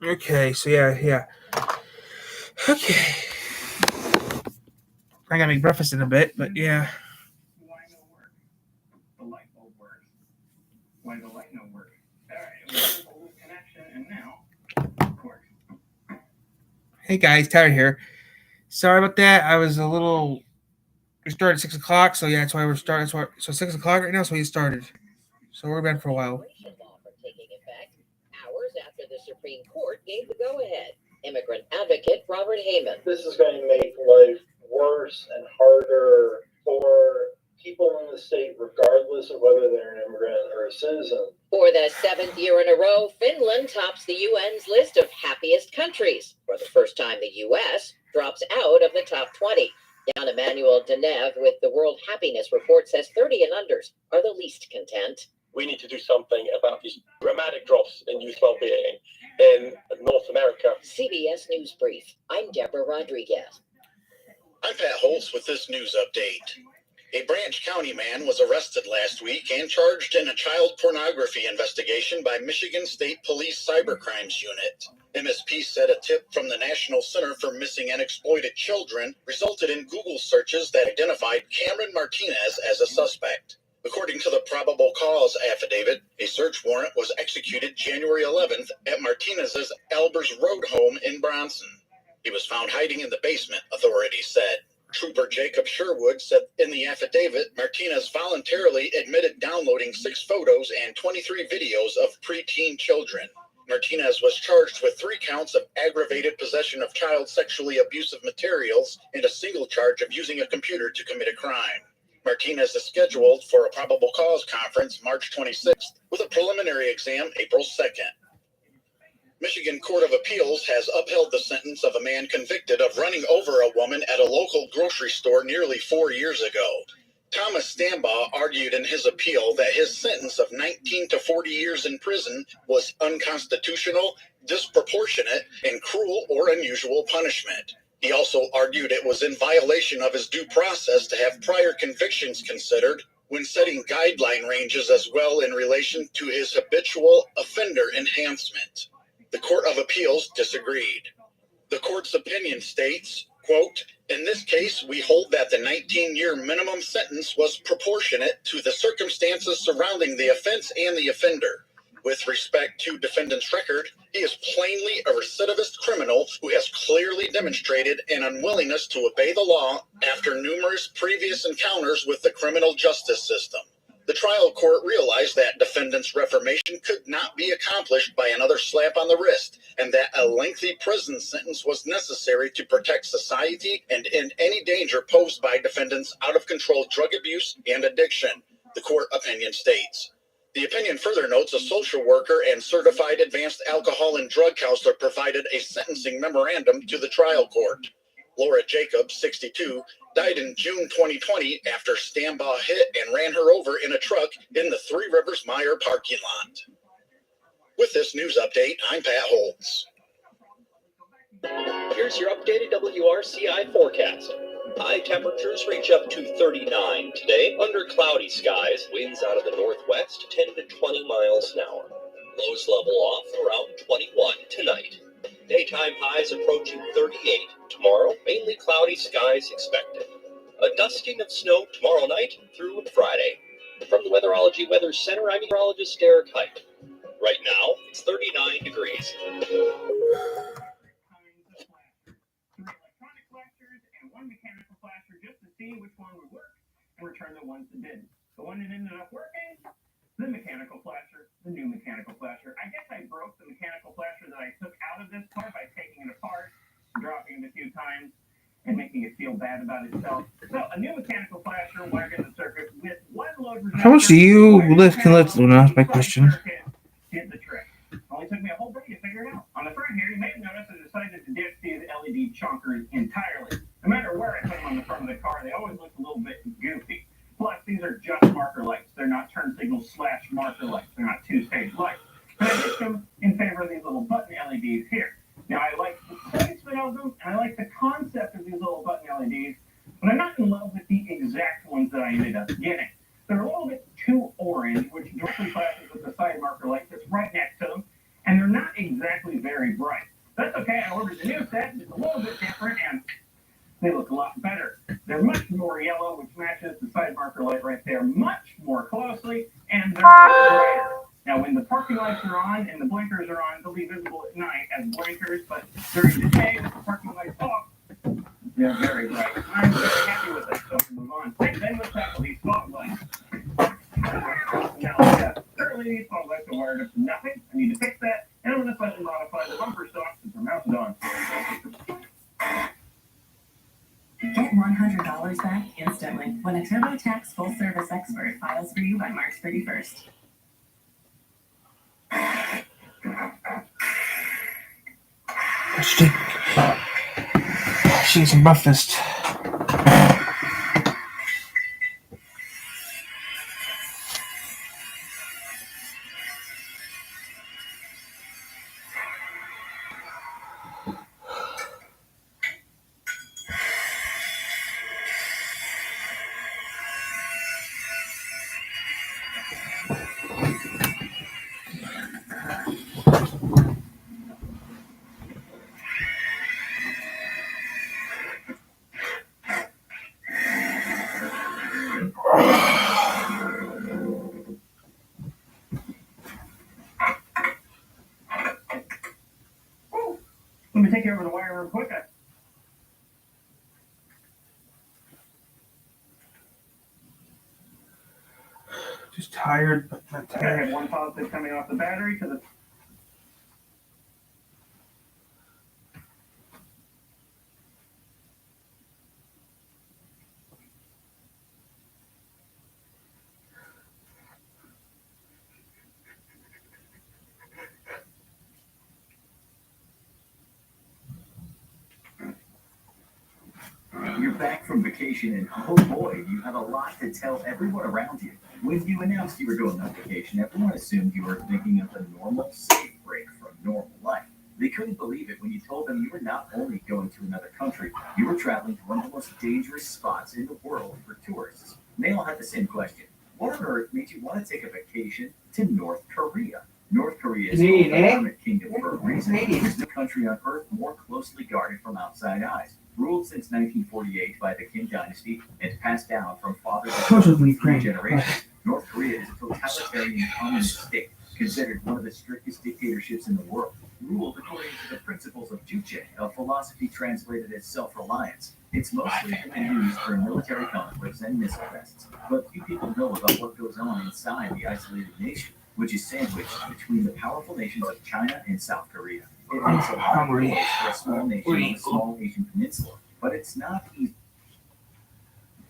Okay, so yeah. Okay. I gotta make breakfast in a bit, but yeah. Why no work? The light bulb works. Why the light no work? Alright, it was a loose connection, and now it works. Hey guys, Tyler here. Sorry about that. I was a little. We started at 6 o'clock, so yeah, that's why we're starting. So 6 o'clock right now, so we started. So we're been for a while. Law from taking effect hours after the Supreme Court gave the go-ahead. Immigrant advocate Robert Heyman. This is going to make life worse and harder for people in the state, regardless of whether they're an immigrant or a citizen. For the 7th year in a row, Finland tops the UN's list of happiest countries. For the first time, the U.S. drops out of the top 20. Jan Emmanuel Deneve with the World Happiness Report says 30 and unders are the least content. We need to do something about these dramatic drops in youth well-being in North America. CBS News Brief. I'm Deborah Rodriguez. I'm Pat Holtz with this news update. A Branch County man was arrested last week and charged in a child pornography investigation by Michigan State Police Cybercrimes Unit. MSP said a tip from the National Center for Missing and Exploited Children resulted in Google searches that identified Cameron Martinez as a suspect. According to the probable cause affidavit, a search warrant was executed January 11th at Martinez's Albers Road home in Bronson. He was found hiding in the basement, authorities said. Trooper Jacob Sherwood said in the affidavit, Martinez voluntarily admitted downloading 6 photos and 23 videos of preteen children. Martinez was charged with 3 counts of aggravated possession of child sexually abusive materials and a single charge of using a computer to commit a crime. Martinez is scheduled for a probable cause conference March 26th with a preliminary exam April 2nd. Michigan Court of Appeals has upheld the sentence of a man convicted of running over a woman at a local grocery store nearly 4 years ago. Thomas Stambaugh argued in his appeal that his sentence of 19 to 40 years in prison was unconstitutional, disproportionate, and cruel or unusual punishment. He also argued it was in violation of his due process to have prior convictions considered when setting guideline ranges as well in relation to his habitual offender enhancement. The Court of Appeals disagreed. The court's opinion states, quote, "In this case, we hold that the 19-year minimum sentence was proportionate to the circumstances surrounding the offense and the offender. With respect to defendant's record, he is plainly a recidivist criminal who has clearly demonstrated an unwillingness to obey the law after numerous previous encounters with the criminal justice system. The trial court realized that defendant's reformation could not be accomplished by another slap on the wrist, and that a lengthy prison sentence was necessary to protect society and end any danger posed by defendant's out-of-control drug abuse and addiction," the court opinion states. The opinion further notes a social worker and certified advanced alcohol and drug counselor provided a sentencing memorandum to the trial court. Laura Jacobs, 62, died in June 2020 after Stambaugh hit and ran her over in a truck in the Three Rivers Meyer parking lot. With this news update, I'm Pat Holtz. Here's your updated WRCI forecast. High temperatures reach up to 39 today, under cloudy skies, winds out of the northwest 10 to 20 miles an hour. Lows level off around 21 tonight. Daytime highs approaching 38 tomorrow, mainly cloudy skies expected. A dusting of snow tomorrow night through Friday. From the Weatherology Weather Center, I'm meteorologist Derek Height. Right now, it's 39 degrees. One mechanical flasher just to see which one would work and return the ones that didn't. The one that ended up working, the mechanical flasher, the new mechanical flasher. I guess I broke the mechanical flasher that I took out of this car by taking it apart, dropping it a few times, and making it feel bad about itself. So a new mechanical flasher wired in the circuit with one load resistor. How much do you can lift, Luna? That's my question. Did the trick. Only took me a whole day to figure it out. On the front here, you may have noticed I decided to ditch these LED chonkers entirely. No matter where I put them on the front of the car, they always look a little bit goofy. Plus, these are just marker lights. They're not turn signal / marker lights. They're not 2-stage lights. And I ditched them in favor of these little button LEDs here. Now, I like the placement of them, and I like the concept of these little button LEDs, but I'm not in love with the exact ones that I ended up getting. They're a little bit too orange, which directly clashes with the side marker light that's right next to them, and they're not exactly very bright. That's okay, I ordered the new set, it's a little bit different, and they look a lot better. They're much more yellow, which matches the side marker light right there much more closely, and they're brighter. Now, when the parking lights are on and the blinkers are on, they'll be visible at night as blinkers, but during the day, with the parking lights off, they're very bright. I'm very happy with it, so we'll move on. And then let's tackle these fog lights. Now, currently these fog lights are wired up to nothing. I need to fix that, and I'm going to slightly modify the bumper stocks since they're mounted on. Get $100 back instantly when a TurboTax full service expert files for you by March 31st. She needs some breakfast. Let me take care of the wire real quick. Just tired, but not I tired. have one positive coming off the battery to the You're back from vacation, and oh boy, you have a lot to tell everyone around you. When you announced you were going on vacation, everyone assumed you were thinking of a normal, safe break from normal life. They couldn't believe it when you told them you were not only going to another country, you were traveling to one of the most dangerous spots in the world for tourists. And they all had the same question. What on earth made you want to take a vacation to North Korea? North Korea is Canadian, a eh? government kingdom for a reason. Canadian. There's no country on earth more closely guarded from outside eyes. Ruled since 1948 by the Kim Dynasty and passed down from father to Closer son to for Ukraine. 3 generations, North Korea is a totalitarian communist state, considered one of the strictest dictatorships in the world, ruled according to the principles of Juche, a philosophy translated as self-reliance. It's mostly been used for military conflicts and missile tests, but few people know about what goes on inside the isolated nation, which is sandwiched between the powerful nations of China and South Korea. It makes a lot of noise for a small nation on a small Asian peninsula, but it's not easy.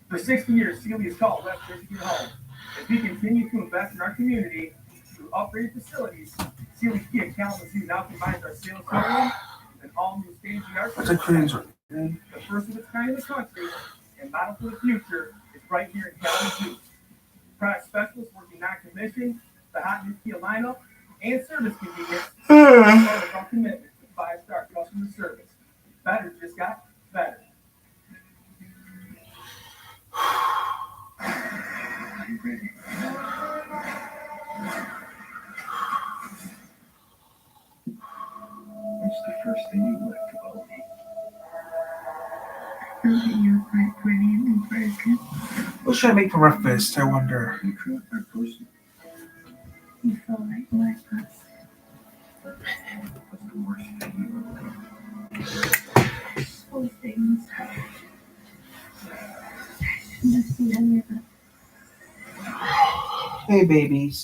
For 60 years, Celia's called West Michigan home. As we continue to invest in our community through upgraded facilities, Celia's Kia Kalamazoo now combines our sales showroom and all new state-of-the-art That's a cruiser. The first of its kind in the country and model for the future is right here in Kalamazoo. Product specialists working non-commission, the hot new Kia lineup, and service convenience are part of our commitment to 5-star customer service. Better just got better. What's the first thing you liked about me? You're quite pretty and broken. What should I make for breakfast? I wonder. You truly are person. You feel like us. What's the worst thing you ever done? Those things. I shouldn't have seen any of it. Hey, babies.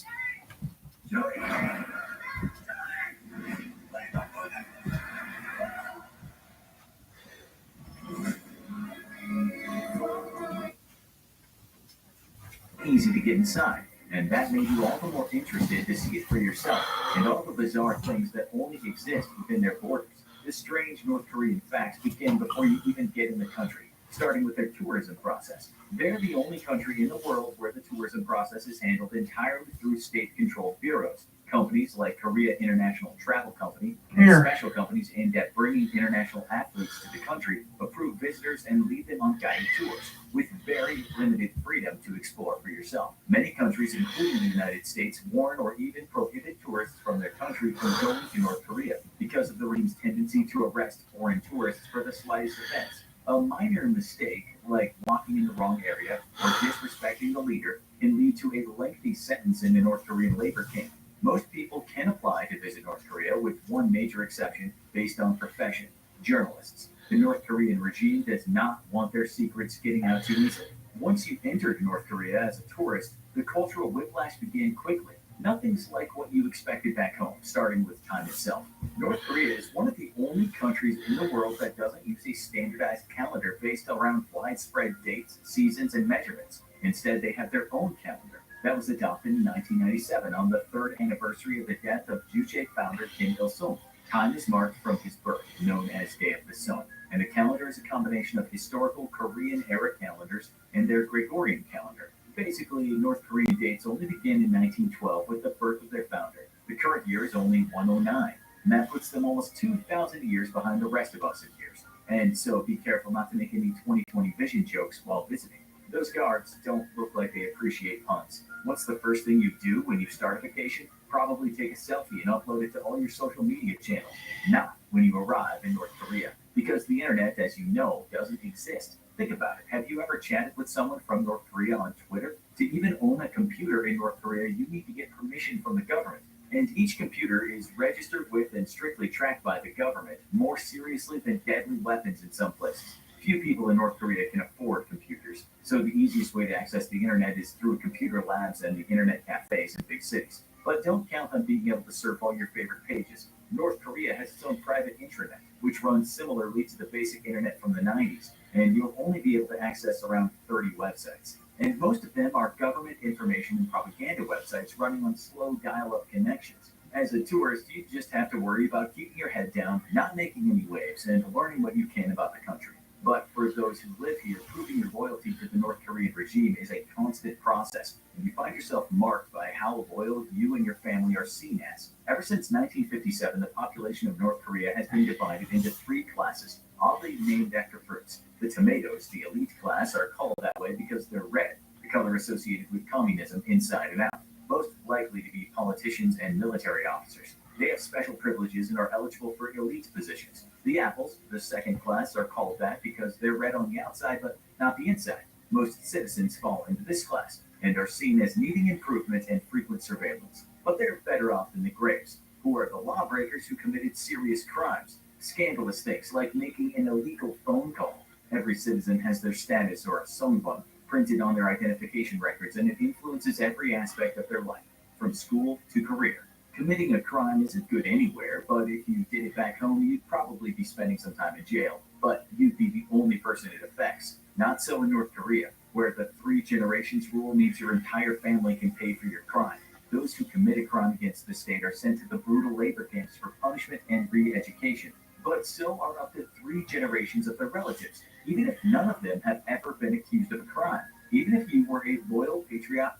Easy to get inside, and that made you all the more interested to see it for yourself, and all the bizarre things that only exist within their borders. The strange North Korean facts begin before you even get in the country, starting with their tourism process. They're the only country in the world where the tourism process is handled entirely through state-controlled bureaus. Companies like Korea International Travel Company and Here. special companies aimed at bringing international athletes to the country approve visitors and lead them on guided tours with very limited freedom to explore for yourself. Many countries, including the United States, warn or even prohibit tourists from their country from going to North Korea because of the regime's tendency to arrest foreign tourists for the slightest offense. A minor mistake, like walking in the wrong area or disrespecting the leader, can lead to a lengthy sentence in the North Korean labor camp. Most people can apply to visit North Korea, with one major exception based on profession: journalists. The North Korean regime does not want their secrets getting out too easily. Once you entered North Korea as a tourist, the cultural whiplash began quickly. Nothing's like what you expected back home, starting with time itself. North Korea is one of the only countries in the world that doesn't use a standardized calendar based around widespread dates, seasons, and measurements. Instead, they have their own calendar that was adopted in 1997 on the 3rd anniversary of the death of Juche founder Kim Il-sung. Time is marked from his birth, known as Day of the Sun, and the calendar is a combination of historical Korean-era calendars and their Gregorian calendar. Basically, North Korean dates only begin in 1912 with the birth of their founder. The current year is only 109, and that puts them almost 2,000 years behind the rest of us in years. And so be careful not to make any 2020 vision jokes while visiting. Those guards don't look like they appreciate puns. What's the first thing you do when you start a vacation? Probably take a selfie and upload it to all your social media channels. Not when you arrive in North Korea, because the internet, as you know, doesn't exist. Think about it. Have you ever chatted with someone from North Korea on Twitter? To even own a computer in North Korea, you need to get permission from the government. And each computer is registered with and strictly tracked by the government, more seriously than deadly weapons in some places. Few people in North Korea can afford computers, so the easiest way to access the internet is through computer labs and the internet cafes in big cities. But don't count on being able to surf all your favorite pages. North Korea has its own private intranet, which runs similarly to the basic internet from the 90s, and you'll only be able to access around 30 websites. And most of them are government information and propaganda websites running on slow dial-up connections. As a tourist, you just have to worry about keeping your head down, not making any waves, and learning what you can about the country. But for those who live here, proving your loyalty to the North Korean regime is a constant process, and you find yourself marked by how loyal you and your family are seen as. Ever since 1957, the population of North Korea has been divided into 3 classes, oddly named after fruits. The tomatoes, the elite class, are called that way because they're red, the color associated with communism inside and out, most likely to be politicians and military officers. They have special privileges and are eligible for elite positions. The apples, the second class, are called that because they're red on the outside but not the inside. Most citizens fall into this class and are seen as needing improvement and frequent surveillance. But they're better off than the grays, who are the lawbreakers who committed serious crimes, scandalous things like making an illegal phone call. Every citizen has their status or a songbun printed on their identification records, and it influences every aspect of their life, from school to career. Committing a crime isn't good anywhere, but if you did it back home, you'd probably be spending some time in jail. But you'd be the only person it affects. Not so in North Korea, where the 3 generations rule means your entire family can pay for your crime. Those who commit a crime against the state are sent to the brutal labor camps for punishment and re-education. But so are up to 3 generations of their relatives, even if none of them have ever been accused of a crime. Even if you were a loyal patriot.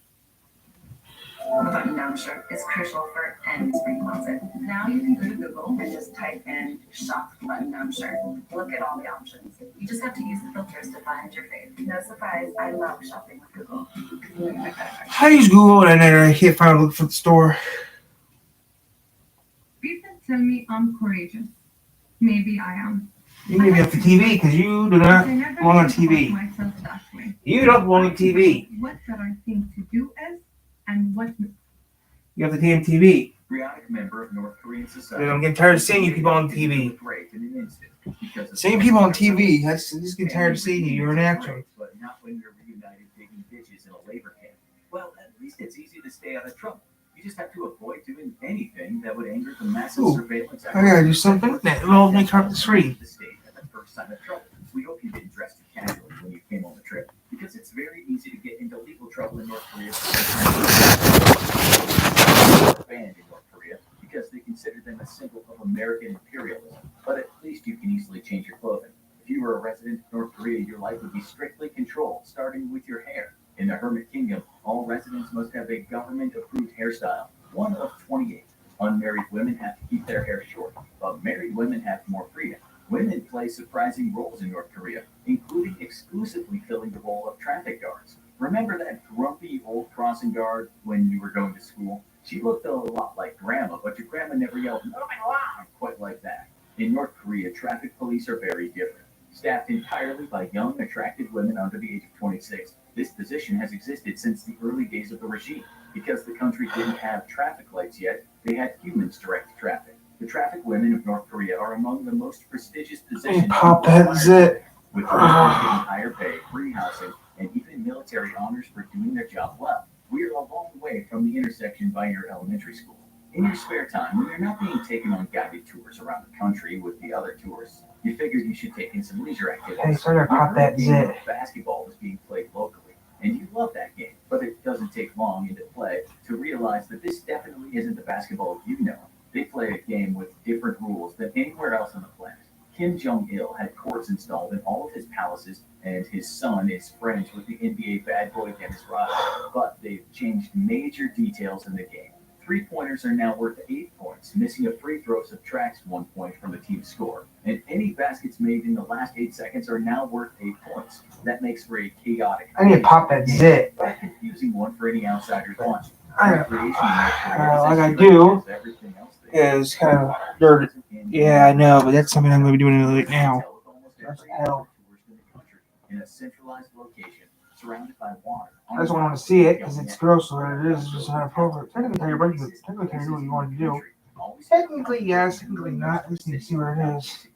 The button down shirt is crucial for any spring closet. Now you can go to Google and just type in shop button down shirt. Look at all the options. You just have to use the filters to find your fave. No surprise, I love shopping with Google. I use Google and then I can't find a look for the store. People tell me I'm courageous. Maybe I am. You may be off the TV because you do not belong on TV. Myself that way. You don't belong on TV. What that I think to do is and what You have the damn TV. Patriotic member of North Korean society. I'm getting tired of seeing you people on TV. Seeing people on TV, I just get tired of seeing you. You're an actor. But not when you're reunited digging ditches in a labor camp. Well, at least it's easy to stay out of trouble. You just have to avoid doing anything that would anger the massive surveillance. I gotta do something that involves me turn up the screen. The state at the first sign of trouble. We hope you didn't dress too casually when you came on the trip, because it's very easy to get into legal trouble in North Korea. Banned in North Korea because they consider them a symbol of American imperialism. But at least you can easily change your clothing. If you were a resident of North Korea, your life would be strictly controlled, starting with your hair. In the Hermit Kingdom, all residents must have a government-approved hairstyle. One of 28. Unmarried women have to keep their hair short, but married women have more freedom. Women play surprising roles in North Korea, including exclusively filling the role of traffic guards. Remember that grumpy old crossing guard when you were going to school? She looked a lot like Grandma, but your grandma never yelled, "Moving along," quite like that. In North Korea, traffic police are very different. Staffed entirely by young, attractive women under the age of 26, this position has existed since the early days of the regime. Because the country didn't have traffic lights yet, they had humans direct traffic. The traffic women of North Korea are among the most prestigious positions. Pop that zit. With getting higher pay, free housing, and even military honors for doing their job well. We're a long way from the intersection by your elementary school. In your spare time, when you're not being taken on guided tours around the country with the other tourists, you figured you should take in some leisure activities. Hey, sorry to pop that zit. Basketball is being played locally, and you love that game, but it doesn't take long into play to realize that this definitely isn't the basketball you know. They play a game with different rules than anywhere else on the planet. Kim Jong-il had courts installed in all of his palaces, and his son is friends with the NBA bad boy Dennis Rodman, but they've changed major details in the game. Three-pointers are now worth 8 points. Missing a free throw subtracts 1 point from the team's score. And any baskets made in the last 8 seconds are now worth 8 points. That makes for a chaotic. I need to pop that zit. A confusing one for any outsiders watching. Like I do is kind of dirt. Yeah, I know, but that's something I'm going to be doing right now. That's hell. In a centralized location, surrounded by water. I just want to see it because it's gross. So it is just not appropriate. Technically, you're right. Technically, can do what you want to do. Technically, yes. Technically, not. I just need to see where it is.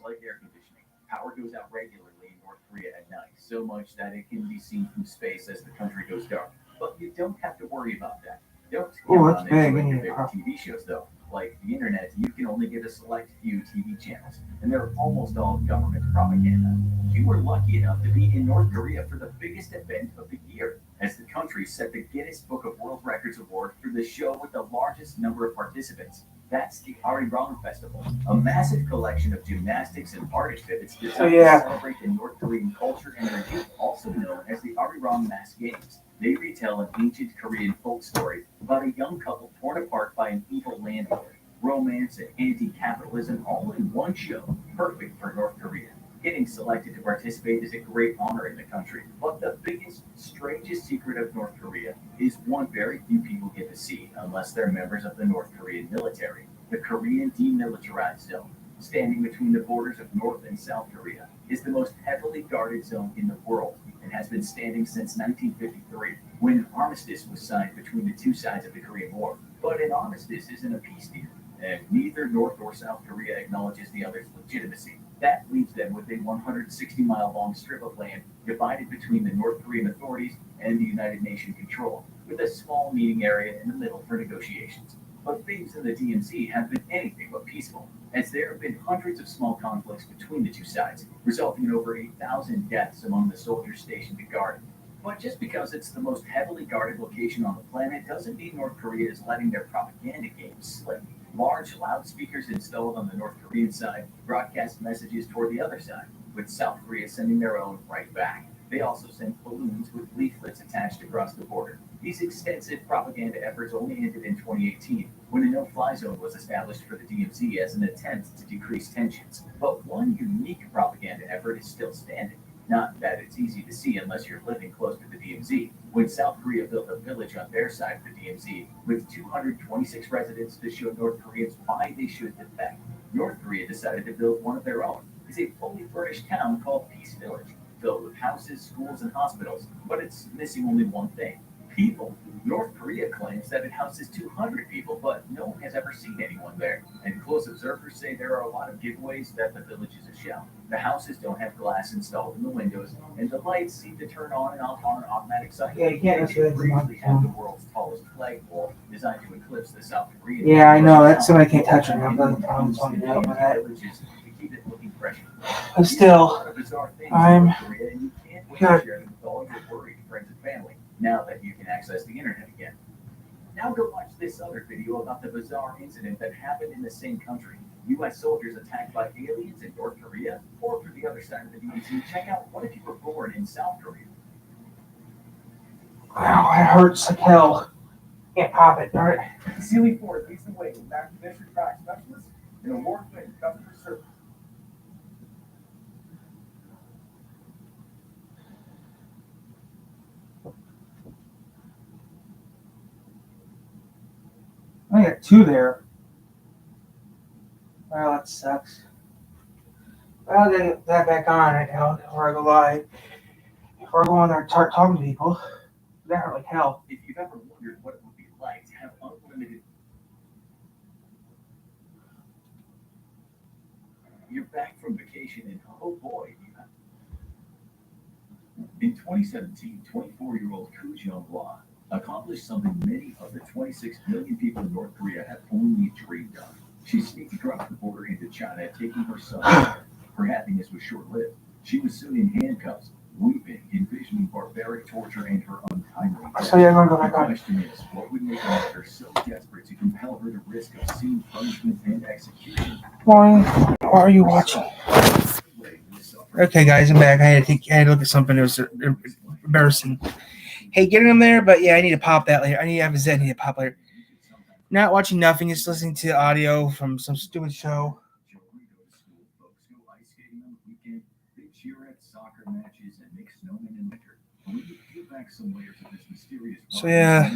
Like air conditioning. Power goes out regularly in North Korea at night, so much that it can be seen from space as the country goes dark. But you don't have to worry about that. Don't count on enjoying your favorite TV shows, though. Like the internet, you can only get a select few TV channels, and they're almost all government propaganda. You were lucky enough to be in North Korea for the biggest event of the year, as the country set the Guinness Book of World Records Award for the show with the largest number of participants. That's the Arirang Festival, a massive collection of gymnastics and art exhibits designed to celebrate the North Korean culture and their youth, also known as the Arirang Mass Games. They retell an ancient Korean folk story about a young couple torn apart by an evil landlord. Romance and anti-capitalism all in one show, perfect for North Korea. Getting selected to participate is a great honor in the country, but the biggest, strangest secret of North Korea is one very few people get to see unless they're members of the North Korean military, the Korean Demilitarized Zone. Standing between the borders of North and South Korea is the most heavily guarded zone in the world and has been standing since 1953, when an armistice was signed between the two sides of the Korean War. But an armistice isn't a peace deal, and neither North or South Korea acknowledges the other's legitimacy. That leaves them with a 160-mile-long strip of land divided between the North Korean authorities and the United Nations control, with a small meeting area in the middle for negotiations. But things in the DMZ have been anything but peaceful, as there have been hundreds of small conflicts between the two sides, resulting in over 8,000 deaths among the soldiers stationed to guard it. But just because it's the most heavily guarded location on the planet doesn't mean North Korea is letting their propaganda games slip. Large loudspeakers installed on the North Korean side broadcast messages toward the other side, with South Korea sending their own right back. They also sent balloons with leaflets attached across the border. These extensive propaganda efforts only ended in 2018, when a no-fly zone was established for the DMZ as an attempt to decrease tensions. But one unique propaganda effort is still standing. Not that it's easy to see unless you're living close to the DMZ. When South Korea built a village on their side of the DMZ with 226 residents to show North Koreans why they should defect, North Korea decided to build one of their own. It's a fully furnished town called Peace Village, filled with houses, schools, and hospitals. But it's missing only one thing: people. North Korea claims that it houses 200 people, but no one has ever seen anyone there. And close observers say there are a lot of giveaways that the village is a shell. The houses don't have glass installed in the windows, and the lights seem to turn on and off on an automatic cycle. Yeah, you can't briefly have the world's tallest flagpole designed to eclipse the South Korean. Yeah, I know. That's something I can't touch right now. I'm telling you about that. Keep it looking fresh. But still, I'm good. Friends and family, now that you can access the internet again. Now go watch this other video about the bizarre incident that happened in the same country. U.S. soldiers attacked by aliens in North Korea, or for the other side of the DMZ. Check out What If You Were Born in South Korea. Wow, it hurts like hell. Can't pop it, darn it. Sealy Ford leads the way with active track specialists and award-winning customer service. I got 2 there. Well, that sucks. Well, I'll get that back on right now before I go live. Before I go on there and start talking to people. That hurt like hell. If you've ever wondered what it would be like to have unlimited... You're back from vacation and oh boy, you have... In 2017, 24-year-old Koo Jung-hwa accomplished something many of the 26 million people in North Korea have only dreamed of. She sneaked across the border into China, taking her son. Her happiness was short-lived. She was soon in handcuffs, weeping, envisioning barbaric torture and her untimely death. So yeah, I'm gonna go back The on. question is, what would make her so desperate to compel her to risk obscene punishment and execution? Morning. What are you watching? Okay, guys, I'm back. I had to look at something. It was embarrassing. Hey, getting them there, but yeah, I need to pop that later. I need to have a Z. I need to pop later. Not watching nothing, just listening to audio from some stupid show. So yeah.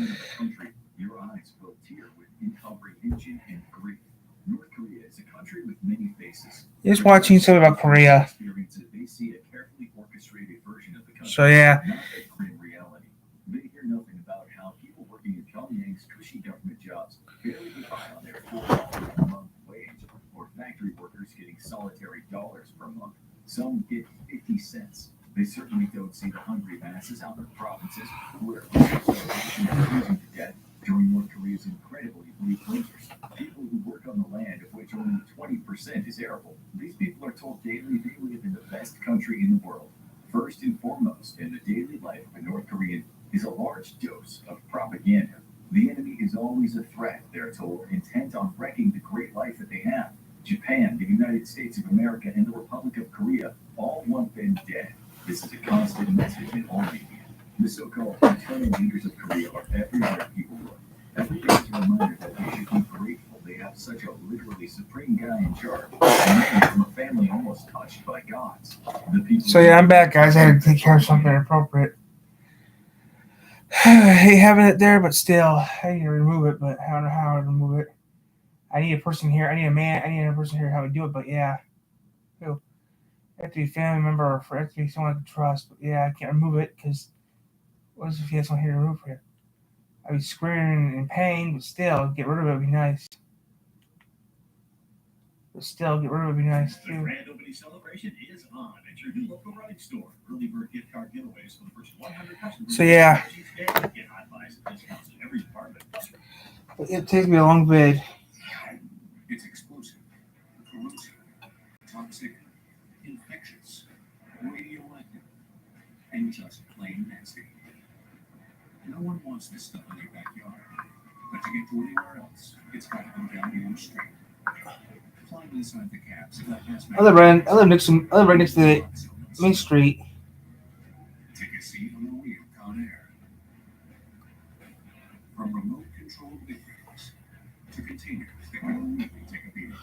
Your eyes will tear with incomprehension and grief. North Korea is a country with many faces. Just watching something about Korea. They see a carefully orchestrated version of the country. So yeah. Not a grim reality. They hear nothing about how people working in Pyongyang's cushy government jobs barely get by on their $4 a month wage, or factory workers getting solitary dollars per month. Some get 50 cents. They certainly don't see the hungry masses out in the provinces who are freezing to death during North Korea's incredibly bleak winters. People who work on the land, of which only 20% is arable. These people are told daily they live in the best country in the world. First and foremost in the daily life of a North Korean is a large dose of propaganda. The enemy is always a threat, they're told, intent on wrecking the great life that they have. Japan, the United States of America, and the Republic of Korea all want them dead. This is a constant message in all media. The so-called eternal leaders of Korea are everywhere people look. Every day is a reminder that they should be grateful they have such a literally supreme guy in charge, and from a family almost touched by gods. So yeah, I'm back, guys. I had to take care of something appropriate. I hate having it there, but still, I need to remove it, but I don't know how to remove it. I need a person here. I need a man. I need a person here how to do it, but yeah. It have to be a family member or for it to be someone I can trust. But yeah, I can't remove it because what if he has someone here to remove it? I'd be screaming in pain, but still, get rid of it would be nice. But still, get rid of it would be nice The too. grand opening celebration is on at your new local running store. Early bird gift card giveaways for the first 100 customers. So yeah. Get high buys and discounts in every department. It takes me a long vid. It's explosive, corrosive, toxic, infectious, radioactive, and just plain nasty. No one wants this stuff in their backyard, but to get to anywhere else, it's got to go down your street. Climb inside the cabs. I live right next to the main street. Take a seat on the wheel, Con Air. From remote controlled vehicles to containers that can really take a beating.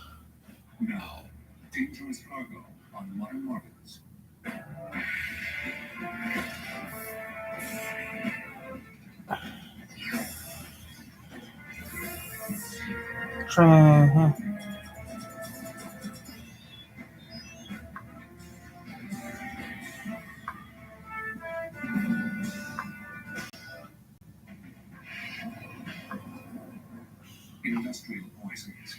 Now, dangerous cargo on modern markets. Industrial poisons,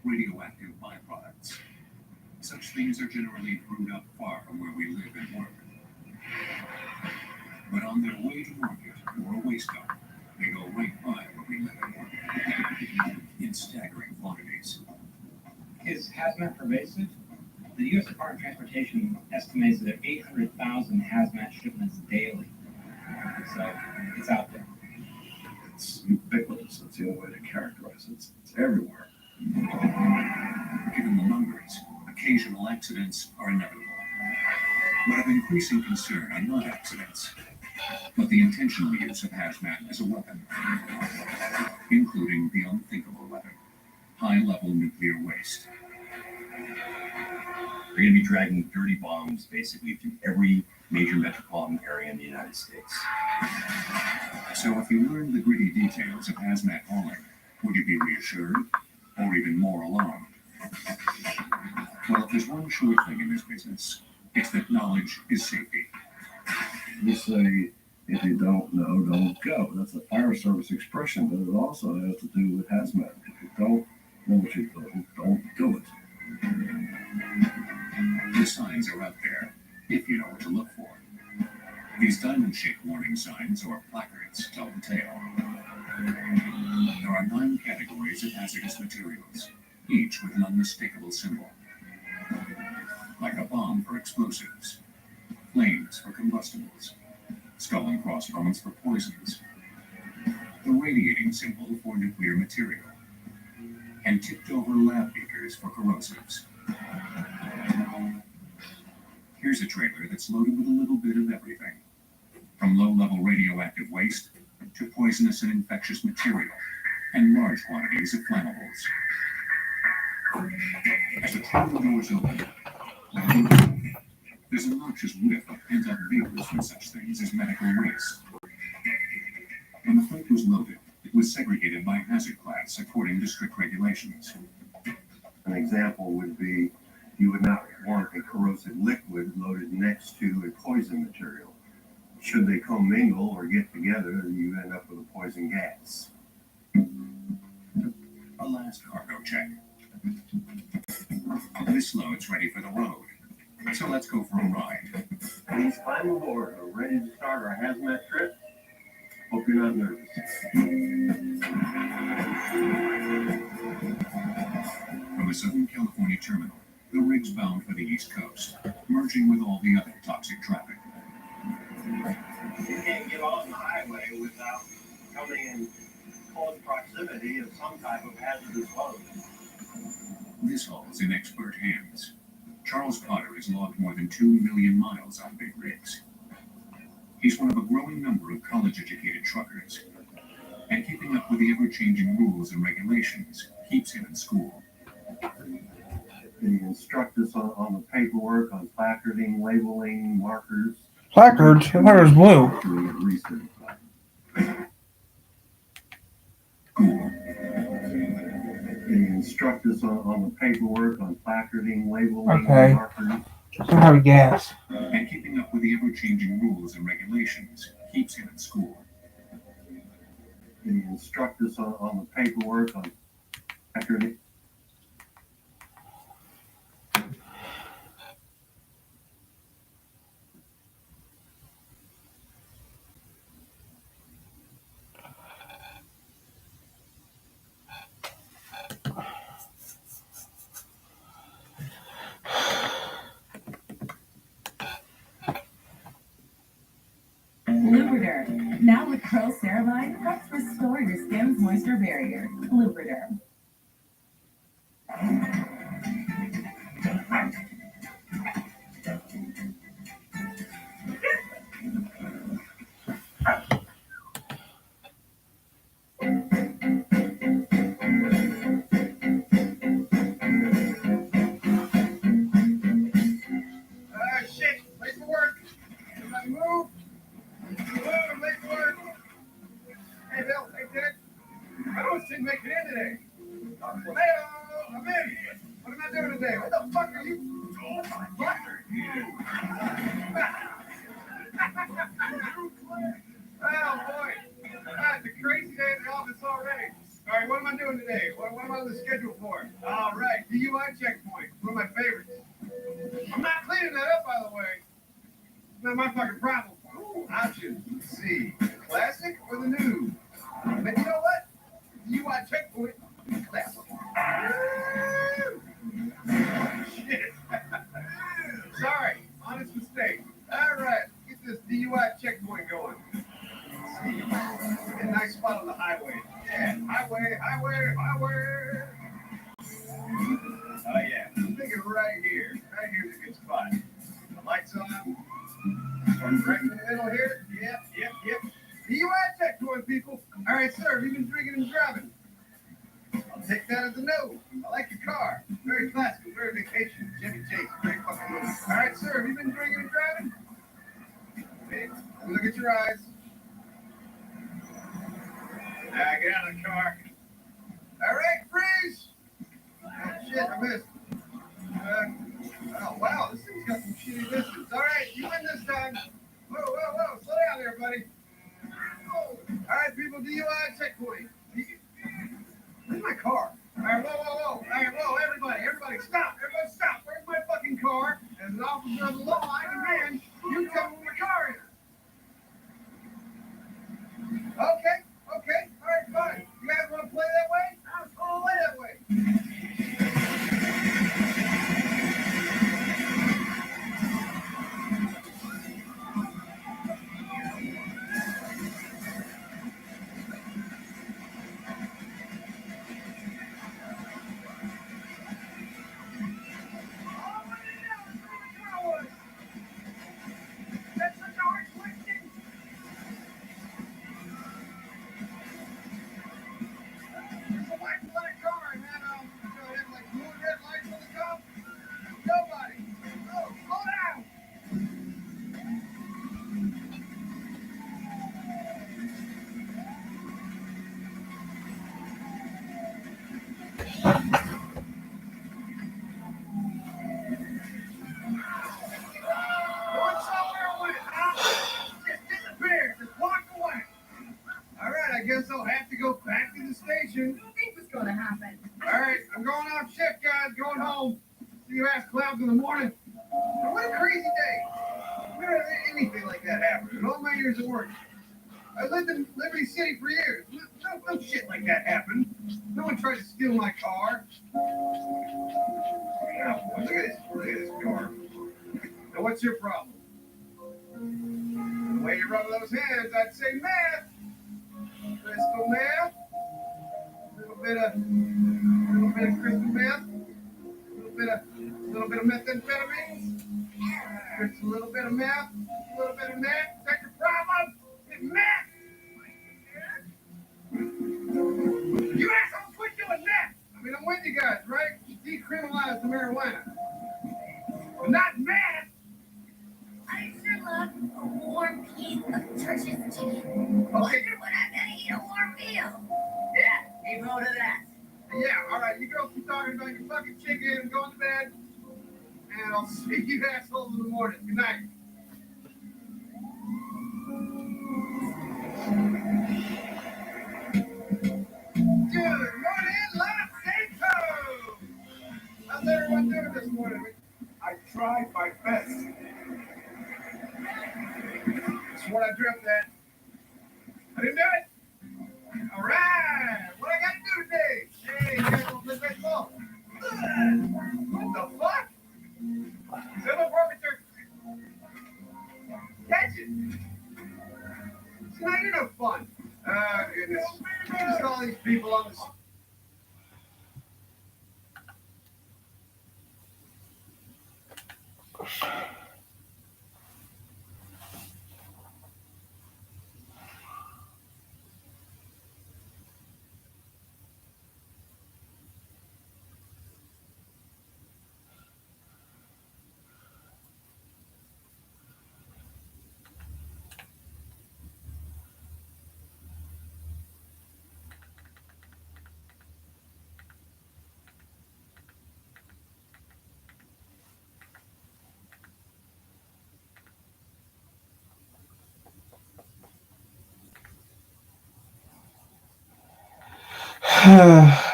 radioactive byproducts. Such things are generally brewed up far from where we live and work. But on their way to market or a waste dump, they go right by where we live and work. In staggering quantities. Is hazmat pervasive? The U.S. Department of Transportation estimates that there are 800,000 hazmat shipments daily. So it's out there. It's ubiquitous. That's the only way to characterize it. It's everywhere. Given the numbers, occasional accidents are inevitable. But of increasing concern are not accidents, but the intentional use of hazmat as a weapon. including the unthinkable weapon, high-level nuclear waste. They're going to be dragging dirty bombs basically through every major metropolitan area in the United States. So if you learned the gritty details of hazmat hauling, would you be reassured or even more alarmed? Well, if there's one sure thing in this business, it's that knowledge is safety. You say, if you don't know, don't go. That's a fire service expression, but it also has to do with hazmat. If you don't know what you're doing, don't do it. The signs are out there, if you know what to look for. These diamond-shaped warning signs, or placards, tell the tale. There are 9 categories of hazardous materials, each with an unmistakable symbol. Like a bomb for explosives, flames for combustibles, skull and crossbones for poisons, the radiating symbol for nuclear material, and tipped-over lab beakers for corrosives. Here's a trailer that's loaded with a little bit of everything, from low-level radioactive waste to poisonous and infectious material, and large quantities of flammables. As the trailer doors open, there's a noxious whiff of pent-up vapors from such things as medical waste. When the freight was loaded, it was segregated by hazard class according to strict regulations. An example would be you would not want a corrosive liquid loaded next to a poison material. Should they commingle or get together, you end up with a poison gas. A last cargo check. This load's ready for the road, so let's go for a ride. Please climb aboard. We're ready to start our hazmat trip. Hope you're not nervous. From the Southern California terminal, the rig's bound for the East Coast, merging with all the other toxic traffic. You can't get on the highway without coming in close proximity of some type of hazardous load. This haul's in expert hands. Charles Potter has logged more than 2 million miles on big rigs. He's one of a growing number of college-educated truckers, and keeping up with the ever-changing rules and regulations keeps him in school. They instruct us on the paperwork, on placarding, labeling, markers. Placards? I thought it was blue. They instruct us on the paperwork, on placarding, labeling, Okay. markers. Doesn't have gas. And keeping up with the ever-changing rules and regulations keeps him in school. They instruct us on the paperwork, on placarding. Lubriderm. Now with Pearl Ceramide, helps restore your skin's moisture barrier. Lubriderm. Shit, late for work. Everybody move. Move, late for work. Hey, Bill, hey, Ted. I always didn't make it in today. Hey, I'm in. What am I doing today? What the fuck are you? What? Oh, boy. It's a crazy day at the office already. All right, what am I doing today? What am I on the schedule for? All right, DUI checkpoint. One of my favorites. I'm not cleaning that up, by the way. It's not my fucking problem. Options. Let's see. Classic or the new? But you know what? DUI checkpoint. Classic. Shit. Sorry. Honest mistake. All right. Get this DUI checkpoint going. Let's see. Get a nice spot on the highway. Yeah. Highway. Oh, yeah. I'm thinking right here. Right here's a good spot. The lights on. Right in the middle here. Yep. DUI checkpoint, people. All right, sir. Have you been been drinking and driving? I'll take that as a no. I like your car. Very classical, very vacation. Chevy Chase, very fucking movie. All right, sir, have you been drinking and driving? Okay, look at your eyes. Get out of the car. All right, freeze. Oh, shit, I missed. Oh, wow, this thing's got some shitty distance. All right, you win this time. Whoa, slow down there, buddy. Whoa. All right, people, DUI checkpoint. Where's my car? All right, whoa. All right, everybody, stop. Everybody stop. Where's my fucking car? As an officer of the law, I demand you tell me where my car is. Okay. All right, fine. You guys want to play that way? I'll play that way. That's such a hard question. There's a white black car and then it had like blue and red lights on the top. Nobody. Oh, slow down. Going somewhere with it, huh? Just disappear. Just walk away. All right, I guess I'll have to go back to the station. What do you think was going to happen? All right, I'm going off shift, guys. Going home. See you ass clouds in the morning. What a crazy day. When did anything like that happen? In all my years of work. I lived in Liberty City for years. No shit like that happened. No one tried to steal my car. Now, boy, look at this car. Now, what's your problem? The way you rub those hands, I'd say meth. Crystal meth. A little bit of crystal meth. A little bit of methamphetamines. Just a little bit of meth. A little bit of meth. That's your problem? It's meth. You assholes quit doing meth. I mean, I'm with you guys, right? Decriminalize the marijuana. But not meth. I sure love a warm piece of church's chicken. Okay. Wonder when I'm gonna eat a warm meal. Yeah, ain't no to that. Yeah, all right. You girls keep talking about your fucking chicken and going to bed. And I'll see you assholes in the morning. Good night. Good morning, Los Santos. How's everyone doing this morning? I tried my best. That's what I dreamt that. I didn't do it. All right. What I got to do today? Hey, you guys want to play baseball? What the fuck? Silver Forfeiture. Catch it. See, now you're no fun. Goodness. Just all these people on the...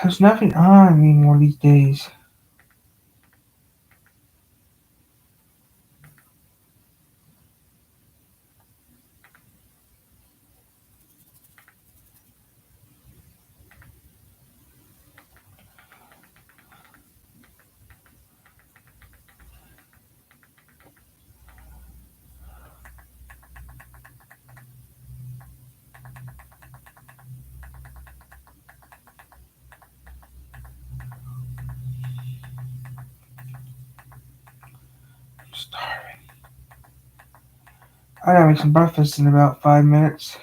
There's nothing on anymore these days. Starving. I gotta make some breakfast in about 5 minutes.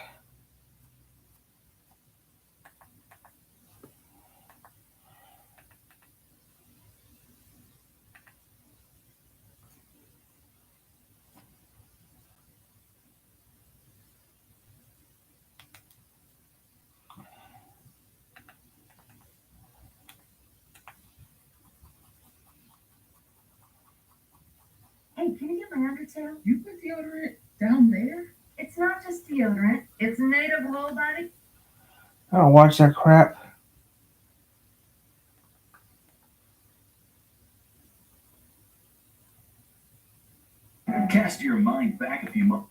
Hey, can you get my undertale? You put deodorant down there? It's not just deodorant. It's native whole body. I don't watch that crap. Cast your mind back a few months.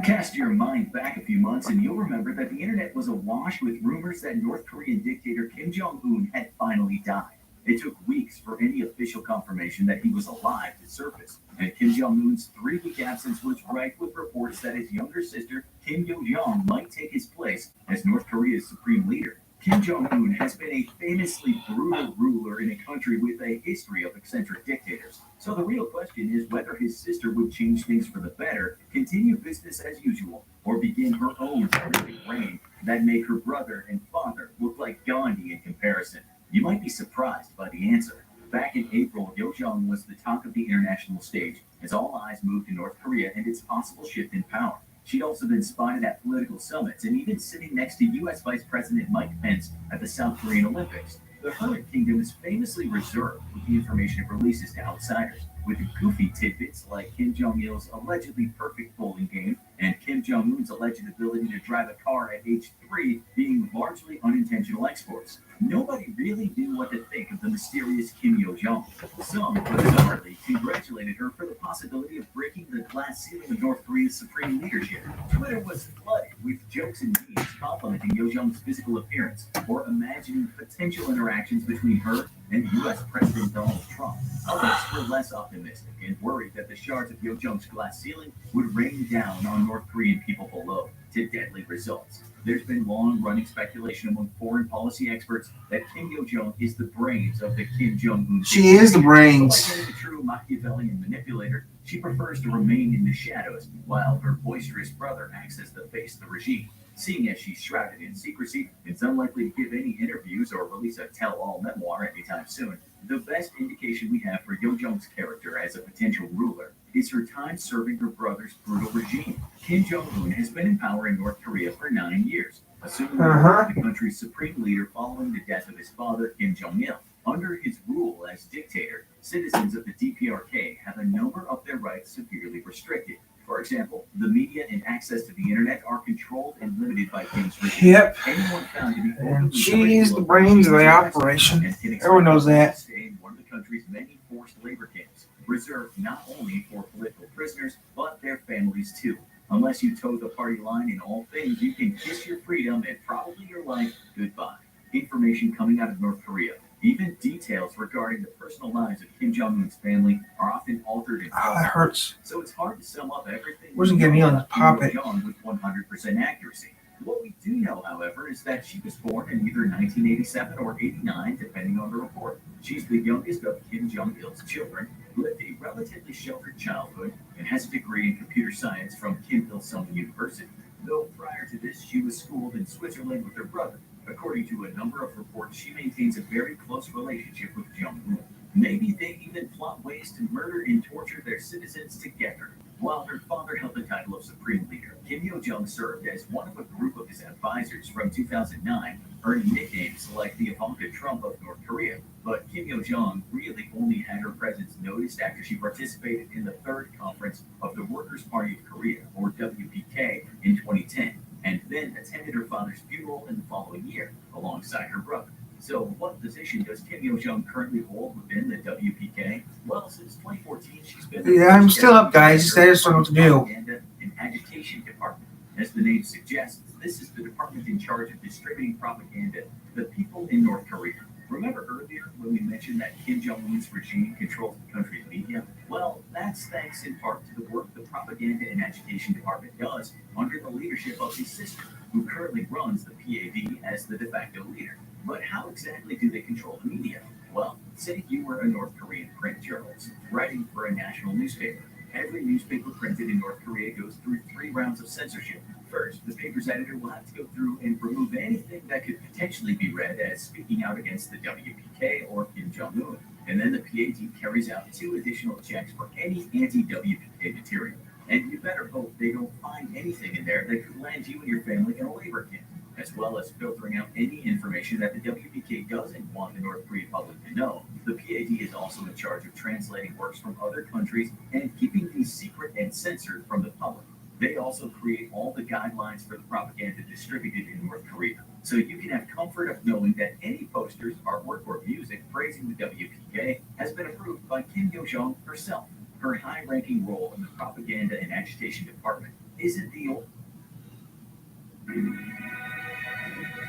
Cast your mind back a few months and you'll remember that the internet was awash with rumors that North Korean dictator Kim Jong-un had finally died. It took weeks for any official confirmation that he was alive to surface, and Kim Jong-un's 3-week absence was rife with reports that his younger sister, Kim Yo-jong, might take his place as North Korea's supreme leader. Kim Jong-un has been a famously brutal ruler in a country with a history of eccentric dictators. So the real question is whether his sister would change things for the better, continue business as usual, or begin her own terrific reign that make her brother and father look like Gandhi in comparison. You might be surprised by the answer. Back in April, Yo-jong was the talk of the international stage as all eyes moved to North Korea and its possible shift in power. She'd also been spotted at political summits and even sitting next to U.S. Vice President Mike Pence at the South Korean Olympics. The Hermit Kingdom is famously reserved with the information it releases to outsiders, with goofy tidbits like Kim Jong-il's allegedly perfect bowling game and Kim Jong-un's alleged ability to drive a car at age 3 being largely unintentional exports. Nobody really knew what to think of the mysterious Kim Yo-jong. Some, bizarrely, congratulated her for the possibility of breaking the glass ceiling of North Korea's supreme leadership. Twitter was flooded with jokes and memes complimenting Yo-jong's physical appearance or imagining potential interactions between her and U.S. President Donald Trump. Others were less optimistic and worried that the shards of Yo-jong's glass ceiling would rain down on North Korean people below, to deadly results. There's been long-running speculation among foreign policy experts that Kim Yo-jong is the brains of the Kim Jong-un. She is the brains. Like any true Machiavellian manipulator, she prefers to remain in the shadows, while her boisterous brother acts as the face of the regime. Seeing as she's shrouded in secrecy, it's unlikely to give any interviews or release a tell-all memoir anytime soon. The best indication we have for Yo-jong's character as a potential ruler is her time serving her brother's brutal regime. Kim Jong-un has been in power in North Korea for 9 years, assuming the country's supreme leader following the death of his father, Kim Jong-il. Under his rule as dictator, citizens of the DPRK have a number of their rights severely restricted. For example, the media and access to the internet are controlled and limited by Kim's regime. Yep. Anyone found to be And she's the brains of the operation. Everyone knows that. Stay in one of the country's many forced labor camps, reserved not only for political prisoners, but their families too. Unless you toe the party line in all things, you can kiss your freedom and probably your life goodbye. Information coming out of North Korea, even details regarding the personal lives of Kim Jong-un's family, are often altered and that hurts. So it's hard to sum up everything Wasn't getting me on the poppet. with 100% accuracy. What we do know, however, is that she was born in either 1987 or 89, depending on the report. She's the youngest of Kim Jong-il's children, lived a relatively sheltered childhood, and has a degree in computer science from Kim Il-sung University. Though prior to this, she was schooled in Switzerland with her brother. According to a number of reports, she maintains a very close relationship with Jong-un. Maybe they even plot ways to murder and torture their citizens together. While her father held the title of Supreme Leader, Kim Yo-jong served as one of a group of his advisors from 2009, earning nicknames like the Ivanka Trump of North Korea. But Kim Yo-jong really only had her presence noticed after she participated in the third conference of the Workers' Party of Korea, or WPK, in 2010, and then attended her father's funeral in the following year, alongside her brother. So what position does Kim Yo-jong currently hold within the WPK? Well, since 2014, she's been... Yeah, I'm still up, guys. I just don't know what to do. Propaganda and Agitation Department. As the name suggests, this is the department in charge of distributing propaganda to the people in North Korea. Remember earlier when we mentioned that Kim Jong-un's regime controls the country's media? Well, that's thanks in part to the work the Propaganda and Agitation Department does under the leadership of his sister, who currently runs the PAD as the de facto leader. But how exactly do they control the media? Well, say you were a North Korean print journalist writing for a national newspaper. Every newspaper printed in North Korea goes through 3 rounds of censorship. First, the paper's editor will have to go through and remove anything that could potentially be read as speaking out against the WPK or Kim Jong-un. And then the PAD carries out 2 additional checks for any anti-WPK material. And you better hope they don't find anything in there that could land you and your family in a labor camp. as well as filtering out any information that the WPK doesn't want the North Korean public to know. The PAD is also in charge of translating works from other countries and keeping these secret and censored from the public. They also create all the guidelines for the propaganda distributed in North Korea. So you can have comfort of knowing that any posters, artwork, or music praising the WPK has been approved by Kim Yo-jong herself. Her high-ranking role in the propaganda and agitation department isn't the old.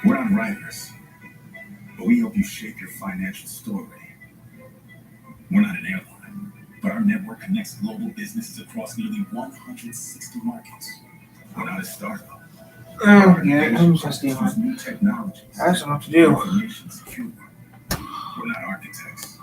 We're not writers, but we help you shape your financial story. We're not an airline, but our network connects global businesses across nearly 160 markets. We're not a startup. Oh, yeah, I'm just Use new technologies. I don't know what to do. Information secure. We're not architects.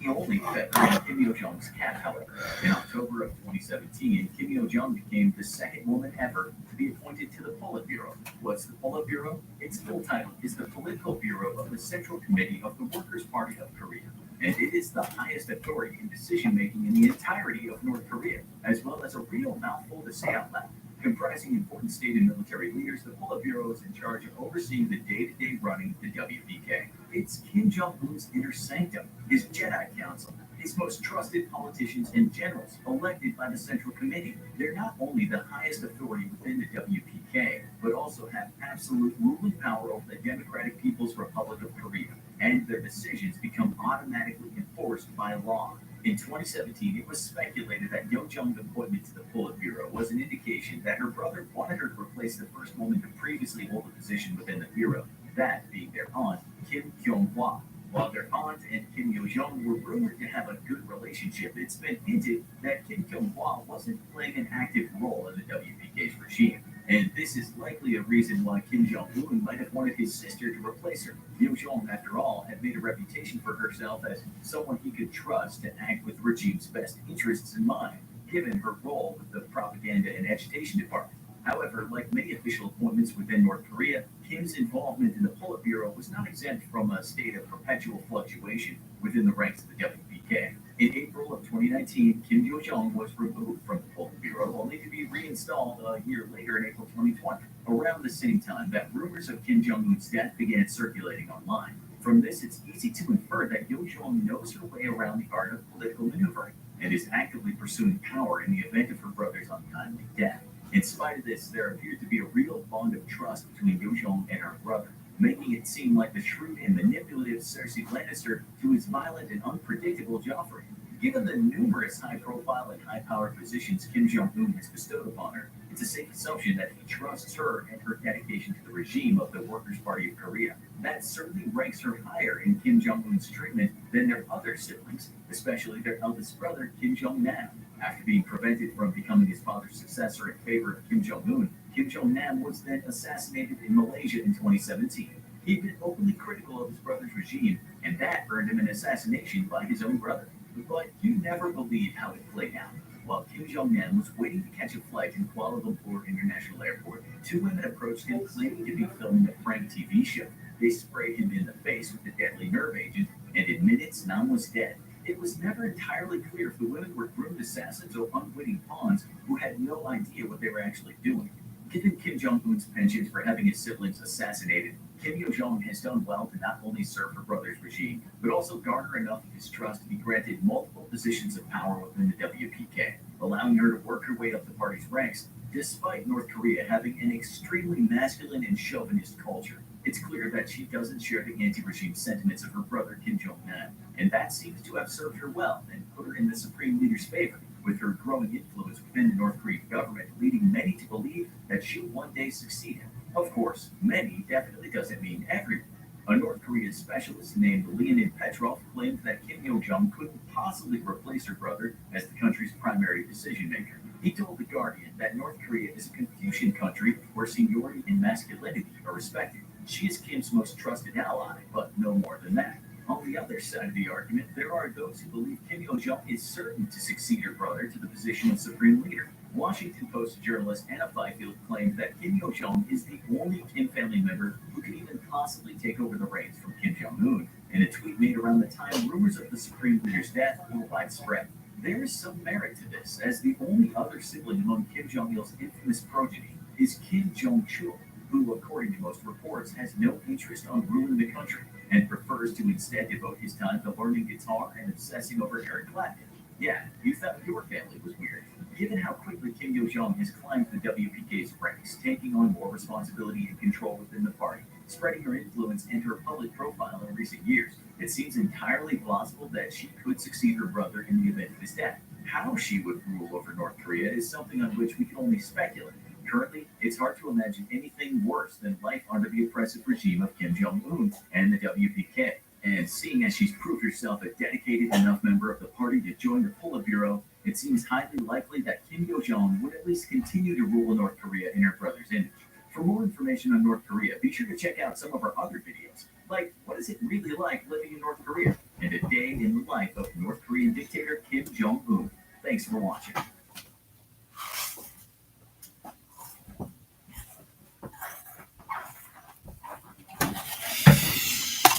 The only fit in Kim Yo-jong's cap, however. In October of 2017, Kim Yo-jong became the second woman ever to be appointed to the Politburo. What's the Politburo? Its full title is the Political Bureau of the Central Committee of the Workers' Party of Korea, and it is the highest authority in decision-making in the entirety of North Korea, as well as a real mouthful to say out loud. Comprising important state and military leaders, the Politburo is in charge of overseeing the day-to-day running of the WPK. It's Kim Jong-un's inner sanctum, his Jedi Council, his most trusted politicians and generals elected by the Central Committee. They're not only the highest authority within the WPK, but also have absolute ruling power over the Democratic People's Republic of Korea, and their decisions become automatically enforced by law. In 2017, it was speculated that Yo-jong's appointment to the Politburo was an indication that her brother wanted her to replace the first woman to previously hold a position within the bureau, that being their aunt, Kim Kyung-hwa. While their aunt and Kim Yo-jong were rumored to have a good relationship, it's been hinted that Kim Kyung-hwa wasn't playing an active role in the WPK's regime. And this is likely a reason why Kim Jong-un might have wanted his sister to replace her. Yo-jong, after all, had made a reputation for herself as someone he could trust to act with the regime's best interests in mind, given her role with the propaganda and agitation department. However, like many official appointments within North Korea, Kim's involvement in the Politburo was not exempt from a state of perpetual fluctuation within the ranks of the WPK. In April of 2019, Kim Yo-jong was removed from the Politburo, only to be reinstalled a year later in April 2020, around the same time that rumors of Kim Jong-un's death began circulating online. From this, it's easy to infer that Yo-jong knows her way around the art of political maneuvering and is actively pursuing power in the event of her brother's untimely death. In spite of this, there appeared to be a real bond of trust between Yo-jong and her brother, making it seem like the shrewd and manipulative Cersei Lannister to his violent and unpredictable Joffrey. Given the numerous high-profile and high-powered positions Kim Jong-un has bestowed upon her, it's a safe assumption that he trusts her and her dedication to the regime of the Workers' Party of Korea. That certainly ranks her higher in Kim Jong-un's treatment than their other siblings, especially their eldest brother, Kim Jong-nam. After being prevented from becoming his father's successor in favor of Kim Jong-un, Kim Jong-nam was then assassinated in Malaysia in 2017. He'd been openly critical of his brother's regime, and that earned him an assassination by his own brother. But you never believe how it played out. While Kim Jong-nam was waiting to catch a flight in Kuala Lumpur International Airport, two women approached him claiming to be filming a prank TV show. They sprayed him in the face with the deadly nerve agent, and in minutes, Nam was dead. It was never entirely clear if the women were groomed assassins or unwitting pawns who had no idea what they were actually doing. Given Kim Jong-un's penchant for having his siblings assassinated, Kim Yo-jong has done well to not only serve her brother's regime, but also garner enough of his trust to be granted multiple positions of power within the WPK, allowing her to work her way up the party's ranks, despite North Korea having an extremely masculine and chauvinist culture. It's clear that she doesn't share the anti-regime sentiments of her brother Kim Jong-nam, and that seems to have served her well and put her in the supreme leader's favor, with her growing influence within the North Korean government leading many to believe that she'll one day succeed him. Of course, many definitely doesn't mean everyone. A North Korean specialist named Leonid Petrov claimed that Kim Yo-jong couldn't possibly replace her brother as the country's primary decision-maker. He told The Guardian that North Korea is a Confucian country where seniority and masculinity are respected. She is Kim's most trusted ally, but no more than that. On the other side of the argument, there are those who believe Kim Yo-jong is certain to succeed her brother to the position of supreme leader. Washington Post journalist Anna Fifield claimed that Kim Yo-jong is the only Kim family member who could even possibly take over the reins from Kim Jong-un. In a tweet made around the time rumors of the supreme leader's death were widespread. There is some merit to this, as the only other sibling among Kim Jong-il's infamous progeny is Kim Jong-chul, who, according to most reports, has no interest on ruling the country and prefers to instead devote his time to learning guitar and obsessing over Eric Clapton. Yeah, you thought your family was weird. Given how quickly Kim Yo-jong has climbed the WPK's ranks, taking on more responsibility and control within the party, spreading her influence and her public profile in recent years, it seems entirely plausible that she could succeed her brother in the event of his death. How she would rule over North Korea is something on which we can only speculate. Currently, it's hard to imagine anything worse than life under the oppressive regime of Kim Jong-un and the WPK. And seeing as she's proved herself a dedicated enough member of the party to join the Politburo, it seems highly likely that Kim Yo-jong would at least continue to rule North Korea in her brother's image. For more information on North Korea, be sure to check out some of our other videos, like what is it really like living in North Korea, and a day in the life of North Korean dictator Kim Jong-un. Thanks for watching.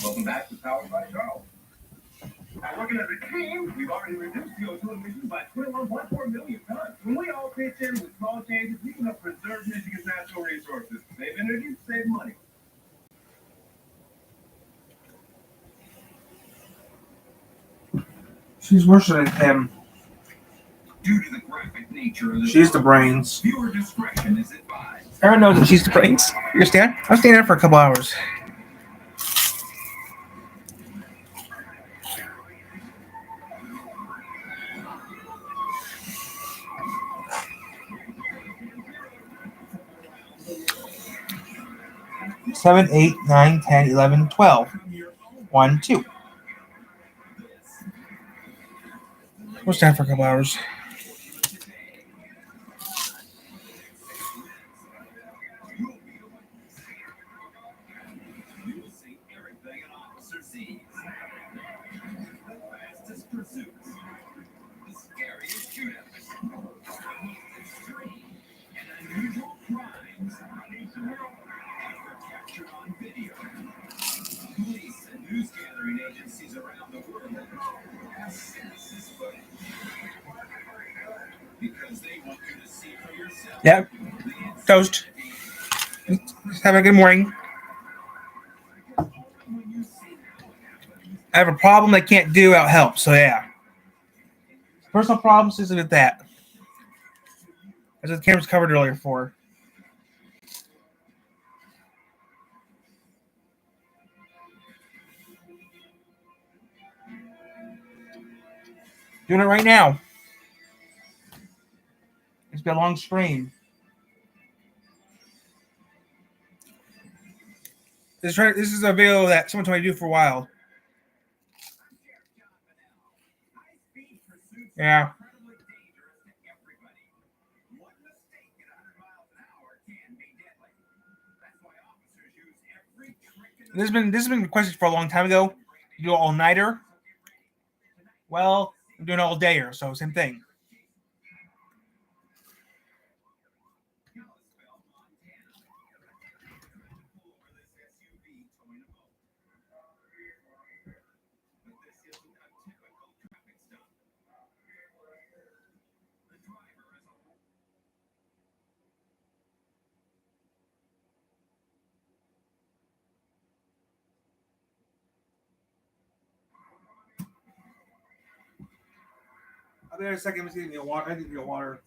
Welcome back to Powered by Charles. Now, working as a team, we've already reduced CO2 emissions by 21.4 million tons. When we all pitch in with small changes, we can help preserve Michigan's natural resources, save energy, save money. She's worse than him. Due to the graphic nature of She's the brains. viewer discretion is advised. Everyone knows that she's the brains. You understand? I'm staying there for a couple hours. Seven, 8, 9, 10, 11, 12. 1, 2. We'll stand for a couple hours. Yeah. Toast. Have a good morning. I have a problem I can't do without help, so yeah. Personal problems is with that. As the cameras covered earlier for. Doing it right now. It's been a long stream. This is a video that someone told me to do for a while. Yeah. This has been requested for a long time ago. You do all-nighter. Well, I'm doing all-dayer, so same thing. I'll be there in a second. I'm just getting the water. I need to get water.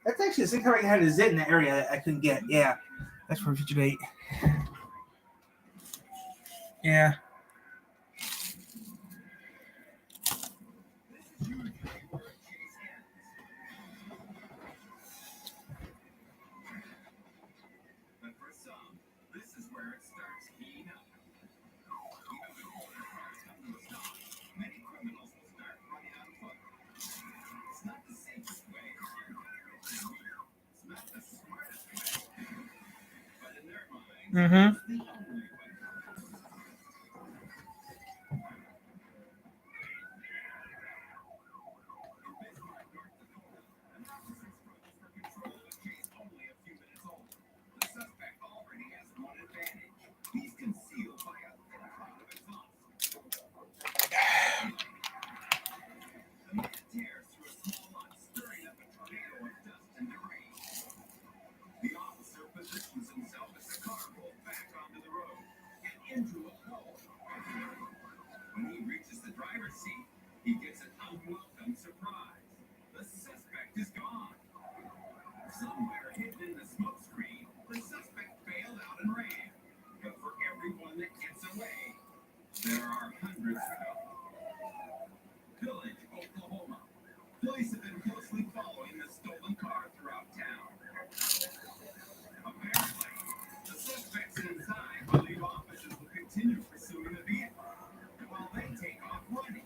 That's actually the same time I had a zit in that area that I couldn't get. Yeah. That's for future date. Yeah. Mm-hmm. The suspect already has one advantage. He's concealed by a thick cloud of exhaust. The man tears through a small lot, stirring up a tornado of dust and debris. The officer positions himself as the car rolls back onto the road and into a hole. When he reaches the driver's seat, he gets an unwelcome surprise. The suspect is gone. Somewhere hidden in the smoke screen, the suspect bailed out and ran. But for everyone that gets away, there are hundreds of them. Village, Oklahoma. Police have been closely following the stolen car throughout town. Apparently, the suspects inside believe officers will continue pursuing the vehicle while they take off running.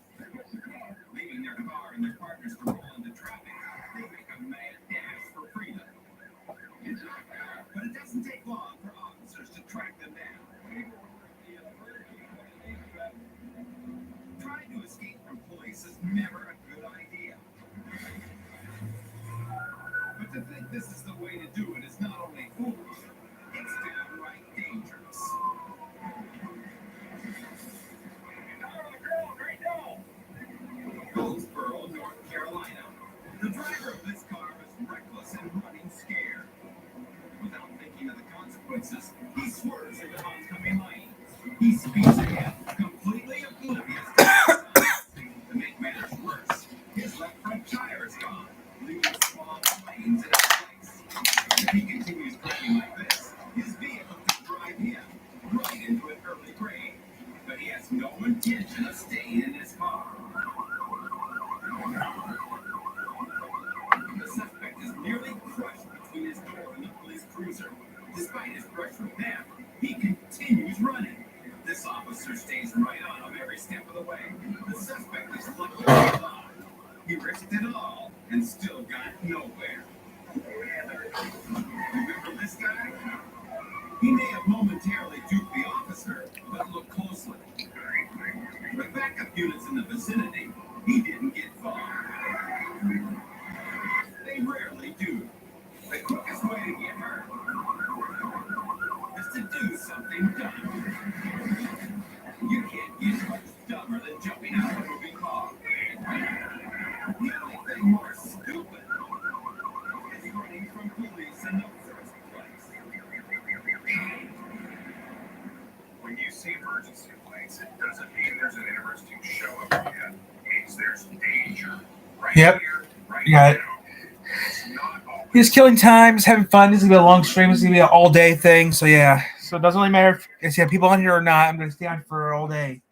Leaving their car and their partners to roll into traffic, they make a mad dash for freedom. But it doesn't take long for officers to track them down. Trying to escape from police is never a good idea. But to think this is the way to do it is not only foolish, it's downright dangerous. Goldsboro, North Carolina. The driver of this car was reckless and running scared. Without thinking of the consequences, he swerves into oncoming lanes. He speeds ahead, completely oblivious to the signs. To make matters worse, his left front tire is gone, leaving small flames in its place. If he continues driving like this, his vehicle could drive him right into an early grave. But he has no intention of staying in his car. The suspect is nearly crushed between his door and the police cruiser. Despite his brush with them, he continues running. This officer stays right on him every step of the way. The suspect is luckily alive. He risked it all and still got nowhere. Remember this guy? He may have momentarily duped the officer, but look closely. With backup units in the vicinity, he didn't get far. They rarely do. The quickest way to get hurt is to do something dumb. You can't get much dumber than jumping out of a moving car. The only thing more stupid is running from police in the first place. When you see emergency lights, it doesn't mean there's an interesting show up yet. It means there's danger. Right Yep. here, right Got it. now. It's not always. He's killing time. He's having fun. This is gonna be a long stream. This is gonna be an all day thing. So yeah. So it doesn't really matter if it's people on here or not. I'm gonna stay on for all day.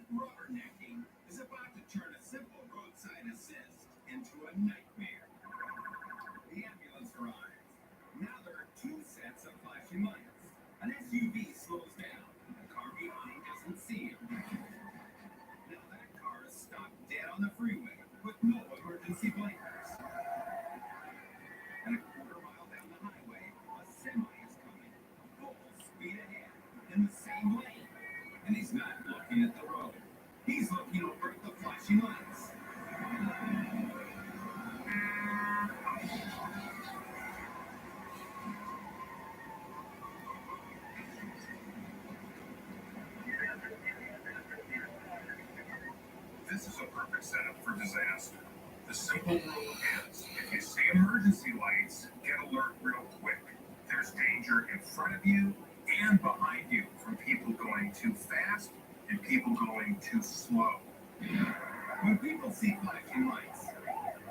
Rubbernecking is about to turn a simple roadside assist into a nightmare. The ambulance arrives. Now there are two sets of flashing lights. An SUV slows down. The car behind doesn't see him. Now that car is stopped dead on the freeway with no emergency blinkers. And a quarter mile down the highway, a semi is coming, full speed ahead, in the same lane. And he's not looking at the road. He's looking over at the flashing lights. This is a perfect setup for disaster. The simple rule is, if you see emergency lights, get alert real quick. There's danger in front of you and behind you from people going too fast and people going too slow. When people see flashing lights,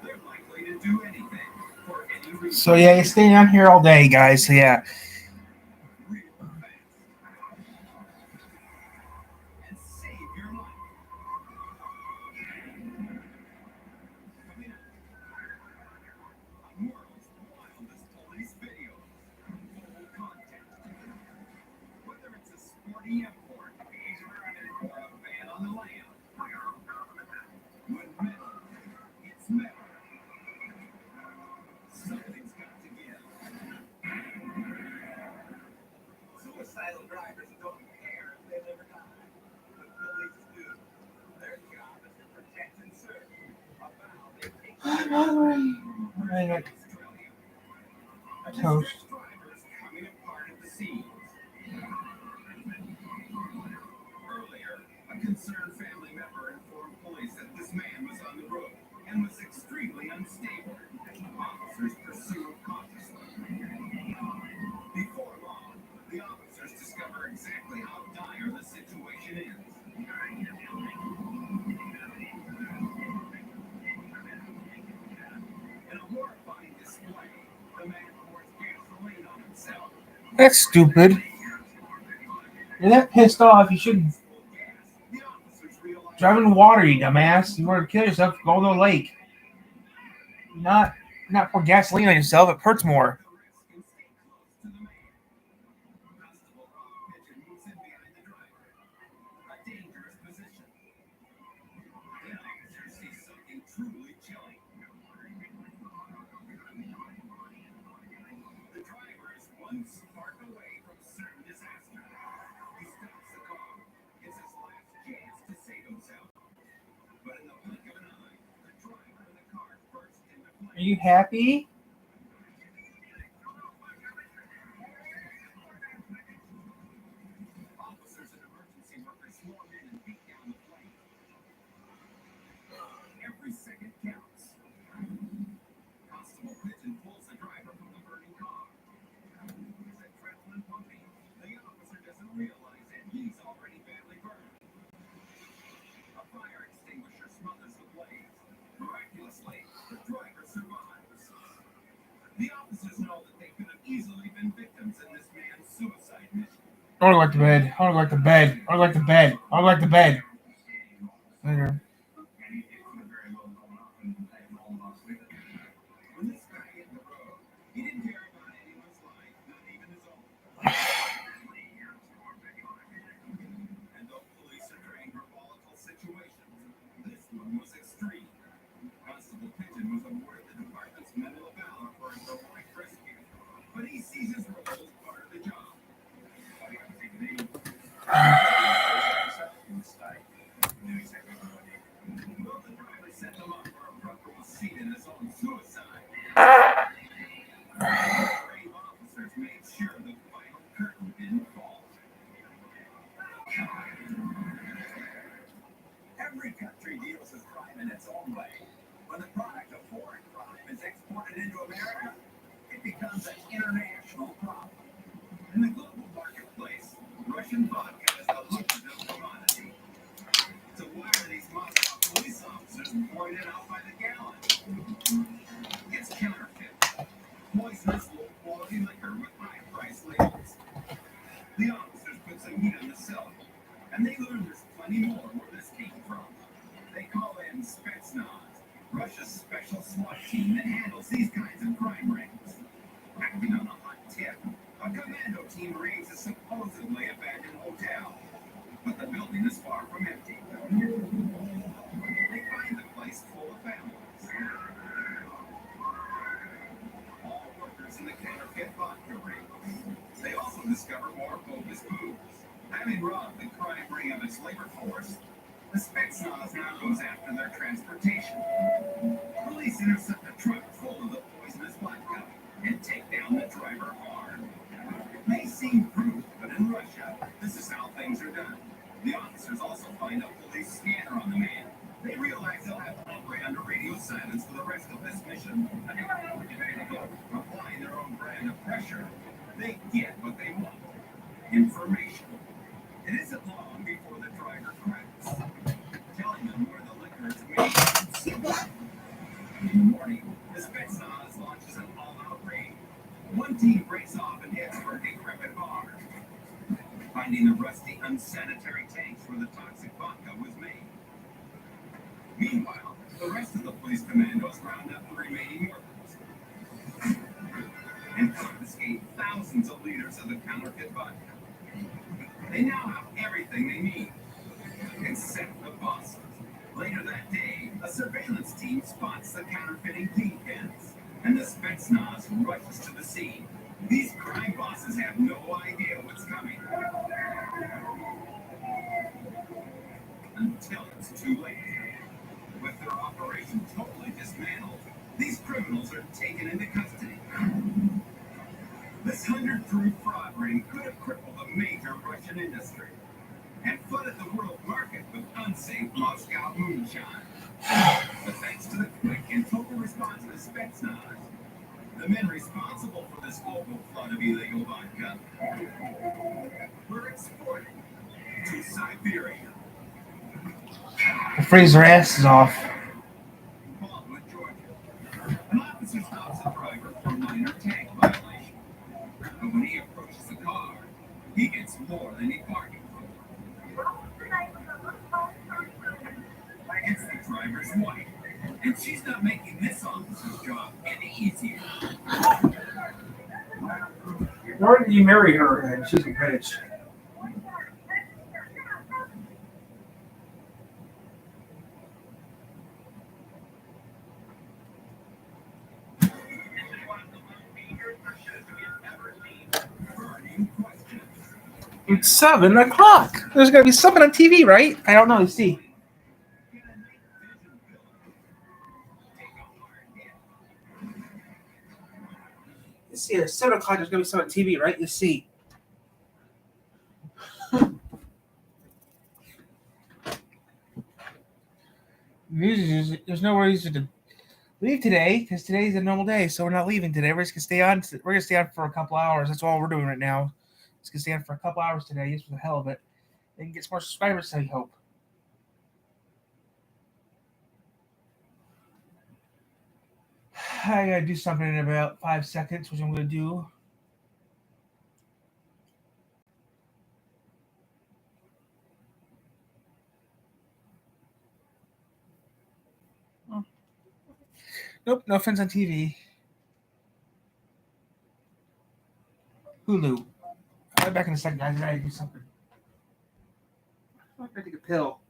they're likely to do anything for any reason. So yeah, you're staying on here all day, guys. So yeah. Real fast. And save your life. Coming up, a world's wildest police video. Ban on the land. When metal hits metal, something's got to give. Suicidal drivers don't care if they live or die. The police do. Their job is to protect and serve. I'm hungry. I got toast. Drivers coming apart at the seams. Earlier, a concerned family member informed police that this man was on the road and was extremely unstable. Officers pursued cautiously. Before long, the officers discover exactly how dire the situation is. In a horrifying display, the man pours gasoline on himself. That's stupid. You're that pissed off. You shouldn't drive in water, you dumbass. You want to kill yourself, go to the lake. Not pour gasoline on yourself. It hurts more. Are you happy? Officers and emergency workers swarm in and beat down the plane. Every second counts. Constable Pigeon pulls the driver from the burning car. His adrenaline pumping. The officer doesn't realize that he's already badly burned. A fire extinguisher smothers the blaze. Miraculously, the driver survives. The officers know that they could have easily been victims in this man's suicide mission. I want to go to bed. I want to go to bed. I want to go to bed. I want to go to bed. Later. When this guy hit the road, he didn't care about anyone's life, not even his own. And though police are trained for volatile situations, this one was extreme. Constable Pigeon was awarded the department's Medal of Valor for his heroic rescue, but he sees his role as part of the job. Well, the driver set them up for a front row seat in his own suicide. Brave officers made sure the final curtain didn't fall. Every country deals with crime in its own way. When the product of foreign crime is exported into America, it becomes an international problem. In the global marketplace, Russian vodka is the lucrative commodity. So why are these Moscow police officers pouring it out by the gallon? It's counterfeit. Poisonous, low-quality liquor with high-price labels. The officers put some heat on the cellar, and they learn there's plenty more where this came from. They call in Spetsnaz, Russia's special SWAT team that handles these kinds of crime rings. Acting on a hot tip, a commando team raids a supposedly abandoned hotel, but the building is far from empty. They find the place full of families. All workers in the counterfeit vodka ring. They also discover more bogus booze. Having robbed the crime ring of its labor force, the Spetsnaz now goes after their transportation. Police intercept a truck full of the poisonous vodka and take down the driver hard. It may seem crude, but in Russia, this is how things are done. The officers also find a police scanner on the man. They realize they'll have to operate under radio silence for the rest of this mission. Applying their own brand of pressure, they get what they want. Information. It isn't long before the driver cracks, telling them where the liquor is made. In the morning, the Spetsnaz launches an all-out raid. One team breaks off and heads for a decrepit bar, finding the rusty, unsanitary tanks where the toxic vodka was made. Meanwhile, the rest of the police commandos round up the remaining workers and confiscate thousands of liters of the counterfeit vodka. They now have everything everything they need, except the bosses. Later that day, a surveillance team spots the counterfeiting kingpins, and the Spetsnaz rushes to the scene. These crime bosses have no idea what's coming. Until it's too late. With their operation totally dismantled, these criminals are taken into custody. This 100-proof fraud ring could have crippled a major Russian industry and flooded the world market with unsafe Moscow moonshine. But thanks to the quick and total response of the Spetsnaz, the men responsible for this global flood of illegal vodka were exported to Siberia. The freeze their asses off. Baldwin, Georgia. An officer stops a driver for a minor tank violation. But when he approaches the car, he gets more than he bargained for. It's the driver's wife, and she's not making this officer's job any easier. Why did you marry her then? She's a bitch. It's 7 o'clock. There's gonna be something on TV, right? I don't know. Let's see. Let's see. It's 7 o'clock. There's gonna be something on TV, right? Let's see. News is there's no reason to leave today because today's a normal day, so we're not leaving today. We're just gonna stay on. We're gonna stay on for a couple hours. That's all we're doing right now. Just gonna stay on for a couple hours today, just for the hell of it. They can get some more subscribers, I hope. I gotta do something in about 5 seconds, which I'm gonna do. Oh. Nope, no offense on TV. Hulu. I'll be back in a second, guys. I gotta do something. I'm gonna take a pill.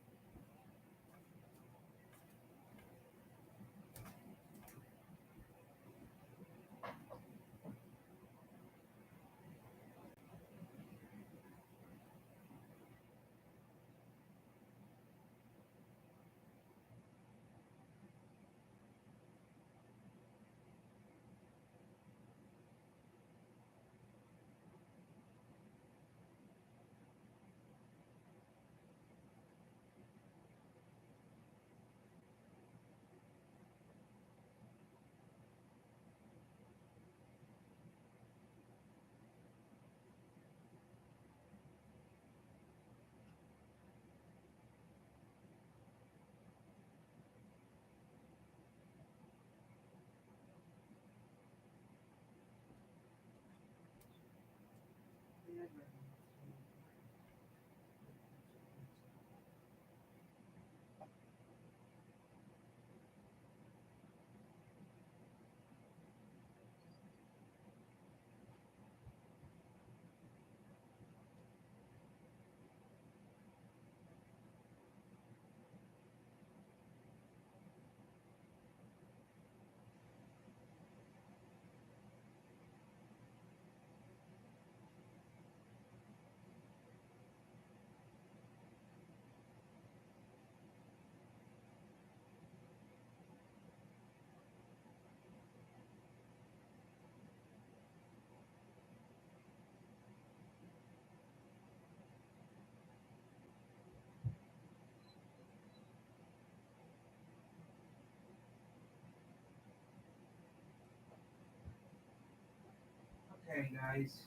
Okay, guys.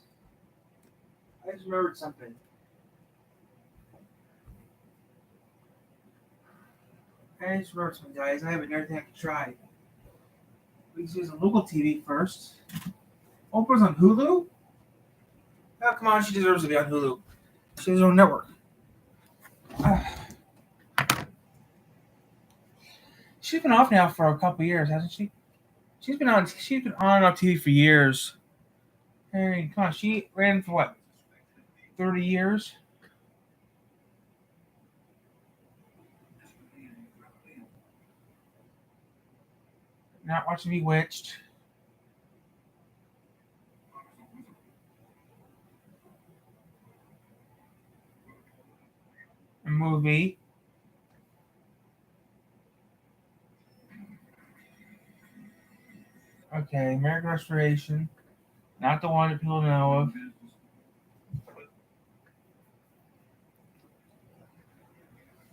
I just remembered something. Guys. I have everything I can try. We can use a local TV first. Oprah's on Hulu? Oh, come on. She deserves to be on Hulu. She has her own network. She's been off now for a couple years, hasn't she? She's been on and off TV for years. Hey, come on. She ran for what? 30 years? Not watching Bewitched. A movie. Okay, American Restoration. Not the one that people know of.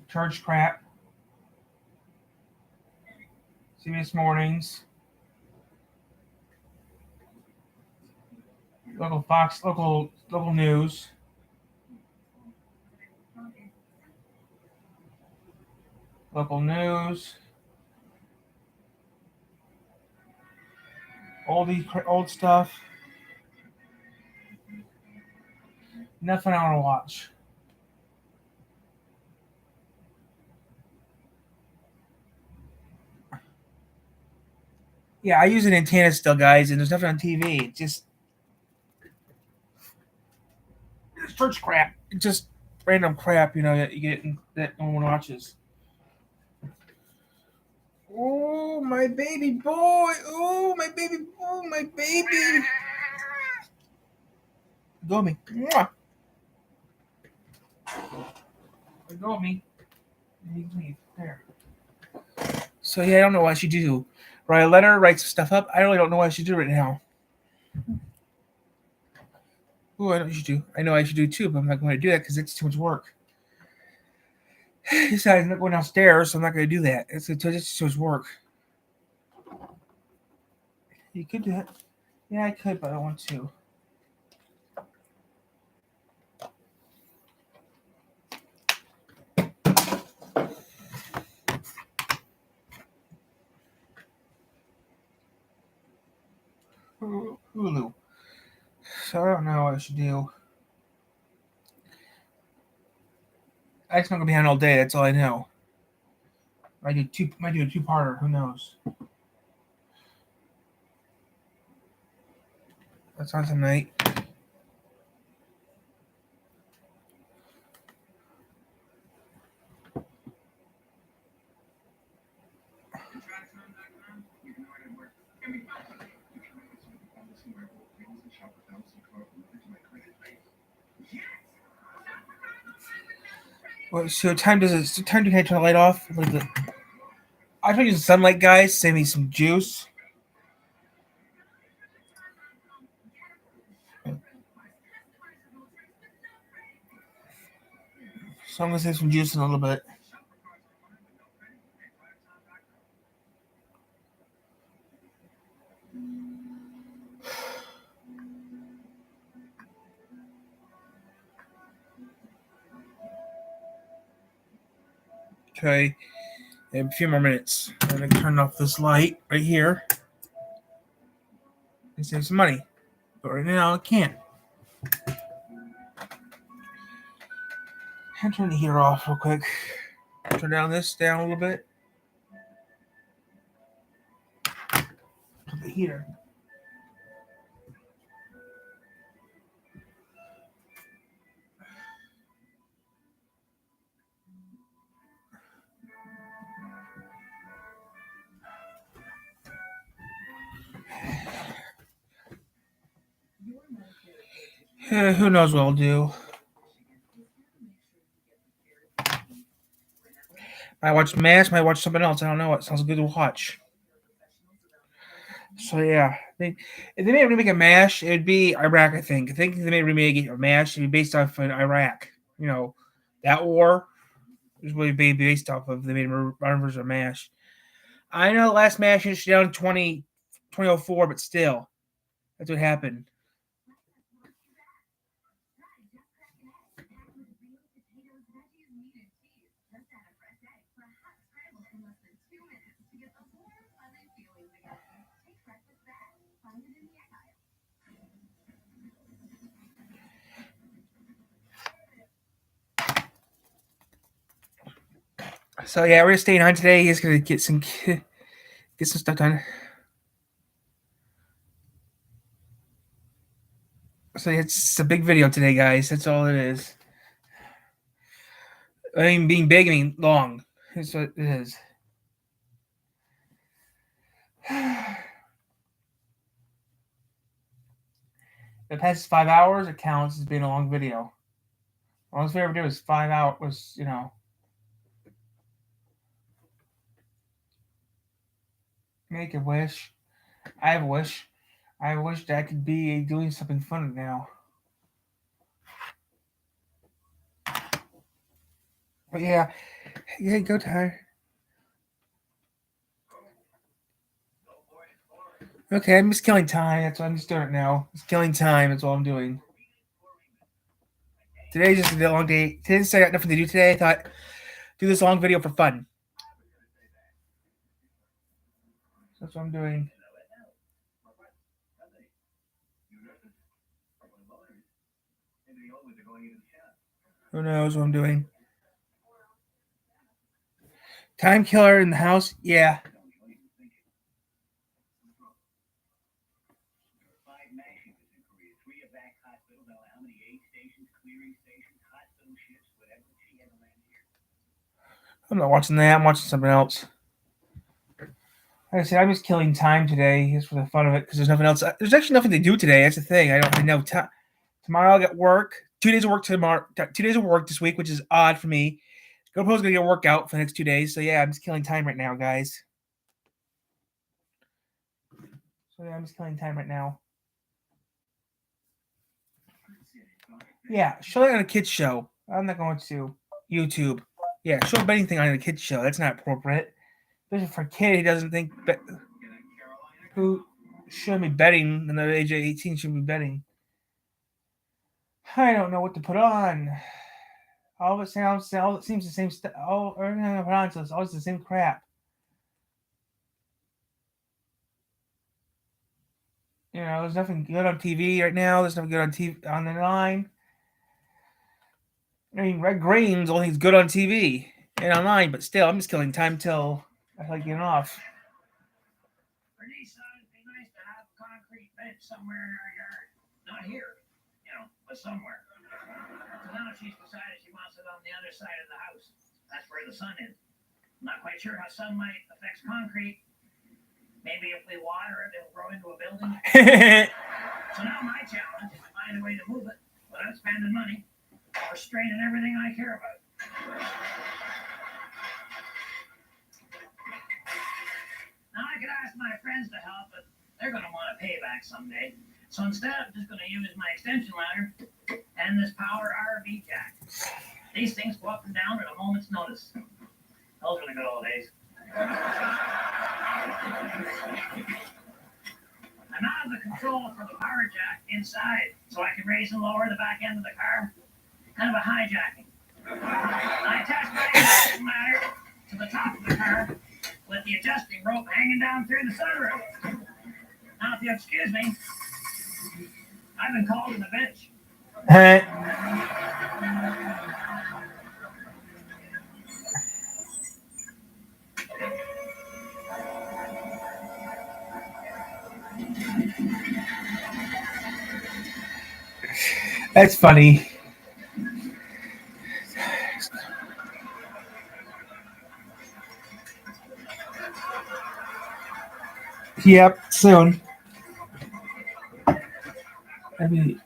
Church Crap. CBS Mornings. Local Fox, local news. Local news. Old stuff. Nothing I want to watch. Yeah, I use an antenna still, guys, and there's nothing on TV. It's just church crap. It's just random crap, that you get that no one watches. Oh, my baby boy. Oh, my baby. Oh, my baby. Go me. Mwah. Go me. Leave. There. So, yeah, I don't know what I should do. Write a letter, write some stuff up. I really don't know what I should do right now. Oh, I know what I should do. I know I should do too, but I'm not going to do that because it's too much work. Besides, I'm not going downstairs, so I'm not going to do that. It's too much work. You could do that. Yeah, I could, but I don't want to. Hulu. So I don't know what I should do. I'm not gonna be on all day. That's all I know. Might do a two-parter. Who knows? That's on tonight. Well, so time can I turn the light off? What is it? I try to use the sunlight, guys. Save me some juice. So I'm gonna save some juice in a little bit. Okay, in a few more minutes. I'm gonna turn off this light right here and save some money. But right now I can't. I'll turn the heater off real quick. Turn this down a little bit. Turn the heater. Who knows what I'll do? I watch MASH, might watch something else. I don't know. It sounds good to watch. So yeah, if they made a remake of MASH, it would be Iraq. I think they made a remake of MASH. It'd be based off of Iraq. That war is what it'd be based off of. They made a modern version of MASH. I know the last MASH is down in 2004, but still, that's what happened. So yeah, we're staying on today. He's gonna get some stuff done. So it's a big video today, guys. That's all it is. I mean, being big, I mean long. That's what it is. the past 5 hours, it counts as being a long video. The longest video I ever did was 5 hours. Was, you know, make a wish. I have a wish. I wish that I could be doing something fun now. But yeah, go Tyler. Okay, I'm just killing time. That's what I'm just doing it now. Just killing time. That's all I'm doing. Today's just a long day. Since I got nothing to do today, I thought do this long video for fun. That's what I'm doing. Who knows what I'm doing? Time killer in the house? Yeah. I'm not watching that. I'm watching something else. Like I said, I'm just killing time today just for the fun of it because there's nothing else. There's actually nothing to do today. That's the thing. I don't really know. Tomorrow I'll get work. 2 days of work tomorrow. 2 days of work this week, which is odd for me. GoPro's gonna get a workout for the next 2 days. So yeah, I'm just killing time right now, guys. So yeah, I'm just killing time right now. Yeah, show it on a kids show. I'm not going to YouTube. Yeah, show a betting thing on a kids show. That's not appropriate. Especially for a kid who doesn't think who shouldn't be betting and the age of 18 should be betting. I don't know what to put on. All of it seems the same stuff. Everything I put on, so it's always the same crap. You know, there's nothing good on TV right now. There's nothing good on TV on the line. I mean, Red Grain's only good on TV and online, but still, I'm just killing time till I like getting off. Bernice thought it'd be nice to have a concrete bench somewhere in our yard. Not here, but somewhere. So now she's decided she wants it on the other side of the house. That's where the sun is. I'm not quite sure how sunlight affects concrete. Maybe if we water it, it'll grow into a building. So now my challenge is to find a way to move it without spending money or straining everything I care about. Now I could ask my friends to help, but they're going to want a payback someday. So instead, I'm just going to use my extension ladder and this power RV jack. These things go up and down at a moment's notice. Those were the good old days. I now have the control for the power jack inside, so I can raise and lower the back end of the car. Kind of a hijacking. I attach my extension ladder to the top of the car with the adjusting rope hanging down through the sunroof. Now, if you excuse me, I've been called to the bench. That's funny. Yep, soon. I mean,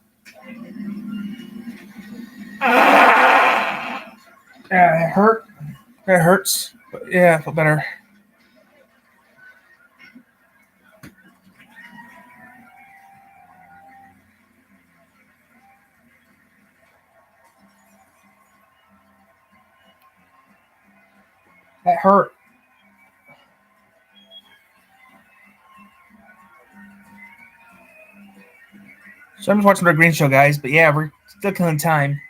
it hurt. It hurts. But yeah, I feel better. That hurt. So I'm just watching the Green Show, guys. But yeah, we're still killing time.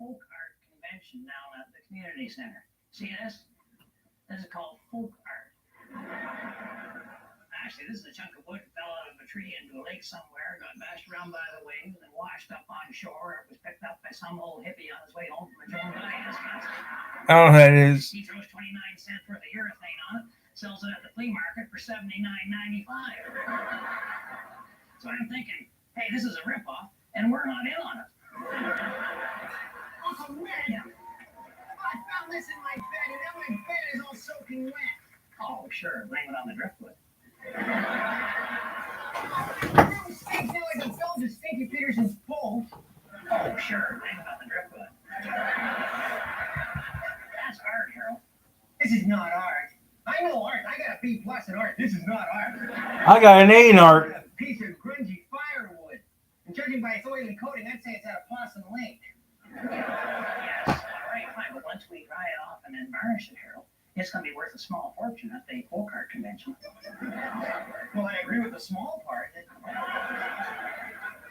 Folk art convention down at the community center. See this? This is called folk art. Actually, this is a chunk of wood that fell out of a tree into a lake somewhere, got bashed around by the waves, and then washed up on shore. It was picked up by some old hippie on his way home from a Joan Diane concert. I don't know who that is. He throws 29 cents worth of urethane on it, sells it at the flea market for $79.95. So I'm thinking, hey, this is a ripoff, and we're not in on it. Oh, man. I found this in my bed, and now my bed is all soaking wet. Oh, sure. Blame it on the driftwood. I got an A in art. A piece of grungy firewood. And judging by its oily coating, I'd say it's out of Possum Lake. Yes, all right, fine. But once we dry it off and then varnish it, Harold, it's going to be worth a small fortune at the folk art convention. Well, I agree with the small part.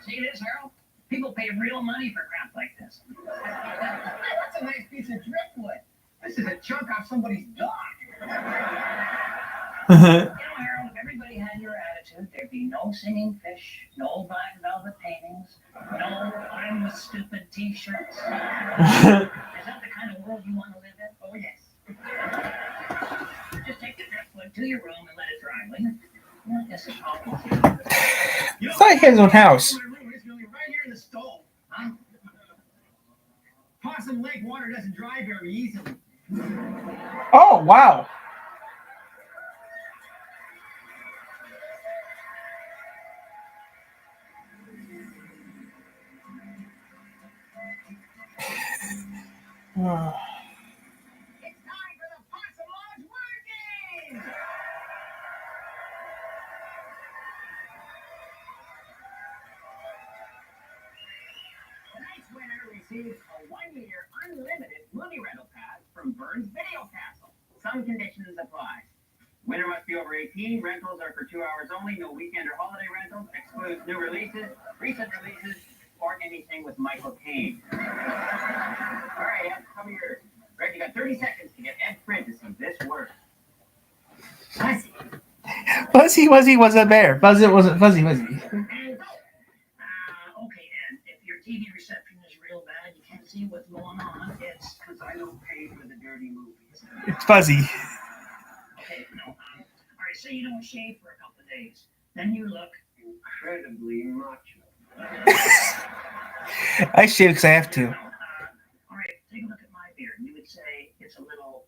See this, Harold? People pay real money for crap like this. That's a nice piece of driftwood. This is a chunk off somebody's dog. You know, Harold, if everybody had your attitude, there'd be no singing fish, no black velvet paintings, no I'm the stupid t-shirts. Is that the kind of world you want to live in? Oh, yes. Just take the driftwood to your room and let it dry, will you? Well, I guess it's all. I thought he had his own house. It's going to be right here in the stove. Huh? Possum Lake water doesn't dry very easily. Oh, wow. It's time for the Possum Lodge word game! Tonight's winner receives a 1-year unlimited movie rental pass from Burns Video Castle. Some conditions apply. Winner must be over 18. Rentals are for 2 hours only. No weekend or holiday rentals. Excludes new releases, recent releases, or anything with Michael Caine. All right, Ed, come here. Greg, you got 30 seconds to get Ed Prentice of this word. Fuzzy. Fuzzy was a bear. Fuzzy wasn't fuzzy. And go. Okay, Ed, if your TV reception is real bad, you can't see what's going on, it's because I don't pay for the dirty movies. It's fuzzy. Okay, no. All right, say you don't shave for a couple of days. Then you look incredibly macho. I shave because I have to. All right, take a look at my beard. You would say it's a little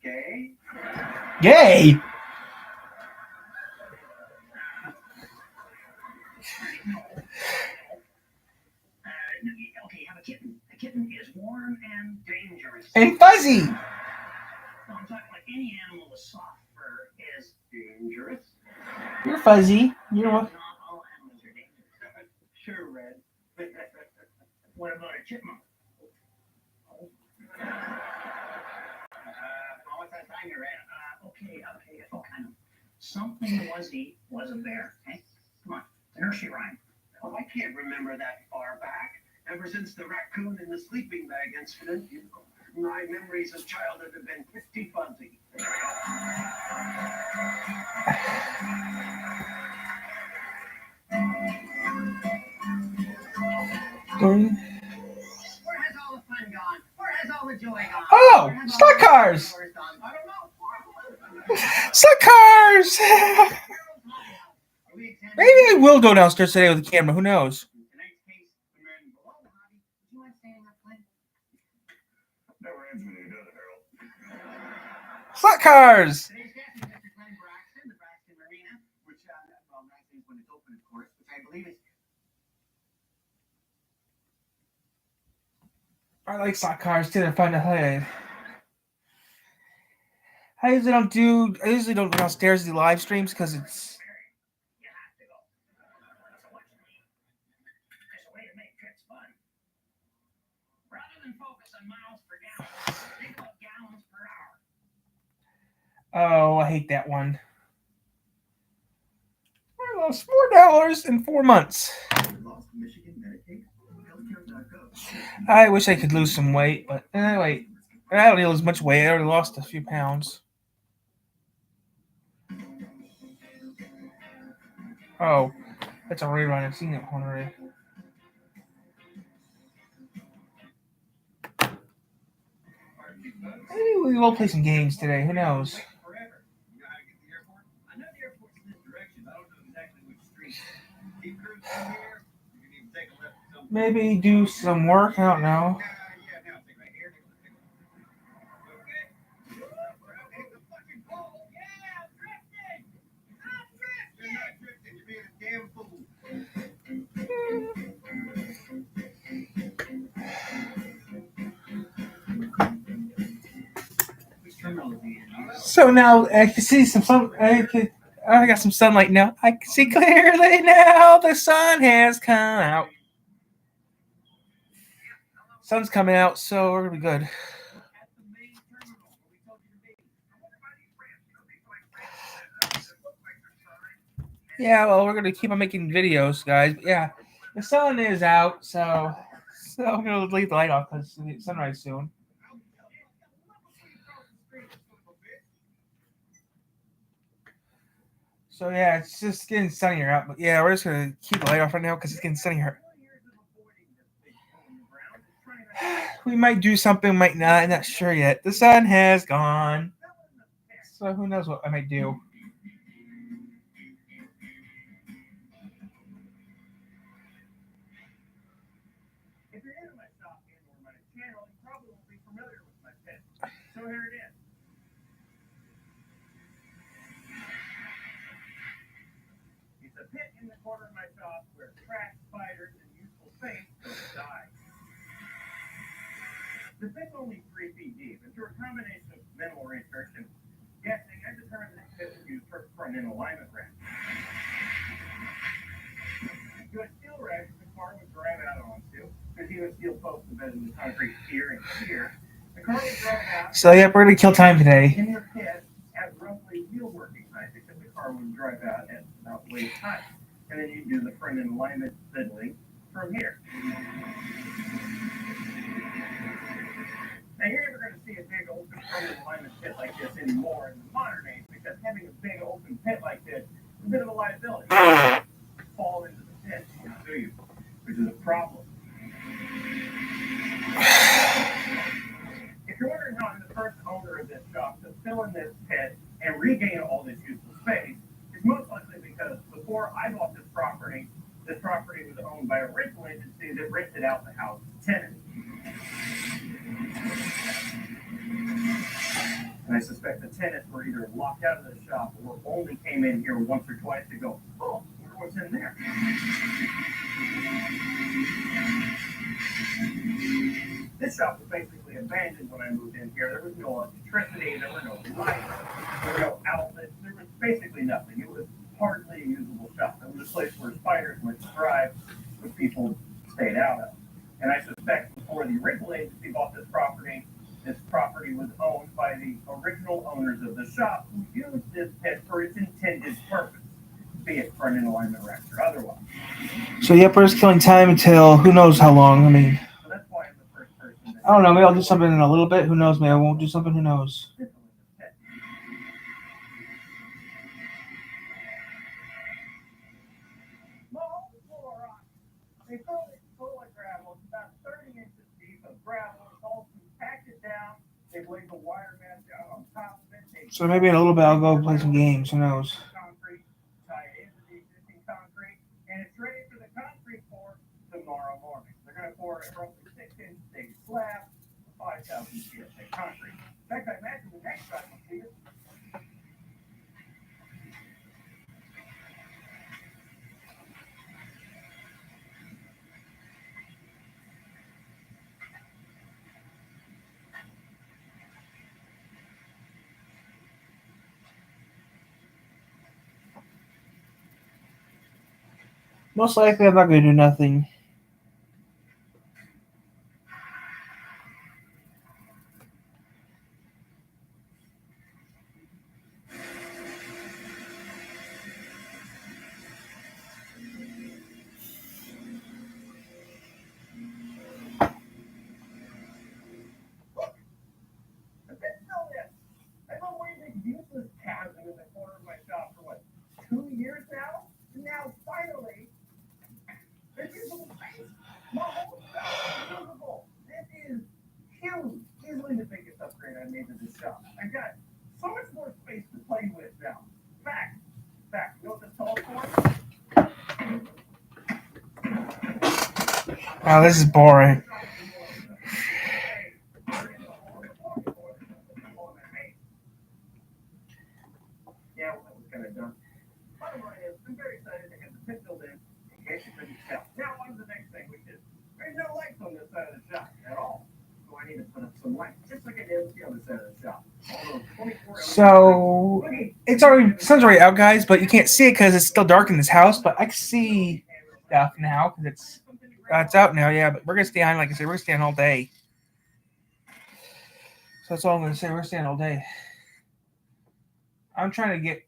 gay. Yay! Okay, you have a kitten. The kitten is warm and dangerous. And fuzzy. No, I'm talking like any animal with soft fur is dangerous. You're fuzzy. You're what? Not all animals are dangerous. Sure, Red. What about a chipmunk? What's that time you're at? Okay. Oh, kind of. Something was a bear. Okay? Come on. It's a nursery rhyme. Oh, I can't remember that far back. Ever since the raccoon in the sleeping bag incident, my memories of childhood have been pretty fuzzy. Where has all the fun gone? Where has all the joy gone? Oh, stock cars! I don't know. Stock cars! Maybe I will go downstairs today with the camera. Who knows? Never ends when you're done, Harold. Stock cars! Today's guest is Mr. Glenn Braxton, the Braxton Marina, which, Braxton is when it's open, of course, which I believe is. I like stock cars too. They're fun to play. I usually don't go downstairs to do live streams because it's. You have to go. So what's neat? There's a way to make trips fun. Rather than focus on miles per gallon, think about gallons per hour. Oh, I hate that one. I lost $4 in 4 months. I wish I could lose some weight, but wait. I don't need to lose much weight. I already lost a few pounds. Oh, that's a rerun. I've seen that one already. Maybe we will play some games today. Who knows? Maybe do some work. I don't know. So now I can see some. I got some sunlight now. I can see clearly now. The sun has come out. Sun's coming out, so we're gonna be good. Yeah, well, we're gonna keep on making videos, guys. But yeah, the sun is out, so I'm gonna leave the light off because it's sunrise soon. So yeah, it's just getting sunnier out. But yeah, we're just gonna keep the light off right now because it's getting sunnier. We might do something, might not. I'm not sure yet. The sun has gone, so who knows what I might do. If you're into my shop and/or my channel, you probably won't be familiar with my pit. So here it is. It's a pit in the corner of my shop where trash, spiders, and useful space don't die. The pit's only 3 feet deep, and through a combination of minimal research and guessing, I determined that this pit was used for front-end alignment ramp. To a steel rack the car would drive out onto, because you would steel posts embedded in the concrete here and here. The car would drive out. So yeah, we're gonna kill time today. In the pit at roughly wheel working height, because the car would drive out at about waist height. And then you do the front-end alignment fiddling from here. Now you're never going to see a big open front-end alignment pit like this anymore in the modern age, because having a big open pit like this is a bit of a liability. Fall into the pit and do you, which is a problem. If you're wondering how I'm the first owner of this shop to fill in this pit and regain all this useful space, it's most likely because before I bought this property was owned by a rental agency that rented out the house to tenants. And I suspect the tenants were either locked out of the shop or only came in here once or twice to go, oh, I wonder what's in there. This shop was basically abandoned when I moved in here. There was no electricity, there were no lights, there were no outlets, there was basically nothing. It was hardly a usable shop. It was a place where spiders went to thrive, which people stayed out of. And I suspect before the rental agency bought this property was owned by the original owners of the shop who used this pit for its intended purpose, be it front-end alignment racks or otherwise. So yep, we're just killing time until who knows how long. I mean, I don't know. Maybe I'll do something in a little bit. Who knows? Maybe I won't do something. Who knows? They fill it full of gravel. It's about 30 inches deep of gravel. It's all compacted down. They've laid the wire mesh out on top of it. So maybe in a little bit I'll go play some games. Who knows? Concrete, tie it into the existing concrete, and it's ready for the concrete pour tomorrow morning. They're going to pour a roughly 6-inch thick slab, 5,000 psi concrete. In fact, I imagine the next time we'll see it. Most likely I'm not going to do nothing. I've been waiting useless chasm in the corner of my shop for what, 2 years now? And now finally, there's usable space. My whole shop is usable. This is huge. Easily the biggest upgrade I made to this shop. I've got so much more space to play with now. Fact, you know what this calls for? Wow, this is boring. Yeah, well, that was kind of done. Bottom line is, I'm very excited to have the pit filled in case you couldn't tell. Now, on to the next thing, which is there's no lights on this side of the shop at all. So I need to put up some lights, just like I did with the other side of the shop. All those 24 So It's already sun's already out, guys, but you can't see it because it's still dark in this house. But I can see stuff now because it's out now. Yeah, but we're gonna stay on. Like I said, we're gonna stay on all day. So that's all I'm gonna say. We're staying all day. I'm trying to get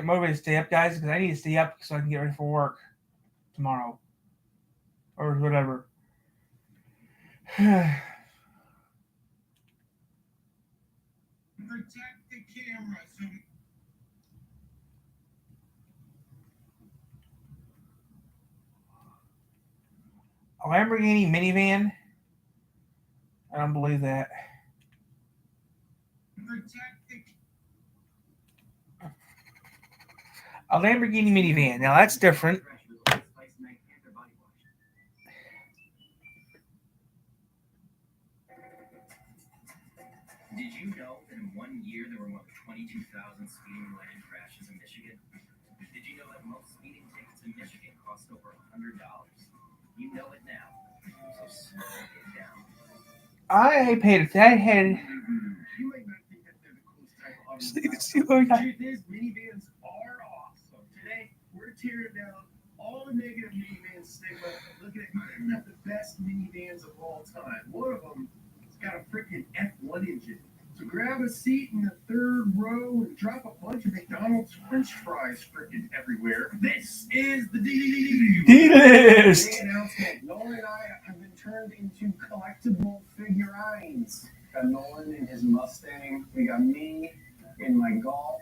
motivated to stay up, guys, because I need to stay up so I can get ready for work tomorrow or whatever. Protect the camera. So A Lamborghini minivan? I don't believe that. A Lamborghini minivan. Now that's different. Did you know that in 1 year there were more than 22,000 speeding-related crashes in Michigan? Did you know that most speeding tickets in Michigan cost over $100? You know it now, so slow it down. I paid it. I had. you might not think that they're the coolest type of auto. The truth is, minivans are awesome. Today, we're tearing down all the negative minivan stigma. Look at the best minivans of all time. One of them has got a freaking F1 engine. So grab a seat in the third row and drop a bunch of McDonald's French fries freaking everywhere. This is the D-List. Big announcement. Nolan and I have been turned into collectible figurines. Got Nolan in his Mustang. We got me in my Golf.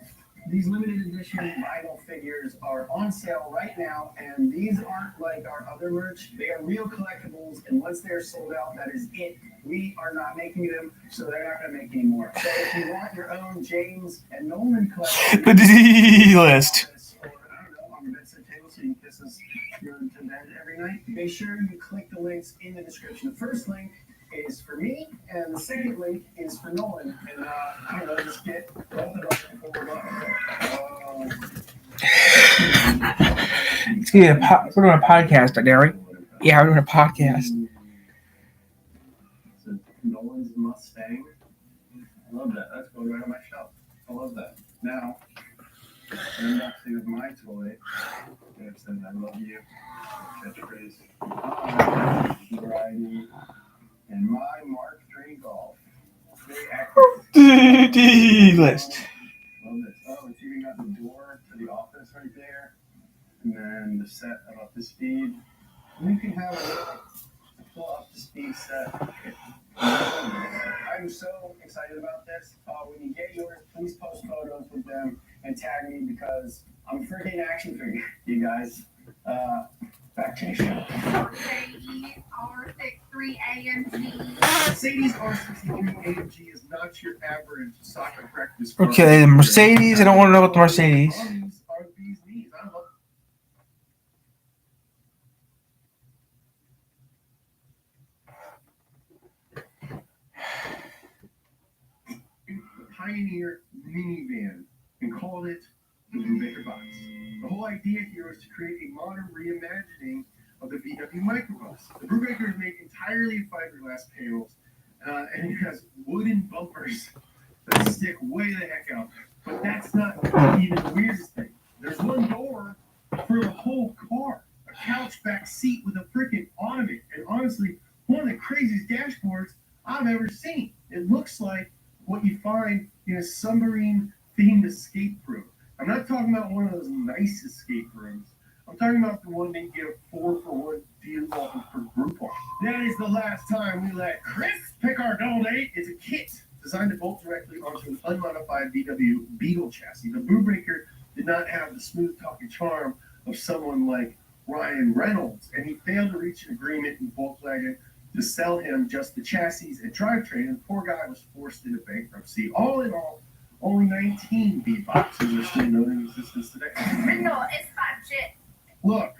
These limited edition vinyl figures are on sale right now, and these aren't like our other merch. They are real collectibles, and once they're sold out, that is it. We are not making them, so they're not going to make any more. So if you want your own James and Nolan collection, The D-List. or I don't know, on the bedside table so you can kiss us your to bed every night, make sure you click the links in the description. The first link is for me, and the second link is for Nolan. And I don't know, just get both of them before we're done. It's gonna be we're doing a podcast, right, Derek? Yeah, we're doing a podcast. So Nolan's Mustang. I love that. That's going right on my shelf. I love that. Now, unboxing of my toy. It says I love you. Catchphrase. Variety. And my Mark III Golf. Very accurate. D-List. Love this. Oh, it's even got the door to the office right there. And then the set of up to speed. And you can have a full up to speed set. I'm so excited about this. When you get yours, please post photos with them and tag me because I'm freaking action figure, you guys. Back to the show. Mercedes R63 AMG. Mercedes R63 AMG is not your average soccer practice car. Okay, the Mercedes. I don't want to know about the Mercedes. These are these knees. I love the Pioneer minivan and called it the Brubaker box. The whole idea here was to create a modern reimagining of the VW microbus. The Brubaker is made entirely of fiberglass panels, and it has wooden bumpers that stick way the heck out. But that's not even the weirdest thing. There's one door for the whole car, a couch back seat with a freaking ottoman, and honestly, one of the craziest dashboards I've ever seen. It looks like what you find in a submarine-themed escape room. I'm not talking about one of those nice escape rooms. I'm talking about the one that you get a 4-for-1 deal off of for Groupon. That is the last time we let Chris pick our donate. It's a kit designed to bolt directly onto an unmodified VW Beetle chassis. The Brubaker did not have the smooth-talking charm of someone like Ryan Reynolds, and he failed to reach an agreement with Volkswagen to sell him just the chassis and drivetrain, and the poor guy was forced into bankruptcy. All in all, only 19 B boxes are still known in existence today. Renault, it's hot shit. Look,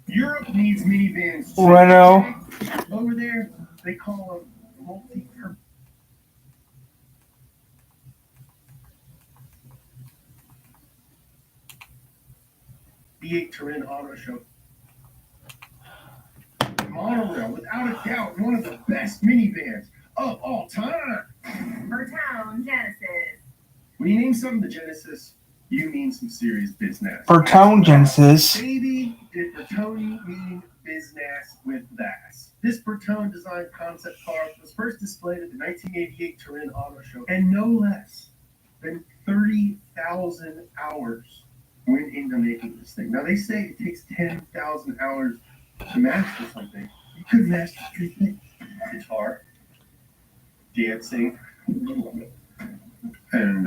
Europe needs minivans. Renault. Over there, they call them multi-purpose. B8 Turin Auto Show. Monorail, without a doubt, one of the best minivans of all time. For town, Genesis. When you name something the Genesis, You mean some serious business. Bertone Genesis. Baby, did Bertone mean business with that? This Bertone design concept car was first displayed at the 1988 Turin Auto Show, and no less than 30,000 hours went into making this thing. Now, they say it takes 10,000 hours to master something. You could master 3 things: guitar, dancing, and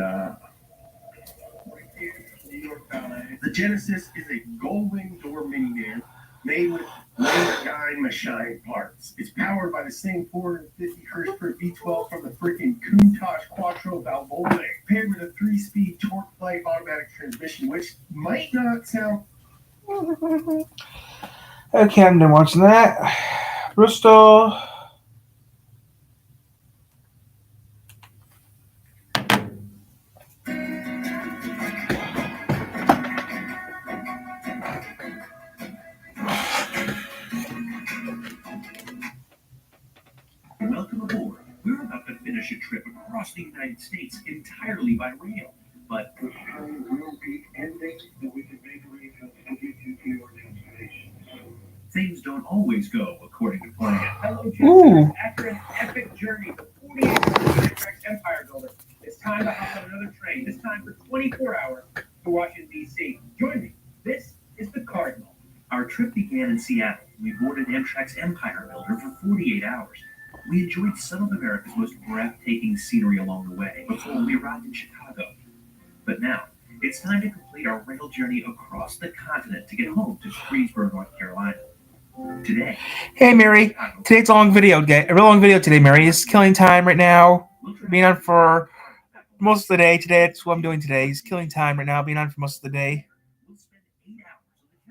the Genesis is a gull-wing door minivan made with Landine machine parts. It's powered by the same 450 horsepower V12 from the freaking Countach Quattro Valvole, paired with a 3-speed torque flight automatic transmission, which might not sound. Okay, I'm done watching that. Bristol. Welcome aboard. We're about to finish a trip across the United States entirely by rail, but The train will be ending, and we can make arrangements to get you to your destination. things don't always go according to plan. Hello, Ooh. Jupiter. After an epic journey for 48 hours to Amtrak's Empire Builder, it's time to hop on another train. This time for 24 hours to Washington, D.C. Join me. This is the Cardinal. Our trip began in Seattle. We boarded Amtrak's Empire Builder for 48 hours. We enjoyed some of America's most breathtaking scenery along the way before we arrived in Chicago. But now, it's time to complete our rail journey across the continent to get home to Greensboro, North Carolina. Today, Hey, Mary. Today's a long video. A real long video today, Mary. It's killing time right now. Being on for most of the day today. That's what I'm doing today. It's killing time right now. Being on for most of the day. we'll spend 8 hours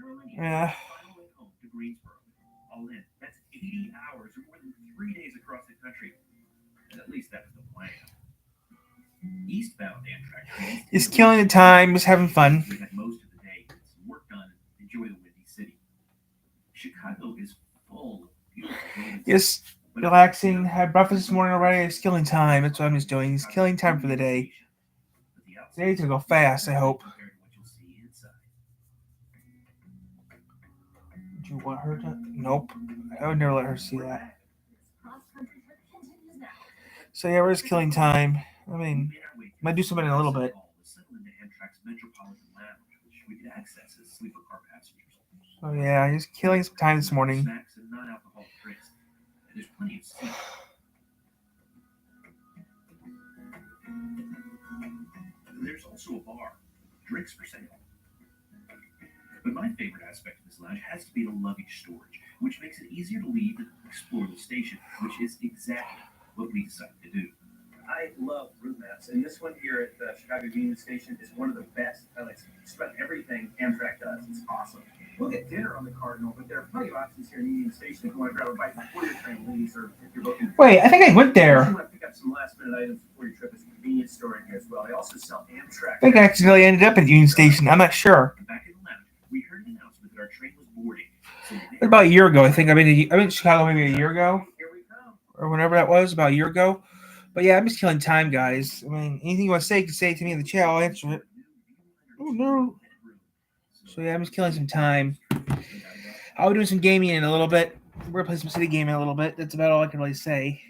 on the Carolina Yeah. final way home to Greensboro. All in, that's 80 hours or more than 3 days across the country. At least that was the plan. Eastbound Amtrak trains. It's killing the time. Just having fun. We had most of the day to get some work done and enjoy the windy city. Chicago is full of beautiful buildings. Just relaxing. Had breakfast this morning already. It's killing time. That's what I'm just doing. It's killing time for the day. Today's gonna go fast, I hope. Compared to what you'll see inside. Do you want her to? Nope. I would never let her see that. So yeah, we're just killing time. I mean, might do something in a little bit. Settle into Amtrak's Metropolitan Lounge, which we could access as sleeper car passengers. So yeah, just killing some time this morning. Snacks and non-alcoholic drinks. And there's plenty of seats. There's also a bar, drinks for sale. But my favorite aspect of this lounge has to be the luggage storage, which makes it easier to leave and explore the station, which is exactly what we decided to do. I love route maps, and this one here at the Chicago Union Station is one of the best. I like just about everything Amtrak does. It's awesome. We'll get dinner on the Cardinal, but there are plenty of options here in Union Station if you want to grab a bite before your train leaves, or if you're booking. Wait, I think I went If you there. want to pick up some last-minute items before your trip, there's a convenience store in here as well. They also sell Amtrak. I think I accidentally ended up at Union Station. I'm not sure. Back in the lounge, we heard an announcement that our train was boarding. So It was about a year ago, I think. I've been in Chicago maybe a year ago, or whenever that was, about a year ago. But yeah, I'm just killing time, guys. I mean, anything you want to say, you can say it to me in the chat. I'll answer it. Oh no. So yeah, I'm just killing some time. I'll be doing some gaming in a little bit. We're gonna play some city gaming in a little bit. That's about all I can really say.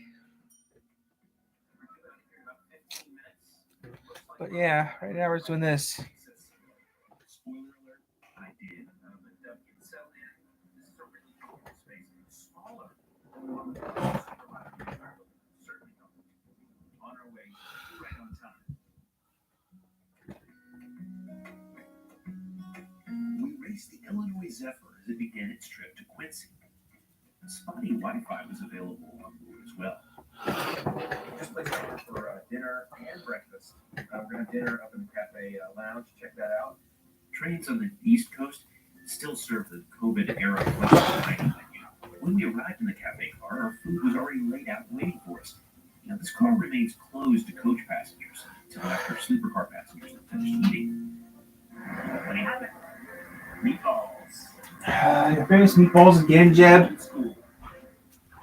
But yeah, right now we're just doing this. Spoiler alert, I did. But you can sell in. This is a really cool space. It's smaller. Certainly not. On our way, right on time. We raced the Illinois Zephyr as it began its trip to Quincy. Spotty Wi-Fi was available on board as well. Just place order for dinner and breakfast. We're going to have dinner up in the cafe lounge. Check that out. Trains on the East Coast still serve the COVID-era flexible dining menu. When we arrived in the cafe car, our food was already laid out and waiting for us. Now, this car remains closed to coach passengers until after sleeper car passengers have finished eating. Meatballs. Your famous meatballs again, Jeb.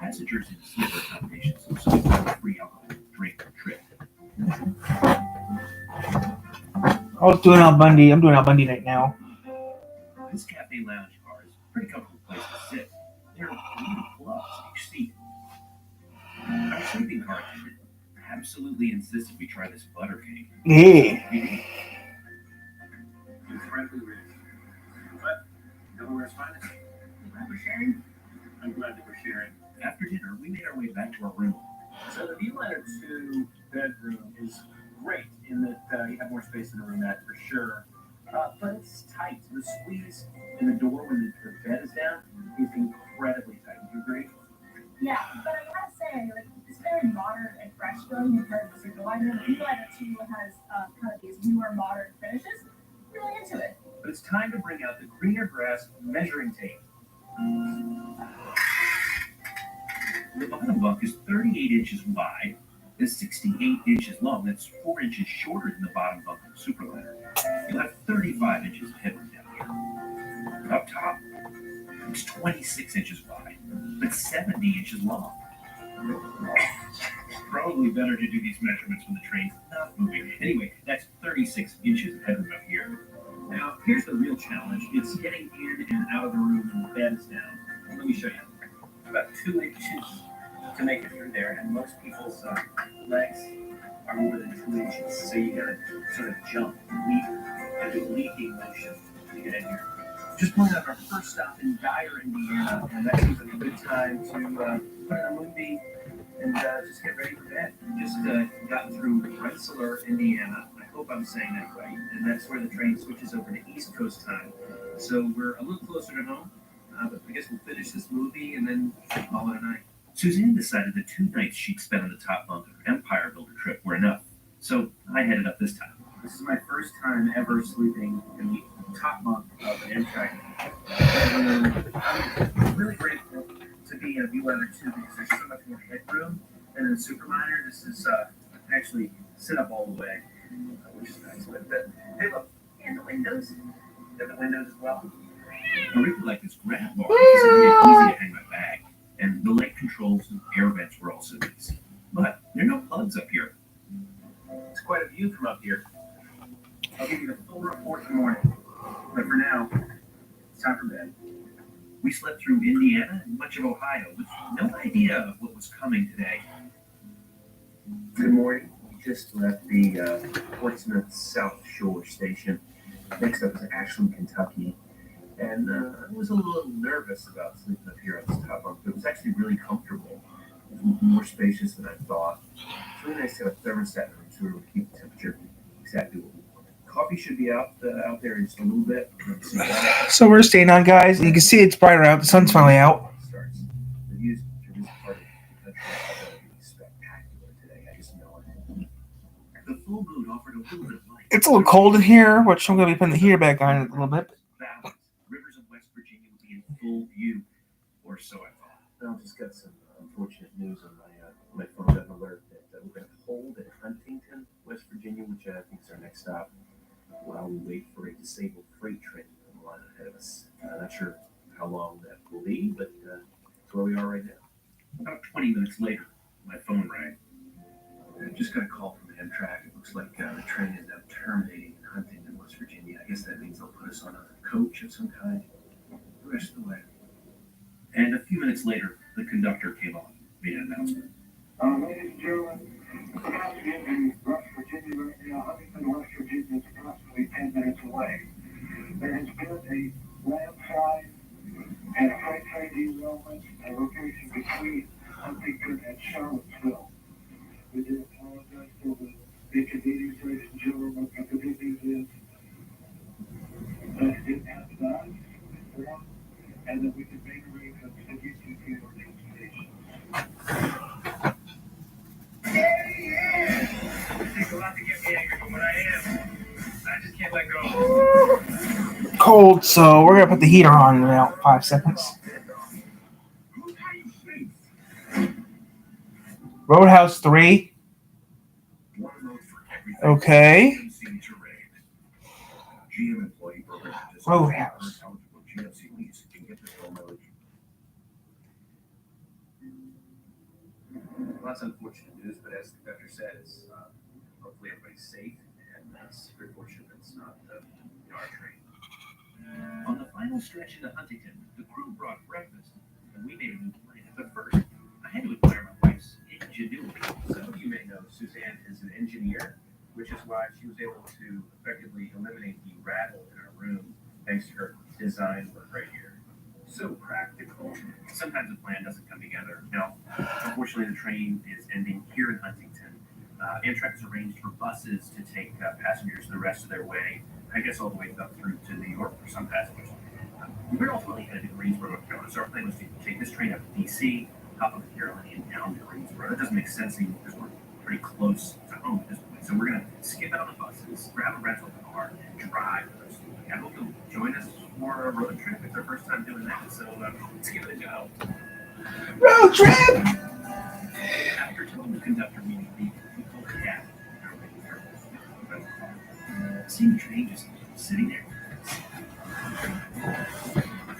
Passengers in sleeper accommodations also get a free alcohol drink or trip. I was doing Al Bundy. I'm doing Al Bundy right now. This cafe lounge car is a pretty comfortable place to sit. There are 80 clubs each seat. Our sleeping car attendant absolutely insisted we try this butter cake. Yeah. Incredibly rich. But Delaware's finest. Glad we're sharing? I'm glad that we're sharing. After dinner, we made our way back to our room. So the Viewlander 2 bedroom is great in that you have more space in a roomette for sure. But it's tight. The squeeze in the door when the bed is down is incredibly tight. Do you agree? Yeah, but I gotta say, like, it's very modern and fresh feeling compared to the Viewlander. The Viewlander 2 has kind of these newer modern finishes. Really into it. But it's time to bring out the greener grass measuring tape. The bottom bunk is 38 inches wide and 68 inches long. That's 4 inches shorter than the bottom bunk of the Superliner. You'll have 35 inches of headroom down here. Up top, it's 26 inches wide, but 70 inches long. Probably better to do these measurements when the train's not moving. Anyway, that's 36 inches of headroom up here. Now, here's the real challenge. It's getting in and out of the room when the bed is down. Let me show you. About 2 inches to make it through there, and most people's legs are more than 2 inches. So you gotta sort of jump, leap, and do leaping motion to get in here. Just pulling up our first stop in Dyer, Indiana, and that seems like a good time to put in a movie and just get ready for bed. Just got through Rensselaer, Indiana. I hope I'm saying that right. And that's where the train switches over to East Coast time. So we're a little closer to home. But I guess we'll finish this movie and then call it a night. Suzanne decided the 2 nights she'd spent on the top bunk of her Empire Builder trip were enough. So I headed up this time. This is my first time ever sleeping in the top bunk of an Amtrak. I'm really grateful to be in a Viewlander 2 because there's so much more headroom than in a Superliner. This is actually sit up all the way, which is nice. But hey, look, and the windows. You have the windows as well. I really like this grab bar because it made it easy to hang my bag. And the light controls and air vents were also easy. But there are no plugs up here. It's quite a view from up here. I'll give you the full report in the morning. But for now, it's time for bed. We slept through Indiana and much of Ohio with no idea of what was coming today. Good morning. We just left the Portsmouth South Shore station. Next up is Ashland, Kentucky. And I was a little nervous about sleeping up here on this top bunk, but it was actually really comfortable. It was more spacious than I thought. It's really nice to have a thermostat in the room so we would keep the temperature exactly what we want. Coffee should be out there in just a little bit. So we're staying on, guys. You can see it's brighter out. The sun's finally out. Starts. The views to this part of the country are going to be spectacular today. I just know it. The full moon offered a little bit of light. It's a little cold in here, which I'm going to be putting the heater back on in a little bit. Rivers of West Virginia would be in full view, or so I thought. I just got some unfortunate news on my phone. Got an alert that we're going to hold at Huntington, West Virginia, which I think is our next stop, while we wait for a disabled freight train to come line ahead of us. Not sure how long that will be, but it's where we are right now. About 20 minutes later, my phone rang. I just got a call from Amtrak. It looks like the train is now terminating in Huntington, West Virginia. I guess that means they'll put us on a coach of some kind the rest of the way. And a few minutes later, the conductor came on, made an announcement. Ladies and gentlemen, passing in West Virginia right now, Huntington, West Virginia is approximately 10 minutes away. There has been a landslide and a freight train derailment at a location between Huntington and Charlottesville. We do apologize for the inconvenience, ladies and gentlemen, but the good news is that it didn't happen to us, before, and that we can make arrangements to get you to your destination. It takes a lot to get me angry from what I am. I just can't let go. Cold, so we're going to put the heater on in about 5 seconds. Roadhouse 3. Okay. Roadhouse. Well, that's unfortunate news, but as the doctor said, hopefully everybody's safe and that's very fortunate that's not our train. On the final stretch into Huntington, the crew brought breakfast, and we made a new plan. But first, I had to admire my wife's ingenuity. Some of you may know Suzanne is an engineer, which is why she was able to effectively eliminate the rattle in our room thanks to her design work right here. So practical. Sometimes the plan doesn't come together. Now, unfortunately, the train is ending here in Huntington. Amtrak has arranged for buses to take passengers the rest of their way, I guess all the way up through to New York for some passengers. We're ultimately headed to Greensboro, North Carolina. So our plan was to take this train up to D.C., hop up to Carolina, and down to Greensboro. That doesn't make sense anymore because we're pretty close to home at this point. So we're going to skip out on the buses, grab a rental car, and drive. I hope you'll join us for a road trip. It's our first time doing that, so let's give it a go. Road trip! After telling the conductor we called a cab. Seeing the train just sitting there.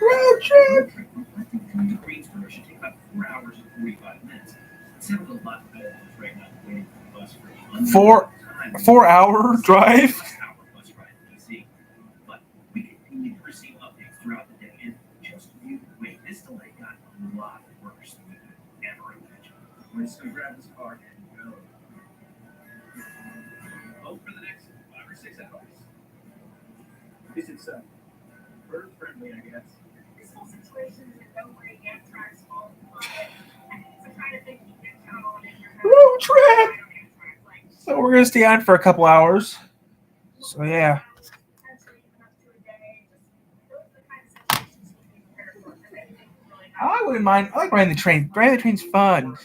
Road trip! To Greensboro should take about 4 hours and 45 minutes. It sounds a lot better right now waiting for the bus for 4 hour drive? Bus ride to DC. But we continue to receive updates throughout the day, and just you wait. This delay got a lot worse than we could ever imagine. We're just going to grab this car and go. Oh, for the next 5 or 6 hours. At least it's bird friendly, I guess. This whole situation is in no way Amtrak's fault. So try to think you can count on it. Road trip! So we're going to stay on for a couple hours. So yeah. I wouldn't mind. I like riding the train. Riding the train's fun.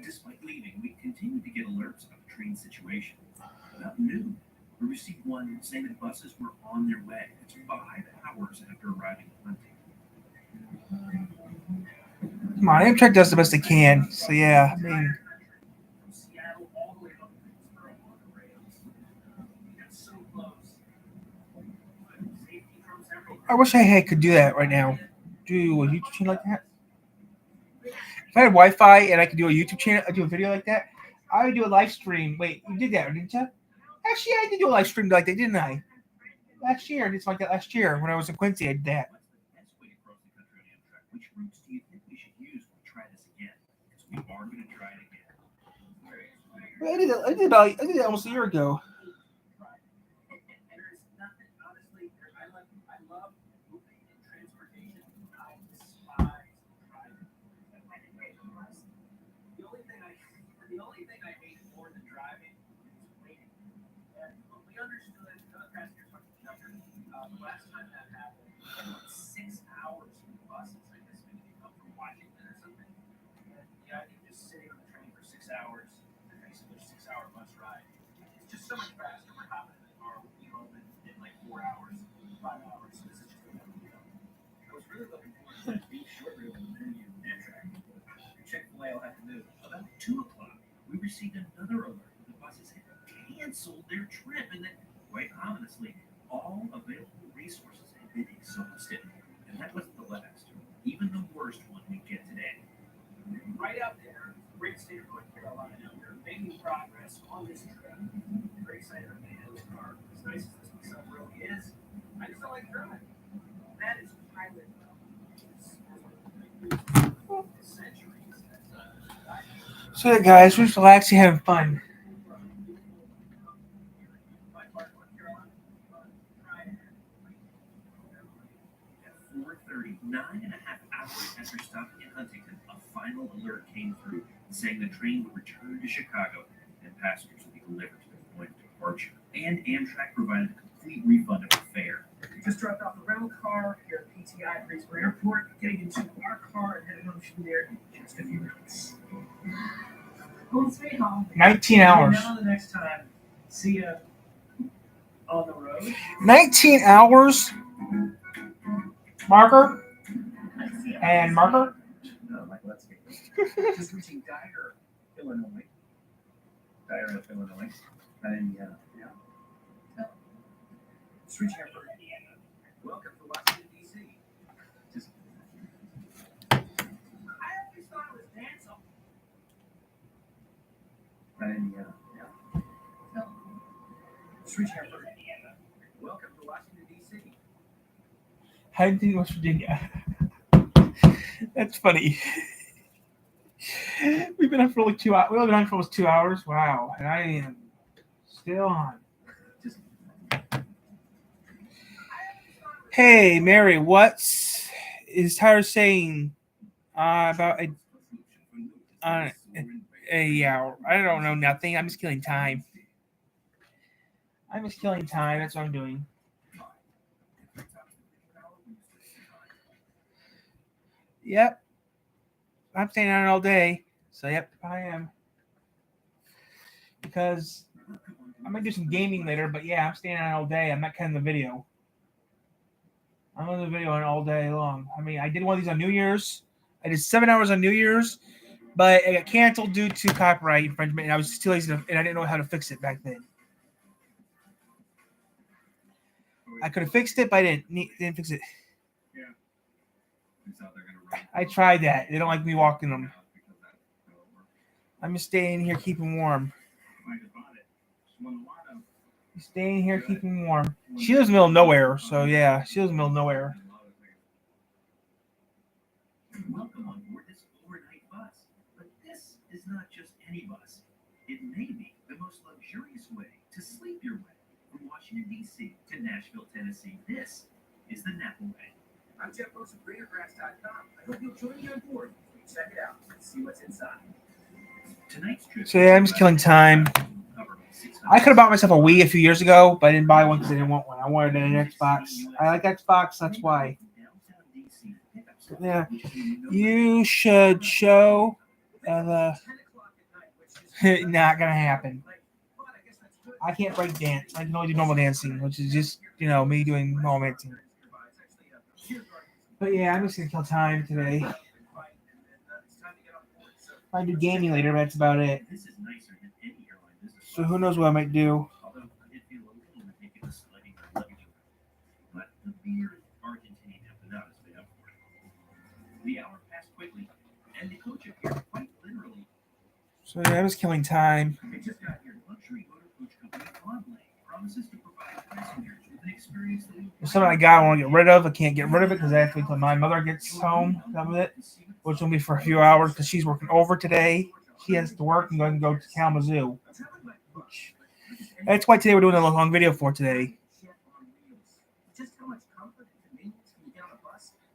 Despite leaving, we continued to get alerts about the train situation. About noon, we received one saying that buses were on their way. It's 5 hours after arriving in Huntington. Come on, Amtrak does the best it can. So yeah, I mean. From Seattle all the way up to Greensboro on the rails. We got so close. Safety trumps everything. I wish I could do that right now. Do a YouTube channel like that. If I had Wi-Fi and I could do a YouTube channel, do a video like that, I would do a live stream. Wait, you did that, didn't you? Actually, I did do a live stream like that, didn't I? Last year, I did something like that last year when I was in Quincy. I did that. Which routes do you think we should use when we try this again? Because we are going to try it again. Well, I did that almost a year ago. Last time that happened, 6 hours from the buses. I guess maybe they come from Washington or something. Yeah, I think just sitting on the train for 6 hours, basically a 6-hour bus ride. It's just so much faster. We're hopping in the car, we'll be home in like 4 hours, 5 hours. So this is just another deal. I was really looking forward to that beef short rib on the menu in Amtrak. Chick-fil-A will have to move. About 2 o'clock, we received another alert that the buses had canceled their trip, and that, quite ominously, all available resources had been exhausted. And that wasn't the last. Even the worst one we get today. Right out there, great state of North Carolina. We're making progress on this trip. Very excited about getting in the car. As nice as this stuff really is, I just don't like driving. That is pilot mode. Centuries. So yeah, guys, we're just relaxing, having fun. Nine and a half hours after stopping in Huntington, a final alert came through saying the train would return to Chicago and passengers would be delivered to their point of departure. And Amtrak provided a complete refund of the fare. We just dropped off the rental car here at PTI Greensboro Airport, getting into our car and headed home from there in just a few minutes. Home sweet home. 19 hours. Until the next time. See ya. on the road. 19 hours. Marker. And marker. Like, let's get just reaching Dyer, Illinois. Dyer, Illinois. Not Indiana. Yeah. No. Just reaching out for Indiana. Welcome to Washington, D.C. Just. I always thought it was dancing. Not Indiana. Yeah. No. Just reaching out for Indiana. Welcome to Washington, D.C. Huntington, West Virginia. That's funny. We've been on for like 2 hours. We've been on for almost 2 hours. Wow. And I am still on. Hey, Mary, what is Tyler saying about I don't know nothing. I'm just killing time. That's what I'm doing. Yep. I'm staying on all day. So, yep, I am. Because I might do some gaming later, but yeah, I'm staying on all day. I'm not cutting the video. I'm on the video on all day long. I mean, I did one of these on New Year's. I did 7 hours on New Year's, but it got canceled due to copyright infringement, and I was too lazy to, and I didn't know how to fix it back then. I could have fixed it, but I didn't fix it. I tried that. They don't like me walking them. I'm just staying here keeping warm. Staying here keeping warm. She lives in the middle of nowhere, so yeah, she lives in the middle of nowhere. Welcome on board this overnight bus. But this is not just any bus. It may be the most luxurious way to sleep your way from Washington, D.C. to Nashville, Tennessee. This is the Napa Way. I'm Jeff Brooks of GreaterGrass.com. I hope you'll join me on board. Check it out and see what's inside. Tonight's trip. So yeah, I'm just killing time. I could have bought myself a Wii a few years ago, but I didn't buy one because I didn't want one. I wanted an Xbox. I like Xbox, that's why. Yeah, you should show not gonna happen. I can't break dance. I can only do normal dancing, which is just me doing normal dancing. But yeah, I'm just gonna kill time today. I do gaming later, but that's about it. So who knows what I might do. The hour passed quickly, and the coach appeared quite literally. So yeah, I was killing time. They just got here. Luxury motor coach company Conley promises to provide passengers with an experience that There's something I got I want to get rid of. I can't get rid of it because I have to wait till my mother gets home. Done with it, which will be for a few hours because she's working over today. She has to work and go to Kalamazoo. That's why today we're doing a long video for today.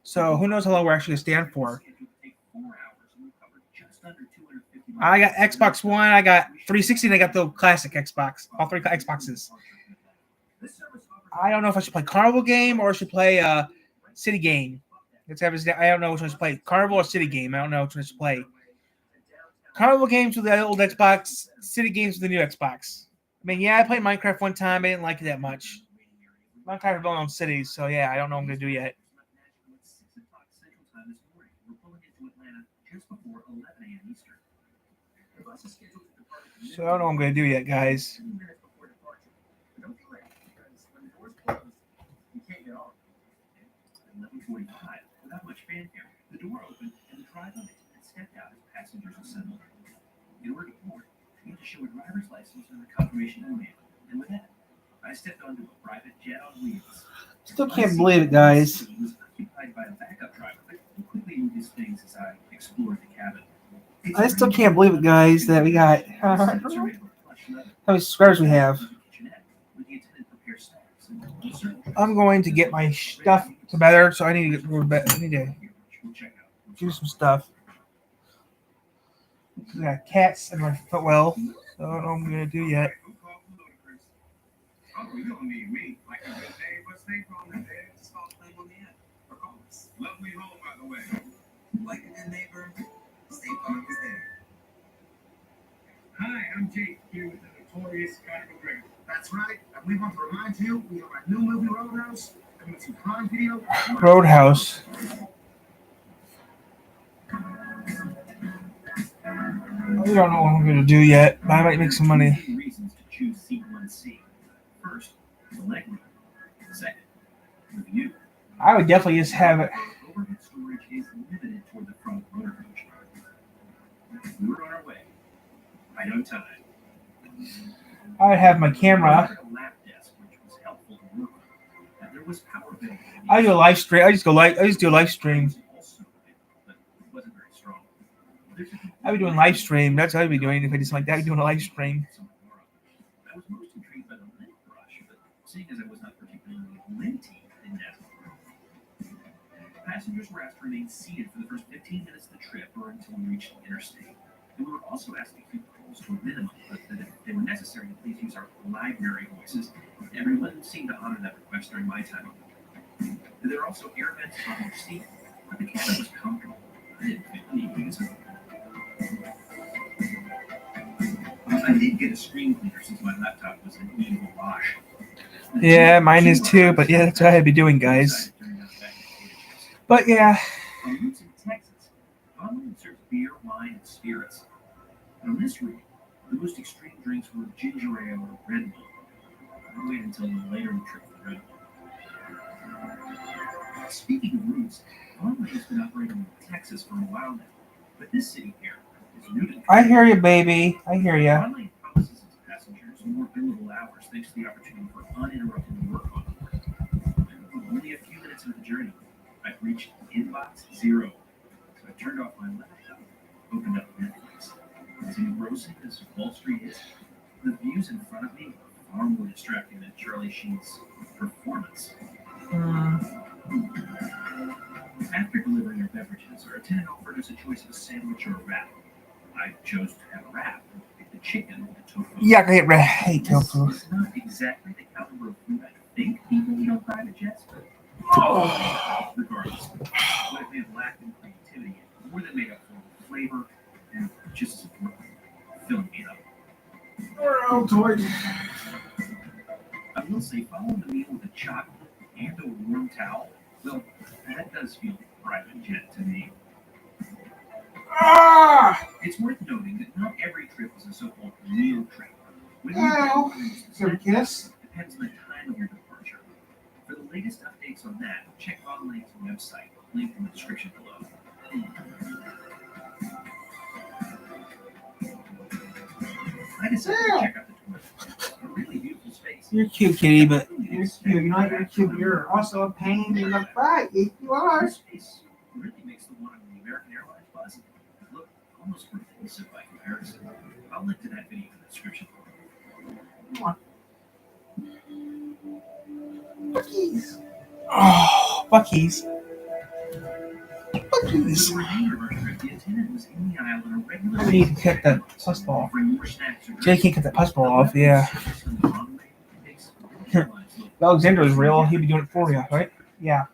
So who knows how long we're actually going to stand for. I got Xbox One, I got 360, and I got the classic Xbox. All three Xboxes. I don't know if I should play Carnival game or I should play City game. I don't know which one I should play. Carnival or City game. I don't know which one I should play. Carnival games with the old Xbox, City games with the new Xbox. I mean, yeah, I played Minecraft one time. I didn't like it that much. Minecraft is building on cities, so yeah, I don't know what I'm going to do yet. So I don't know what I'm going to do yet, guys. Without much fanfare, the door opened and the driver stepped out as passengers assembled. In order to board, you had to show a driver's license and a confirmation email. And with that, I stepped onto a private jet on wheels. Still can't believe it, guys. He was occupied by a backup driver, but he quickly moved his things as I explored the cabin. I still can't believe it, guys, that we got how many subscribers we have. I'm going to get my stuff together, so I need to go to bed. I need to do some stuff. I got cats in my footwell, so I don't know what I'm going to do yet. Oh, you don't need me. Like a good day, but stay on the day. Just call play on the end. For calls. Lovely home, by the way. Like a good neighbor, State Farm is there. Hi, I'm Jake, here with the notorious Chronicle Greg. That's right. And we want to remind you, we have our new movie Roadhouse coming to Prime Video. Roadhouse. We don't know what I'm going to do yet, but I might make some money. Reasons to choose C1C. First, the leg room. Second, the view. I would definitely just have it. Overhead storage is limited toward the front rotor coach. We were on our way. Right on time. I would have my camera. A lap desk, which was helpful to work on. And there was power available. I do a live stream. I just do a live stream. But it wasn't very strong. I'd be doing live stream. That's what I'd be doing if I just like that. I'd be doing a live stream. I was most intrigued by the lint brush, but seeing as I was not particularly linty, I didn't ask for it. Passengers were asked to remain seated for the first 15 minutes of the trip or until we reached the interstate. And we were also asked to keep calls to a minimum, but that if they were necessary, to please use our library voices. Everyone seemed to honor that request during my time. There were also air vents on each seat, but the cabin was comfortable. I didn't feel any use it. I did get a screen cleaner since my laptop was an evil wash. Yeah, mine is too, but yeah, that's what I'd be doing, guys. But yeah. On routes in Texas, Conlon serves beer, wine, and spirits. And on this route, the most extreme drinks were ginger ale or Red Bull. I waited until later in the trip for Red Bull. Speaking of routes, Conlon has been operating in Texas for a while now, but this city here is new to the I hear you, baby. I hear you. Conlon promises its passengers more billable hours thanks to the opportunity for uninterrupted work on board. Only a few minutes into the journey, I've reached inbox 0. So I turned off my laptop, opened up Netflix. As engrossing as Wall Street is, the views in front of me are far more distracting than Charlie Sheen's performance. After delivering our beverages, our attendant offered us a choice of a sandwich or a wrap. I chose to have a wrap and picked the chicken or the tofu. Yeah, I hate tofu. It's not exactly the caliber of food I think people eat on private jets, but regardless, what it may have lacked in creativity, it more than made up for flavor and just as important, filling me up. I will say, following the meal with a chocolate and a warm towel, well, that does feel private jet to me. It's worth noting that not every trip is a so-called meal trip. When you kiss? Depends on the time of your departure. For the latest updates on that, check Vonlane's website, linked in the description below. I decided to check out the toilet. It's a really beautiful space. You're cute, kitty, but you're cute. You're not you're cute, but you're also a pain in the butt. Yes, you are. This space really makes the one on the American Airlines bus look almost repulsive by comparison. I'll link to that video in the description below. Buc-ee's. Oh, Buc-ee's. Buc-ee's. For the remainder of our trip, the attendant was in the aisle in a regular I need to cut that pus ball. offering more snacks or Jay can't cut that pus ball off, yeah. If Alexander is real, he'd be doing it for you, right? Yeah.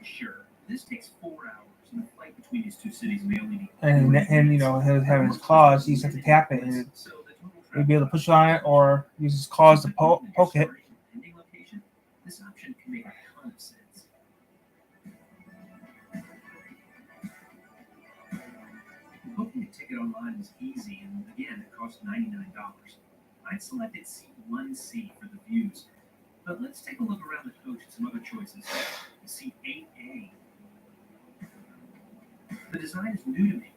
Sure, this takes 4 hours, and the flight between these two cities may only be. And you know, having his claws, he just have to tap it and he'd be able to push on it or use his claws to poke it. This option can make a ton of sense. Booking a ticket online was easy, and again, it cost $99. I'd selected C1C for the views, but let's take a look around the coach at some other choices. Seat 8A. The design is new to me.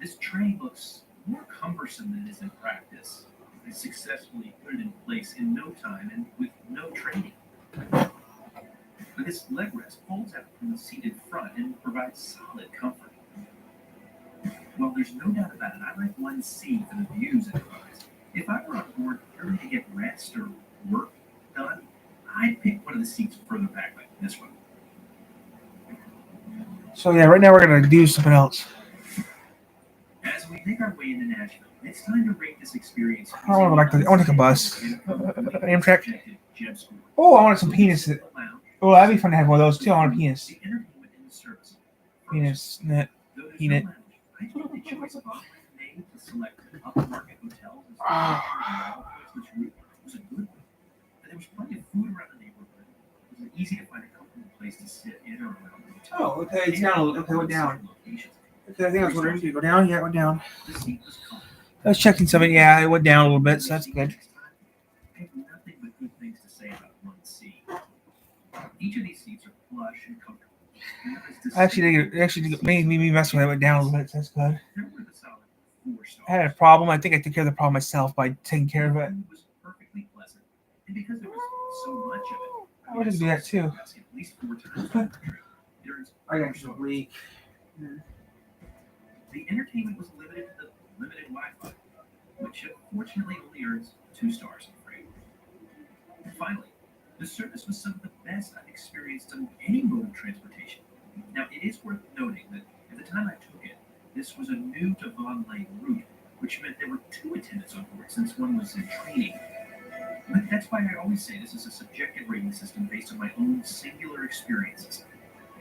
This train looks more cumbersome than it is in practice. I successfully put it in place in no time and with no training. But this leg rest folds out from the seat in front and provides solid comfort. Well, there's no doubt about it. I like 1C for the views it provides. If I were on board purely to get rest or work done, I'd pick one of the seats further back like this one. So yeah, right now we're gonna do something else. As we make our way into Nashville, it's time to rate this experience. I want to take a bus. Amtrak. Oh, I want some penis. Oh, that'd be fun to have one of those too. I want a penis. The entertainment in the service. Penis net. Though there's Eat it. no lounge, I took the choice of offering made to select upmarket hotels and which was a good one. There was plenty of food around the neighborhood. It was easy to find a comfortable place to sit in or around the hotel. Oh, okay, it's down. Okay, went down. Okay, I think I was wondering, did it go down? Yeah, it went down. I was checking something. Yeah, it went down a little bit, so that's good. I have nothing but good things to say about 1C. Each of these seats are plush and comfortable. Actually, made me mess with it. It went down a little bit, so that's good. They're worth a solid 4 stars. I had a problem. I think I took care of the problem myself by taking care of it. It was perfectly pleasant. And because there was so much of it, I would just do that too. at least 4 times on the trip. There's I got just weak. The entertainment was limited to the limited Wi-Fi, which unfortunately only earns 2 stars, I'm afraid. And finally, the service was some of the best I've experienced on any mode of transportation. Now, it is worth noting that at the time I took it, this was a new to Vaughan Lane route, which meant there were 2 attendants on board since one was in training. But that's why I always say this is a subjective rating system based on my own singular experiences.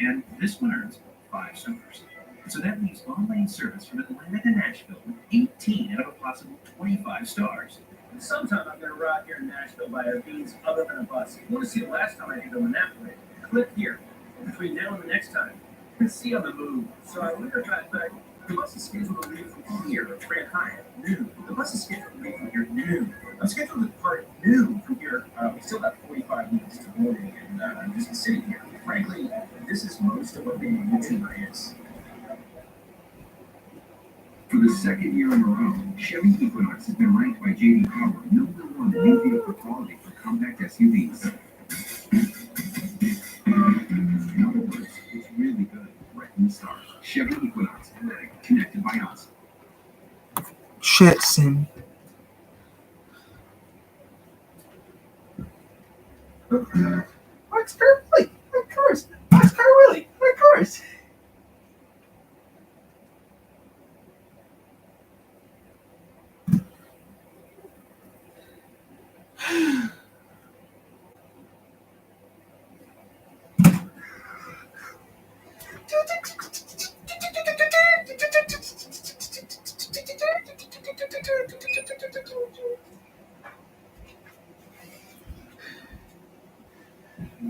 And this one earns 5 stars. So that leaves Vaughan Lane service from Atlanta to Nashville with 18 out of a possible 25 stars. Sometime I'm going to ride here in Nashville by a means other than a bus. If you want to see the last time I did go in that way, click here. Between now and the next time, you can see on the move. So I wonder if the bus is scheduled to leave from here at Fran Hyatt, noon. The bus is scheduled to leave from here noon. I'm scheduled to depart noon from here. We still got 45 minutes to morning, and I'm just sitting here. Frankly, this is most of what being a YouTuber is. For the second year in a row, Chevy Equinox has been ranked by J.D. Power #1 in new vehicle quality for compact SUVs. In other words, it's really good, right from the start. Chevy Equinox, connected by us. Shit, Sim. Oscar Willie, of course. Oscar Willie, of course.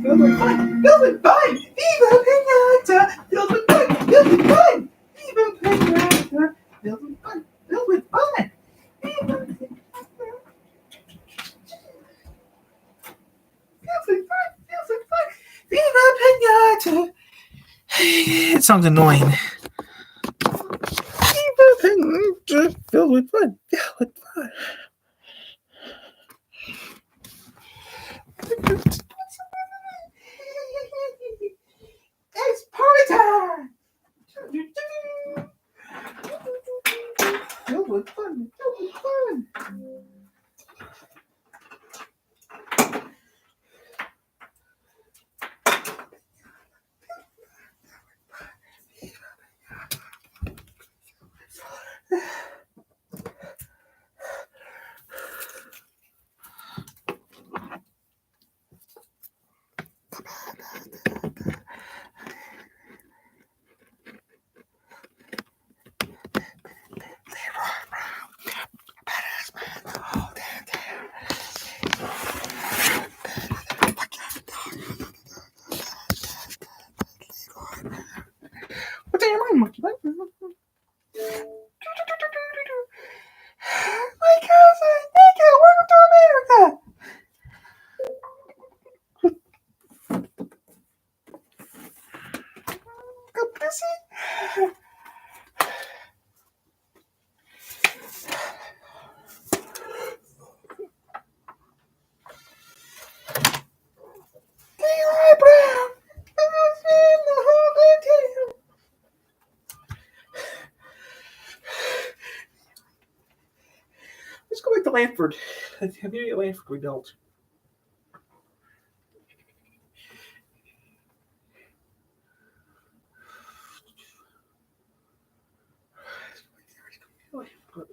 Filled with fun, Viva Pinata! Filled with fun, Viva Pinata! Filled with fun, Viva Viva Pinata! It sounds annoying. Viva Pinata! Filled with fun, It's party time! Filled with fun, What's in your mind, monkey? My cousin, thank you. Welcome to America. Good pussy. Leroy Brown. The whole good team. Let's go back to Lanford. Have you at Lanford we built?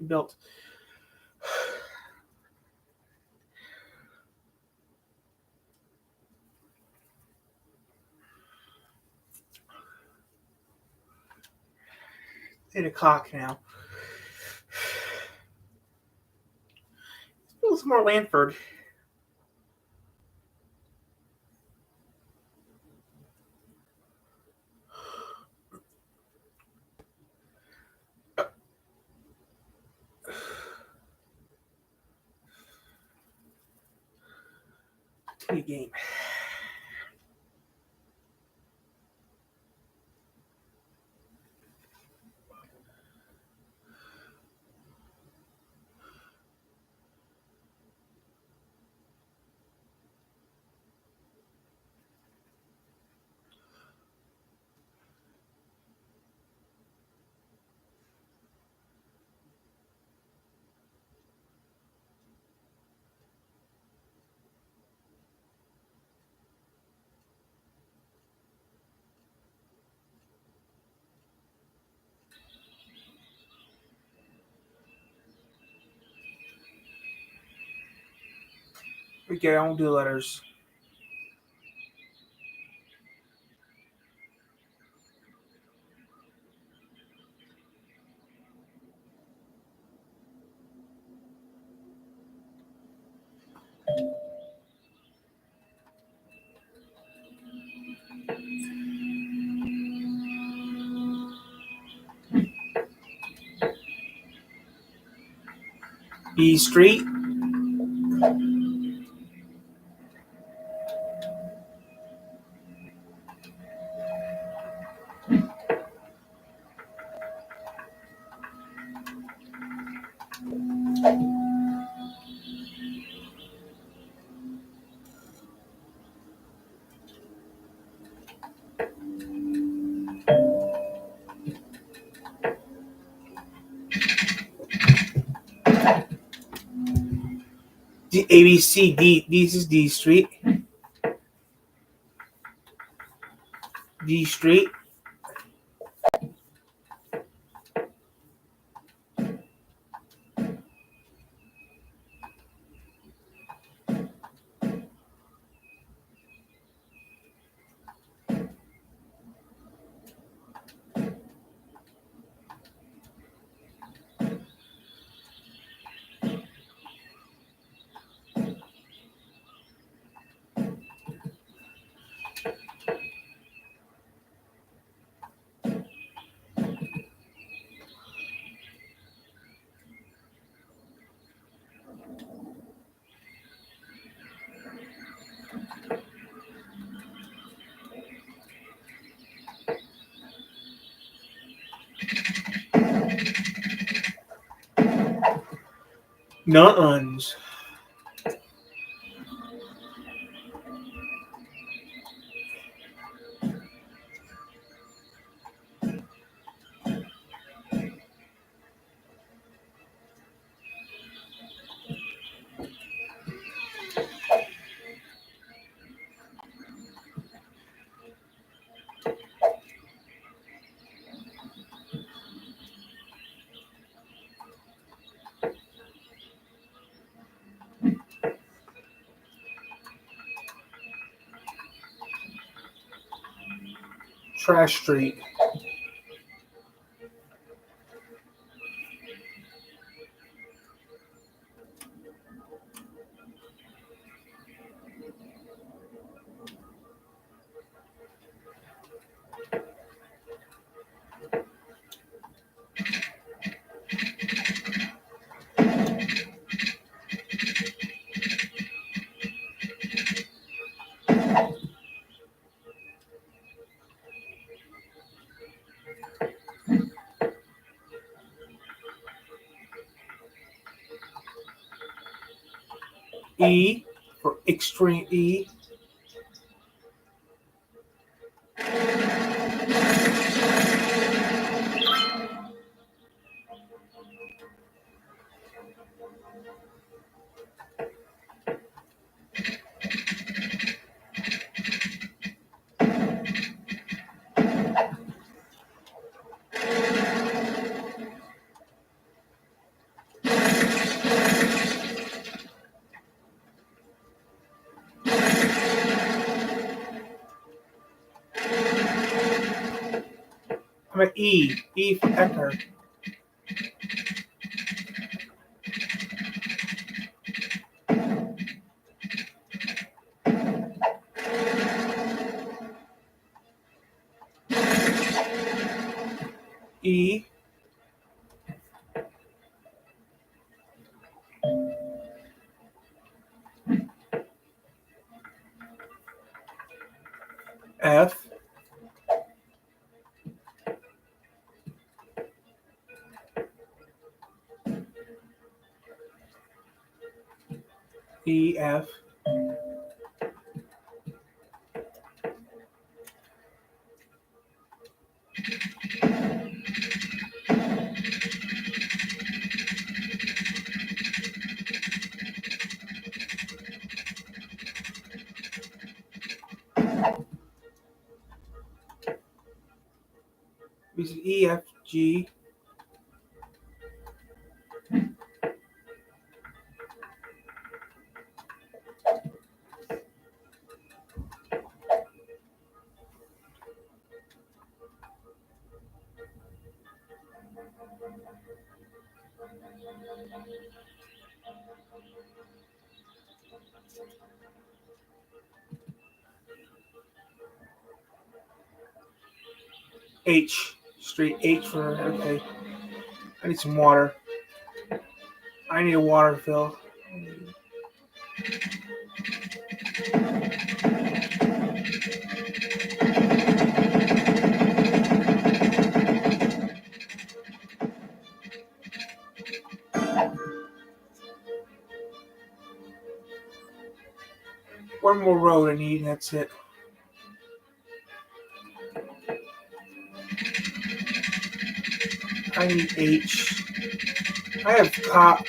Built. 8 o'clock now. Let's build some more Lanford. Game. Okay, I won't do letters. B Street. ABC D. This is D Street. D Street. Nuns. Trash Street. E for extreme E. I'm at E. E for Ecker. E. F. E. F. This is E. F. G. H. Straight H for, okay. I need some water. I need a water fill. One more road I need, that's it. I need H. I have cop.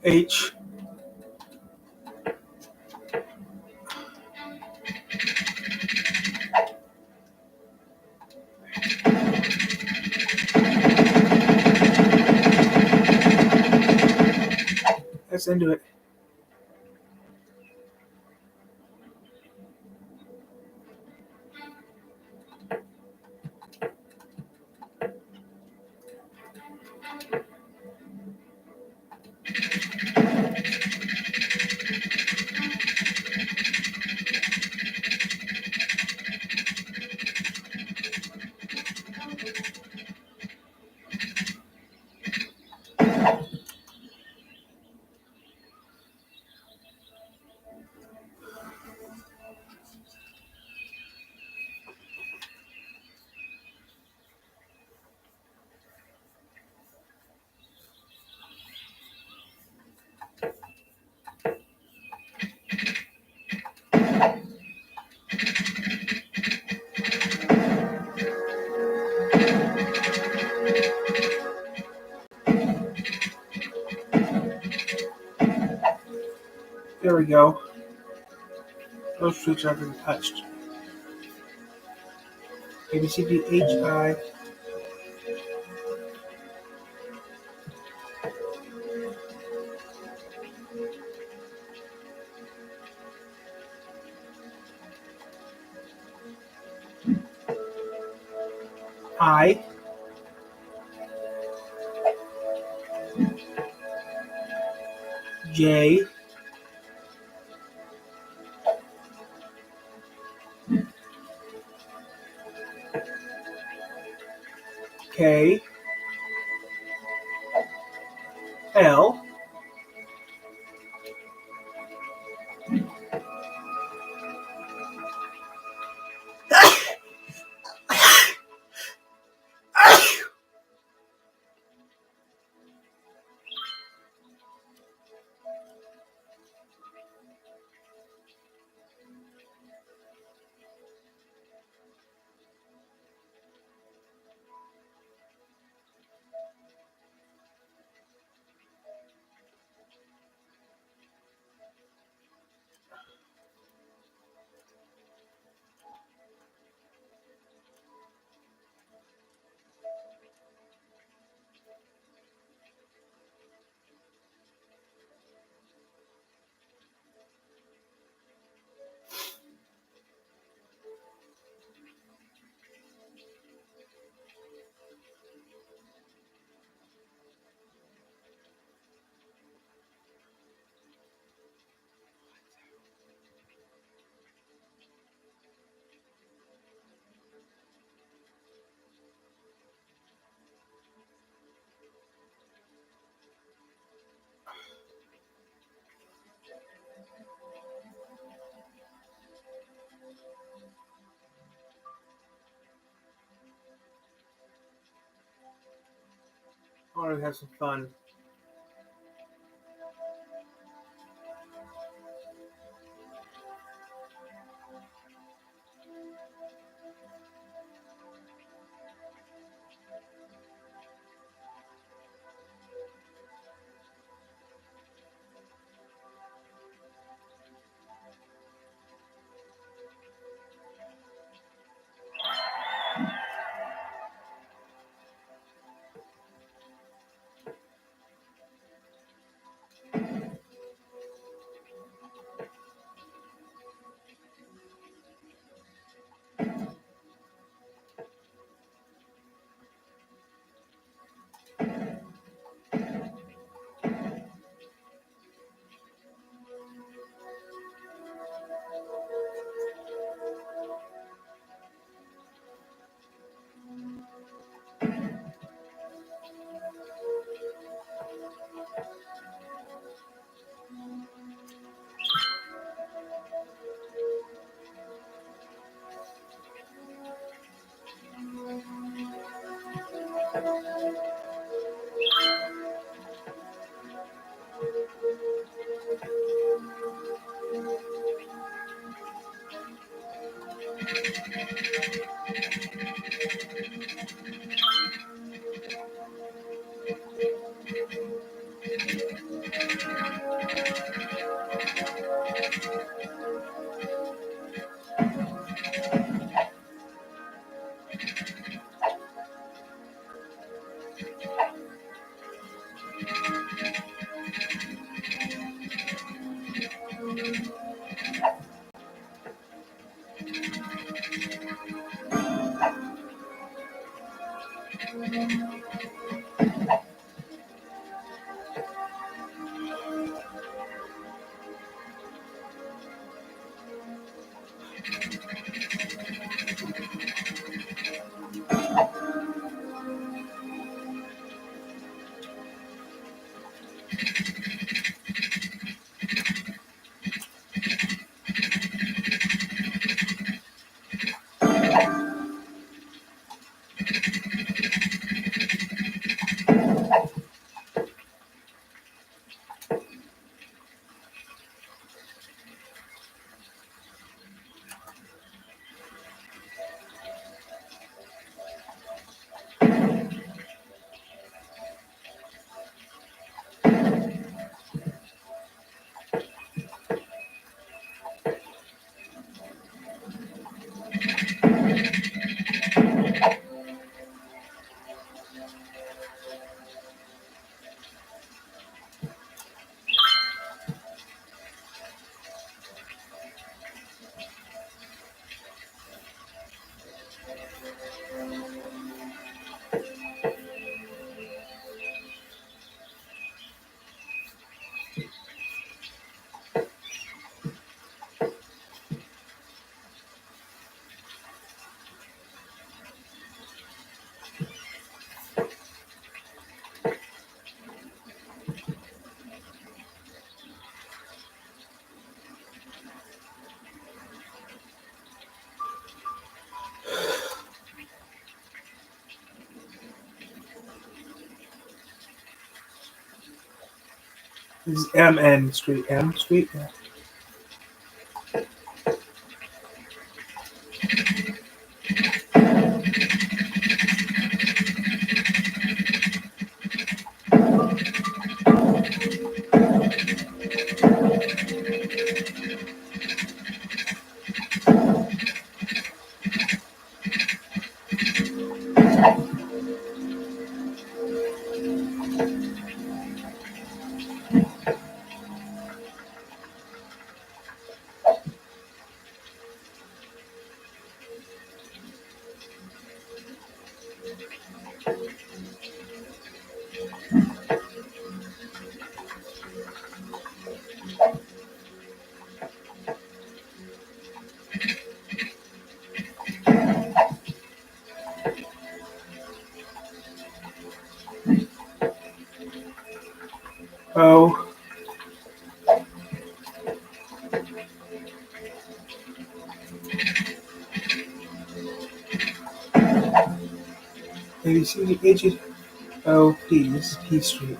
H. Let's into it. There we go. Those streets haven't been touched. A, B, C, D, H, I. I. J. K. L. I want to have some fun. This is M Street. M Street? Yeah. Oh. Maybe see the edges. Oh, P. This is P Street.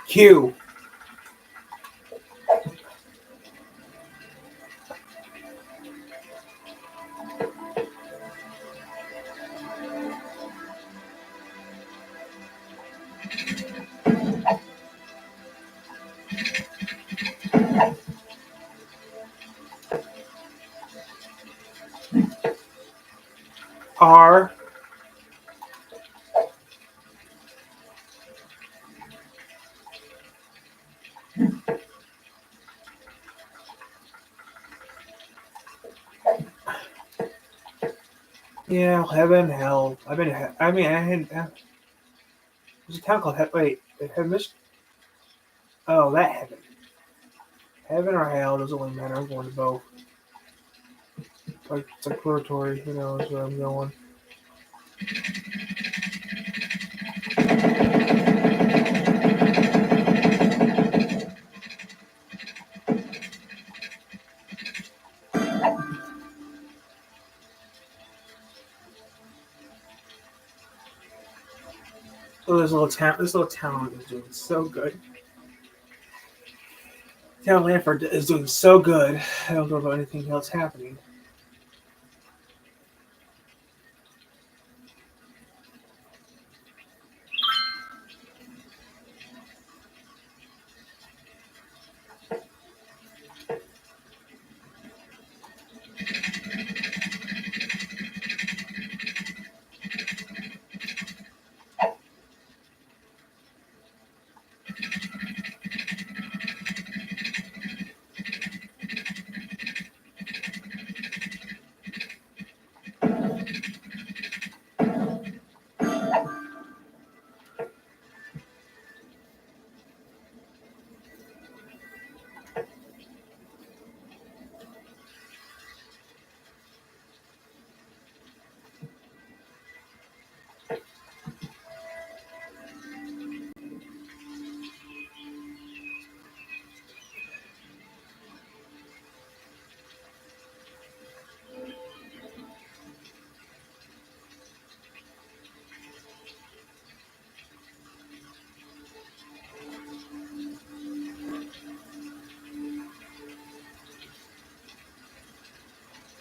Q. R. Yeah, heaven, hell. I had. There's a town called Wait, Heaven. Oh, that heaven. Heaven or hell doesn't really matter. I'm going to both. It's like purgatory. Who knows where I'm going? Oh, this little town is doing so good. Town Lanford is doing so good. I don't know about anything else happening.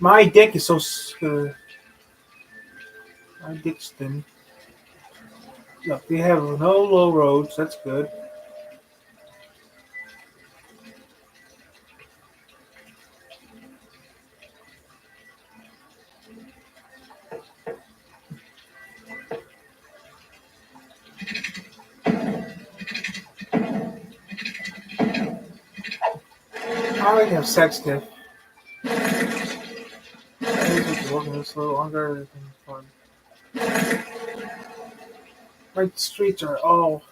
My dick is so. My dick's thin. Look, they have no low roads. That's good. I like to have sex dick. Working this a little longer than fun. My streets are all.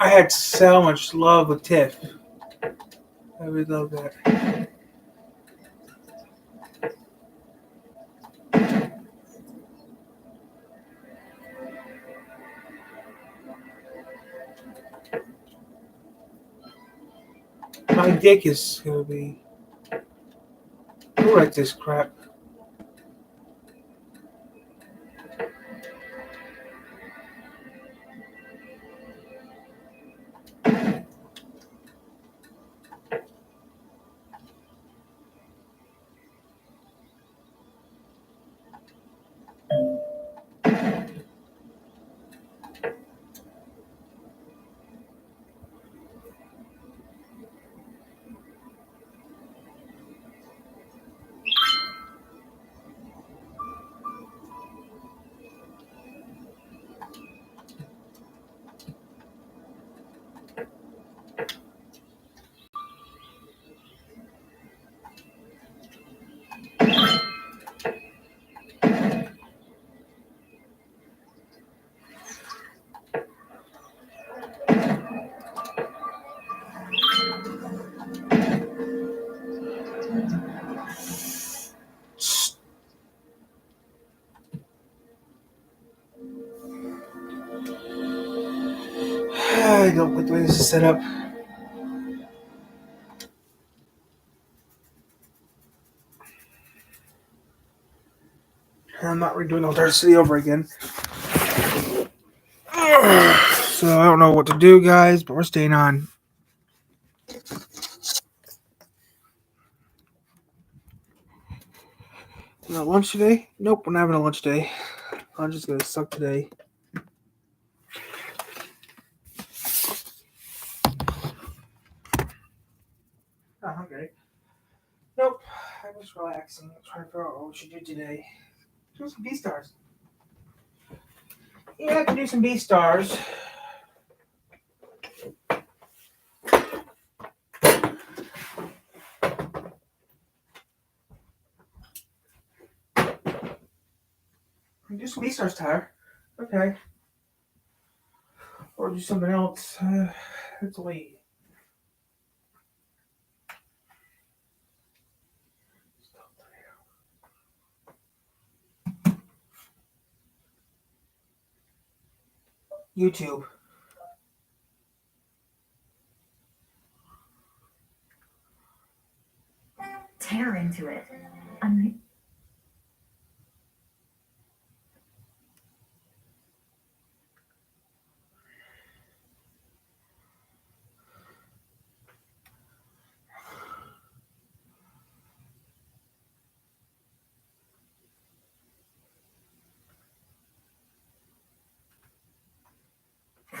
I had so much love with Tiff. I really love that. My dick is gonna be. Who write this crap? I don't like the way this is set up. I'm not redoing Altered City over again. So I don't know what to do, guys, but we're staying on. No lunch today? Nope, we're not having a lunch day. Lunch is gonna suck today. Not hungry. Nope. I'm just relaxing. Trying to figure out what we should do today. Do some B-stars. Yeah, I can do some B-stars. Do some B-stars, Tyler. Okay. Or do something else. Let's wait. YouTube. Tear into it.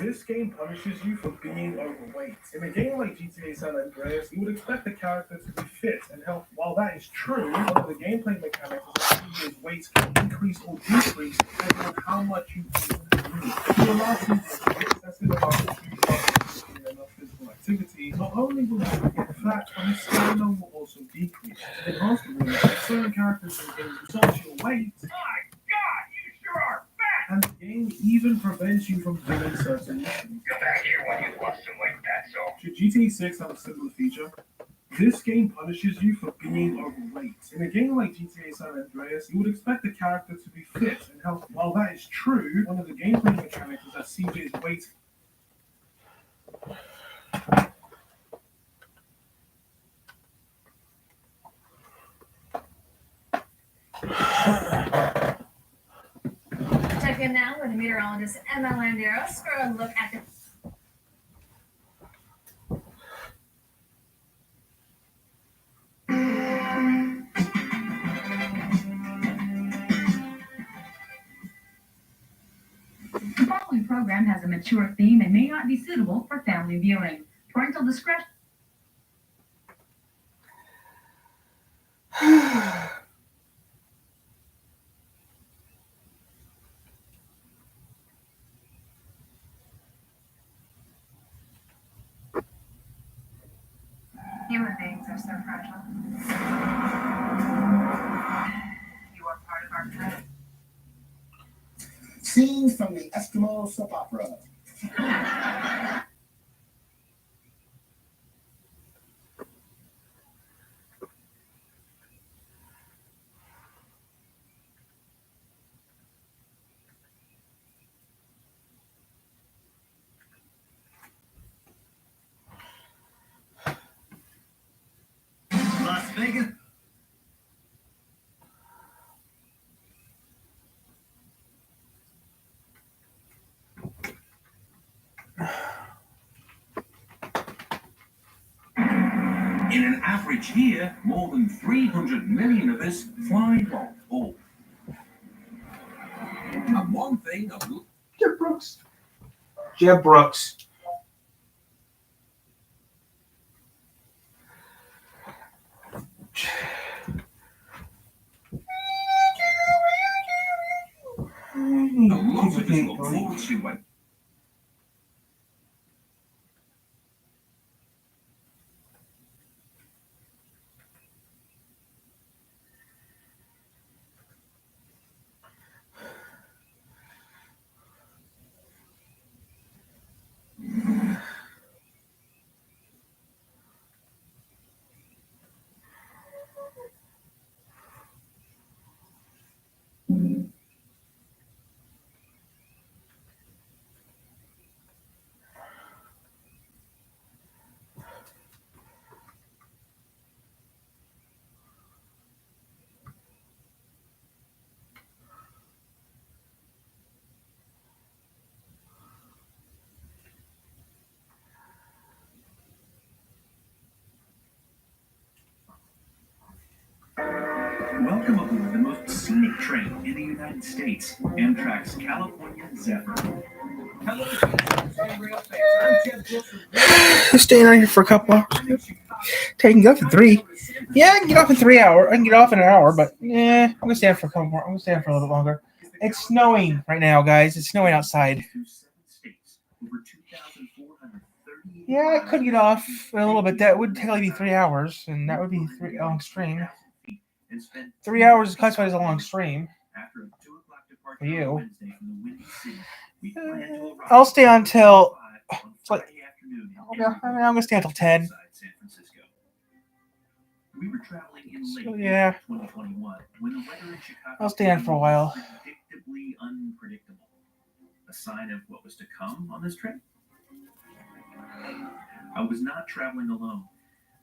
This game punishes you for being overweight. In a game like GTA San Andreas, you would expect the character to be fit and healthy. While that is true, one of the gameplay mechanics is that weights can increase or decrease depending on how much you eat. If you allow people to excessive amounts of food and enough physical activity, not only will you get fat, but you still know what will also decreased. To enhance the room, certain characters in games result your weight. My God, you sure are fat! And the game even prevents you from doing certain missions. Get back here when you've lost some weight, that's all. Should GTA 6 have a similar feature? This game punishes you for being overweight. In a game like GTA San Andreas, you would expect the character to be fit and healthy. While that is true, one of the gameplay mechanics is that CJ's weight. Check in now with meteorologist Emma Landeros for a look at the The following program has a mature theme and may not be suitable for family viewing. Parental discretion. human beings are so fragile. You are part of our tribe. Scenes from the Eskimo soap opera. Las Vegas. In an average year, more than 300 million of us fly long haul. And one thing of Jeb Brooks. Jeb Brooks. a lot of us look forward to when Welcome aboard the most scenic train in the United States, Amtrak's California Zephyr. Hello, Rail fans. I'm Jeb Wilson. Staying right here for a couple hours. Taking get off in 3. Yeah, I can get off in 3 hours. I can get off in an hour, but yeah, I'm gonna stay on for a couple more. I'm gonna stay on for a little bit longer. It's snowing right now, guys. It's snowing outside. Yeah, I could get off in a little bit. That would only be 3 hours, and that would be a long stream. 3 hours is classified as a long stream for you. I'll stay until it's like I'm gonna stay until 10. We were traveling in late So, yeah, 2021 when the weather in Chicago I'll stay on for a while. predictably unpredictable. A sign of what was to come on this trip? I was not traveling alone.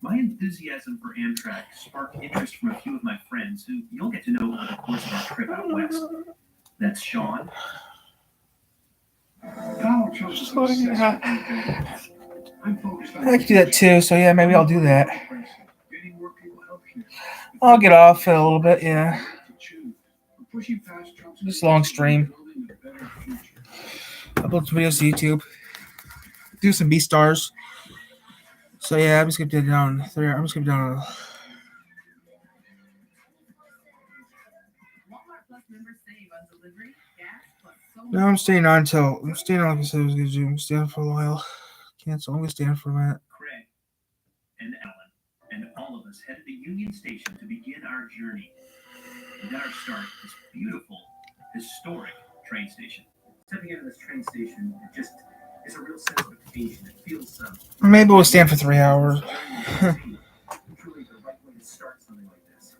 My enthusiasm for Amtrak sparked interest from a few of my friends who you'll get to know over the course of our trip out west. That's Sean. Donald Trump's successful campaign. I'm focused on I can do that too, so yeah, maybe I'll do that. I'll get off in a little bit, yeah. pushing past Trump's Just a long stream. building a better future. Upload some videos to YouTube. Do some B-stars. So yeah, I'm just gonna do it down 3. I'm just gonna do it down. Walmart Plus members save on delivery, gas, plus so No, I'm staying on until I'm staying on. Like I said I was gonna do. I'm staying for a while. Cancel. I'm gonna stay on for a minute. Craig and Ellen and all all of us headed to Union Station to begin our journey. We got our start at this beautiful, historic train station. Stepping into this train station, it just is a real sense of occasion. It feels Maybe we'll stand for 3 hours. truly the right way to start something like this.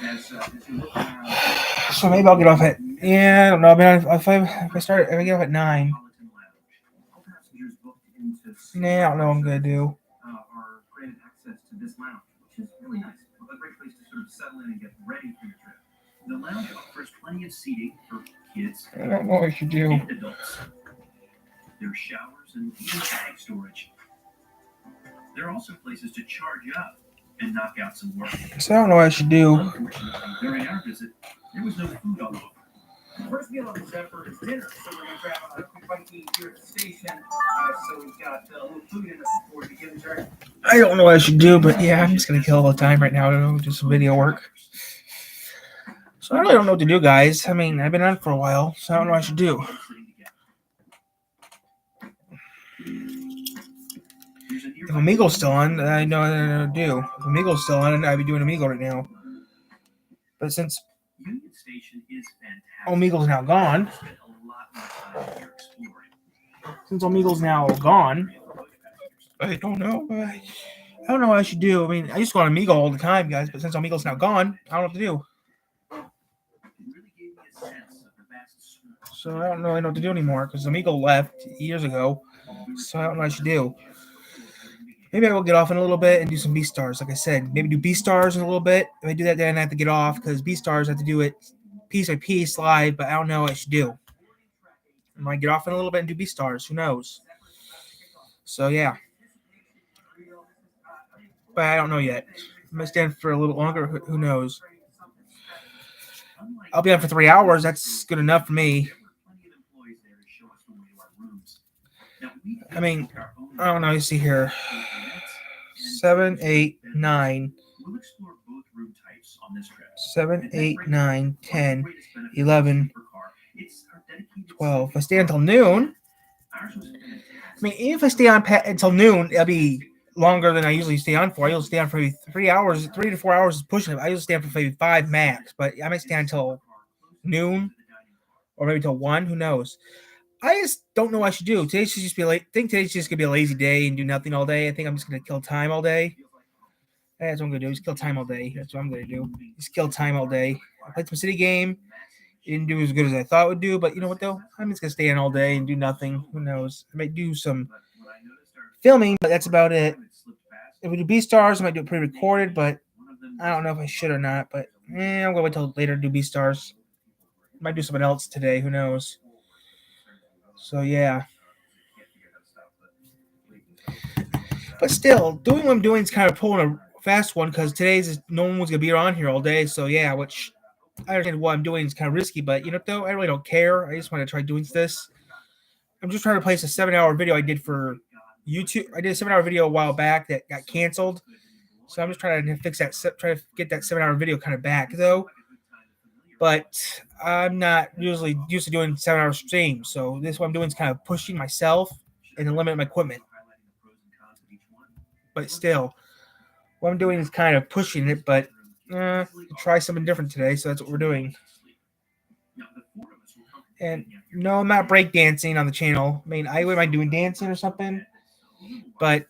As you look around, So maybe I'll get off at, yeah, I don't know. I mean, if I get off at 9, all passengers booked into nah, I don't know what I'm gonna do. are granted access to this lounge, which is really nice. A great place to sort of settle in and get ready for your trip. The lounge offers plenty of seating for kids I don't know what I should do. and adults. There are showers and even bag storage. There are also places to charge up and knock out some work. So I don't know what I should do. Unfortunately, during our visit, there was no food all over. The first meal on the Zephyr is dinner, so we're going to grab a quick bite to eat here at the station. So we've got a little food in us before we begin the journey. I don't know what I should do, but yeah, I'm just gonna kill all the time right now to do some video work. So I really don't know what to do, guys. I mean, I've been on for a while, so I don't know what I should do. If Omego's still on, I know what to do. If Omego's still on, I'd be doing Omegle right now. But since Union Station is fantastic. Omegle's now gone, Spent a lot more time here exploring. since Omegle's now gone, I don't know. I don't know what I should do. I mean, I used to go on Omegle all the time, guys, but since Omegle's now gone, I don't know what to do. It really gave me a sense of the vast swamp. So I don't really know what to do anymore because Omegle left years ago. So I don't know what I should do. Maybe I will get off in a little bit and do some B-Stars. Like I said, maybe do B-Stars in a little bit. If I do that, then I have to get off because B-Stars I have to do it piece by piece live, but I don't know what I should do. I might get off in a little bit and do B-Stars. Who knows? So, yeah. But I don't know yet. I might stand for a little longer. Who knows? I'll be on for 3 hours. That's good enough for me. I mean, I don't know. You see here. 7, 8, 9. We'll explore both room types on this trip. 7, 8, 9, 10, 11, 12. If I stay until noon, I mean, even if I stay on until noon, it'll be longer than I usually stay on for. I usually stay on for maybe 3 hours, 3 to 4 hours is pushing it. I usually stay on for maybe 5 max, but I might stay until noon or maybe till 1. Who knows? I just don't know what I should do. Today should just be I think today's just gonna be a lazy day and do nothing all day. I think I'm just gonna kill time all day. That's what I'm gonna do. Just kill time all day. That's what I'm gonna do. Just kill time all day. I played some city game. It didn't do as good as I thought it would do, but you know what though? I'm just gonna stay in all day and do nothing. Who knows? I might do some filming, but that's about it. If we do B-Stars, I might do it pre-recorded, but I don't know if I should or not. But I'm gonna wait till later to do B-Stars. Might do something else today. Who knows? So yeah. But still, doing what I'm doing is kind of pulling a fast one because no one was gonna be around here all day. So yeah, which I understand what I'm doing is kind of risky, but you know though, I really don't care. I just want to try doing this. I'm just trying to place a 7-hour video I did for YouTube. I did a 7-hour video a while back that got canceled. So I'm just trying to fix that, try to get that 7-hour video kind of back though. But I'm not usually used to doing 7-hour streams. So this what I'm doing is kind of pushing myself and the limit of my equipment. But still, what I'm doing is kind of pushing it, but try something different today. So that's what we're doing. And no, I'm not breakdancing on the channel. I mean, I wouldn't mind doing dancing or something. But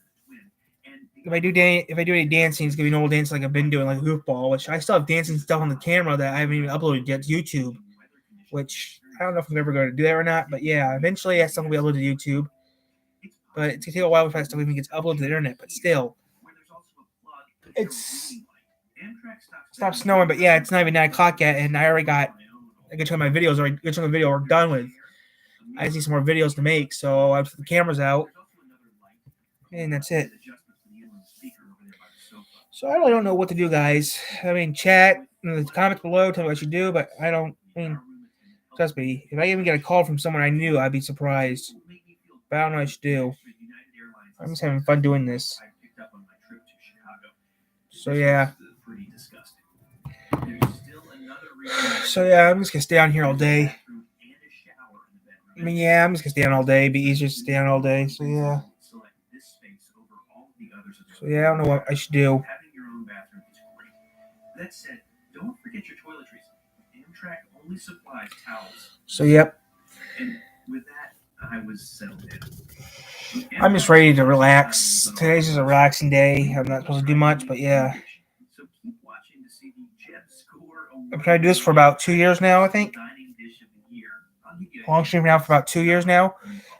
if I do any dancing, it's gonna be normal dancing like I've been doing, like goofball, which I still have dancing stuff on the camera that I haven't even uploaded yet to YouTube. Which I don't know if I'm ever going to do that or not, but yeah, eventually that stuff will be uploaded to YouTube. But it's gonna take a while before that stuff even gets uploaded to the internet. But still, it's stopped snowing. But yeah, it's not even 9 o'clock yet, and I already got a good chunk of my videos. A good chunk of video are done with. I just need some more videos to make, so I put the cameras out, and that's it. So I really don't know what to do, guys. I mean, chat in the comments below, tell me what I should do, but I don't. I mean, trust me, if I even get a call from someone I knew, I'd be surprised. But I don't know what I should do. I'm just having fun doing this. So yeah. So yeah, I'm just gonna stay on here all day. I mean, yeah, I'm just gonna stay on all day. It'd be easier to stay on all day. So yeah. So yeah, I don't know what I should do. That said, don't forget your toiletries. Amtrak only supplies towels. So, yep. And with that, I was settled in. I'm just ready to relax. Today's just a relaxing day. I'm not supposed to do much, but yeah. So keep watching to see the Jet Score I've been trying to do this for about 2 years now, I think. dining dish of the year. I'll give you a Long stream now for about 2 years now.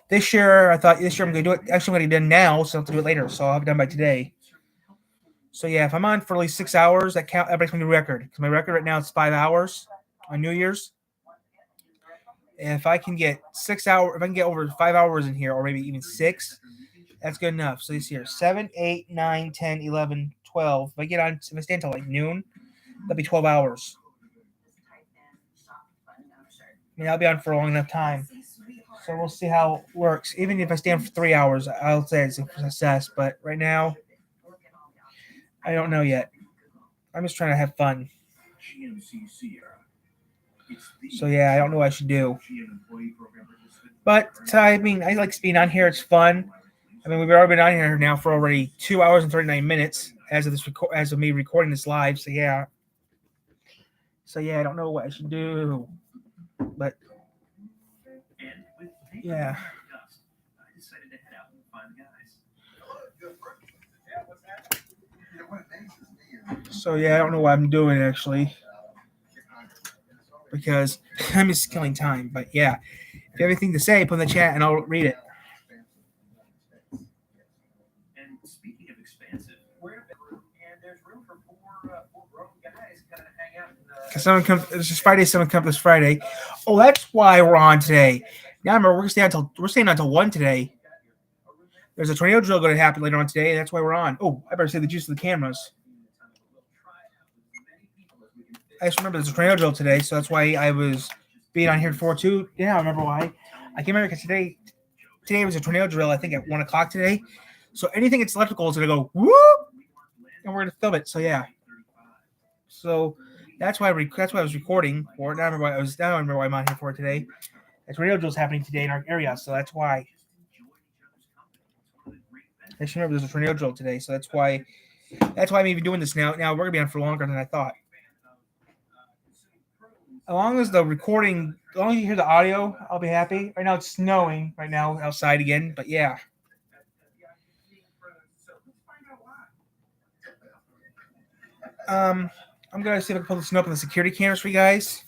This year, I thought this year I'm going to do it. Actually, I'm going to do it now, so I have to do it later. So I'll have it done by today. So yeah, if I'm on for at least 6 hours, that breaks my new record. Because my record right now is 5 hours on New Year's. And if I can get 6 hours, if I can get over 5 hours in here, or maybe even 6, that's good enough. So this year, 7, 8, 9, 10, 11, 12. If I stay until like noon, that'll be 12 hours. I mean, I'll be on for a long enough time. So we'll see how it works. Even if I stay on for 3 hours, I'll say it's a success. But right now, I don't know yet. I'm just trying to have fun. So yeah, I don't know what I should do. But I mean, I like being on here. It's fun. I mean, we've already been on here now for already 2 hours and 39 minutes as of me recording this live. So yeah. I don't know what I should do. But yeah. I decided to head out and find the guys. So yeah, I don't know what I'm doing actually. Because I'm just killing time. But yeah. If you have anything to say, put in the chat and I'll read it. And speaking of expansive, there's room for four grown guys kind of hang out. Because someone comes, it's just Friday, someone comes this Friday. Oh, that's why we're on today. Now remember, we're staying until 1 today. There's a tornado drill going to happen later on today, and that's why we're on. Oh, I better say the juice of the cameras. I just remember there's a tornado drill today, so that's why I was being on here for too. Yeah, I remember why. I can't remember because today was a tornado drill, I think at 1 o'clock today. So anything that's electrical is going to go whoop, and we're going to film it. So yeah. So that's why I was recording for it. Now I remember why I'm on here for today. A tornado drill is happening today in our area, so that's why. I just remember there's a tornado drill today, so that's why I'm even doing this now. Now we're gonna be on for longer than I thought. As long as you hear the audio, I'll be happy. Right now it's snowing right now outside again, but yeah. I'm gonna see if I can pull the snow up on the security cameras for you guys.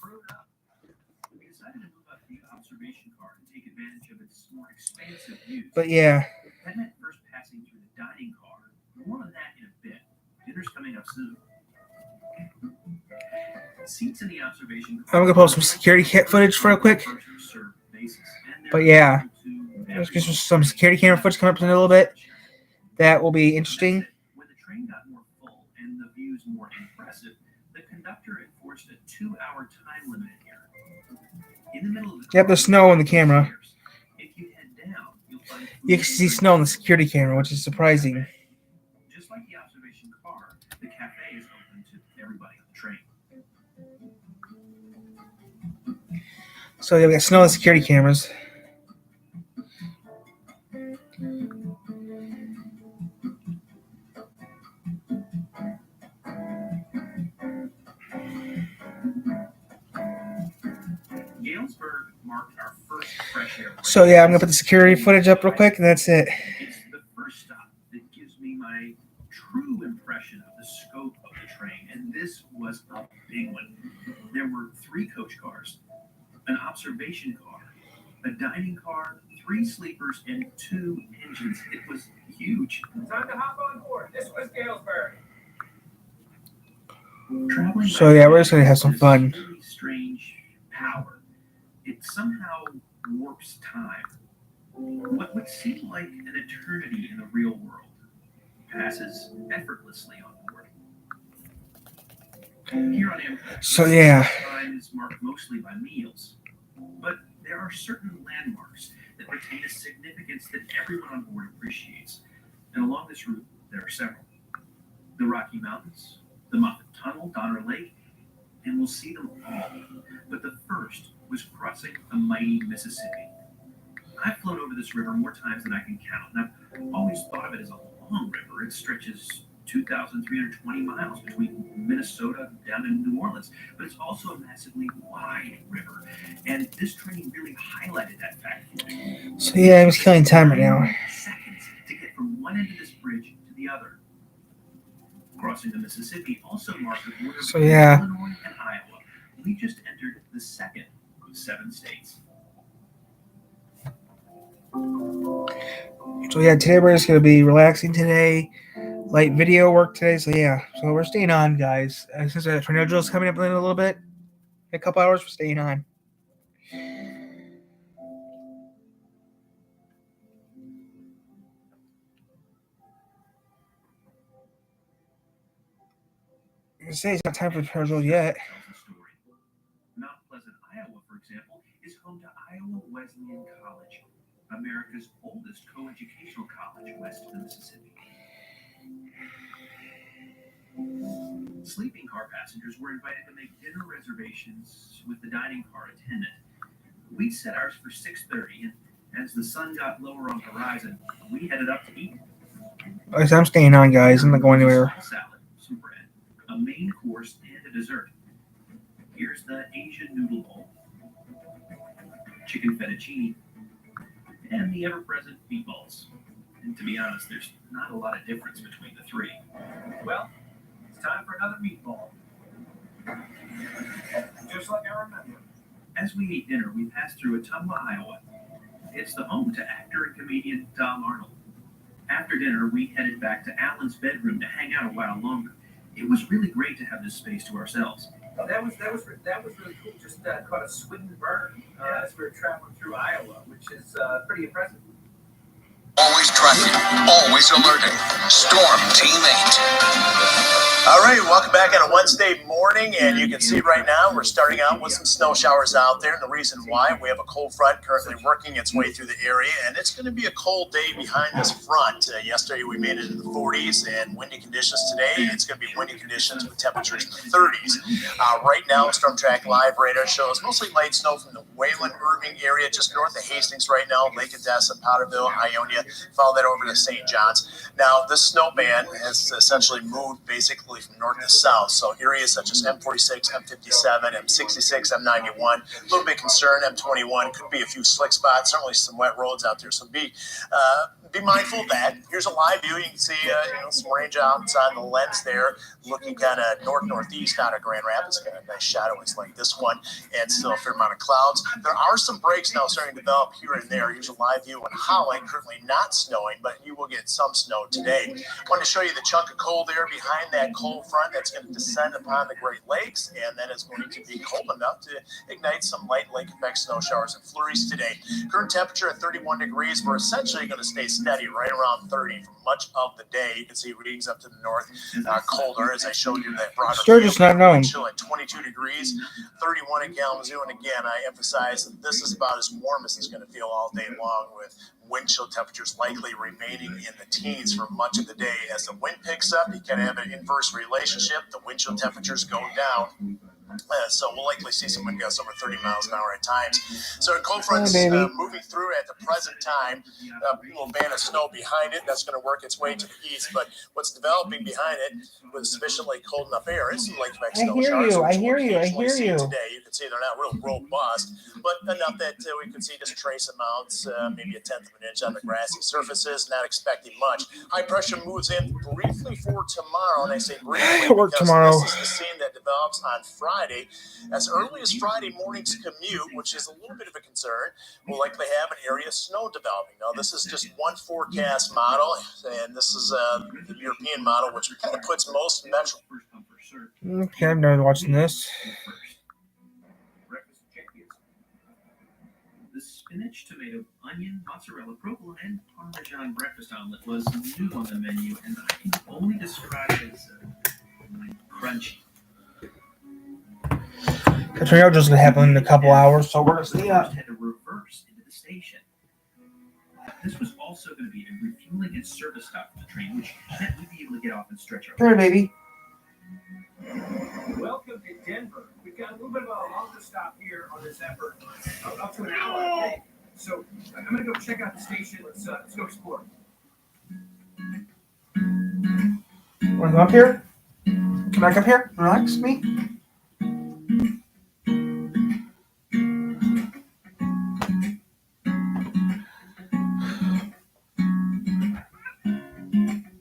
But yeah. That meant first passing through the dining car. More on that in a bit. Dinner's coming up soon. Seats in the observation car. I'm gonna post some security footage for real quick. But yeah, there's just some security camera footage coming up in a little bit. That will be interesting. When the train got more full and the views more impressive, the conductor enforced a 2-hour time limit here. In the middle of the Yep, there's snow on the camera. If you head down, you'll find You can see snow on the security camera, which is surprising. just like the observation car, the cafe is open to everybody on the train. So yeah, we got snow on the security cameras. Galesburg marked our first fresh air. So yeah, I'm gonna put the security footage up real quick, and that's it. It's the first stop that gives me my true impression of the scope of the train, and this was a big one. There were 3 coach cars, an observation car, a dining car, 3 sleepers, and 2 engines. It was huge. Time to hop on board. This was Galesburg. So yeah, we're just gonna have some fun. Really strange power. It somehow warps time. What would seem like an eternity in the real world passes effortlessly on board. Here on Amtrak, So yeah, time is marked mostly by meals, but there are certain landmarks that retain a significance that everyone on board appreciates. And along this route, there are several. The Rocky Mountains, the Moffat Tunnel, Donner Lake, and we'll see them all. But the first was crossing the mighty Mississippi. I've flown over this river more times than I can count, and I've always thought of it as a long river. It stretches 2,320 miles between Minnesota down to New Orleans, but it's also a massively wide river. And this training really highlighted that fact for me. So yeah, I'm just killing time right now. Seconds to get from one end of this bridge to the other. Crossing the Mississippi also marked the border So, between yeah. Illinois and Iowa. We just entered the second of 7 states. So yeah, today we're just gonna be relaxing today, light video work today. So yeah, so we're staying on, guys. Since the tornado drill's coming up in a little bit, in a couple hours, we're staying on. I say it's not time for the tornado drill yet. Mount Pleasant, Iowa, for example, is home to Iowa Wesleyan College, America's oldest co-educational college west of the Mississippi. Sleeping car passengers were invited to make dinner reservations with the dining car attendant. We set ours for 6:30, and as the sun got lower on the horizon, we headed up to eat. I'm staying on, guys. I'm not going anywhere. Salad, some bread, a main course, and a dessert. Here's the Asian noodle bowl, chicken fettuccine, and the ever-present meatballs. And to be honest, there's not a lot of difference between the three. Well, it's time for another meatball. Just like I remember. As we ate dinner, we passed through Ottumwa, Iowa. It's the home to actor and comedian Tom Arnold. After dinner, we headed back to Alan's bedroom to hang out a while longer. It was really great to have this space to ourselves. That was really cool. Just caught a Sweden burn as we were traveling through Iowa, which is pretty impressive. Always tracking, always alerting. Storm Team 8. All right, welcome back on a Wednesday morning, and you can see right now we're starting out with some snow showers out there, and the reason why, we have a cold front currently working its way through the area, and it's going to be a cold day behind this front. Yesterday we made it into the 40s, and windy conditions today. It's going to be windy conditions with temperatures in the 30s. Right now, Storm Track Live radar shows mostly light snow from the Wayland, Irving area, just north of Hastings right now, Lake Odessa, Powderville, Ionia, follow that over to St. John's. Now, this snow band has essentially moved basically from north to south, so areas such as M46, M57, M66, M91, a little bit concerned, M21, could be a few slick spots, certainly some wet roads out there, so be mindful of that. Here's a live view. You can see some range outside the lens there, looking kind of north-northeast out of Grand Rapids. Got a nice shadows like this one, and still a fair amount of clouds. There are some breaks now starting to develop here and there. Here's a live view in Holland, currently not snowing, but you will get some snow today. I want to show you the chunk of cold air behind that cold front that's going to descend upon the Great Lakes, and then it's going to be cold enough to ignite some light lake effect snow showers and flurries today. Current temperature at 31 degrees. We're essentially going to stay steady right around 30 for much of the day. You can see readings up to the north colder, as I showed you that broader Sturgis not known. chill at 22 degrees, 31 in Kalamazoo, and again I emphasize that this is about as warm as it's going to feel all day long, with wind chill temperatures likely remaining in the teens for much of the day. As the wind picks up, you kind of have an inverse relationship. The wind chill temperatures go down. So we'll likely see some wind gusts over 30 miles an hour at times. So a cold front's moving through at the present time. A little band of snow behind it. That's going to work its way to the east. But what's developing behind it with sufficiently cold enough air is some lake effect snow showers. I hear you. Today, you can see they're not real robust, but enough that we can see just trace amounts, maybe a tenth of an inch on the grassy surfaces. Not expecting much. High pressure moves in briefly for tomorrow, and I say briefly Work because tomorrow. this is the scene that develops on Friday. As early as Friday morning's commute, which is a little bit of a concern, we'll likely have an area of snow developing. Now, this is just one forecast model, and this is the European model, which kind of puts most metro. Okay, I'm done watching this. The spinach, tomato, onion, mozzarella, provolone, and Parmesan breakfast omelet was new on the menu, and I can only describe it as crunchy. The tornado is going to happen in a couple hours, so we're going to stay up. Had to reverse into the station. This was also going to be a refueling and service stop for the train, which meant we'd be able to get off and stretch our Come here, baby. Welcome to Denver. We've got a little bit of a longer stop here on this effort, up to an hour, I think. So I'm going to go check out the station. Let's go explore. Want to go up here? Come back up here? Relax me?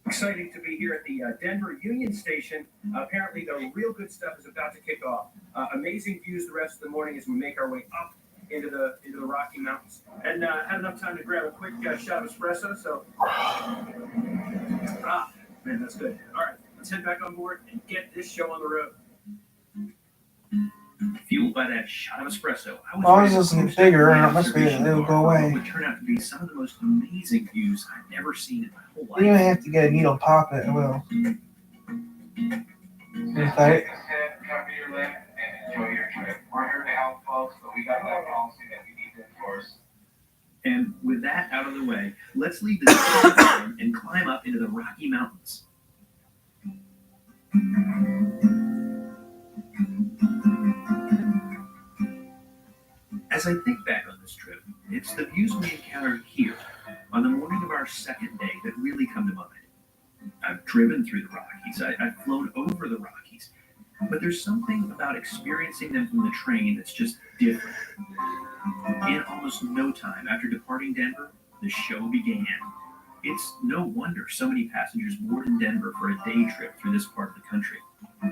Exciting to be here at the Denver Union Station. Apparently, the real good stuff is about to kick off. Amazing views the rest of the morning as we make our way up into the Rocky Mountains. And had enough time to grab a quick shot of espresso. So, man, that's good. All right, let's head back on board and get this show on the road. Fueled by that shot of espresso, I was listening bigger, and it must be it'll go away. Would turn out to be some of the most amazing views I've ever seen in my whole life. You may have to get a needle pop it. I will. Pretty tight. Cover your lip and enjoy your trip. We're here to help folks, but we got that policy that we need to enforce. And with that out of the way, let's leave this and climb up into the Rocky Mountains. As I think back on this trip, it's the views we encountered here on the morning of our second day that really come to mind. I've driven through the Rockies, I've flown over the Rockies, but there's something about experiencing them from the train that's just different. In almost no time after departing Denver, the show began. It's no wonder so many passengers board in Denver for a day trip through this part of the country. I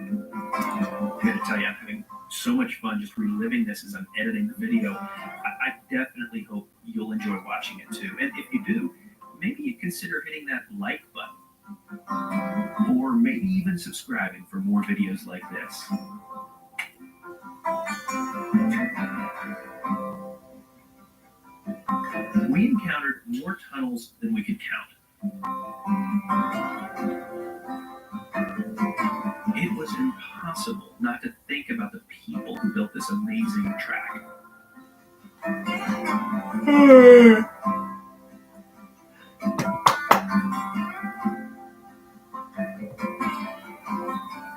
gotta tell you, I'm having so much fun just reliving this as I'm editing the video. I definitely hope you'll enjoy watching it too. And if you do, maybe you consider hitting that like button. Or maybe even subscribing for more videos like this. We encountered more tunnels than we could count. It was impossible not to think about the people who built this amazing track.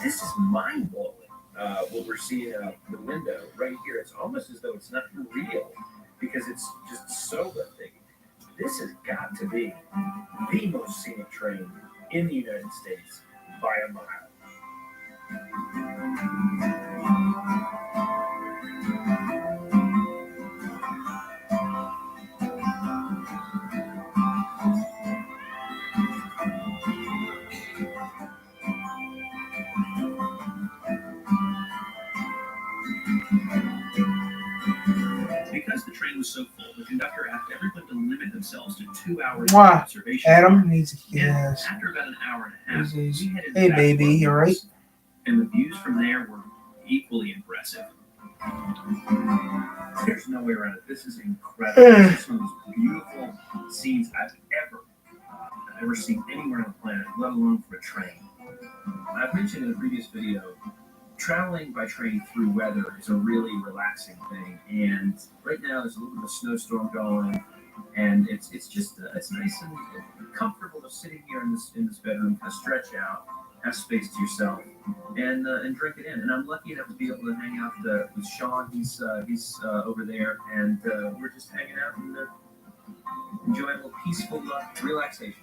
This is mind-blowing. What we're seeing out the window right here, it's almost as though it's not real because it's just so breathtaking. This has got to be the most scenic train in the United States by a mile. Because the train was so full, the conductor asked everyone to limit themselves to 2 hours Mwah. of observation. Adam needs a And kiss. after about an hour and a half, we headed Hey, back baby, to our you alright? house, and the views from there were equally impressive. There's no way around it. This is incredible. This is one of the most beautiful scenes I've ever seen anywhere on the planet, let alone from a train. I've mentioned in a previous video, traveling by train through weather is a really relaxing thing. And right now there's a little bit of a snowstorm going, and it's just it's nice and comfortable to sitting here in this bedroom, kind of stretch out, have space to yourself, and drink it in. And I'm lucky enough to be able to hang out with Sean. He's over there, and we're just hanging out and enjoying a little peaceful relaxation.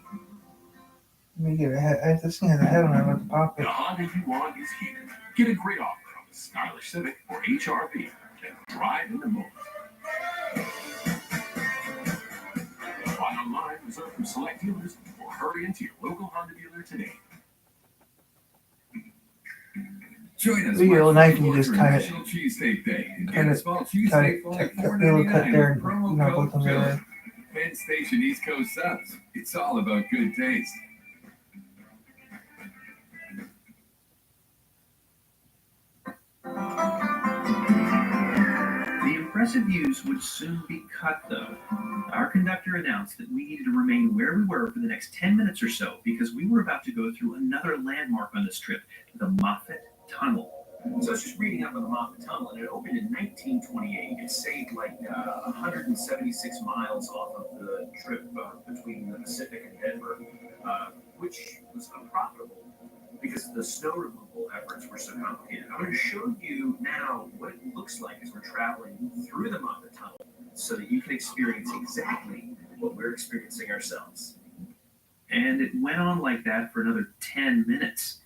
Let me get a head. This thing has a head on it. I'm about to pop it. The Honda you want is here. Get a great offer on the stylish Civic or HR-V and drive in the moment. Buy online, reserve from select dealers, or hurry into your local Honda dealer today. Join us You get a little knife and you for just cut it. National Cheesesteak Day and Cut get a it. small Cut cheesesteak it. for only Cut the little cut $4.99 there. with promo Not code both of them Phil. there. Penn Station East Coast subs. It's all about good taste. The impressive views would soon be cut, though. Our conductor announced that we needed to remain where we were for the next 10 minutes or so because we were about to go through another landmark on this trip, the Moffat Tunnel. So I was just reading up on the Moffat Tunnel, and it opened in 1928. It saved like 176 miles off of the trip between the Pacific and Denver, which was unprofitable because the snow removal efforts were so complicated. I'm going to show you now what it looks like as we're traveling through the Moffat Tunnel so that you can experience exactly what we're experiencing ourselves. and it went on like that for another 10 minutes.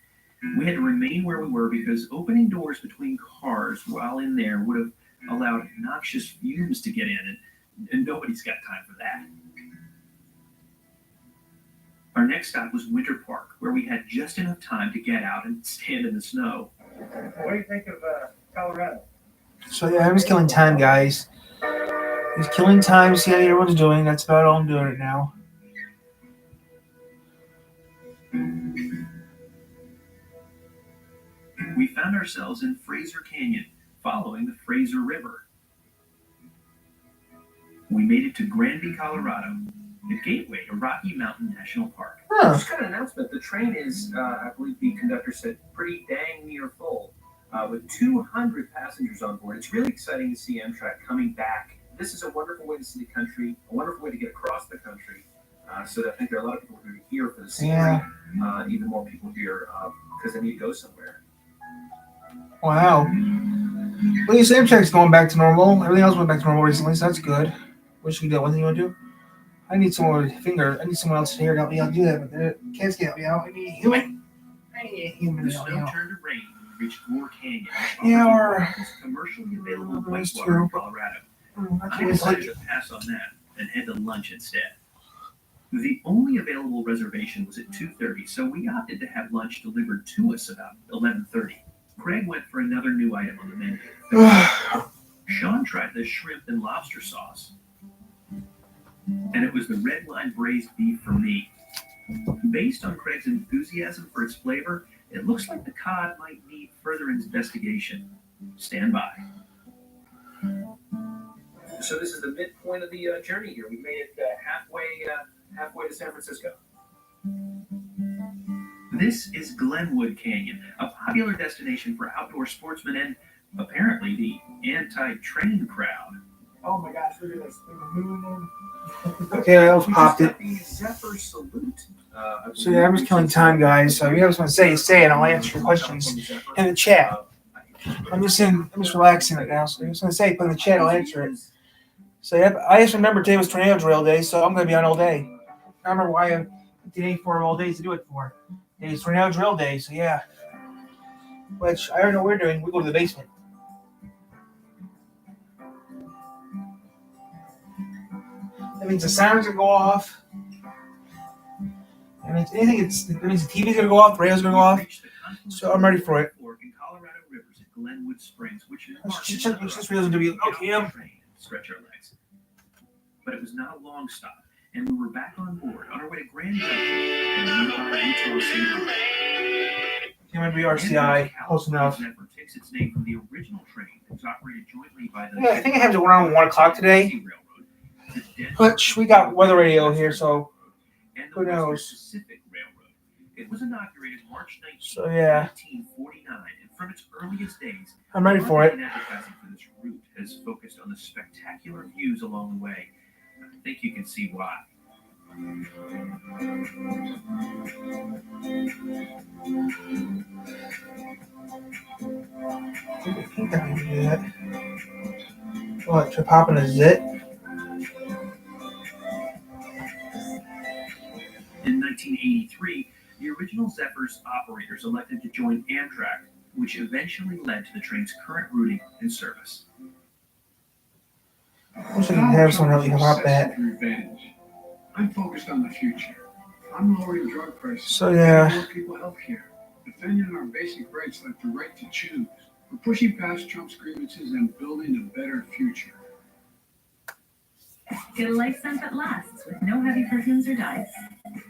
We had to remain where we were because opening doors between cars while in there would have allowed noxious fumes to get in, and nobody's got time for that. Our next stop was Winter Park, where we had just enough time to get out and stand in the snow. What do you think of Colorado? So yeah, I'm just killing time, guys. Just killing time, see how everyone's doing. That's about all I'm doing right now. We found ourselves in Fraser Canyon, following the Fraser River. We made it to Granby, Colorado, the gateway to Rocky Mountain National Park. Just got an announcement. The train is, I believe the conductor said, pretty dang near full, with 200 passengers on board. It's really exciting to see Amtrak coming back. This is a wonderful way to see the country, a wonderful way to get across the country. So I think there are a lot of people who are here for the scenery, even more people here because they need to go somewhere. Wow. Well, you say Amtrak's going back to normal. Everything else went back to normal recently, so that's good. Wish we did one thing you want to do. I need someone with a finger. I need someone else here to help me out do that, but the kids can't help me out. I need a human. I need a human The to help me snow out. turned to rain when we reached Gore Canyon, Yeah, or commercially available that's whitewater true. in Colorado. That's I what it's decided like. to pass on that and head to lunch instead. The only available reservation was at 2:30, so we opted to have lunch delivered to us about 11:30. Craig went for another new item on the menu. Sean tried the shrimp and lobster sauce. And it was the red line braised beef for me. Based on Craig's enthusiasm for its flavor, it looks like the cod might need further investigation. Stand by. So this is the midpoint of the journey here. We made it halfway to San Francisco. This is Glenwood Canyon, a popular destination for outdoor sportsmen and apparently the anti-train crowd. Oh my gosh, look at this. Okay, I almost popped it. The Zephyr Salute. So yeah, I'm just killing time, guys. So if you have something to say it. I'll answer your questions in the chat. I'm just relaxing right now. So if you have something to say, put in the chat. I'll answer it. So yeah, I just remember today was tornado drill day, so I'm gonna be on all day. I remember why I did for all days to do it for. It's tornado drill day, so yeah. Which I don't know what we're doing. We go to the basement. That means the sirens gonna go off. That means that means the TV's gonna go off, the radio's gonna go off. So I'm ready for it. In Colorado Rivers at Glenwood Springs, which is This radio's gonna be okay. Stretch our legs. But it was not a long stop, and we were back on board on our way to Grand Junction and nearby Utah City. Can't be RCI, close enough. Zephyr takes its name from the original train that was operated jointly by the Yeah, I think I have to around 1 o'clock today. But we got weather radio here, so who knows? Pacific Railroad. It was inaugurated March 19, So yeah, 1949, and from its earliest days, I'm ready for it. marketing and advertising for this route has focused on the spectacular views along the way. I think you can see why. What, to pop in a zit? In 1983, the original Zephyr's operators elected to join Amtrak, which eventually led to the train's current routing and service. I wish I could have someone help me pop that. I'm focused on the future. I'm lowering drug prices. So, yeah. Giving more people health care. Defending our basic rights like the right to choose. We're pushing past Trump's grievances and building a better future. Get a life scent that lasts with no heavy perfumes or dyes.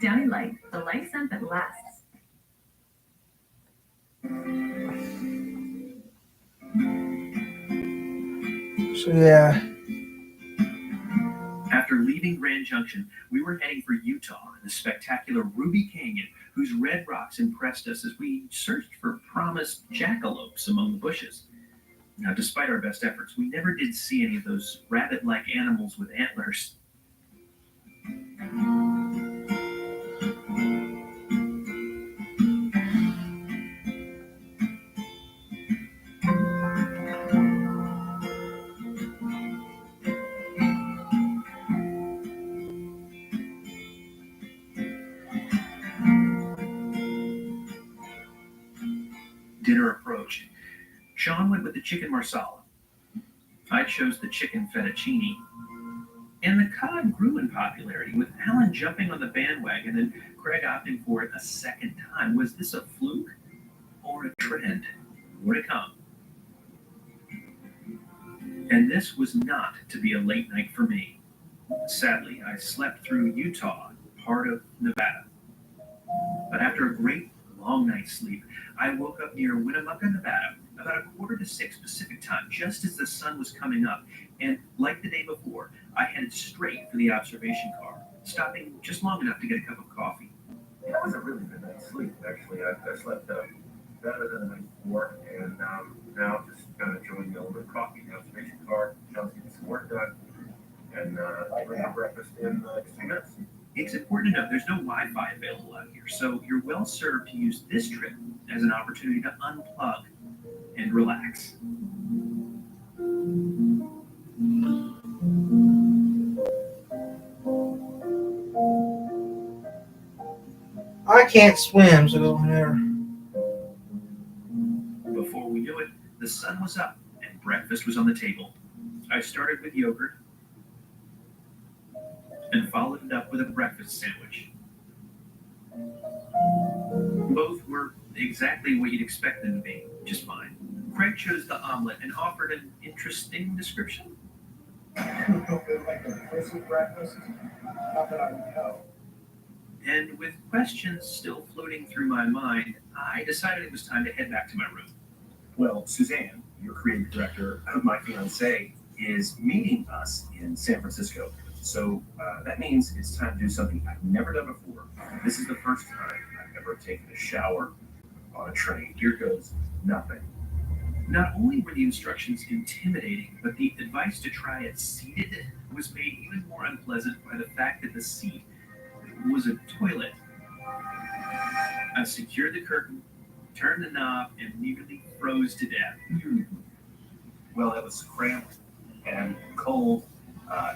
Downy Light, the life scent that lasts. So yeah. After leaving Grand Junction, we were heading for Utah and the spectacular Ruby Canyon, whose red rocks impressed us as we searched for promised jackalopes among the bushes. Now, despite our best efforts, we never did see any of those rabbit-like animals with antlers. Sean went with the chicken marsala. I chose the chicken fettuccine. And the cod grew in popularity, with Alan jumping on the bandwagon and Craig opting for it a second time. Was this a fluke or a trend? More to come. And this was not to be a late night for me. Sadly, I slept through Utah, part of Nevada. But after a great long night's sleep, I woke up near Winnemucca, Nevada, about 5:45 Pacific time, just as the sun was coming up. And like the day before, I headed straight for the observation car, stopping just long enough to get a cup of coffee. That was a really good night's sleep, actually. I slept better than the night before, and now just kind of enjoying a little bit of coffee in the observation car. Now getting some work done, and bring my breakfast in 2 minutes. It's important to note there's no Wi-Fi available out here, so you're well served to use this trip as an opportunity to unplug and relax. I can't swim, so go in there. Before we knew it, the sun was up and breakfast was on the table. I started with yogurt and followed it up with a breakfast sandwich. Both were exactly what you'd expect them to be, just fine. Craig chose the omelet and offered an interesting description. Like a pussy breakfast? Not that I know. And with questions still floating through my mind, I decided it was time to head back to my room. Well, Suzanne, your creative director, my fiance, is meeting us in San Francisco. So that means it's time to do something I've never done before. This is the first time I've ever taken a shower on a train. Here goes nothing. Not only were the instructions intimidating, but the advice to try it seated was made even more unpleasant by the fact that the seat was a toilet. I secured the curtain, turned the knob, and nearly froze to death. Well, it was cramped and cold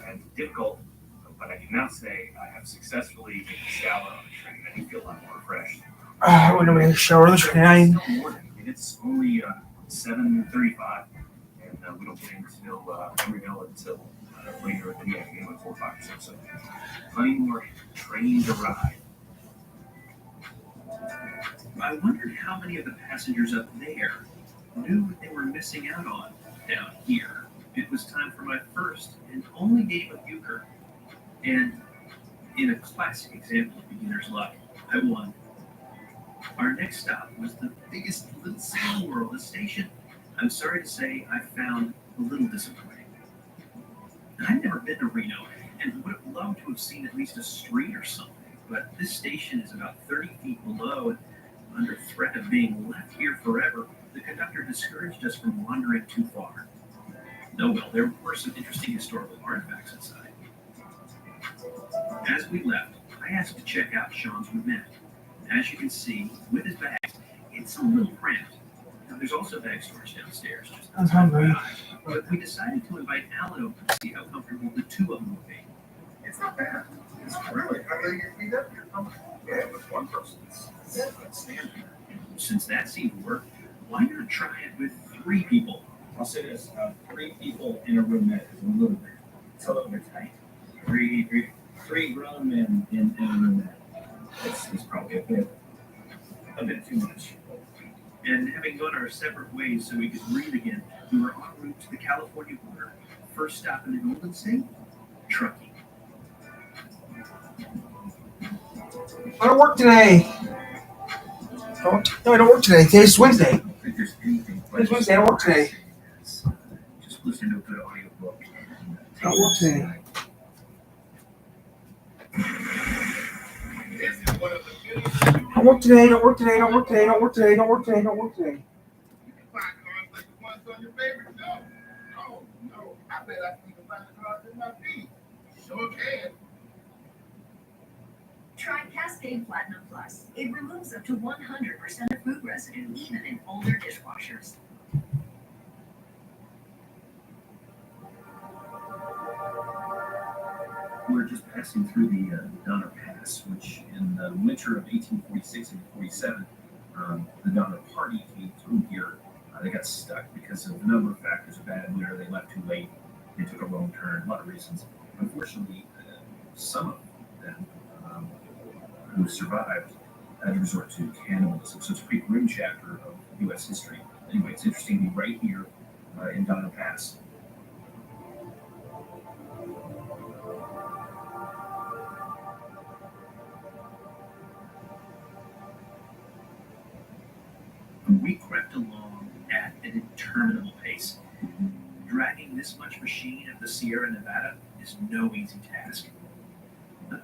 and difficult, but I can now say I have successfully taken a shower on the train. I do feel a lot more refreshed. I went away to shower the train. It's only 7:35, and we don't get into Emeryville until later in the afternoon at 4 o'clock. So plenty more train to ride. I wondered how many of the passengers up there knew what they were missing out on down here. It was time for my first and only game of euchre, and in a classic example of beginner's luck, I won. Our next stop was the biggest little city in the world, the station. I'm sorry to say I found a little disappointing. I'd never been to Reno and would have loved to have seen at least a street or something, but this station is about 30 feet below and under threat of being left here forever. The conductor discouraged us from wandering too far. Oh well, there were some interesting historical artifacts inside. As we left, I asked to check out Sean's roomette. As you can see, with his bags, it's a little cramped. Now, there's also bag storage downstairs. I'm hungry. But we decided to invite Alan over to see how comfortable the two of them would be. It's not bad. It's really, how many get beat up here? Yeah, with one person, it's standard. Since that seemed to work, why not try it with 3 people? I'll say this, 3 people in a roomette is a little bit tight. Three grown men in a roomette. It's probably a bit too much. And having gone our separate ways so we could breathe again, we were en route to the California border. First stop in the Golden State, Truckee. I don't work today. No, I don't work today. Today's Wednesday. It's Wednesday. I don't work today. Just listen to a good audiobook. I don't work today. Don't work today. Don't work today. Don't work today. Don't work today. Don't work today. Don't work today. I bet I can even find the cards in my feet. Sure can. Try Cascade Platinum Plus. It removes up to 100% of food residue, even in older dishwashers. We're just passing through the Donner Pass, which in the winter of 1846 and 47, the Donner Party came through here They got stuck because of a number of factors. Bad weather, they left too late, they took a wrong turn, a lot of reasons. Unfortunately, some of them who survived had to resort to cannibalism. So it's a pretty grim chapter of U.S. history. Anyway, it's interesting to be right here in Donna Pass. We crept along at an interminable pace. Dragging this much machine up the Sierra Nevada is no easy task.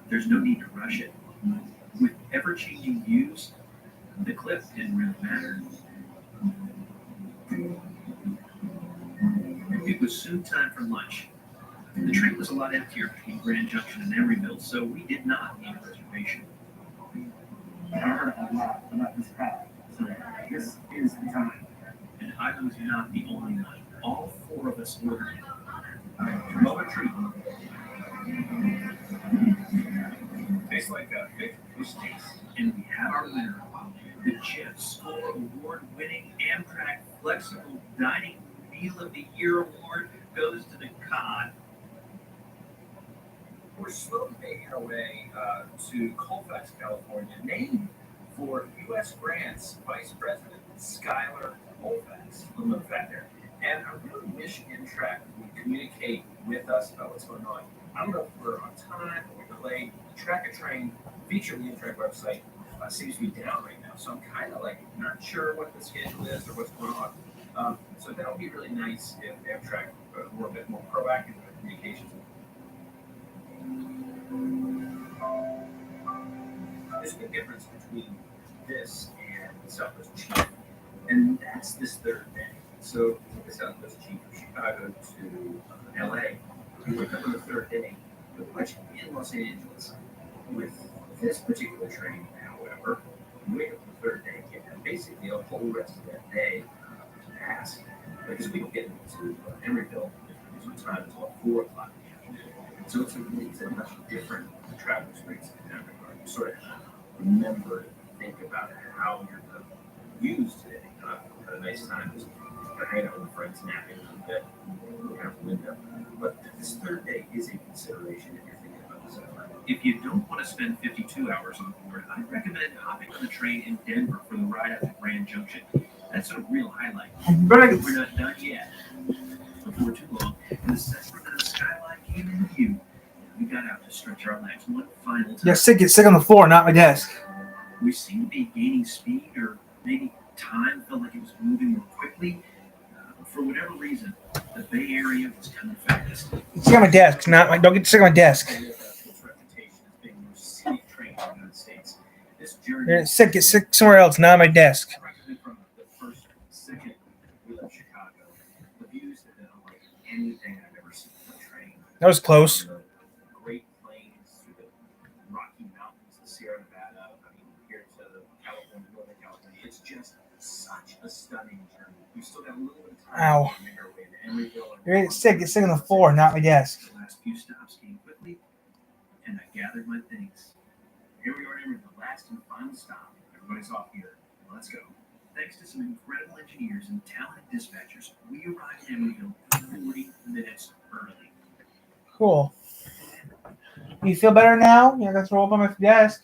There's no need to rush it. With ever-changing views, the clip didn't really matter. It was soon time for lunch. The train was a lot emptier between Grand Junction and Emeryville, so we did not need a reservation. I heard a lot about this path, so this is the time. And I was not the only one. All four of us ordered it. Moment treat. Tastes like a thick fish sticks. And we have our winner. The Jeff Score Award-winning Amtrak Flexible Dining Meal of the Year Award goes to the cod. We're slowly making our way to Colfax, California, named for U.S. Grant's Vice President Schuyler Colfax. A little fact there. And I really wish Amtrak would communicate with us about what's going on. I don't know if we're on time or we're delayed. The Track a Train feature on the Amtrak website seems to be down right now. So I'm kind of like not sure what the schedule is or what's going on. So that would be really nice if Amtrak were a bit more proactive in their communications. There's a big difference between this and the Southwest Chief, and that's this third day. So the Southwest Chief from Chicago to LA, we wake up on the third day, pretty much in Los Angeles. With this particular train, however, we wake up on the third day and basically a whole rest of that day to pass, because we don't get into Emeryville in time until 4 o'clock in the afternoon. So it's a much different travel experience in that regard. You sort of remember and think about how you're going to use today. Had a nice time just hanging out with friends, napping a little bit, looking out the window. But this third day is a consideration if you're thinking about this. If you don't want to spend 52 hours on board, I'd recommend hopping on the train in Denver for the ride out to Grand Junction. That's a real highlight. We're not done yet. Before too long, the Sacramento skyline came into view. We got out to stretch our legs one final time. Yeah, sit on the floor, not my desk. We seemed to be gaining speed, or maybe time felt like it was moving more quickly. For whatever reason, the Bay Area was coming fast. Sit on my desk, don't get sick on my desk. Get sick somewhere else, not on my desk. From the first second we left Chicago, the views have been unlike anything I've ever seen on a train. That was close. Great plains through the Rocky Mountains, the Sierra Nevada, here to California, Northern California. It's just such a stunning journey. We still got a little bit of time Ow. to make our way to Emeryville. You're sick. Get sick on the floor, not my desk. The last few stops came quickly, and I gathered my things. Here we are in the last and final stop. Everybody's off here. Let's go. Thanks to some incredible engineers and talented dispatchers, we arrived in Emeryville 40 minutes early. Cool. You feel better now? Yeah, let's roll up on my desk.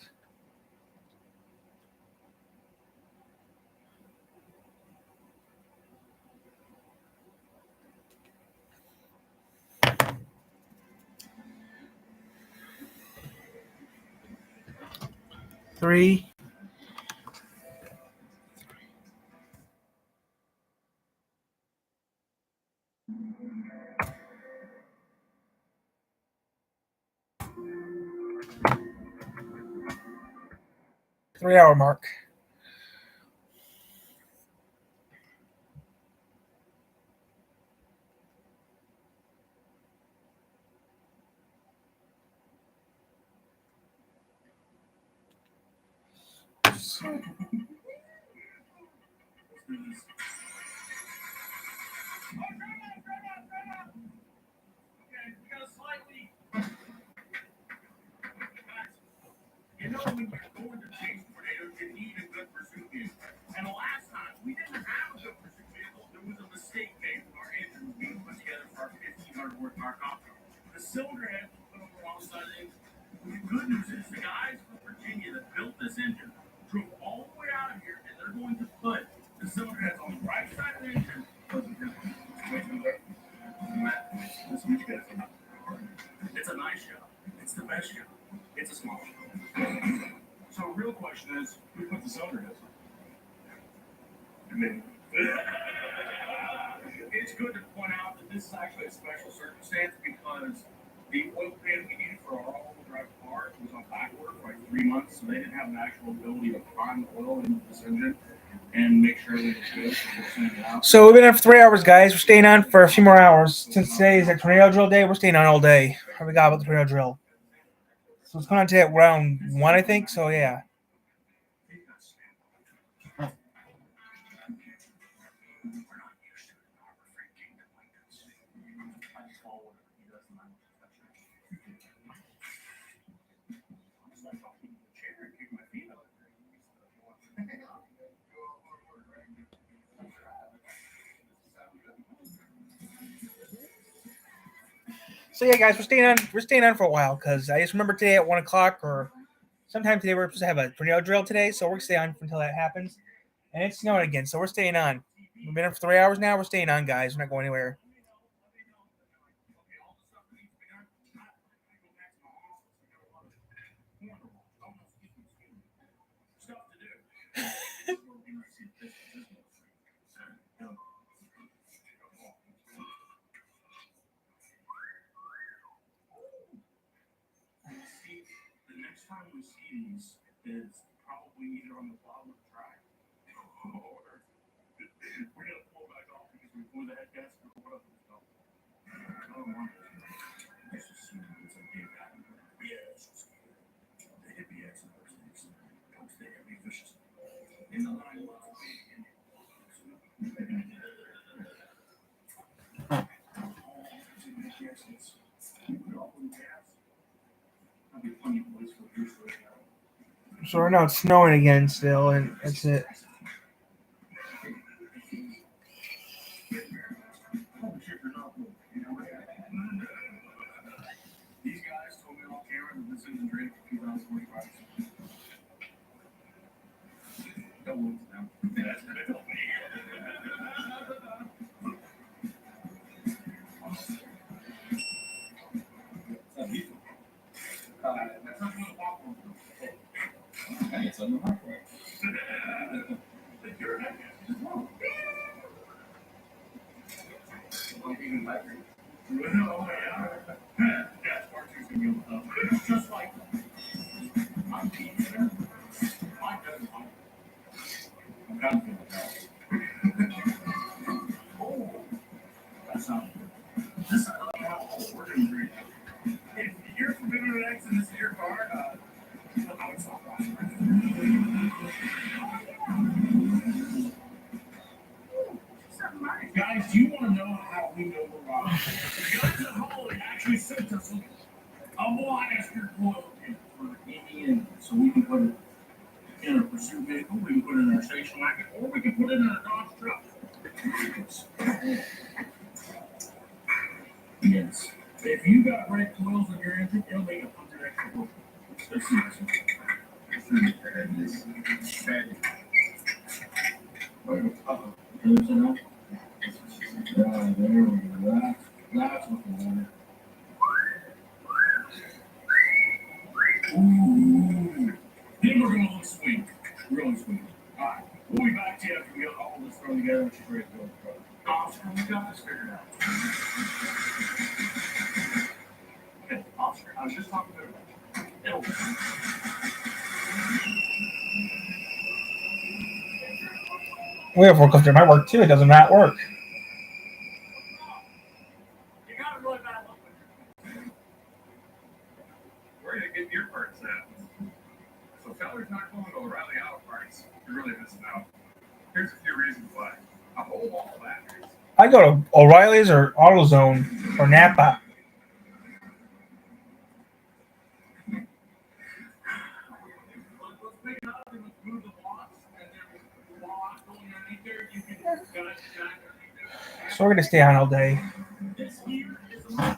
Three. Three-hour mark. You know, when you're going to chase tornadoes, you need a good pursuit vehicle. And the last time, we didn't have a good pursuit vehicle. Markovko. The cylinder head was put over alongside the engine. The good news is the guys from Virginia that built this engine drove all the way out of here, and they're going to put the cylinder heads on the right side of the engine. It's a nice shop. It's the best shop. It's a small shop. So the real question is, who put the cylinder heads on? And then, it's good to point out that this is actually a special circumstance because the oil pan we needed for our all-wheel drive car was on back order for like 3 months, so they didn't have an actual ability to find the oil in this engine and make sure that it's good. So we're sending it out. So we've been on for 3 hours, guys. We're staying on for a few more hours. Since today is a tornado drill day, we're staying on all day. I forgot about the tornado drill. So it's going on today at round 1, I think. So yeah. So yeah, guys, we're staying on for a while because I just remember today at 1 o'clock or sometime today we're supposed to have a tornado drill today, so we're gonna stay on until that happens. And it's snowing again, so we're staying on. We've been on for 3 hours now. We're staying on, guys. We're not going anywhere. Time we see these is probably either on the bottom of the track or we're gonna pull back off because we blew the head gasket or what else. I don't want to. Let's assume it's a big guy. Yeah, it's just the hippie X and those things. Don't stay heavy vicious. In the line, lots of big So right now it's snowing again still, and that's it. These guys told me on camera that this isn't ready for 2025. Double it now. That's the big one. It's on the microwave. It's just like I'm teaching. I don't know. I'm kind of feeling oh, that sounds good. This is how we're doing great. If you're familiar with X and this is your car, I would stop watching. Guys, do you want to know how we know we're wrong? The guys at Holly actually sent us a Moanaster coil kit for Indiana, so we can put it in a pursuit vehicle, we can put it in our station wagon, or we can put it in our Dodge truck. Yes. If you got red coils in your engine, it'll make 100 extra coils. Let's see this. Uh-oh. There's enough. There we go. That's what we wanted. Ooh. Then we're going to swing. We're going to swing. All right. We'll be back to you after we get all this thrown together and she's ready to go. Oscar, we got this figured out. Okay, Oscar, I was just talking to her. It'll be. We have forklift might work too. It does not work. You got a really bad look. Where are you getting your parts at? So Feller's not going to O'Reilly Auto Parts. You're really missing out. Here's a few reasons why. A whole wall of batteries. I go to O'Reilly's or AutoZone or Napa. So we're gonna stay on all day. This here is a power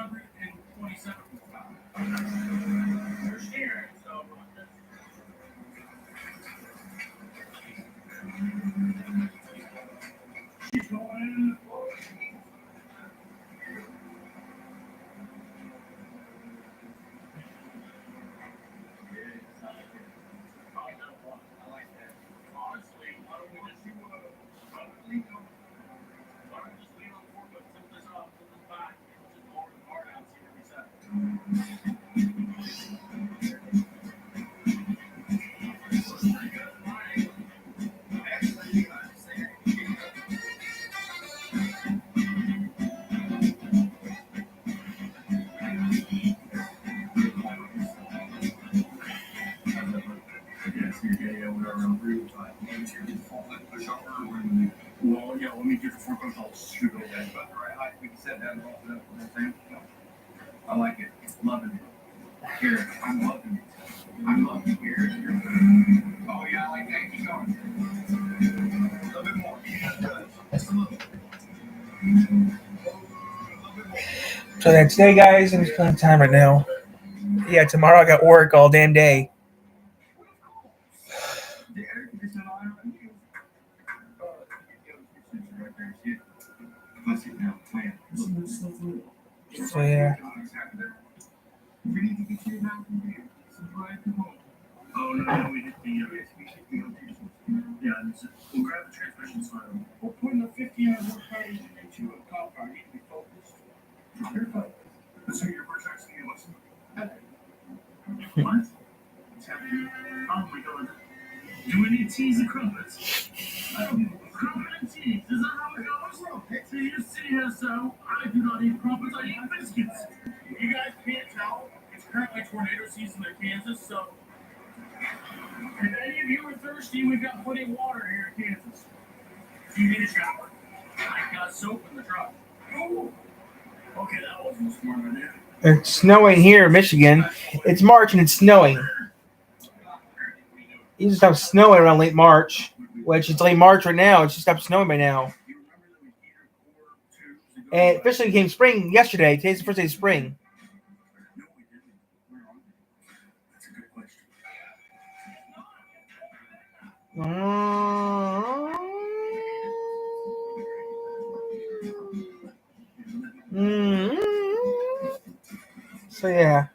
127 was found. They're scared, so. She's going. Well, yeah, let me get the forklift. I'll shoot over that. But right, we can set that off. You know what I'm saying? I like it. Loving it. Here, I'm loving it. I'm loving it here. Oh, yeah, I like that. Keep going. A little bit more. Just a little. So that's today, guys. I'm just killing time right now. Yeah, tomorrow I got work all damn day. So yeah. We need to get you out from here. Oh, no, we did the yeah, we'll grab the transmission slide. We're putting a 50-hour carriage into a cop car. I need to be focused. You're focused. So your first action, you listen. What? What's happening? Oh my god. Do we need teas and crumpets? Crumpet and teas. Is that how it goes? See, you see how so? I do not eat crumpets, I eat biscuits. You guys can't tell. It's currently tornado season in Kansas, so if any of you are thirsty, we've got plenty of water here in Kansas. If you need a shower, I got soap in the truck. Ooh. Okay, that wasn't a smart idea. It's snowing here in Michigan. It's March and it's snowing. It used to stop snowing around late March, which it's late March right now. It just stopped snowing by now. And it officially became spring yesterday. Today's the first day of spring. So yeah.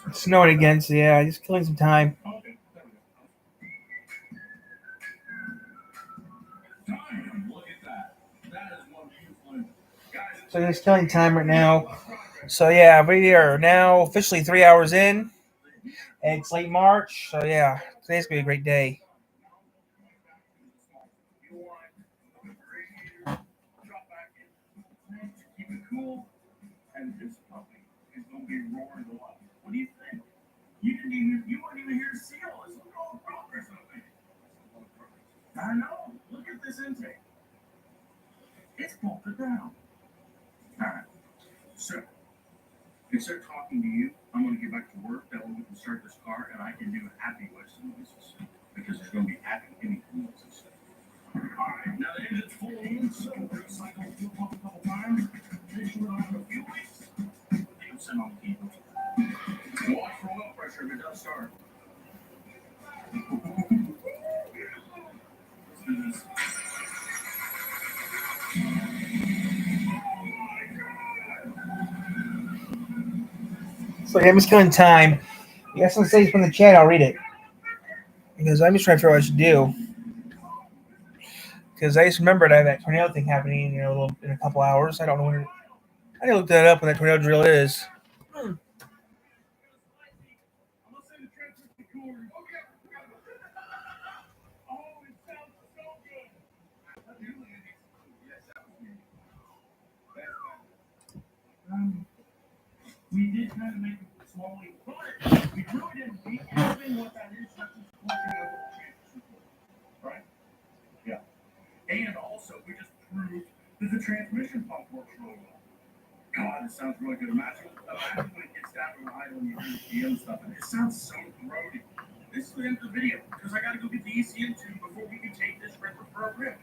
It's snowing again, so yeah, just killing some time. So just killing time right now. So yeah, we are now officially 3 hours in. And it's late March, so yeah, today's gonna be a great day. And this puppy is gonna be roaring a lot. What do you think? You weren't even here to see all this. Look at all the progress I've made. I know. Look at this intake. It's bolted down. Alright. So, instead of talking to you, I'm gonna get back to work. That way we can start this car and I can do happy Weston noises. Because there's gonna be happy anything noises. Alright, now the engine's full in, so we're gonna cycle the fuel pump a couple times. Make sure we don't have a fuel leaks. They'll send on the people. Watch for oil pressure if it does start. Let's do this. So yeah, I'm just killing time. You guys want to say from the chat, I'll read it. Because I'm just trying to figure out what I should do. Because I just remembered I have that tornado thing happening, in a couple hours. I don't know when. I need to look that up when that tornado drill is. We did kind of make it slowly, but we really didn't beat anything. What that is, that's just looking at the championship, right? Yeah. And also, we just proved that the transmission pump works really well. God, it sounds really good. Imagine when it gets down to an idle and you hear the PM stuff, and it sounds so throaty. This is the end of the video because I got to go get the ECM tube before we can take this ripper for a rip.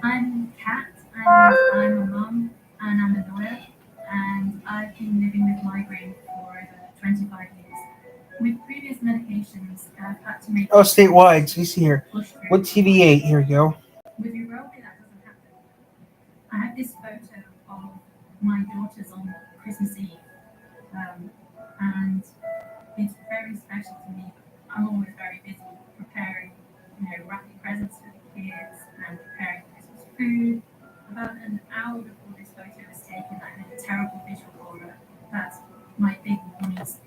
I'm Kat, and I'm a mum, and I'm a lawyer, and I've been living with migraine for over 25 years. With previous medications, I've had to make... Oh, statewide. So you see here. What TV8? Here we go. With Urobi, that doesn't happen. I have this photo of my daughters on Christmas Eve, and it's very special to me. I'm always very busy preparing, wrapping presents for the kids and preparing Christmas food. About an hour before this photo was taken, I had a terrible visual horror that my big mornings.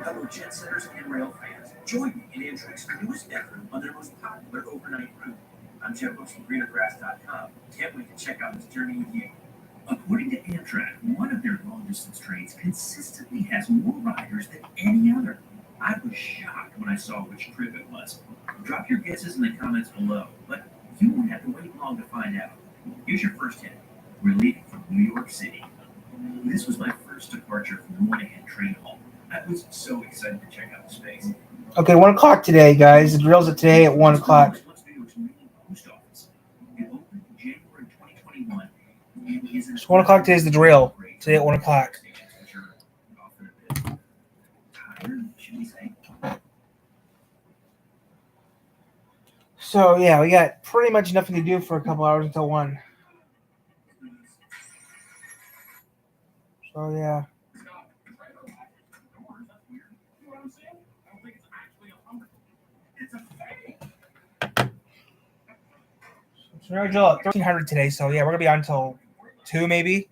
Hello, jet setters and rail fans. Join me in Amtrak's newest effort on their most popular overnight route. I'm Jeff Brooks from GreenerGrass.com. Can't wait to check out this journey with you. According to Amtrak, one of their long-distance trains consistently has more riders than any other. I was shocked when I saw which trip it was. Drop your guesses in the comments below, but you won't have to wait long to find out. Here's your first hint. We're leaving from New York City. This was my first departure from Moynihan Train Hall. I was so excited to check out the space. Okay, 1 o'clock today, guys. The drill's at today at 1 o'clock. So 1 o'clock today is the drill. Today at 1 o'clock. So yeah, we got pretty much nothing to do for a couple hours until 1. So yeah. So we're gonna drill at 1300 today. So yeah, we're gonna be on until 2 maybe.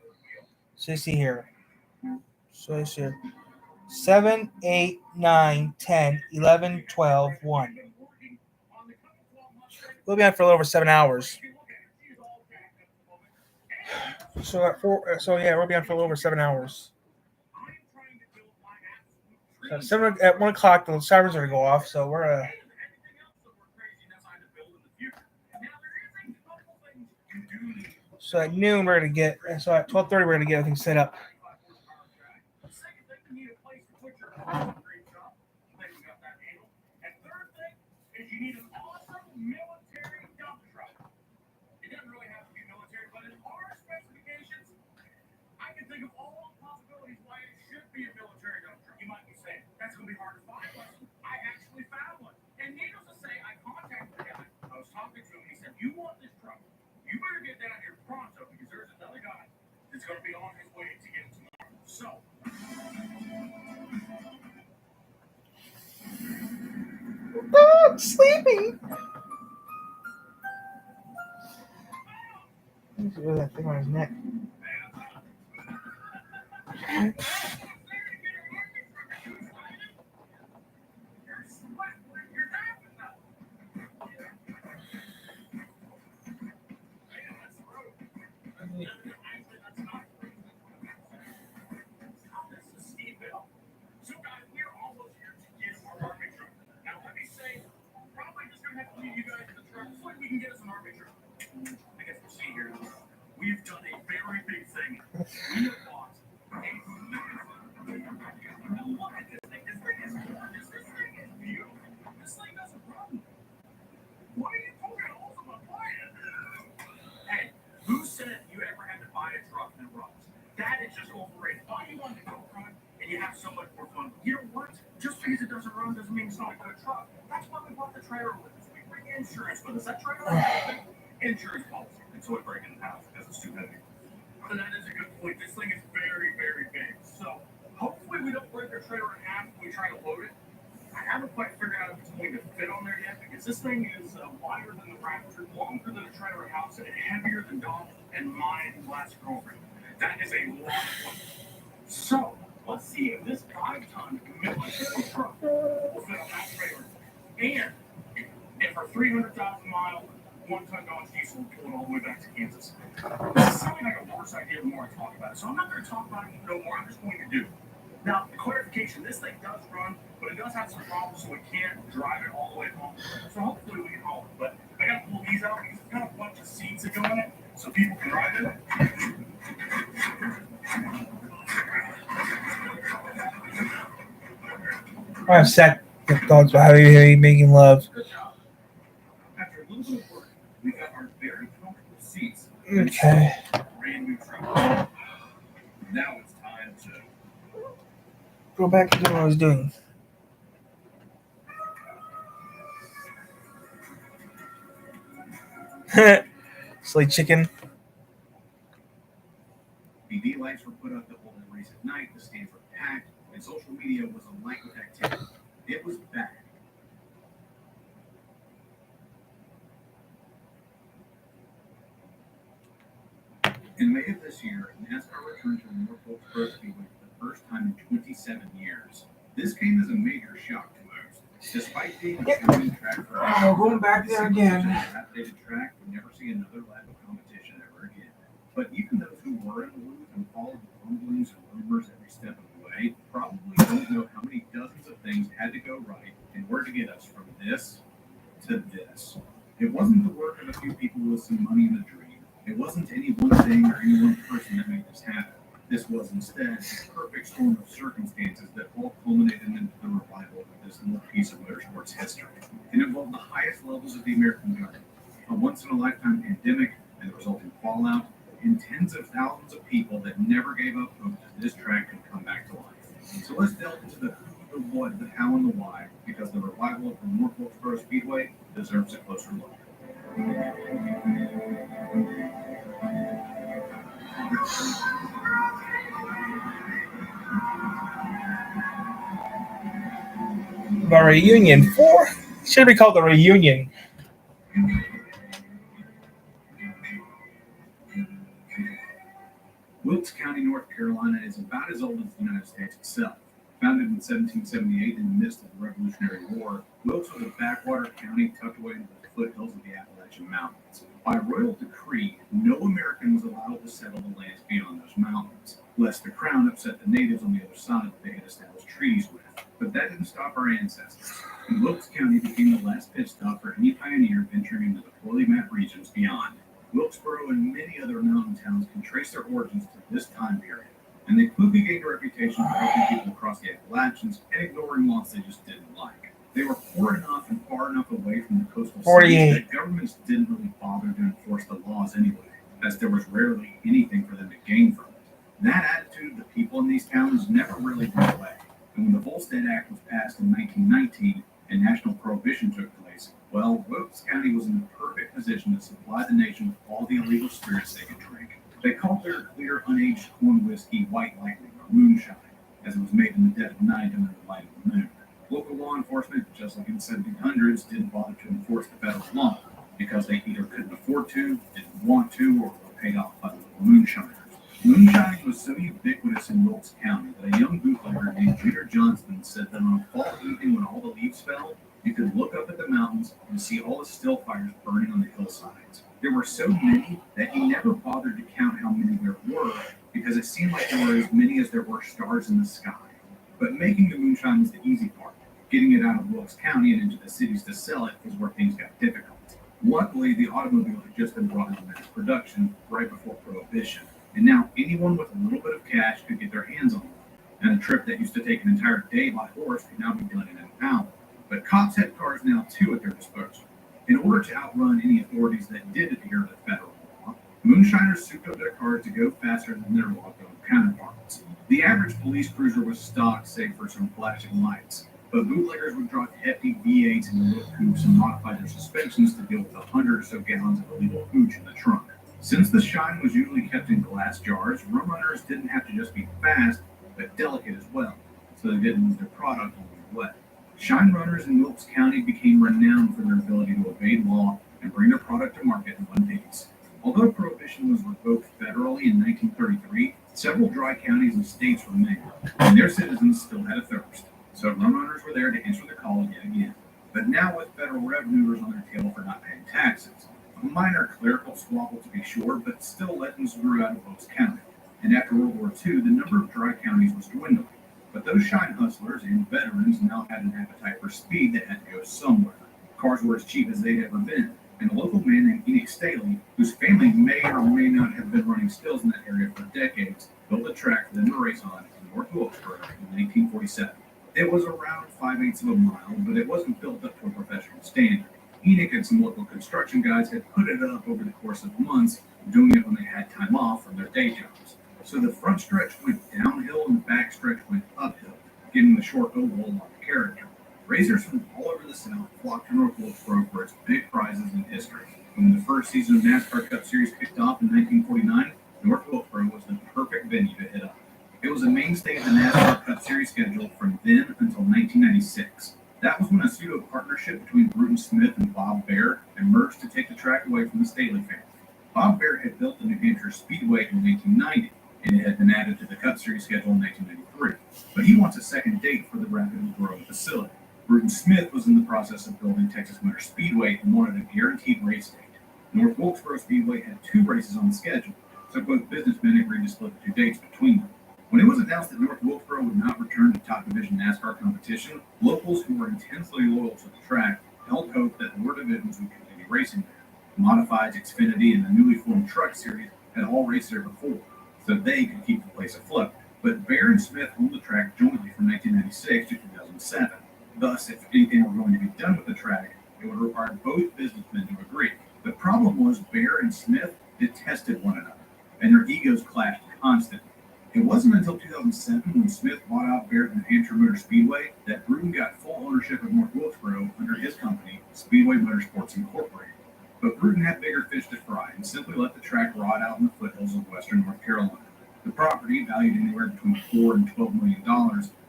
So you see here. So you see here. 7, 8, 9, 10, 11, 12, 1. We'll be on for a little over 7 hours. So at 4. So yeah, we'll be on for a little over 7 hours. So at 1 o'clock, the sirens are gonna go off. So we're So at noon we're gonna get. So at 12:30 we're gonna get everything set up. Going to be on his way to get tomorrow. So. Oh, I'm sleeping. Let me see that thing on his neck. We've done a very big thing. We have bought a look at this thing. This thing is gorgeous. This thing is beautiful. This thing doesn't run. What are you poking holes in my plan? Hey, who said you ever had to buy a truck that runs? That is just overrated. Why do you want to go run and you have so much more fun? You know what? Just because it doesn't run doesn't mean it's not a good truck. That's why we bought the trailer with us. We bring insurance with us. That trailer insurance policy. It's what breaking the house because it's too heavy. And that is a good point. This thing is very, very big. So hopefully we don't break our trailer in half when we try to load it. I haven't quite figured out if it's going to fit on there yet because this thing is wider than the Raptor, longer than a trailer house, and heavier than Dom and my last girlfriend. That is a lot of fun. So let's see if this 5-ton military truck will fit on that trailer. And if our 300,000 mile 1-ton Dodge diesel will pull it all the way back to Kansas. This is sounding like a worse idea the more I talk about it, so I'm not going to talk about it no more. I'm just going to do it. Now, clarification, this thing does run, but it does have some problems, so it can't drive it all the way home. So hopefully we can haul it. But I got to pull these out because it's got a bunch of seats that go in it, so people can ride it. I have sad thoughts about how he making love. After a little bit of work, we got our very comfortable seats. Okay. Brand new truck. Now it's time to Go back to what I was doing. Silly chicken. LED lights were put up to hold the race at night, the stands were packed, and social media was alight with activity. It was bad. In May of this year, NASCAR returned to Norfolk Speedway for the first time in 27 years. This came as a major shock to most. Despite being a shooting track for going back there again. Updated track would never see another lap of competition ever again. But even those who were in the loop and followed the rumblings and rumors every step of the way probably don't know how many dozens of things had to go right in order to get us from this to this. It wasn't the work of a few people with some money and a dream. It wasn't any one thing or any one person that made this happen. This was instead a perfect storm of circumstances that all culminated into the revival of this little piece of motorsports history. It involved the highest levels of the American government, a once-in-a-lifetime pandemic and the resulting fallout, and tens of thousands of people that never gave up hope that this track could come back to life. So let's delve into the who, the what, the how, and the why, because the revival of the Norfolk Speedway deserves a closer look. The reunion. Should be called the reunion. Wilkes County, North Carolina is about as old as the United States itself. Founded in 1778 in the midst of the Revolutionary War, Wilkes was a backwater county tucked away into the foothills of the Appalachian Mountains. By royal decree, no American was allowed to settle the lands beyond those mountains, lest the crown upset the natives on the other side that they had established treaties with. But that didn't stop our ancestors, and Wilkes County became the last pit stop for any pioneer venturing into the poorly mapped regions beyond. Wilkesboro and many other mountain towns can trace their origins to this time period, and they quickly gained a reputation for helping people across the Appalachians and ignoring laws they just didn't like. They were poor enough and far enough away from the coastal cities that governments didn't really bother to enforce the laws anyway, as there was rarely anything for them to gain from it. That attitude of the people in these towns never really went away, and when the Volstead Act was passed in 1919 and national prohibition took place, well, Wilkes County was in the perfect position to supply the nation with all the illegal spirits they could drink. They called their clear, unaged corn whiskey White Lightning, or moonshine, as it was made in the dead of night under the light of the moon. Local law enforcement, just like in the 1700s, didn't bother to enforce the federal law because they either couldn't afford to, didn't want to, or were paid off by the local moonshiners. Moonshining was so ubiquitous in Wilkes County that a young bootlegger named Junior Johnston said that on a fall evening when all the leaves fell, you could look up at the mountains and see all the still fires burning on the hillsides. There were so many that he never bothered to count how many there were because it seemed like there were as many as there were stars in the sky. But making the moonshine was the easy part. Getting it out of Wilkes County and into the cities to sell it was where things got difficult. Luckily, the automobile had just been brought into mass production right before Prohibition, and now anyone with a little bit of cash could get their hands on one. And a trip that used to take an entire day by horse could now be done in an hour. But cops had cars now too at their disposal. In order to outrun any authorities that did adhere to federal law, moonshiners souped up their cars to go faster than their logged-on counterparts. The average police cruiser was stocked save for some flashing lights, but bootleggers would drive hefty V8s in the little coupes and modify their suspensions to deal with 100 or so gallons of illegal hooch in the trunk. Since the shine was usually kept in glass jars, rum runners didn't have to just be fast, but delicate as well, so they didn't lose their product on the way. Shine runners in Wilkes County became renowned for their ability to evade law and bring their product to market in one piece. Although Prohibition was revoked federally in 1933, several dry counties and states remained, and their citizens still had a thirst. So rum runners were there to answer the call yet again. But now with federal revenuers on their tail for not paying taxes, A minor clerical squabble to be sure, but still legends grew out of Wilkes County. And after World War II, the number of dry counties was dwindling. But those shine hustlers and veterans now had an appetite for speed that had to go somewhere. Cars were as cheap as they'd ever been, and a local man named Enoch Staley, whose family may or may not have been running stills in that area for decades, built a track for them to race on in North Wilkesboro in 1947. It was around 5/8 of a mile, but it wasn't built up to a professional standard. Enoch and some local construction guys had put it up over the course of months, doing it when they had time off from their day jobs. So the front stretch went downhill and the back stretch went uphill, giving the short oval a lot of character. Racers from all over the South flocked to North Wilkesboro for its big prizes in history. When the first season of NASCAR Cup Series kicked off in 1949, North Wilkesboro was the perfect venue to hit up. It was a mainstay of the NASCAR Cup Series schedule from then until 1996. That was when a pseudo partnership between Bruton Smith and Bob Bear emerged to take the track away from the Staley family. Bob Bear had built the New Hampshire Speedway in 1990, and it had been added to the Cup Series schedule in 1993. But he wants a second date for the rapidly growing facility. Bruton Smith was in the process of building Texas Motor Speedway and wanted a guaranteed race date. North Wilkesboro Speedway had 2 races on the schedule, so both businessmen agreed to split the 2 dates between them. When it was announced that North Wilkesboro would not return to top division NASCAR competition, locals who were intensely loyal to the track held hope that lower divisions would continue racing there. Modifieds, Xfinity, and the newly formed Truck Series had all raced there before, so they could keep the place afloat. But Bear and Smith owned the track jointly from 1996 to 2007. Thus, if anything were going to be done with the track, it would require both businessmen to agree. The problem was Bear and Smith detested one another, and their egos clashed constantly. It wasn't until 2007 when Smith bought out Bear at New Hampshire Motor Speedway that Bruton got full ownership of North Wilkesboro under his company, Speedway Motorsports Incorporated. But Bruton had bigger fish to fry and simply let the track rot out in the foothills of western North Carolina. The property, valued anywhere between $4 and $12 million,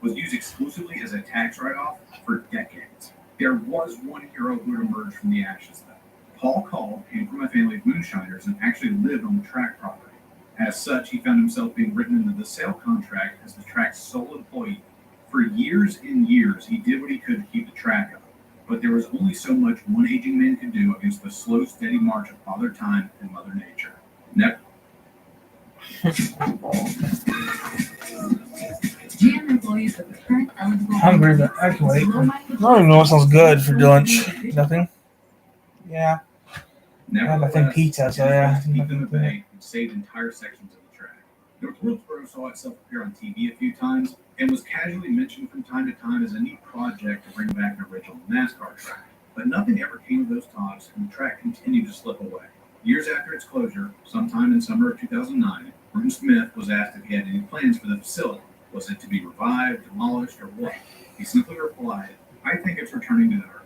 was used exclusively as a tax write-off for decades. There was one hero who had emerged from the ashes, though. Paul Call came from a family of moonshiners and actually lived on the track property. As such, he found himself being written into the sale contract as the track's sole employee. For years and years, he did what he could to keep the track up. But there was only so much one aging man could do against the slow, steady march of Father Time and Mother Nature. Next. GM employees with the current eligible. Hungry, but I can wait. I don't even know what sounds good for lunch. Nothing. Yeah. I have nothing pizza, so yeah. Keep them at bay and saved entire sections of the track. North Wilkesboro saw itself appear on TV a few times and was casually mentioned from time to time as a neat project to bring back an original NASCAR track. But nothing ever came of those talks, and the track continued to slip away. Years after its closure, sometime in summer of 2009, Bruton Smith was asked if he had any plans for the facility. Was it to be revived, demolished, or what? He simply replied, "I think it's returning to the earth."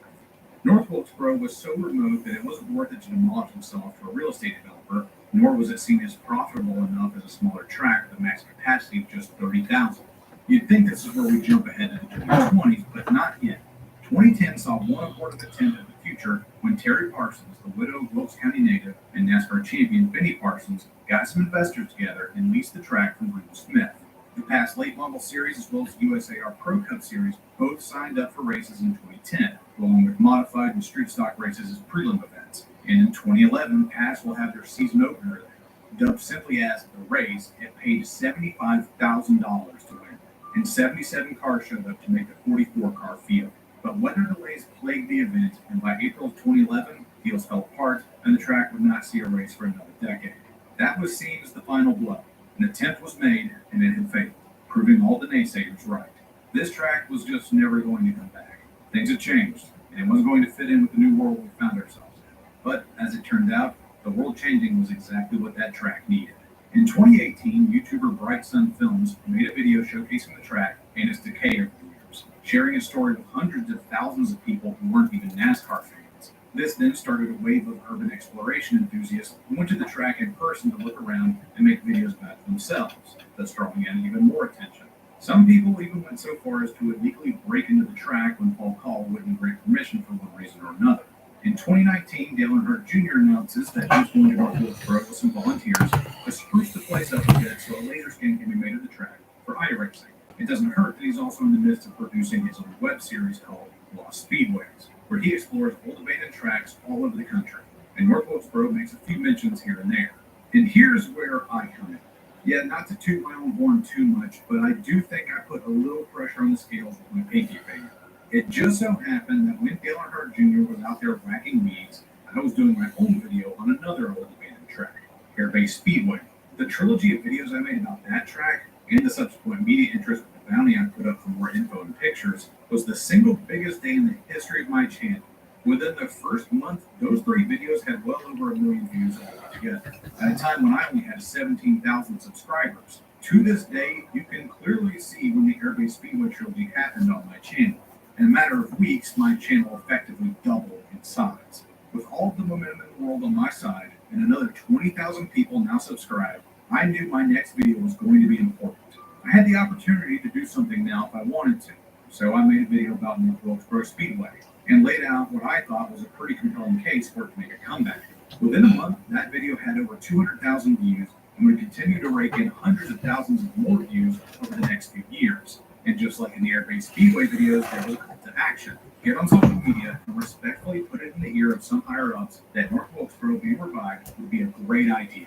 North Wilkesboro was so remote that it wasn't worth it to demolish itself to a real estate developer, nor was it seen as profitable enough as a smaller track with a max capacity of just 30,000. You'd think this is where we jump ahead into the 2020s, but not yet. 2010 saw one abortive attempt at the future when Terry Parsons, the widow of Wilkes County native and NASCAR champion Benny Parsons, got some investors together and leased the track from Bruton Smith. The past late model series as well as the USAR Pro Cup Series both signed up for races in 2010, along with modified and street stock races as prelim events. And in 2011, PASS will have their season opener there. Dubbed simply as The Race, it paid $75,000 to win, and 77 cars showed up to make the 44-car field. But weather delays plagued the event, and by April of 2011, deals fell apart, and the track would not see a race for another decade. That was seen as the final blow. An attempt was made, and it had failed, proving all the naysayers right. This track was just never going to come back. Things had changed, and it wasn't going to fit in with the new world we found ourselves in. But, as it turned out, the world changing was exactly what that track needed. In 2018, YouTuber Bright Sun Films made a video showcasing the track and its decay over the years, sharing a story with hundreds of thousands of people who weren't even NASCAR fans. This then started a wave of urban exploration enthusiasts who went to the track in person to look around and make videos about it themselves, thus drawing in even more attention. Some people even went so far as to illegally break into the track when Paul Call wouldn't grant permission for one reason or another. In 2019, Dale Earnhardt Jr. announces that he was going to North Wilkesboro with some volunteers to spruce the place up a bit so a laser scan can be made of the track for iRacing. It doesn't hurt that he's also in the midst of producing his own web series called Lost Speedways, where he explores old abandoned tracks all over the country. and North Wilkesboro makes a few mentions here and there. And here's where I come in. Yeah, not to toot my own horn too much, but I do think I put a little pressure on the scales with my pinky finger. It just so happened that when Dale Earnhardt Jr. was out there whacking weeds, I was doing my own video on another old abandoned track, Airbase Speedway. The trilogy of videos I made about that track and the subsequent media interest with the bounty I put up for more info and pictures was the single biggest day in the history of my channel. Within the first month, those 3 videos had well over 1 million views altogether, at a time when I only had 17,000 subscribers. To this day, you can clearly see when the Airbase Speedway trilogy happened on my channel. In a matter of weeks, my channel effectively doubled in size. With all of the momentum in the world on my side, and another 20,000 people now subscribed, I knew my next video was going to be important. I had the opportunity to do something now if I wanted to, so I made a video about North Wilkesboro Speedway, and laid out what I thought was a pretty compelling case for it to make a comeback. Within a month, that video had over 200,000 views, and would continue to rake in hundreds of thousands of more views over the next few years. And just like in the Airbase Speedway videos, there was a call to action. Get on social media and respectfully put it in the ear of some higher-ups that North Wilkesboro being revived would be a great idea.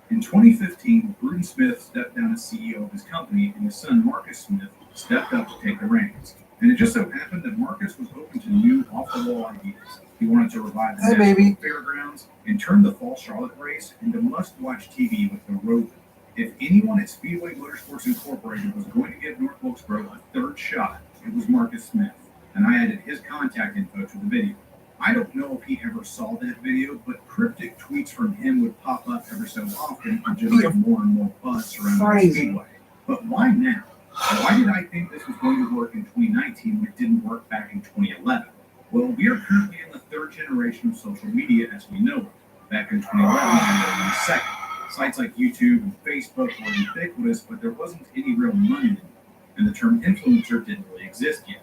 In 2015, Bruton Smith stepped down as CEO of his company, and his son Marcus Smith stepped up to take the reins. And it just so happened that Marcus was open to new off-the-wall ideas. He wanted to revive the National Fairgrounds and turn the Fall Charlotte race into must-watch TV with the Rover. If anyone at Speedway Motorsports Incorporated was going to give North Wilkesboro a third shot, it was Marcus Smith, and I added his contact info to the video. I don't know if he ever saw that video, but cryptic tweets from him would pop up every so often and just get more and more buzz surrounding Speedway. But why now? Why did I think this was going to work in 2019 when it didn't work back in 2011? Well, we are currently in the 3rd generation of social media as we know it. Back in 2011, we were in the 2nd. Sites like YouTube and Facebook were ubiquitous, but there wasn't any real money in them, and the term influencer didn't really exist yet.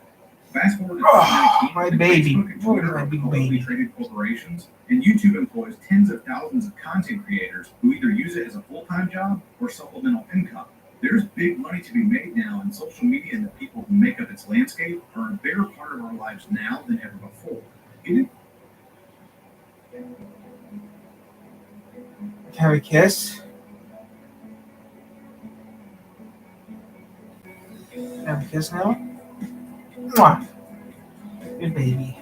Fast forward to 2019, Facebook and Twitter are publicly traded corporations, and YouTube employs tens of thousands of content creators who either use it as a full-time job or supplemental income. There's big money to be made now, and social media and the people who make up its landscape are a bigger part of our lives now than ever before. Have a kiss? Have a kiss now? Mwah. Good baby.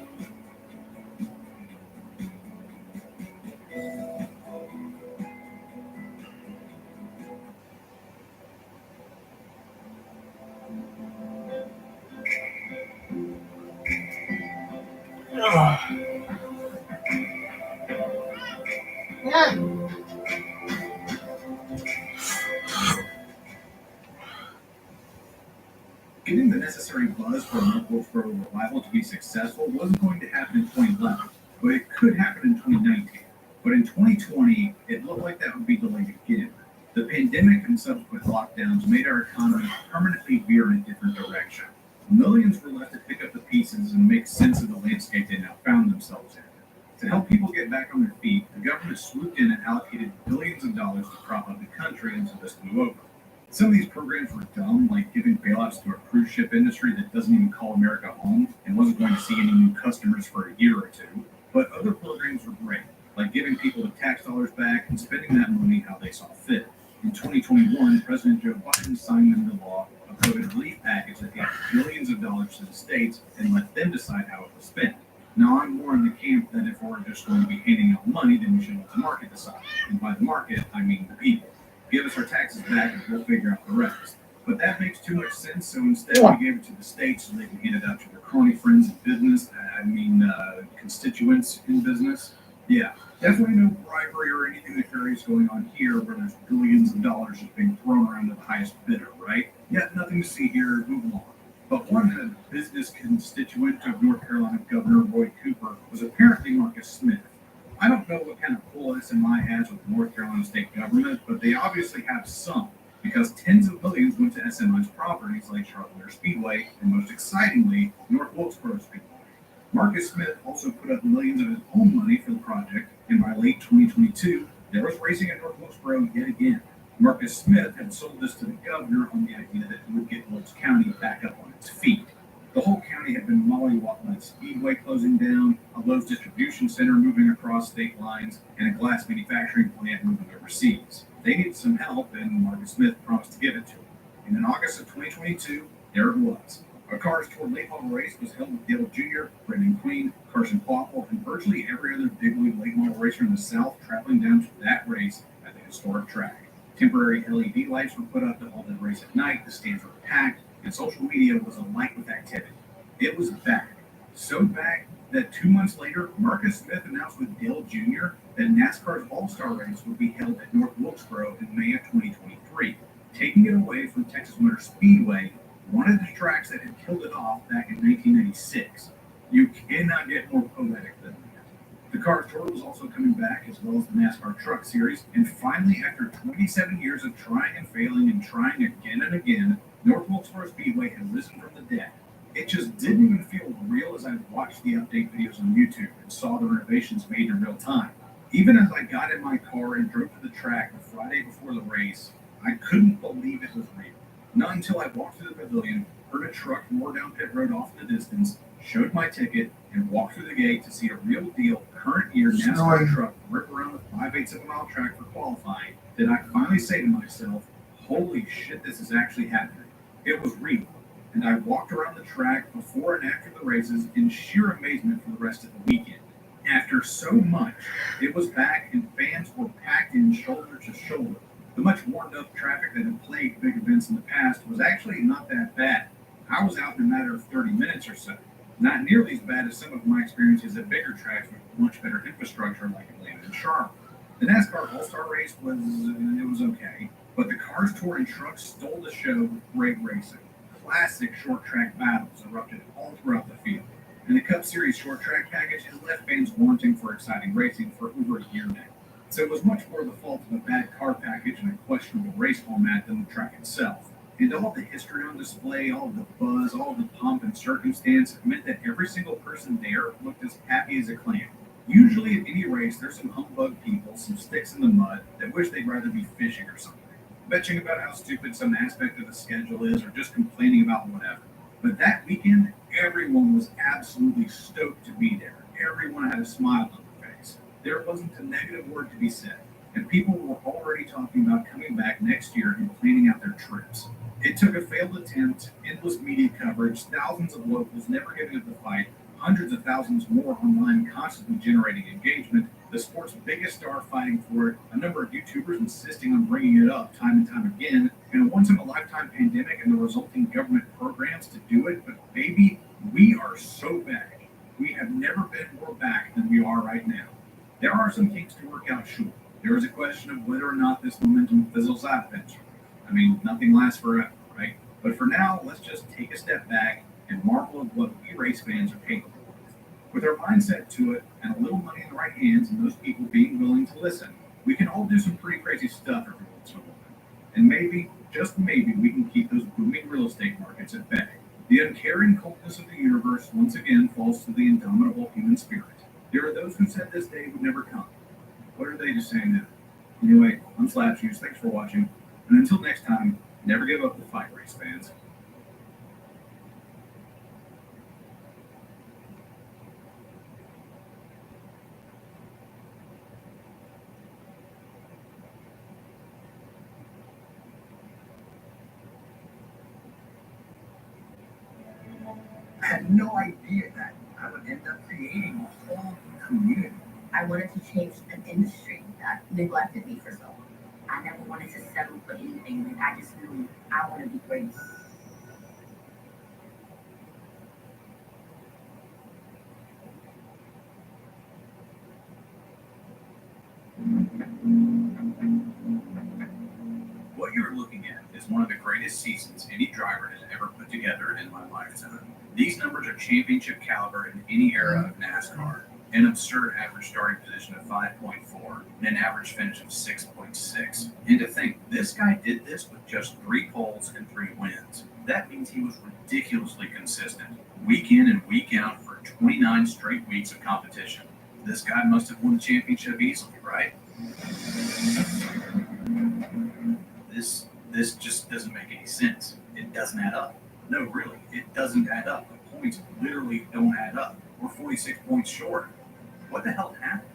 Yeah. Getting the necessary buzz for a North Wilkesboro revival to be successful wasn't going to happen in 2011, but it could happen in 2019. But in 2020, it looked like that would be delayed again. The pandemic and subsequent lockdowns made our economy permanently veer in a different direction. Millions were left to pick up the pieces and make sense of the landscape they now found themselves in. To help people get back on their feet, the government swooped in and allocated billions of dollars to prop up the country until this blew over. Some of these programs were dumb, like giving bailouts to a cruise ship industry that doesn't even call America home and wasn't going to see any new customers for a year or two. But other programs were great, like giving people the tax dollars back and spending that money how they saw fit. In 2021, President Joe Biden signed into law a COVID relief package that gave billions of dollars to the states and let them decide how it was spent. Now, I'm more in the camp that if we're just going to be handing out money, then we should let the market decide. And by the market, I mean the people. Give us our taxes back and we'll figure out the rest. But that makes too much sense, so instead we gave it to the states so they can hand it out to their crony friends in business, constituents in business. Yeah, definitely no bribery or anything nefarious going on here where there's billions of dollars just being thrown around to the highest bidder, right? Yeah, nothing to see here, move along. But one business constituent of North Carolina Governor Roy Cooper was apparently Marcus Smith. I don't know what kind of pull SMI has with the North Carolina state government, but they obviously have some, because tens of millions went to SMI's properties like Charlotte Speedway, and most excitingly, North Wilkesboro Speedway. Marcus Smith also put up millions of his own money for the project, and by late 2022, there was racing at North Wilkesboro yet again. Marcus Smith had sold this to the governor on the idea that he would get Wilkes County back up on its feet. The whole county had been mollywopped by the Speedway closing down, although closed distribution center moving across state lines, and a glass manufacturing plant moving overseas. They needed some help, and Marcus Smith promised to give it to them. And in August of 2022, there it was. A Cars Tour late model race was held with Dale Jr., Brendan Queen, Carson Popple, and virtually every other big league late model racer in the South traveling down to that race at the historic track. Temporary LED lights were put up to hold the race at night, the stands were packed, and social media was alight with activity. It was back. So back that 2 months later, Marcus Smith announced with Dale Jr. that NASCAR's All-Star Race would be held at North Wilkesboro in May of 2023, taking it away from Texas Motor Speedway, one of the tracks that had killed it off back in 1996. You cannot get more poetic than that. The Cars Tour was also coming back, as well as the NASCAR Truck Series, and finally, after 27 years of trying and failing and trying again and again, North Wilkesboro Speedway had risen from the dead. It just didn't even feel real as I watched the update videos on YouTube and saw the renovations made in real time. Even as I got in my car and drove to the track the Friday before the race, I couldn't believe it was real. Not until I walked through the pavilion, heard a truck roar down pit road off in the distance, showed my ticket, and walked through the gate to see a real deal current year NASCAR truck rip around the 5/8 of a mile track for qualifying, did I finally say to myself, holy shit, this is actually happening. It was real. And I walked around the track before and after the races in sheer amazement for the rest of the weekend. After so much, it was back and fans were packed in shoulder to shoulder. The much warmed up traffic that had plagued big events in the past was actually not that bad. I was out in a matter of 30 minutes or so. Not nearly as bad as some of my experiences at bigger tracks with much better infrastructure like Atlanta and Charlotte. The NASCAR All-Star Race was okay, but the Cars Tour and Trucks stole the show with great racing. Classic short track battles erupted all throughout the field, and the Cup Series short track package has left fans wanting for exciting racing for over a year now. So it was much more the fault of a bad car package and a questionable race format than the track itself. And all of the history on display, all of the buzz, all of the pomp and circumstance meant that every single person there looked as happy as a clam. Usually at any race, there's some humbug people, some sticks in the mud, that wish they'd rather be fishing or something, bitching about how stupid some aspect of the schedule is, or just complaining about whatever. But that weekend, everyone was absolutely stoked to be there. Everyone had a smile on their face. There wasn't a negative word to be said, and people were already talking about coming back next year and planning out their trips. It took a failed attempt, endless media coverage, thousands of locals never giving up the fight, hundreds of thousands more online constantly generating engagement, the sport's biggest star fighting for it, a number of YouTubers insisting on bringing it up time and time again, and a once-in-a-lifetime pandemic and the resulting government programs to do it. But baby, we are so back. We have never been more back than we are right now. There are some kinks to work out, sure. There is a question of whether or not this momentum fizzles out eventually. I mean, nothing lasts forever, right? But for now, let's just take a step back and marvel at what we race fans are capable of. With our mindset to it and a little money in the right hands and those people being willing to listen, we can all do some pretty crazy stuff every once in a while. And maybe, just maybe, we can keep those booming real estate markets at bay. The uncaring coldness of the universe once again falls to the indomitable human spirit. There are those who said this day would never come. What are they just saying now? Anyway, I'm Slapshoes. Thanks for watching. And until next time, never give up the fight, race fans. I had no idea that I would end up creating a whole community. I wanted to change an industry that neglected me for so long. I never wanted to settle for anything. Like, I just knew I want to be great. What you're looking at is one of the greatest seasons any driver has ever put together in my lifetime. These numbers are championship caliber in any era of NASCAR. An absurd average starting position of 5.4 and an average finish of 6.6. And to think, this guy did this with just 3 poles and 3 wins. That means he was ridiculously consistent, week in and week out for 29 straight weeks of competition. This guy must have won the championship easily, right? This just doesn't make any sense. It doesn't add up. No, really, it doesn't add up. The points literally don't add up. We're 46 points short. What the hell happened?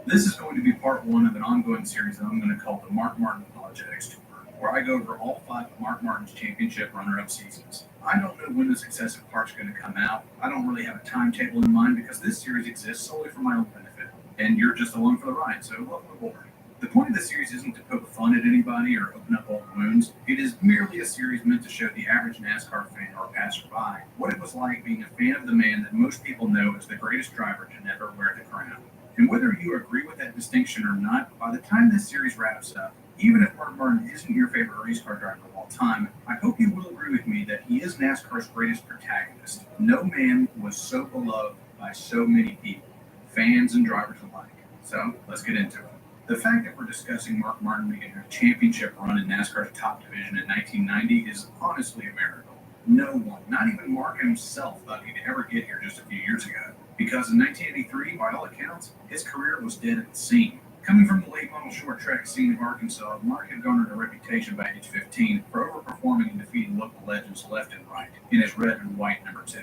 This is going to be part one of an ongoing series that I'm going to call the Mark Martin Apologetics Tour, where I go over all 5 of Mark Martin's championship runner-up seasons. I don't know when the successive parts are going to come out. I don't really have a timetable in mind because this series exists solely for my own benefit, and you're just along for the ride, so welcome aboard. The point of the series isn't to poke fun at anybody or open up old wounds. It is merely a series meant to show the average NASCAR fan or passerby what it was like being a fan of the man that most people know as the greatest driver to never wear the crown. And whether you agree with that distinction or not, by the time this series wraps up, even if Mark Martin isn't your favorite race car driver of all time, I hope you will agree with me that he is NASCAR's greatest protagonist. No man was so beloved by so many people, fans and drivers alike. So, let's get into it. The fact that we're discussing Mark Martin making a championship run in NASCAR's top division in 1990 is honestly a miracle. No one, not even Mark himself, thought he'd ever get here just a few years ago. Because in 1983, by all accounts, his career was dead at the seam. Coming from the late model short track scene of Arkansas, Mark had garnered a reputation by age 15 for overperforming and defeating local legends left and right in his red and white number 2.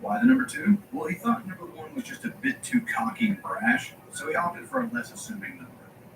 Why the number 2? Well, he thought number 1 was just a bit too cocky and brash, so he opted for a less assuming number.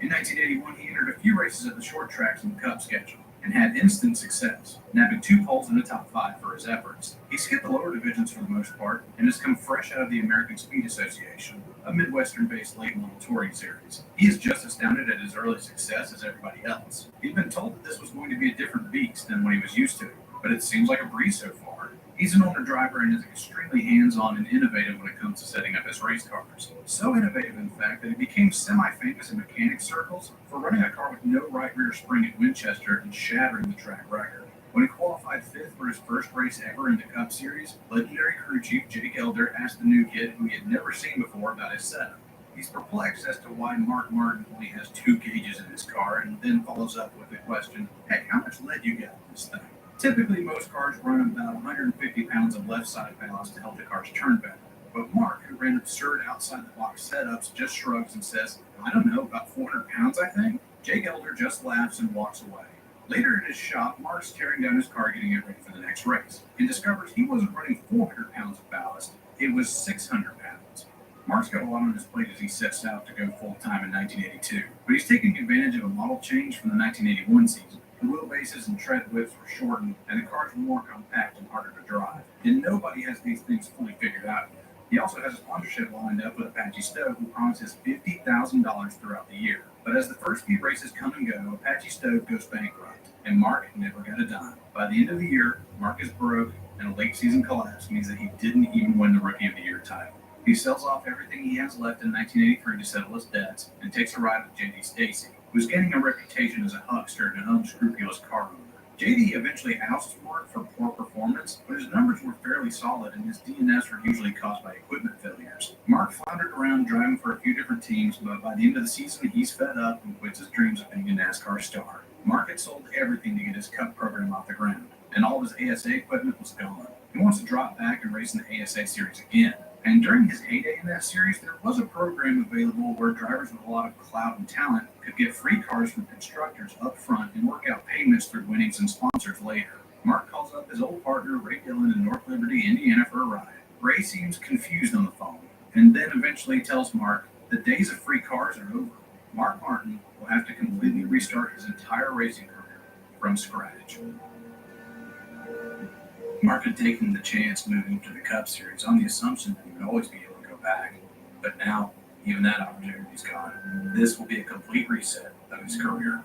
In 1981, he entered a few races at the short tracks in the Cup schedule and had instant success, nabbing 2 poles in the top 5 for his efforts. He skipped the lower divisions for the most part and has come fresh out of the American Speed Association, a Midwestern-based late model touring series. He is just astounded at his early success as everybody else. He'd been told that this was going to be a different beast than what he was used to, but it seems like a breeze so far. He's an older driver and is extremely hands-on and innovative when it comes to setting up his race cars. So innovative, in fact, that he became semi-famous in mechanic circles for running a car with no right rear spring at Winchester and shattering the track record. When he qualified 5th for his first race ever in the Cup Series, legendary crew chief Jake Elder asked the new kid, who he had never seen before, about his setup. He's perplexed as to why Mark Martin only has 2 gauges in his car, and then follows up with the question, hey, how much lead you got in this thing? Typically, most cars run about 150 pounds of left-side ballast to help the cars turn better. But Mark, who ran absurd outside-the-box setups, just shrugs and says, I don't know, about 400 pounds, I think? Jake Elder just laughs and walks away. Later in his shop, Mark's tearing down his car, getting it ready for the next race, and discovers he wasn't running 400 pounds of ballast, it was 600 pounds. Mark's got a lot on his plate as he sets out to go full-time in 1982, but he's taking advantage of a model change from the 1981 season. The wheelbases and tread widths were shortened, and the cars were more compact and harder to drive. And nobody has these things fully figured out yet. He also has a sponsorship lined up with Apache Stove, who promises $50,000 throughout the year. But as the first few races come and go, Apache Stove goes bankrupt, and Mark never got a dime. By the end of the year, Mark is broke, and a late season collapse means that he didn't even win the Rookie of the Year title. He sells off everything he has left in 1983 to settle his debts, and takes a ride with J.D. Stacy, who's gaining a reputation as a huckster and an unscrupulous car owner. JD eventually ousts Mark for poor performance, but his numbers were fairly solid and his DNFs were usually caused by equipment failures. Mark floundered around driving for a few different teams, but by the end of the season, he's fed up and quits his dreams of being a NASCAR star. Mark had sold everything to get his Cup program off the ground, and all of his ASA equipment was gone. He wants to drop back and race in the ASA series again. And during his heyday in that series, there was a program available where drivers with a lot of clout and talent could get free cars from constructors up front and work out payments through winnings and sponsors later. Mark calls up his old partner, Ray Dillon, in North Liberty, Indiana, for a ride. Ray seems confused on the phone, and then eventually tells Mark the days of free cars are over. Mark Martin will have to completely restart his entire racing career from scratch. Mark had taken the chance moving to the Cup Series on the assumption that he would always be able to go back. But now, even that opportunity's gone. This will be a complete reset of his career.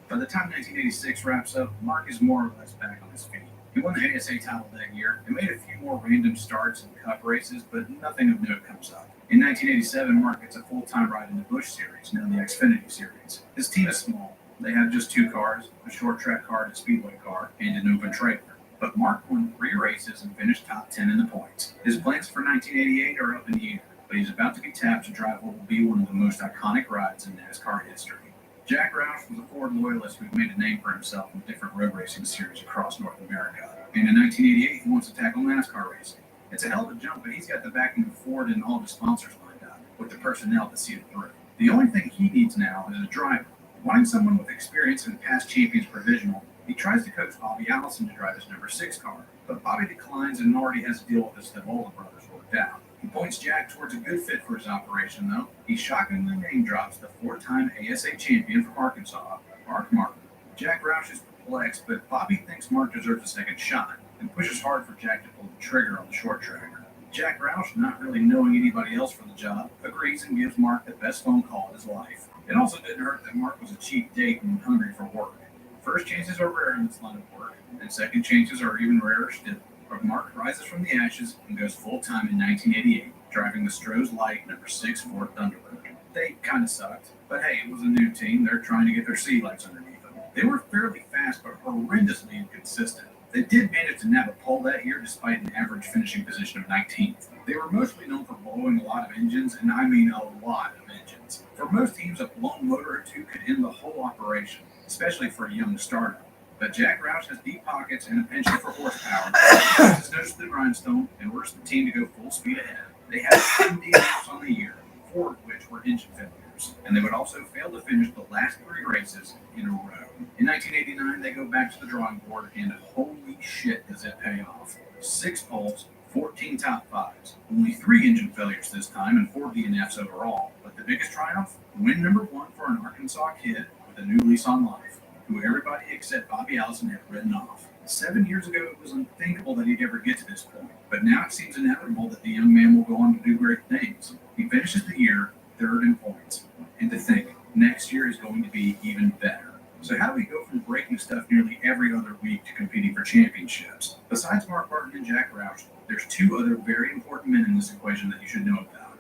By the time 1986 wraps up, Mark is more or less back on his feet. He won the ASA title that year and made a few more random starts in Cup races, but nothing of note comes up. In 1987, Mark gets a full-time ride in the Busch Series, now the Xfinity Series. His team is small. They have just 2 cars, a short track car and a speedway car, and an open trailer. But Mark won 3 races and finished top 10 in the points. His plans for 1988 are up in the air, but he's about to be tapped to drive what will be one of the most iconic rides in NASCAR history. Jack Roush was a Ford loyalist who made a name for himself in different road racing series across North America. And in 1988, he wants to tackle NASCAR racing. It's a hell of a jump, but he's got the backing of Ford and all the sponsors lined up, with the personnel to see it through. The only thing he needs now is a driver. Wanting someone with experience in past champions provisional, he tries to coach Bobby Allison to drive his number 6 car, but Bobby declines and already has a deal with the Stavola brothers worked out. He points Jack towards a good fit for his operation, though. He shockingly name drops the 4-time ASA champion from Arkansas, Mark Martin. Jack Roush is perplexed, but Bobby thinks Mark deserves a second shot and pushes hard for Jack to pull the trigger on the short tracker. Jack Roush, not really knowing anybody else for the job, agrees and gives Mark the best phone call of his life. It also didn't hurt that Mark was a cheap date and hungry for work. First chances are rare in this line of work, and second chances are even rarer still. But Mark rises from the ashes and goes full-time in 1988, driving the Stroh's Light number 6 Ford Thunderbird. They kind of sucked, but hey, it was a new team. They're trying to get their sea legs underneath them. They were fairly fast, but horrendously inconsistent. They did manage to nab a pole that year despite an average finishing position of 19th. They were mostly known for blowing a lot of engines, and I mean a lot of engines. For most teams, a blown motor or two could end the whole operation, especially for a young starter. But Jack Roush has deep pockets and a penchant for horsepower. He has noticed the grindstone and orders the team to go full speed ahead. They had 10 DNFs on the year, 4 of which were engine failures, and they would also fail to finish the last 3 races in a row. In 1989, they go back to the drawing board, and holy shit does it pay off. 6 poles, 14 top 5s, only 3 engine failures this time, and 4 DNFs overall. But the biggest triumph? Win number 1 for an Arkansas kid with a new lease on life, who everybody except Bobby Allison had written off. 7 years ago, it was unthinkable that he'd ever get to this point, but now it seems inevitable that the young man will go on to do great things. He finishes the year 3rd in points, and to think, next year is going to be even better. So how do we go from breaking stuff nearly every other week to competing for championships? Besides Mark Martin and Jack Roush, there's 2 other very important men in this equation that you should know about.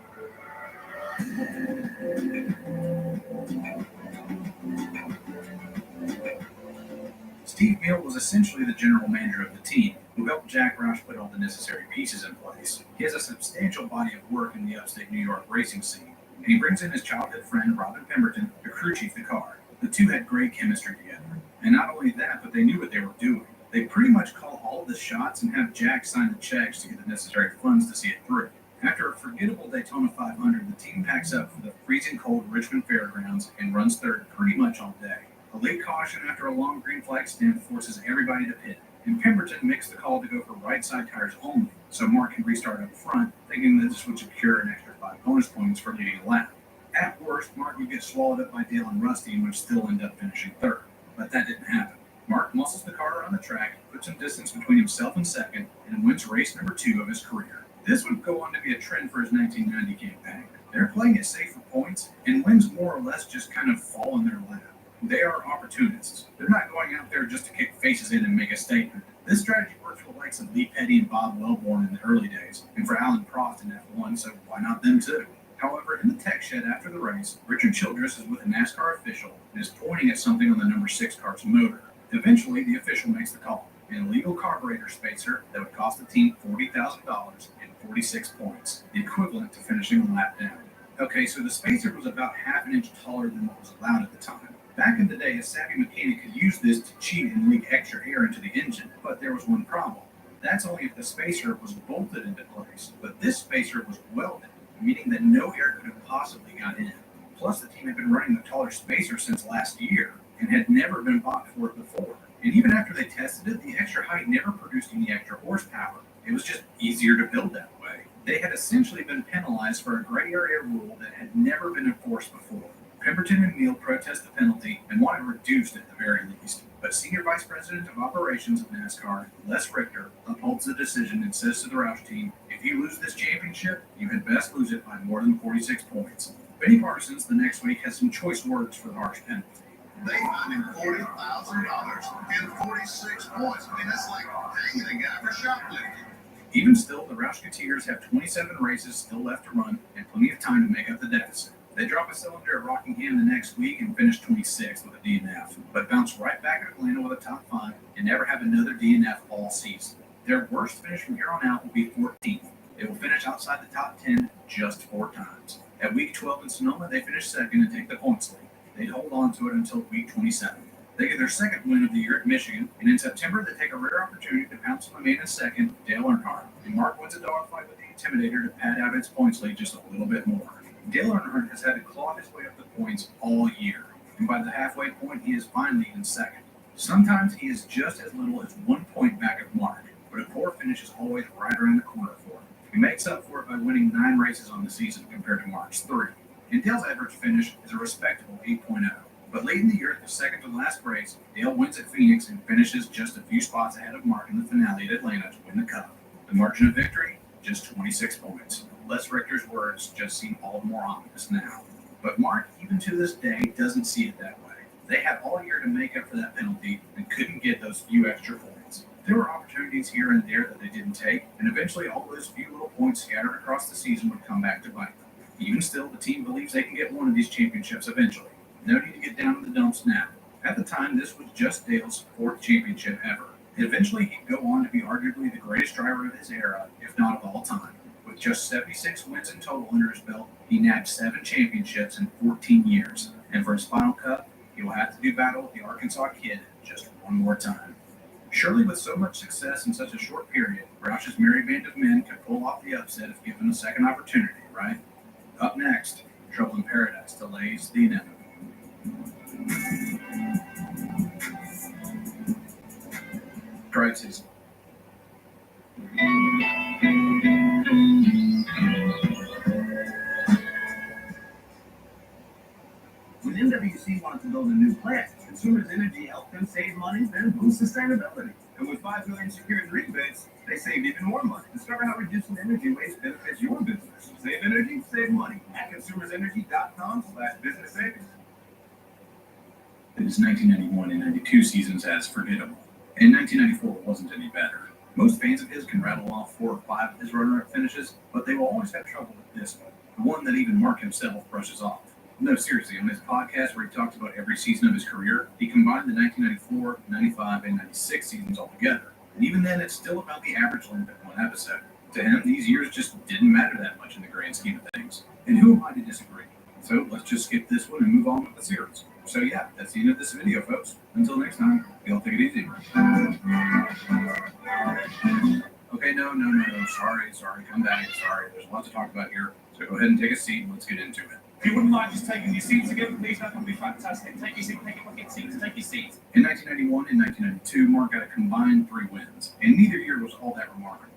Steve Meal was essentially the general manager of the team, who helped Jack Roush put all the necessary pieces in place. He has a substantial body of work in the upstate New York racing scene, and he brings in his childhood friend Robin Pemberton to crew chief the car. The two had great chemistry together, and not only that, but they knew what they were doing. They pretty much call all of the shots and have Jack sign the checks to get the necessary funds to see it through. After a forgettable Daytona 500, the team packs up for the freezing cold Richmond Fairgrounds and runs 3rd pretty much all day. A late caution after a long green flag stand forces everybody to pit, and Pemberton makes the call to go for right side tires only, so Mark can restart up front, thinking that this would secure an extra 5 bonus points for leading a lap. At worst, Mark would get swallowed up by Dale and Rusty and would still end up finishing 3rd, but that didn't happen. Mark muscles the car around the track, puts some distance between himself and 2nd, and wins race number 2 of his career. This would go on to be a trend for his 1990 campaign. They're playing it safe for points, and wins more or less just kind of fall in their lap. They are opportunists. They're not going out there just to kick faces in and make a statement. This strategy worked for the likes of Lee Petty and Bob Wellborn in the early days, and for Alan Prost in F1, so why not them too? However, in the tech shed after the race, Richard Childress is with a NASCAR official and is pointing at something on the number 6 car's motor. Eventually, the official makes the call, an illegal carburetor spacer that would cost the team $40,000 and 46 points, the equivalent to finishing a lap down. Okay, so the spacer was about half an inch taller than what was allowed at the time. Back in the day, a savvy mechanic could use this to cheat and leak extra air into the engine, but there was one problem. That's only if the spacer was bolted into place, but this spacer was welded, meaning that no air could have possibly got in. Plus, the team had been running the taller spacer since last year and had never been bought for it before. And even after they tested it, the extra height never produced any extra horsepower. It was just easier to build that way. They had essentially been penalized for a gray area rule that had never been enforced before. Pemberton and Neal protest the penalty and want it reduced at the very least. But Senior Vice President of Operations of NASCAR, Les Richter, upholds the decision and says to the Roush team, if you lose this championship, you had best lose it by more than 46 points. Benny Parsons the next week has some choice words for the harsh penalty. They fined him $40,000 and 46 points. I mean, that's like hanging a guy for shoplifting. Even still, the Roushketeers have 27 races still left to run and plenty of time to make up the deficit. They drop a cylinder at Rockingham the next week and finish 26th with a DNF, but bounce right back at Atlanta with a top 5 and never have another DNF all season. Their worst finish from here on out will be 14th. They will finish outside the top 10 just 4 times. At week 12 in Sonoma, they finish 2nd and take the points lead. They hold on to it until week 27. They get their second win of the year at Michigan, and in September they take a rare opportunity to pounce on the man in second, Dale Earnhardt. And Mark wins a dogfight with the Intimidator to pad out its points lead just a little bit more. Dale Earnhardt has had to claw his way up the points all year, and by the halfway point he is finally in second. Sometimes he is just as little as 1 point back of Mark, but a poor finish is always right around the corner for him. He makes up for it by winning 9 races on the season compared to Mark's 3. And Dale's average finish is a respectable 8.0. But late in the year, at the second to last race, Dale wins at Phoenix and finishes just a few spots ahead of Mark in the finale at Atlanta to win the Cup. The margin of victory, just 26 points. Les Richter's words just seem all the more ominous now. But Mark, even to this day, doesn't see it that way. They had all year to make up for that penalty and couldn't get those few extra points. There were opportunities here and there that they didn't take, and eventually all those few little points scattered across the season would come back to bite them. Even still, the team believes they can get one of these championships eventually. No need to get down in the dumps now. At the time, this was just Dale's 4th championship ever. Eventually, he'd go on to be arguably the greatest driver of his era, if not of all time. With just 76 wins in total under his belt, he nabbed 7 championships in 14 years. And for his final Cup, he will have to do battle with the Arkansas Kid just one more time. Surely with so much success in such a short period, Roush's merry band of men could pull off the upset if given a second opportunity, right? Up next, Trouble in Paradise delays the inevitable. Crisis. When MWC wanted to build a new plant, Consumers Energy helped them save money, then boost sustainability. And with $5 million secured in rebates, they saved even more money. Discover how reducing energy waste benefits your business. Save energy, save money at consumersenergy.com/business savings. His 1991 and 92 seasons as forgettable, and 1994 wasn't any better. Most fans of his can rattle off 4 or 5 of his runner-up finishes, but they will always have trouble with this one, the one that even Mark himself brushes off. No, seriously, on his podcast where he talks about every season of his career, he combined the 1994, 95, and 96 seasons all together. And even then, it's still about the average length of one episode. To him, these years just didn't matter that much in the grand scheme of things. And who am I to disagree? So let's just skip this one and move on with the series. So yeah, that's the end of this video, folks. Until next time, y'all take it easy. Okay, no, sorry, come back, sorry. There's a lot to talk about here. So go ahead and take a seat and let's get into it. If you wouldn't mind just taking your seats again, please, that would be fantastic. Take your seat, take your fucking seats, take your seats. In 1991 and 1992, Mark got a combined 3 wins, and neither year was all that remarkable.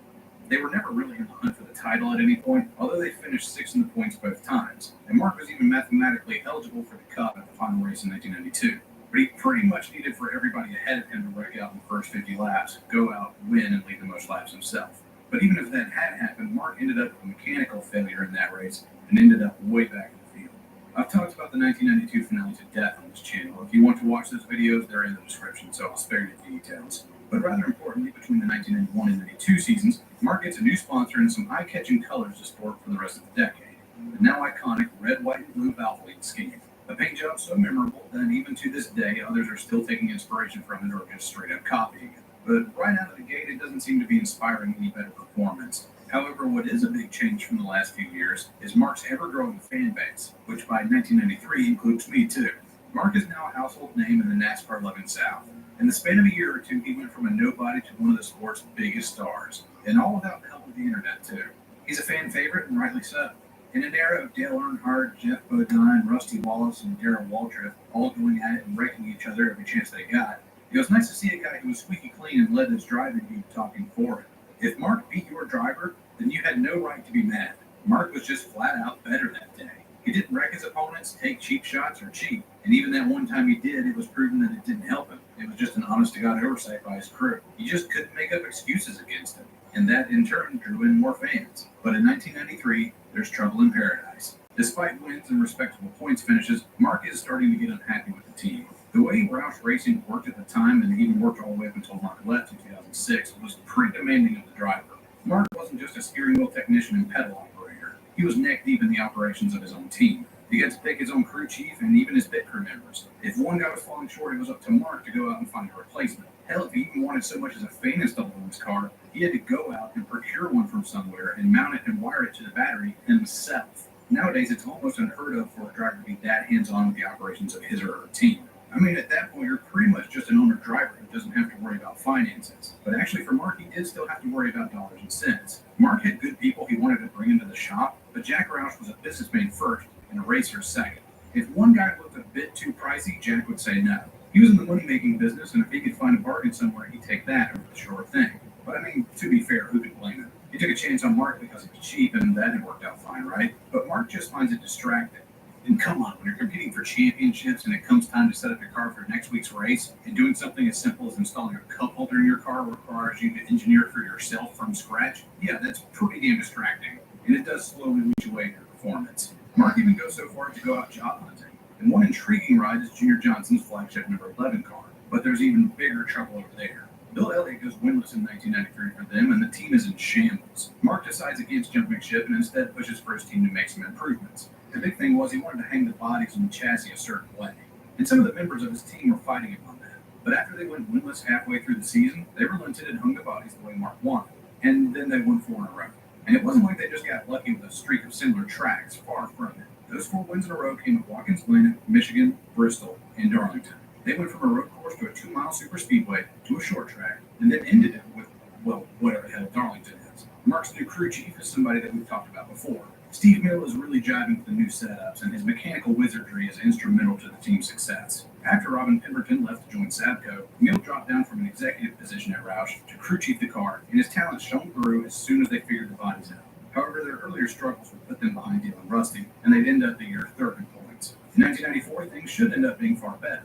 They were never really in the hunt for the title at any point, although they finished 6th in the points both times, and Mark was even mathematically eligible for the Cup at the final race in 1992. But he pretty much needed for everybody ahead of him to wreck out in the first 50 laps, go out, win, and lead the most laps himself. But even if that had happened, Mark ended up with a mechanical failure in that race and ended up way back in the field. I've talked about the 1992 finale to death on this channel. If you want to watch those videos, they're in the description, so I'll spare you the details. But rather importantly, between the 1991 and 92 seasons, Mark gets a new sponsor and some eye-catching colors to sport for the rest of the decade. The now iconic red, white, and blue Valvoline scheme. A paint job so memorable that even to this day, others are still taking inspiration from it or just straight up copying it. But right out of the gate, it doesn't seem to be inspiring any better performance. However, what is a big change from the last few years is Mark's ever-growing fan base, which by 1993 includes me too. Mark is now a household name in the NASCAR-loving South. In the span of a year or two, he went from a nobody to one of the sport's biggest stars, and all without the help of the internet too. He's a fan favorite, and rightly so. In an era of Dale Earnhardt, Jeff Bodine, Rusty Wallace, and Darrell Waltrip all going at it and wrecking each other every chance they got, it was nice to see a guy who was squeaky clean and led his driving team talking for him. If Mark beat your driver, then you had no right to be mad. Mark was just flat out better that day. He didn't wreck his opponents, take cheap shots, or cheat. And even that one time he did, it was proven that it didn't help him. It was just an honest-to-God oversight by his crew. He just couldn't make up excuses against him. And that, in turn, drew in more fans. But in 1993, there's trouble in paradise. Despite wins and respectable points finishes, Mark is starting to get unhappy with the team. The way Roush Racing worked at the time, and even worked all the way up until Mark left in 2006, was pretty demanding of the driver. Mark wasn't just a steering wheel technician and pedal operator. He was neck-deep in the operations of his own team. He got to pick his own crew chief and even his pit crew members. If one guy was falling short, it was up to Mark to go out and find a replacement. Hell, if he even wanted so much as a fan installed in his car, he had to go out and procure one from somewhere and mount it and wire it to the battery himself. Nowadays, it's almost unheard of for a driver to be that hands-on with the operations of his or her team. I mean, at that point, you're pretty much just an owner-driver who doesn't have to worry about finances. But actually, for Mark, he did still have to worry about dollars and cents. Mark had good people he wanted to bring into the shop, but Jack Roush was a businessman first and a racer second. If one guy looked a bit too pricey, Jack would say no. He was in the money-making business, and if he could find a bargain somewhere, he'd take that over the sure thing. But I mean, to be fair, who could blame him? He took a chance on Mark because it was cheap, and that had worked out fine, right? But Mark just finds it distracting. And come on, when you're competing for championships and it comes time to set up your car for next week's race, and doing something as simple as installing a cup holder in your car requires you to engineer it for yourself from scratch, yeah, that's pretty damn distracting. And it does slowly leach away your performance. Mark even goes so far as to go out job hunting. And one intriguing ride is Junior Johnson's flagship number 11 car. But there's even bigger trouble over there. Bill Elliott goes winless in 1993 for them, and the team is in shambles. Mark decides against jumping ship and instead pushes for his team to make some improvements. The big thing was he wanted to hang the bodies on the chassis a certain way. And some of the members of his team were fighting him on that. But after they went winless halfway through the season, they relented and hung the bodies the way Mark wanted. And then they won 4 in a row. And it wasn't like they just got lucky with a streak of similar tracks, far from it. Those 4 wins in a row came at Watkins Glen, Michigan, Bristol, and Darlington. They went from a road course to a 2-mile super speedway to a short track, and then ended it with, well, whatever the hell Darlington is. Mark's new crew chief is somebody that we've talked about before. Steve Mill is really jiving with the new setups, and his mechanical wizardry is instrumental to the team's success. After Robin Pemberton left to join Sabco, Mill dropped down from an executive position at Roush to crew chief the car, and his talent shone through as soon as they figured the bodies out. However, their earlier struggles would put them behind Dylan Rusty, and they'd end up the year 3rd in points. In 1994, things should end up being far better.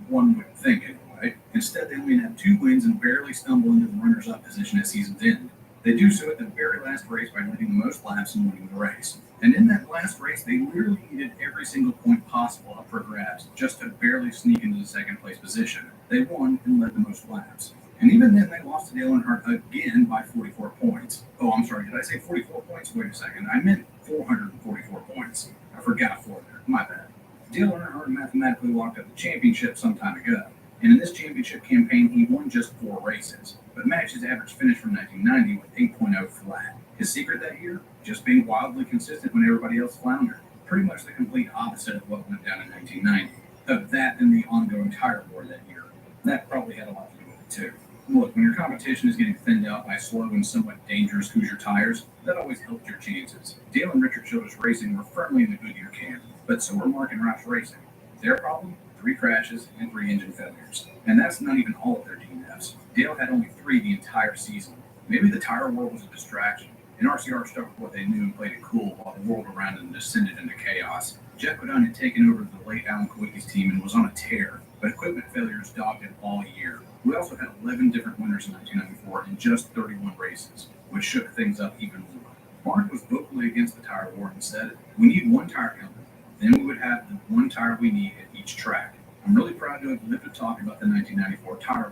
One would think, anyway. Instead, they only have 2 wins and barely stumble into the runners-up position at season's end. They do so at the very last race by leading the most laps and winning the race. And in that last race, they literally needed every single point possible up for grabs just to barely sneak into the 2nd place position. They won and led the most laps. And even then, they lost to Dale Earnhardt again by 44 points. Oh, I'm sorry, did I say 44 points? Wait a second, I meant 444 points. I forgot 4 there, my bad. Dale Earnhardt mathematically walked up the championship some time ago. And in this championship campaign, he won just 4 races, but matched his average finish from 1990 with 8.0 flat. His secret that year? Just being wildly consistent when everybody else floundered. Pretty much the complete opposite of what went down in 1990. Of that and the ongoing tire war that year. That probably had a lot to do with it too. Look, when your competition is getting thinned out by slow and somewhat dangerous Hoosier tires, that always helped your chances. Dale and Richard Childress Racing were firmly in the Goodyear camp, but so were Mark and Roush Racing. Their problem? 3 crashes and 3 engine failures. And that's not even all of their DNFs. Dale had only 3 the entire season. Maybe the tire war was a distraction, and RCR stuck with what they knew and played it cool while the world around them descended into chaos. Jeff Godin had taken over the late Alan Kawicki's team and was on a tear, but equipment failures dogged him all year. We also had 11 different winners in 1994 in just 31 races, which shook things up even more. Mark was vocally against the tire war and said, "We need 1 tire company. Then we would have the 1 tire we need at each track." I'm really proud to have lived to talk about the 1994 tire war.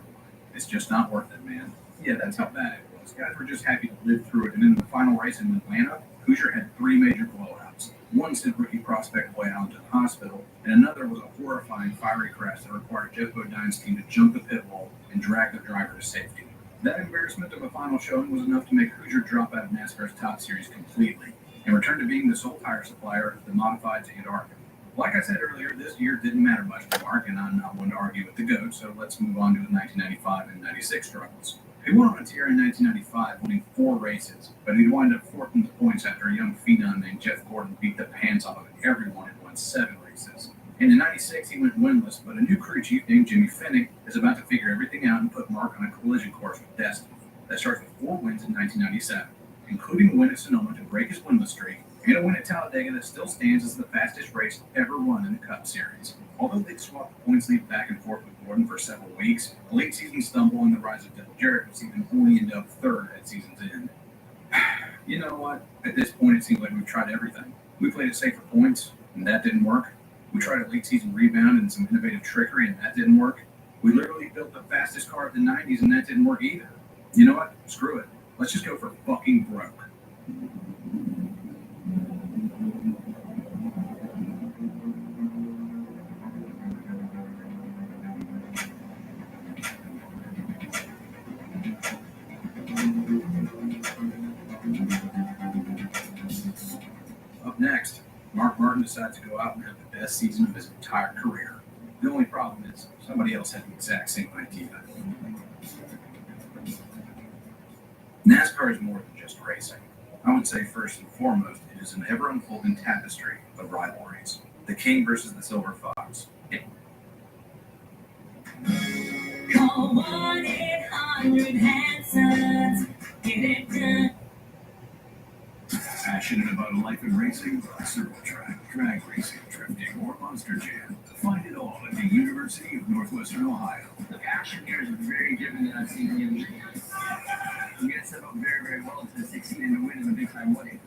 It's just not worth it, man. Yeah, that's how bad it was. Guys were just happy to live through it, and in the final race in Atlanta, Hoosier had 3 major blowouts. One sent rookie prospect Boy Allen to the hospital, and another was a horrifying fiery crash that required Jeff Bodin's team to jump the pit wall and drag their driver to safety. That embarrassment of a final showing was enough to make Hoosier drop out of NASCAR's top series completely, and return to being the sole tire supplier of the modifieds and ARCA. Like I said earlier, this year didn't matter much for Mark, and I'm not one to argue with the GOAT, so let's move on to the 1995 and 96 struggles. He went on a tear in 1995, winning 4 races, but he'd wind up 4th in the points after a young phenom named Jeff Gordon beat the pants off of everyone and won 7 races. And in 96, he went winless, but a new crew chief named Jimmy Finnick is about to figure everything out and put Mark on a collision course with destiny. That starts with 4 wins in 1997, including a win at Sonoma to break his winless streak, and a win at Talladega that still stands as the fastest race ever won in the Cup Series. Although they'd swapped the points lead back and forth with Gordon for several weeks, a late season stumble and the rise of Dale Jarrett would see them only end up 3rd at season's end. You know what? At this point, it seems like we've tried everything. We played it safe for points, and that didn't work. We tried a late season rebound and some innovative trickery, and that didn't work. We literally built the fastest car of the 90s, and that didn't work either. You know what? Screw it. Let's just go for fucking broke. Up next, Mark Martin decides to go out and have the best season of his entire career. Bill only problem is somebody else had the exact same idea. NASCAR is more than just racing. I would say first and foremost, it is an ever-unfolding tapestry of rivalries. The King versus the Silver Fox. Call 1-800-HANSONS. Get it done. Passionate about a life in racing, circle track, drag racing, drifting, or monster jam. Find it all at the University of Northwestern Ohio. The action here is very different than I've seen in the industry. You get set up very, very well to succeed and to win in a big time way.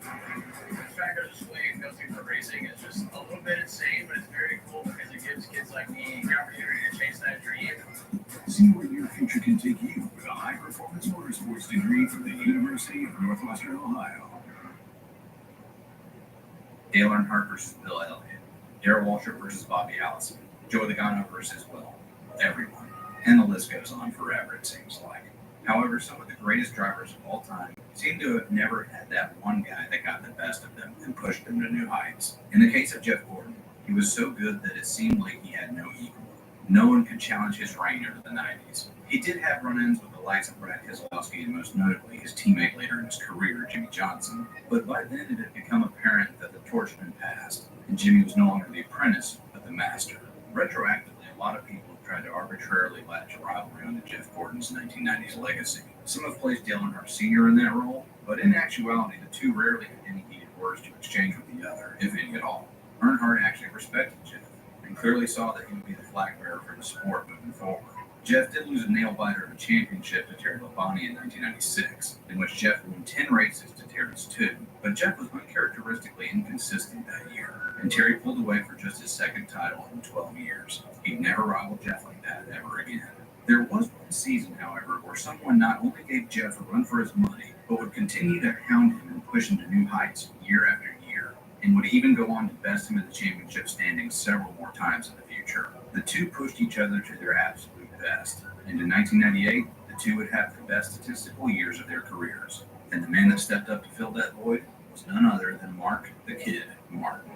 The fact of swing nothing for racing is just a little bit insane, but it's very cool because it gives kids like me the opportunity to chase that dream. See where your future can take you with a high-performance motorsports degree from the University of Northwestern Ohio. Dale Earnhardt versus Bill Elliott. Darrell Waltrip versus Bobby Allison. Joey Logano versus, well, everyone. And the list goes on forever, it seems like. However, some of the greatest drivers of all time seem to have never had that one guy that got the best of them and pushed them to new heights. In the case of Jeff Gordon, he was so good that it seemed like he had no equal. No one could challenge his reign into the 90s. He did have run-ins with the likes of Brad Keselowski and most notably his teammate later in his career, Jimmy Johnson. But by then it had become apparent that the torch had been passed, and Jimmy was no longer the apprentice, but the master. Retroactively, a lot of people have tried to arbitrarily latch a rivalry onto Jeff Gordon's 1990s legacy. Some have placed Dale Earnhardt Sr. in that role, but in actuality, the two rarely had any heated words to exchange with the other, if any at all. Earnhardt actually respected Jeff, and clearly saw that he would be the flag bearer for the sport moving forward. Jeff did lose a nail-biter of a championship to Terry Labonte in 1996, in which Jeff won 10 races to Terry's 2, but Jeff was uncharacteristically inconsistent that year, and Terry pulled away for just his second title in 12 years. He'd never rivaled Jeff like that ever again. There was one season, however, where someone not only gave Jeff a run for his money, but would continue to hound him and push him to new heights year after year, and would even go on to best him in the championship standings several more times in the future. The two pushed each other to their absolute best, and in 1998, the two would have the best statistical years of their careers. And the man that stepped up to fill that void was none other than Mark the Kid Martin.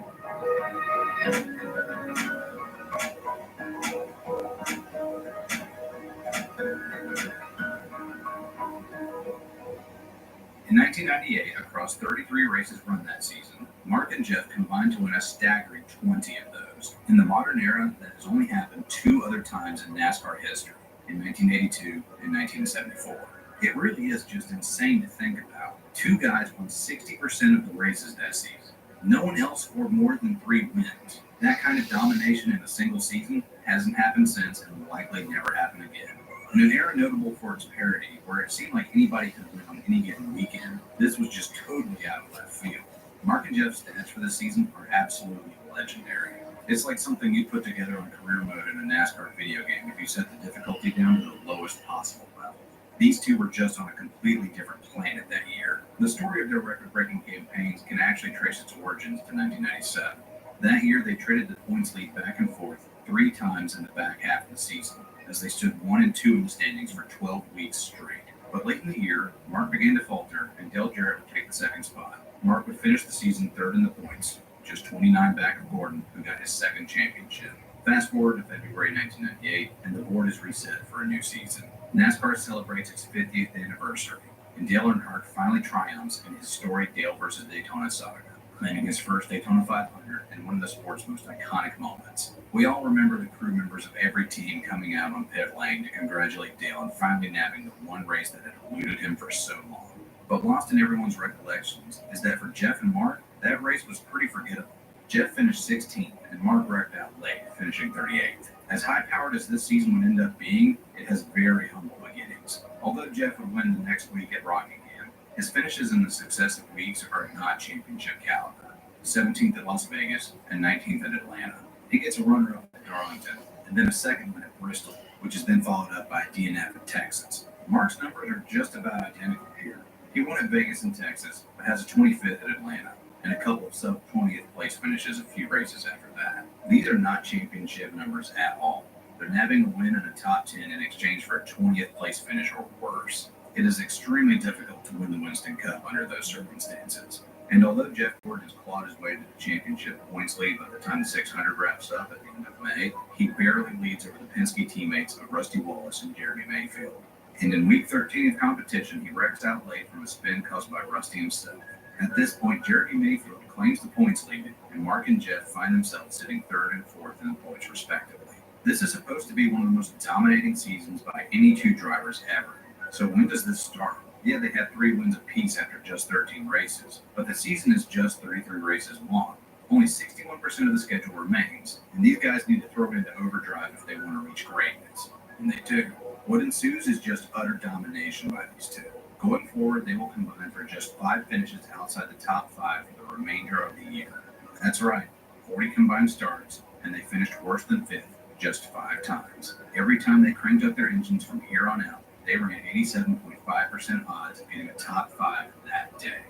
In 1998, across 33 races run that season, Mark and Jeff combined to win a staggering 20 of those. In the modern era, that has only happened two other times in NASCAR history, in 1982 and 1974. It really is just insane to think about. Two guys won 60% of the races that season. No one else scored more than 3 wins. That kind of domination in a single season hasn't happened since and will likely never happen again. In an era notable for its parity, where it seemed like anybody could win on any given weekend, this was just totally out of left field. Mark and Jeff's stats for this season are absolutely legendary. It's like something you put together on career mode in a NASCAR video game if you set the difficulty down to the lowest possible level. These two were just on a completely different planet that year. The story of their record-breaking campaigns can actually trace its origins to 1997. That year, they traded the points lead back and forth 3 times in the back half of the season, as they stood 1 and 2 in the standings for 12 weeks straight. But late in the year, Mark began to falter, and Dale Jarrett would take the second spot. Mark would finish the season 3rd in the points, just 29 back of Gordon, who got his 2nd championship. Fast forward to February 1998, and the board is reset for a new season. NASCAR celebrates its 50th anniversary, and Dale Earnhardt finally triumphs in his storied Dale vs. Daytona saga, claiming his first Daytona 500 and one of the sport's most iconic moments. We all remember the crew members of every team coming out on pit lane to congratulate Dale on finally nabbing the one race that had eluded him for so long. But lost in everyone's recollections is that for Jeff and Mark, that race was pretty forgettable. Jeff finished 16th, and Mark wrecked out late, finishing 38th. As high-powered as this season would end up being, it has very humble beginnings. Although Jeff would win the next week at Rockingham, his finishes in the successive weeks are not championship caliber. 17th at Las Vegas and 19th at Atlanta. He gets a runner-up at Darlington, and then a second one at Bristol, which is then followed up by a DNF at Texas. Mark's numbers are just about identical here. He won at Vegas and Texas, but has a 25th at Atlanta, and a couple of sub-20th place finishes a few races after that. These are not championship numbers at all. They're nabbing a win in a top 10 in exchange for a 20th place finish or worse. It is extremely difficult to win the Winston Cup under those circumstances. And although Jeff Gordon has clawed his way to the championship points lead by the time the 600 wraps up at the end of May, he barely leads over the Penske teammates of Rusty Wallace and Jeremy Mayfield. And in week 13 of competition, he wrecks out late from a spin caused by Rusty himself. At this point, Jeremy Mayfield claims the points lead, and Mark and Jeff find themselves sitting third and fourth in the points respectively. This is supposed to be one of the most dominating seasons by any two drivers ever. So when does this start? Yeah, they had 3 wins apiece after just 13 races, but the season is just 33 races long. Only 61% of the schedule remains, and these guys need to throw it into overdrive if they want to reach greatness. And they do. What ensues is just utter domination by these two. Going forward, they will combine for just 5 finishes outside the top 5 for the remainder of the year. That's right, 40 combined starts, and they finished worse than 5th just 5 times. Every time they cranked up their engines from here on out, they ran 87.5% odds of getting a top 5 that day.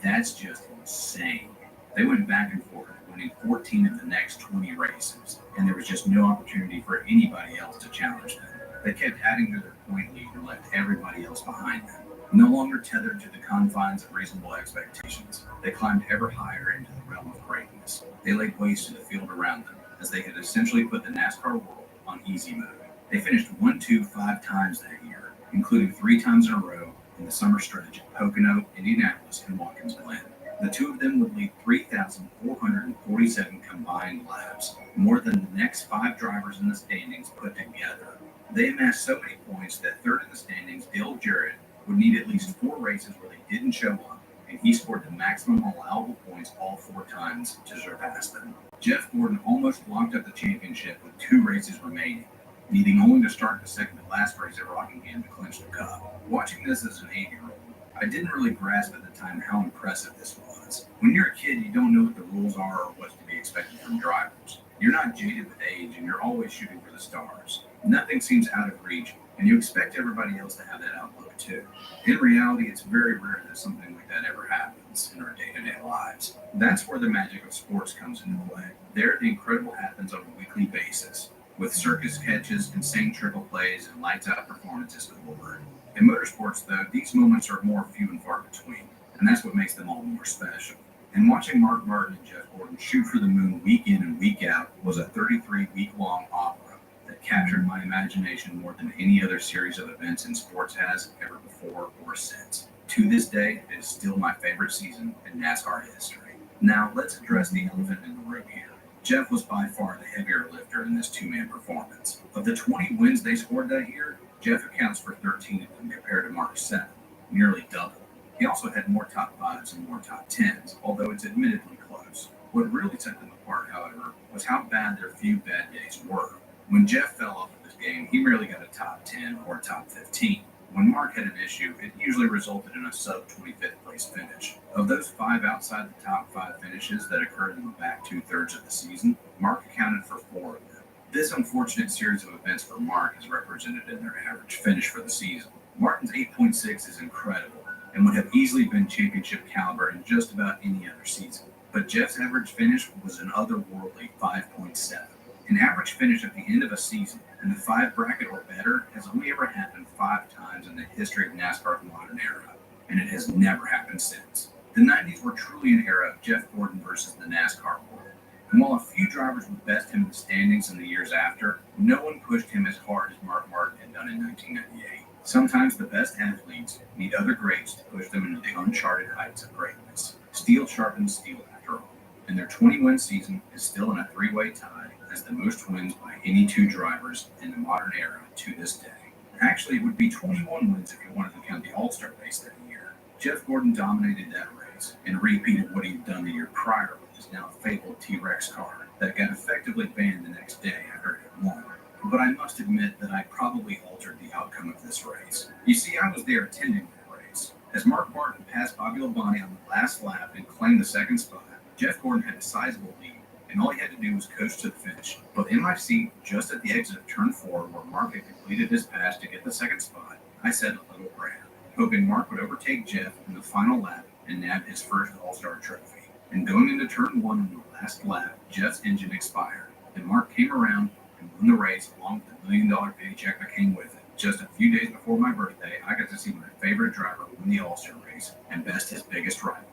That's just insane. They went back and forth, winning 14 of the next 20 races, and there was just no opportunity for anybody else to challenge them. They kept adding to their point lead and left everybody else behind them. No longer tethered to the confines of reasonable expectations, they climbed ever higher into the realm of greatness. They laid waste to the field around them, as they had essentially put the NASCAR world on easy mode. They finished 1-2-5 times that year, including 3 times in a row in the summer stretch at Pocono, Indianapolis, and Watkins Glen. The two of them would lead 3,447 combined laps, more than the next 5 drivers in the standings put together. They amassed so many points that third in the standings, Dale Jarrett, would need at least 4 races where they didn't show up, and he scored the maximum allowable points all 4 times to surpass them. Jeff Gordon almost locked up the championship with 2 races remaining, needing only to start the second to last race at Rockingham to clinch the cup. Watching this as an 8-year-old, I didn't really grasp at the time how impressive this was. When you're a kid, you don't know what the rules are or what's to be expected from drivers. You're not jaded with age, and you're always shooting for the stars. Nothing seems out of reach, and you expect everybody else to have that outlook too. In reality, it's very rare that something like that ever happens in our day-to-day lives. That's where the magic of sports comes into play. There, the incredible happens on a weekly basis, with circus catches, insane triple plays, and lights-out performances galore. In motorsports, though, these moments are more few and far between, and that's what makes them all more special. And watching Mark Martin and Jeff Gordon shoot for the moon week in and week out was a 33-week-long opera that captured my imagination more than any other series of events in sports has ever before or since. To this day, it is still my favorite season in NASCAR history. Now, let's address the elephant in the room here. Jeff was by far the heavier lifter in this 2-man performance. Of the 20 wins they scored that year, Jeff accounts for 13 of them compared to Mark's 7, nearly double. He also had more top 5s and more top 10s, although it's admittedly close. What really set them apart, however, was how bad their few bad days were. When Jeff fell off of his game, he rarely got a top 10 or a top 15. When Mark had an issue, it usually resulted in a sub-25th place finish. Of those 5 outside the top 5 finishes that occurred in the back 2/3 of the season, Mark accounted for 4 of them. This unfortunate series of events for Mark is represented in their average finish for the season. Martin's 8.6 is incredible and would have easily been championship caliber in just about any other season. But Jeff's average finish was an otherworldly 5.7. An average finish at the end of a season in the 5 bracket or better has only ever happened 5 times in the history of NASCAR's modern era, and it has never happened since. The 90s were truly an era of Jeff Gordon versus the NASCAR world. And while a few drivers would best him in the standings in the years after, no one pushed him as hard as Mark Martin had done in 1998. Sometimes the best athletes need other greats to push them into the uncharted heights of greatness. Steel sharpens steel after all, and their 20-win season is still in a 3-way tie as the most wins by any 2 drivers in the modern era to this day. Actually, it would be 21 wins if you wanted to count the All-Star race that year. Jeff Gordon dominated that race and repeated what he'd done the year prior with his now fabled T-Rex car that got effectively banned the next day after it had won. But I must admit that I probably altered the outcome of this race. You see, I was there attending that race. As Mark Martin passed Bobby Labonte on the last lap and claimed the 2nd spot, Jeff Gordon had a sizable lead, and all he had to do was coast to the finish. But in my seat, just at the exit of turn 4, where Mark had completed his pass to get the 2nd spot, I said a little prayer, hoping Mark would overtake Jeff in the final lap and nab his first All-Star trophy. And going into turn 1 in the last lap, Jeff's engine expired, and Mark came around and won the race along with the $1 million paycheck that came with it. Just a few days before my birthday, I got to see my favorite driver win the All-Star race and best his biggest rival.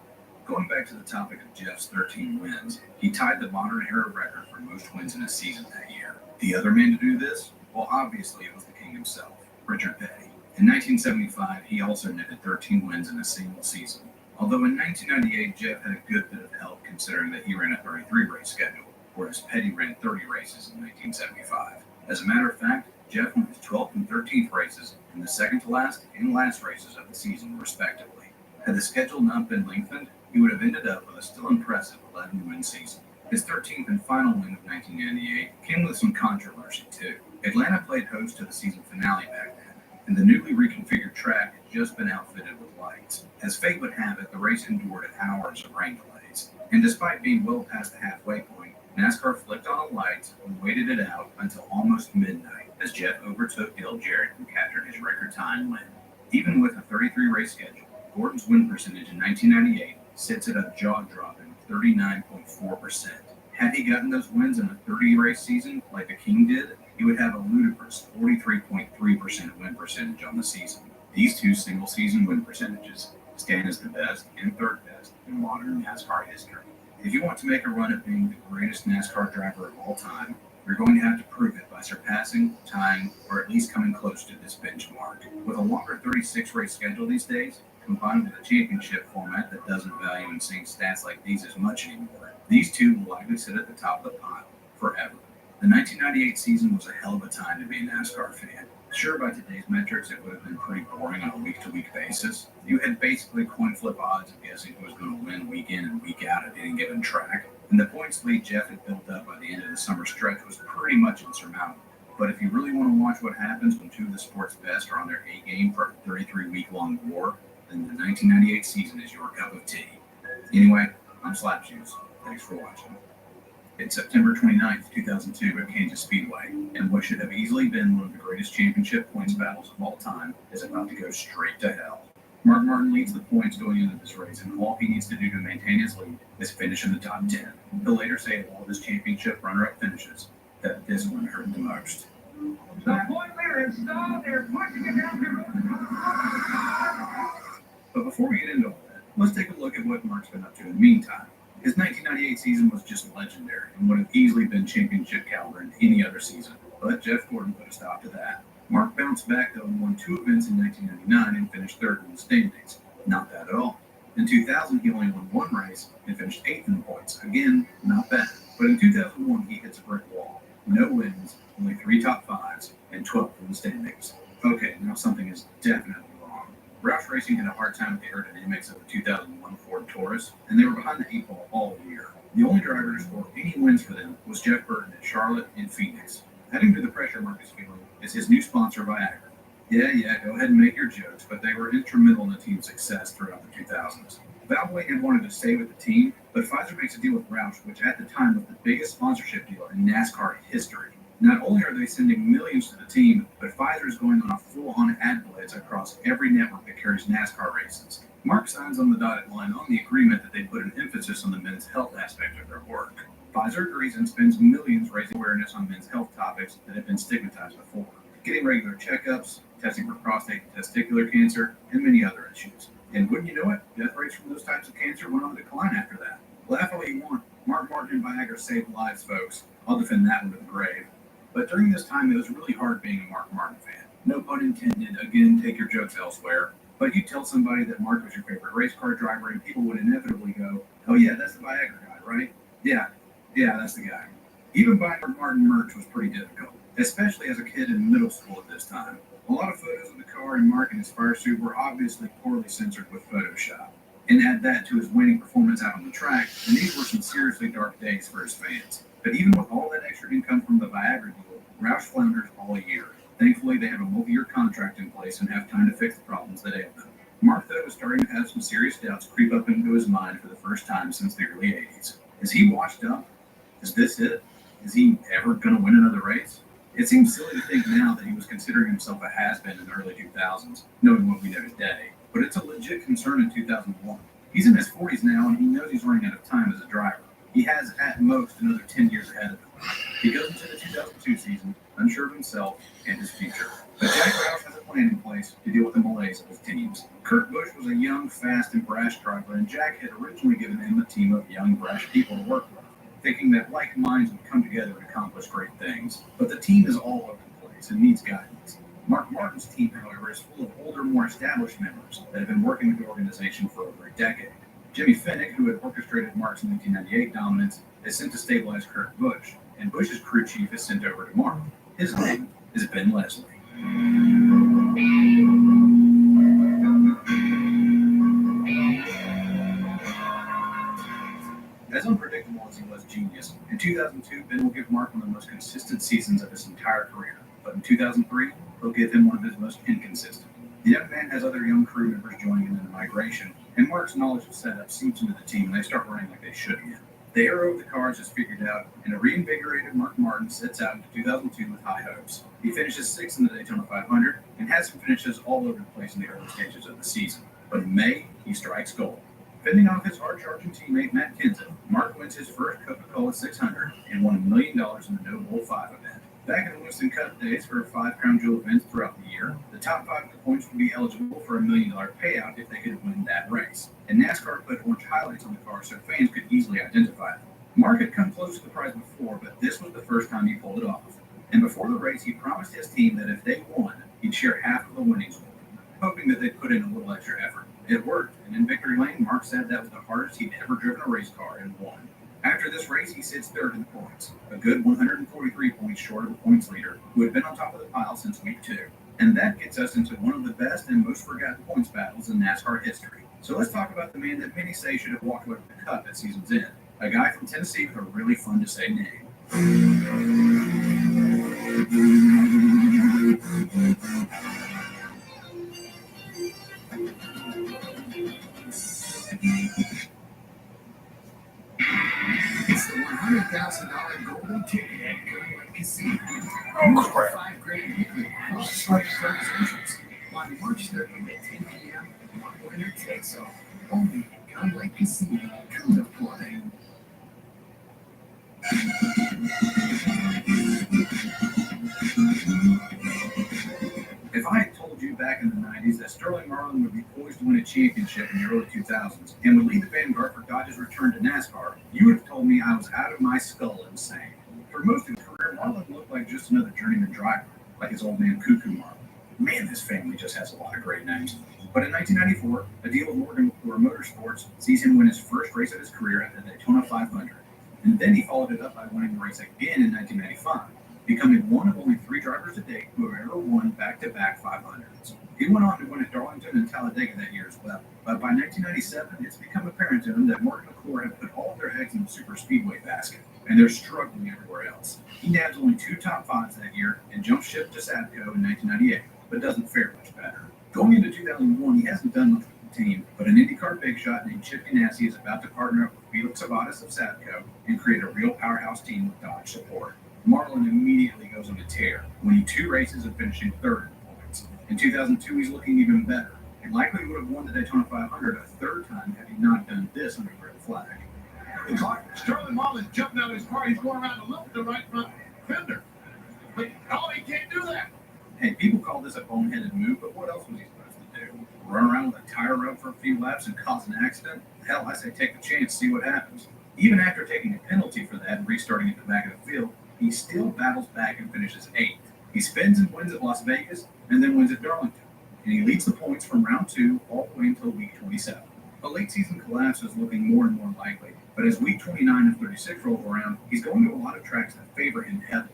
Going back to the topic of Jeff's 13 wins, he tied the modern era record for most wins in a season that year. The other man to do this? Well, obviously it was the king himself, Richard Petty. In 1975, he also netted 13 wins in a single season. Although in 1998, Jeff had a good bit of help considering that he ran a 33-race schedule, whereas Petty ran 30 races in 1975. As a matter of fact, Jeff won his 12th and 13th races in the second to last and last races of the season, respectively. Had the schedule not been lengthened, he would have ended up with a still impressive 11-win season. His 13th and final win of 1998 came with some controversy, too. Atlanta played host to the season finale back then, and the newly reconfigured track had just been outfitted with lights. As fate would have it, the race endured hours of rain delays, and despite being well past the halfway point, NASCAR flicked on the lights and waited it out until almost midnight as Jeff overtook Dale Jarrett and captured his record time win. Even with a 33-race schedule, Gordon's win percentage in 1998 sits at a jaw-dropping 39.4%. Had he gotten those wins in a 30-race season like the King did, he would have a ludicrous 43.3% win percentage on the season. These two single-season win percentages stand as the best and third best in modern NASCAR history. If you want to make a run at being the greatest NASCAR driver of all time, you're going to have to prove it by surpassing, tying, or at least coming close to this benchmark. With a longer 36-race schedule these days, combined with a championship format that doesn't value insane stats like these as much anymore, these two will likely sit at the top of the pile forever. The 1998 season was a hell of a time to be a NASCAR fan. Sure, by today's metrics, it would have been pretty boring on a week-to-week basis. You had basically coin flip odds of guessing who was going to win week in and week out at any given track, and the points lead Jeff had built up by the end of the summer stretch was pretty much insurmountable. But if you really want to watch what happens when two of the sport's best are on their A game for a 33-week-long war, then the 1998 season is your cup of tea. Anyway, I'm Slapshoes. Thanks for watching. It's September 29th, 2002 at Kansas Speedway, and what should have easily been one of the greatest championship points battles of all time is about to go straight to hell. Mark Martin leads the points going into this race, and all he needs to do to maintain his lead is finish in the top 10. He'll later say of all of his championship runner-up finishes that this one hurt the most. The point leader installed, they're pushing it down the road. But before we get into all that, let's take a look at what Mark's been up to in the meantime. His 1998 season was just legendary and would have easily been championship caliber in any other season, but Jeff Gordon put a stop to that. Mark bounced back though and won 2 events in 1999 and finished 3rd in the standings. Not bad at all. In 2000, he only won 1 race and finished 8th in the points. Again, not bad. But in 2001, he hits a brick wall. No wins, only 3 top 5s, and 12th in the standings. Okay, now something is definitely wrong. Roush Racing had a hard time with the aerodynamics of the 2001 Ford Taurus, and they were behind the 8 ball all year. The only driver to score any wins for them was Jeff Burton at Charlotte and Phoenix. Adding to the pressure Mark is feeling is his new sponsor, Viagra. Yeah, go ahead and make your jokes, but they were instrumental in the team's success throughout the 2000s. Valvoline had wanted to stay with the team, but Pfizer makes a deal with Roush, which at the time was the biggest sponsorship deal in NASCAR history. Not only are they sending millions to the team, but Pfizer is going on a full-on ad blitz across every network that carries NASCAR races. Mark signs on the dotted line on the agreement that they put an emphasis on the men's health aspect of their work. Pfizer agrees and spends millions raising awareness on men's health topics that have been stigmatized before, getting regular checkups, testing for prostate and testicular cancer, and many other issues. And wouldn't you know it, death rates from those types of cancer went on the decline after that. Laugh all you want, Mark Martin and Viagra saved lives, folks. I'll defend that one to the grave. But during this time, it was really hard being a Mark Martin fan. No pun intended, again, take your jokes elsewhere. But you tell somebody that Mark was your favorite race car driver, and people would inevitably go, oh yeah, that's the Viagra guy, right? Yeah, that's the guy. Even buying Mark Martin merch was pretty difficult, especially as a kid in middle school at this time. A lot of photos of the car and Mark in his fire suit were obviously poorly censored with Photoshop. And add that to his winning performance out on the track, and these were some seriously dark days for his fans. But even with all that extra income from the Viagra deal, Roush flounders all year. Thankfully, they have a multi-year contract in place and have time to fix the problems that ail them. Mark, though, was starting to have some serious doubts creep up into his mind for the first time since the early 80s. Is he washed up? Is this it? Is he ever going to win another race? It seems silly to think now that he was considering himself a has-been in the early 2000s, knowing what we know today. But it's a legit concern in 2001. He's in his 40s now, and he knows he's running out of time as a driver. He has, at most, another 10 years ahead of him. He goes into the 2002 season unsure of himself and his future. But Jack Roush has a plan plan in place to deal with the malaise of his teams. Kurt Busch was a young, fast, and brash driver, and Jack had originally given him a team of young, brash people to work with, thinking that like minds would come together and accomplish great things. But the team is all over the place and needs guidance. Mark Martin's team, however, is full of older, more established members that have been working with the organization for over a decade. Jimmy Finnick, who had orchestrated Mark's 1998 dominance, is sent to stabilize Kurt Busch, and Busch's crew chief is sent over to Mark. His name is Ben Leslie. As unpredictable as he was genius, in 2002, Ben will give Mark one of the most consistent seasons of his entire career. But in 2003, he'll give him one of his most inconsistent. The young man has other young crew members joining him in the migration, and Mark's knowledge of setup seeps into the team and they start running like they should again. The era of the cars is figured out, and a reinvigorated Mark Martin sets out into 2002 with high hopes. He finishes 6th in the Daytona 500 and has some finishes all over the place in the early stages of the season. But in May, he strikes gold. Fending off his hard-charging teammate Matt Kenseth, Mark wins his first Coca-Cola 600 and won $1 million in the No Bull 5 event. Back in the Winston Cup days for 5 Crown Jewel events throughout the year, the top 5 of the points would be eligible for a $1 million payout if they could win that race. And NASCAR put orange highlights on the car so fans could easily identify them. Mark had come close to the prize before, but this was the first time he pulled it off. And before the race, he promised his team that if they won, he'd share half of the winnings with them, hoping that they'd put in a little extra effort. It worked, and in victory lane, Mark said that was the hardest he'd ever driven a race car and won. After this race, he sits 3rd in the points, a good 143 points short of the points leader, who had been on top of the pile since week 2. And that gets us into one of the best and most forgotten points battles in NASCAR history. So let's talk about the man that many say should have walked away with the Cup at season's end, a guy from Tennessee with a really fun to say name. It's the $100,000 golden ticket at Glenwood Casino. Oh, crap. $5 grand you could have first entrance on March 30th at 10 p.m. Winner takes all. Only at Glenwood Casino. Come to play. If I had told you back in the 90s that Sterling Marlin would be poised to win a championship in the early 2000s and would lead the vanguard for Dodge's return to NASCAR, you would have told me I was out of my skull insane. For most of his career, Marlin looked like just another journeyman driver, like his old man Cuckoo Marlin. Man, this family just has a lot of great names. But in 1994, a deal with Morgan McClure Motorsports sees him win his first race of his career at the Daytona 500. And then he followed it up by winning the race again in 1995. Becoming one of only 3 drivers to date who have ever won back-to-back 500s. He went on to win at Darlington and Talladega that year as well. But by 1997, it's become apparent to him that Morgan McClure had put all of their eggs in the super speedway basket, and they're struggling everywhere else. He nabs only 2 top 5s that year and jumps ship to Sadco in 1998, but doesn't fare much better. Going into 2001, he hasn't done much with the team, but an IndyCar big shot named Chip Ganassi is about to partner up with Felix Sabates of Sadco and create a real powerhouse team with Dodge support. Marlin immediately goes on a tear, winning 2 races and finishing 3rd in the points. In 2002, he's looking even better, and likely would have won the Daytona 500 a 3rd time had he not done this under red flag. The car, Sterling Marlin jumping out of his car. He's going around the loop to the right front fender. But, oh, he can't do that. Hey, people call this a boneheaded move, but what else was he supposed to do? Run around with a tire rub for a few laps and cause an accident? Hell, I say take the chance, see what happens. Even after taking a penalty for that and restarting at the back of the field, he still battles back and finishes 8th. He spins and wins at Las Vegas, and then wins at Darlington. And he leads the points from round 2 all the way until week 27. A late season collapse is looking more and more likely, but as week 29 of 36 rolls around, he's going to a lot of tracks that favor him heavily.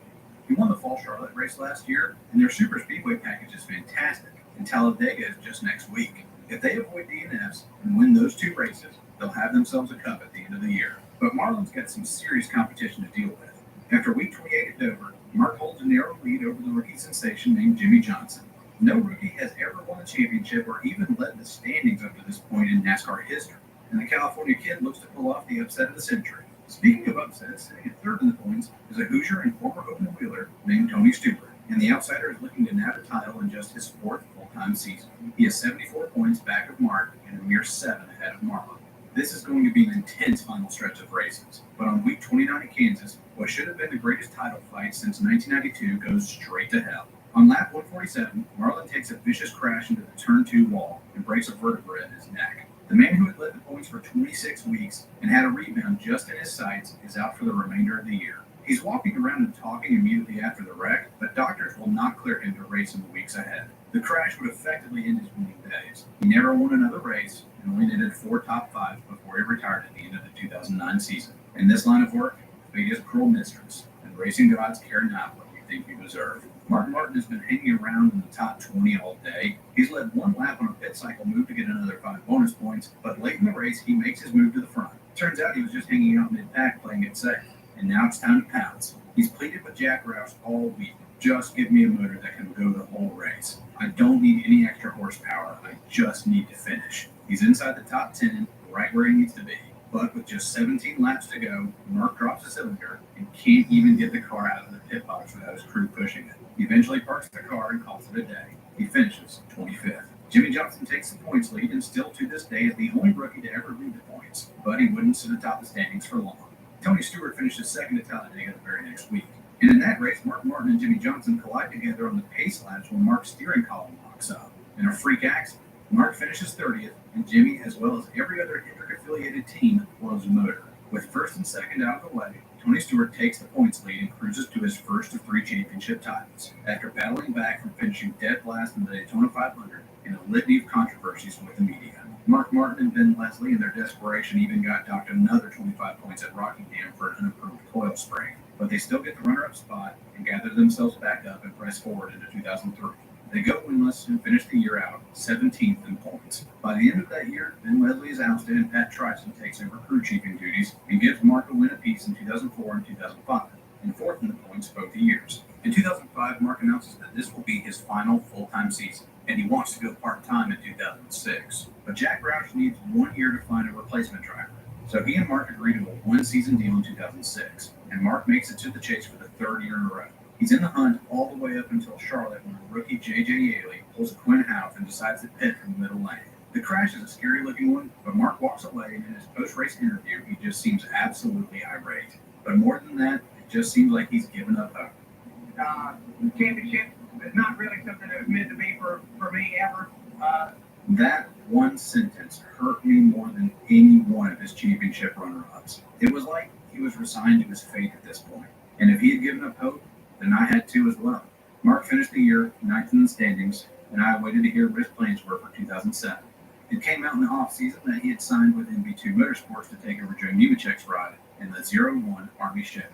He won the Fall Charlotte race last year, and their super speedway package is fantastic, and Talladega is just next week. If they avoid DNFs and win those 2 races, they'll have themselves a cup at the end of the year. But Marlin's got some serious competition to deal with. After week 28 at Dover, Mark holds a narrow lead over the rookie sensation named Jimmy Johnson. No rookie has ever won a championship or even led the standings up to this point in NASCAR history, and the California kid looks to pull off the upset of the century. Speaking of upsets, sitting at 3rd in the points is a Hoosier and former open wheeler named Tony Stewart, and the outsider is looking to nab a title in just his 4th full-time season. He has 74 points back of Mark and a mere 7 ahead of Marlin. This is going to be an intense final stretch of races, but on week 29 at Kansas, what should have been the greatest title fight since 1992 goes straight to hell. On lap 147, Marlin takes a vicious crash into the turn 2 wall and breaks a vertebra in his neck. The man who had led the points for 26 weeks and had a rebound just in his sights is out for the remainder of the year. He's walking around and talking immediately after the wreck, but doctors will not clear him to race in the weeks ahead. The crash would effectively end his winning days. He never won another race and only netted 4 top 5s before he retired at the end of the 2009 season. In this line of work, fate is a cruel mistress, and racing gods care not what you think you deserve. Mark Martin has been hanging around in the top 20 all day. He's led 1 lap on a pit cycle move to get another 5 bonus points, but late in the race, he makes his move to the front. Turns out he was just hanging out mid-pack playing it safe. And now it's time to pounce. He's pleaded with Jack Roush all week. Just give me a motor that can go the whole race. I don't need any extra horsepower. I just need to finish. He's inside the top 10, right where he needs to be. But with just 17 laps to go, Mark drops a cylinder and can't even get the car out of the pit box without his crew pushing it. He eventually parks the car and calls it a day. He finishes 25th. Jimmy Johnson takes the points lead and still to this day is the only rookie to ever lead the points, but he wouldn't sit atop the standings for long. Tony Stewart finishes second at Talladega the very next week. And in that race, Mark Martin and Jimmy Johnson collide together on the pace laps when Mark's steering column locks up. In a freak accident, Mark finishes 30th, and Jimmy, as well as every other Hendrick-affiliated team, blows the motor. With first and second out of the way, Tony Stewart takes the points lead and cruises to his first of 3 championship titles, after battling back from finishing dead last in the Daytona 500 in a litany of controversies with the media. Mark Martin and Ben Leslie, in their desperation, even got docked another 25 points at Rockingham for an unapproved coil spring, but they still get the runner-up spot and gather themselves back up and press forward into 2003. They go winless and finish the year out 17th in points. By the end of that year, Ben Leslie is ousted and Pat Tryson takes over crew chiefing duties and gives Mark a win apiece in 2004 and 2005, and 4th in the points both years. In 2005, Mark announces that this will be his final full-time season, and he wants to go part-time in 2006. But Jack Roush needs 1 year to find a replacement driver. So he and Mark agree to a 1-season deal in 2006, and Mark makes it to the chase for the 3rd year in a row. He's in the hunt all the way up until Charlotte when a rookie J.J. Yaley pulls a Quinn Houff and decides to pit from the middle lane. The crash is a scary-looking one, but Mark walks away, and in his post-race interview, he just seems absolutely irate. But more than that, it just seems like he's given up hope. The championship is not really something that was meant to be for me ever. That one sentence hurt me more than any one of his championship runner-ups. It was like he was resigned to his fate at this point. And if he had given up hope, then I had to as well. Mark finished the year 9th in the standings, and I waited to hear what his plans were for 2007. It came out in the off-season that he had signed with MV2 Motorsports to take over Joe Nemechek's ride in the 01 Army Chevy.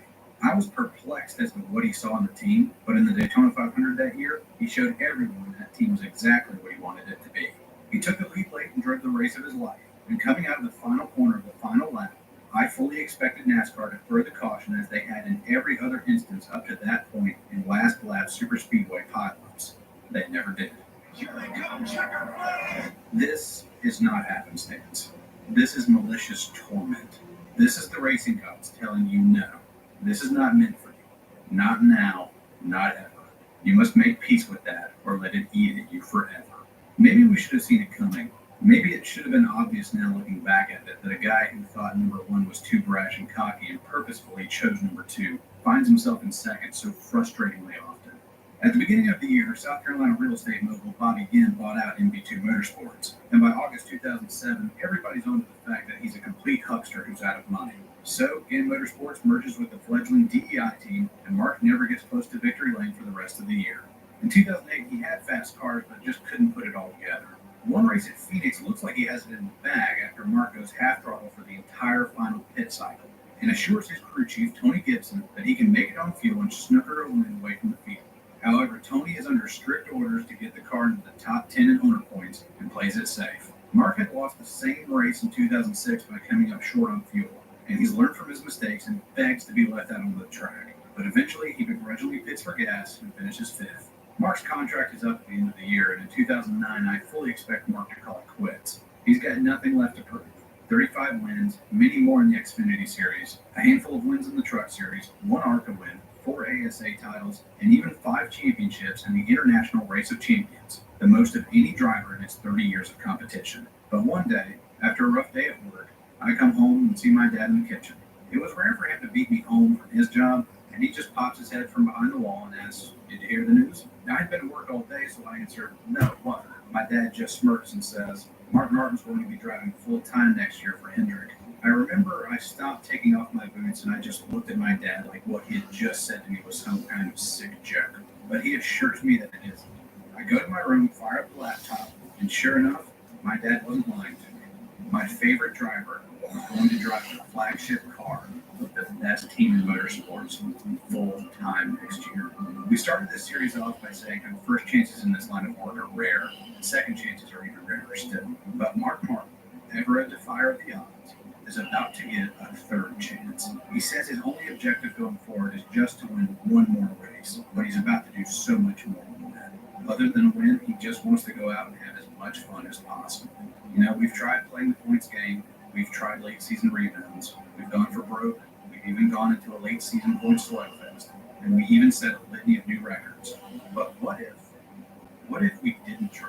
I was perplexed as to what he saw on the team, but in the Daytona 500 that year, he showed everyone that team was exactly what he wanted it to be. He took the lead late and drove the race of his life, and coming out of the final corner of the final lap, I fully expected NASCAR to throw the caution as they had in every other instance up to that point in last lap superspeedway pileups. They never did. Here they come, checker flag! This is not happenstance. This is malicious torment. This is the racing gods telling you no. This is not meant for you. Not now, not ever. You must make peace with that or let it eat at you forever. Maybe we should have seen it coming. Maybe it should have been obvious now looking back at it that a guy who thought number 1 was too brash and cocky and purposefully chose number 2 finds himself in second so frustratingly often. At the beginning of the year, South Carolina real estate mogul Bobby Ginn bought out MV2 Motorsports, and by August 2007, everybody's on to the fact that he's a complete huckster who's out of money. So, Ginn Motorsports merges with the fledgling DEI team, and Mark never gets close to victory lane for the rest of the year. In 2008, he had fast cars, but just couldn't put it all together. One race at Phoenix looks like he has it in the bag after Mark goes half throttle for the entire final pit cycle, and assures his crew chief, Tony Gibson, that he can make it on fuel and snooker a win away from the field. However, Tony is under strict orders to get the car into the top 10 in owner points and plays it safe. Mark had lost the same race in 2006 by coming up short on fuel, and he's learned from his mistakes and begs to be left out on the track. But eventually, he begrudgingly pits for gas and finishes 5th. Mark's contract is up at the end of the year, and in 2009, I fully expect Mark to call it quits. He's got nothing left to prove. 35 wins, many more in the Xfinity Series, a handful of wins in the Truck Series, 1 ARCA win, 4 ASA titles, and even 5 championships in the International Race of Champions, the most of any driver in its 30 years of competition. But one day, after a rough day at work, I come home and see my dad in the kitchen. It was rare for him to beat me home from his job, and and he just pops his head from behind the wall and asks, "Did you hear the news?" Now, I'd been at work all day, so I answered, "No, what?" My dad just smirks and says, "Mark Martin's going to be driving full-time next year for Hendrick." I remember I stopped taking off my boots and I just looked at my dad like what he had just said to me was some kind of sick joke. But he assures me that it isn't. I go to my room, fire up the laptop, and sure enough, my dad wasn't lying to me. My favorite driver was going to drive the flagship car of the best team in motorsports full-time next year. We started this series off by saying how first chances in this line of work are rare, and second chances are even rarer still. But Mark Martin, ever a defier of the odds, is about to get a third chance. He says his only objective going forward is just to win one more race, but he's about to do so much more than that. Other than a win, he just wants to go out and have as much fun as possible. You know, we've tried playing the points game, we've tried late season rebounds, we've gone for broke, we've even gone into a late season points slugfest, and we even set a litany of new records. But what if we didn't try?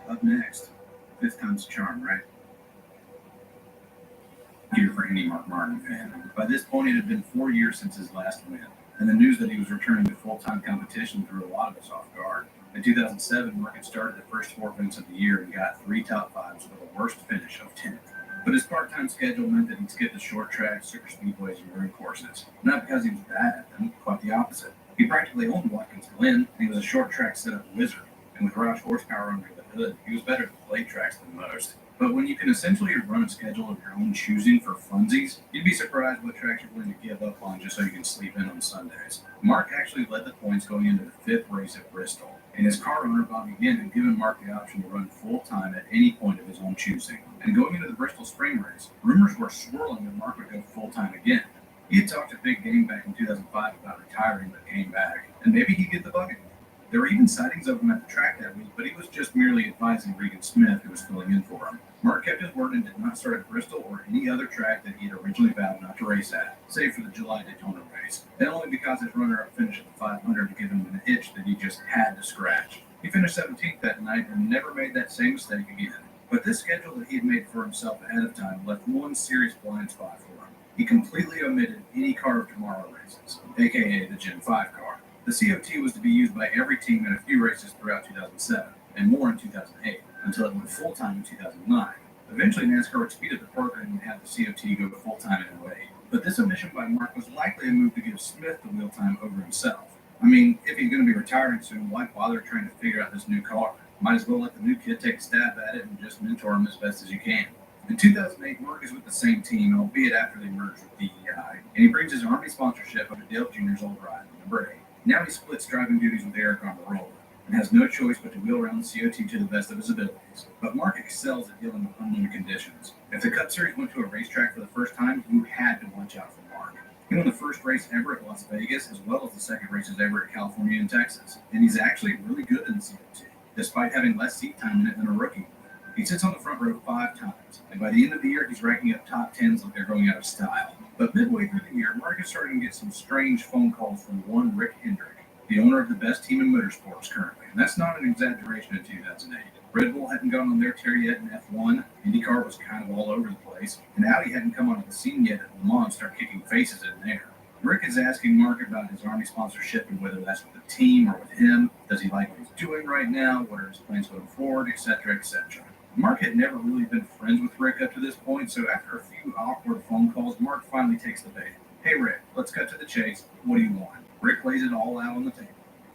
Up next, fifth time's a charm, right? Here for any Mark Martin fan. By this point, it had been 4 years since his last win, and the news that he was returning to full-time competition threw a lot of us off guard. In 2007, Mark had started the first 4 events of the year and got 3 top 5s with a worst finish of 10th. But his part-time schedule meant that he'd skip the short tracks, super speedways, and road courses. Not because he was bad at them, quite the opposite. He practically owned Watkins Glen, and he was a short track setup wizard. And with garage horsepower under the hood, he was better at blade tracks than most. But when you can essentially run a schedule of your own choosing for funsies, you'd be surprised what tracks you're willing to give up on just so you can sleep in on Sundays. Mark actually led the points going into the 5th race at Bristol, and his car owner Bobby Ginn had given Mark the option to run full-time at any point of his own choosing. And going into the Bristol Spring race, rumors were swirling that Mark would go full-time again. He had talked a big game back in 2005 about retiring, but came back, and maybe he'd get the bug again. There were even sightings of him at the track that week, but he was just merely advising Regan Smith, who was filling in for him. Mark kept his word and did not start at Bristol or any other track that he had originally vowed not to race at, save for the July Daytona race, and only because his runner-up finish at the 500 had given him an itch that he just had to scratch. He finished 17th that night and never made that same mistake again. But this schedule that he had made for himself ahead of time left one serious blind spot for him. He completely omitted any Car of Tomorrow races, aka the Gen 5 car. The COT was to be used by every team in a few races throughout 2007, and more in 2008, until it went full-time in 2009. Eventually, NASCAR would speed up the program and have the COT go full-time in 2008. But this omission by Mark was likely a move to give Smith the wheel time over himself. I mean, if he's going to be retiring soon, why bother trying to figure out this new car? Might as well let the new kid take a stab at it and just mentor him as best as you can. In 2008, Mark is with the same team, albeit after they merged with DEI, and he brings his Army sponsorship under Dale Jr.'s old ride, number 8. Now he splits driving duties with Eric on the roll, and has no choice but to wheel around the COT to the best of his abilities. But Mark excels at dealing with unknown conditions. If the Cup Series went to a racetrack for the first time, you had to watch out for Mark. He won the first race ever at Las Vegas, as well as the second races ever at California and Texas. And he's actually really good in the COT, despite having less seat time in it than a rookie. He sits on the front row 5 times, and by the end of the year, he's racking up top 10s like they're going out of style. But midway through the year, Mark is starting to get some strange phone calls from one Rick Hendrick, the owner of the best team in motorsports currently. And that's not an exaggeration in 2008. Red Bull hadn't gone on their tear yet in F1, IndyCar was kind of all over the place, and Audi hadn't come onto the scene yet at Le Mans and start kicking faces in there. Rick is asking Mark about his Army sponsorship and whether that's with the team or with him. Does he like what he's doing right now? What are his plans going forward, etc., etc. Mark had never really been friends with Rick up to this point, so after a few awkward phone calls, Mark finally takes the bait. Hey Rick, let's cut to the chase. What do you want? Rick lays it all out on the table.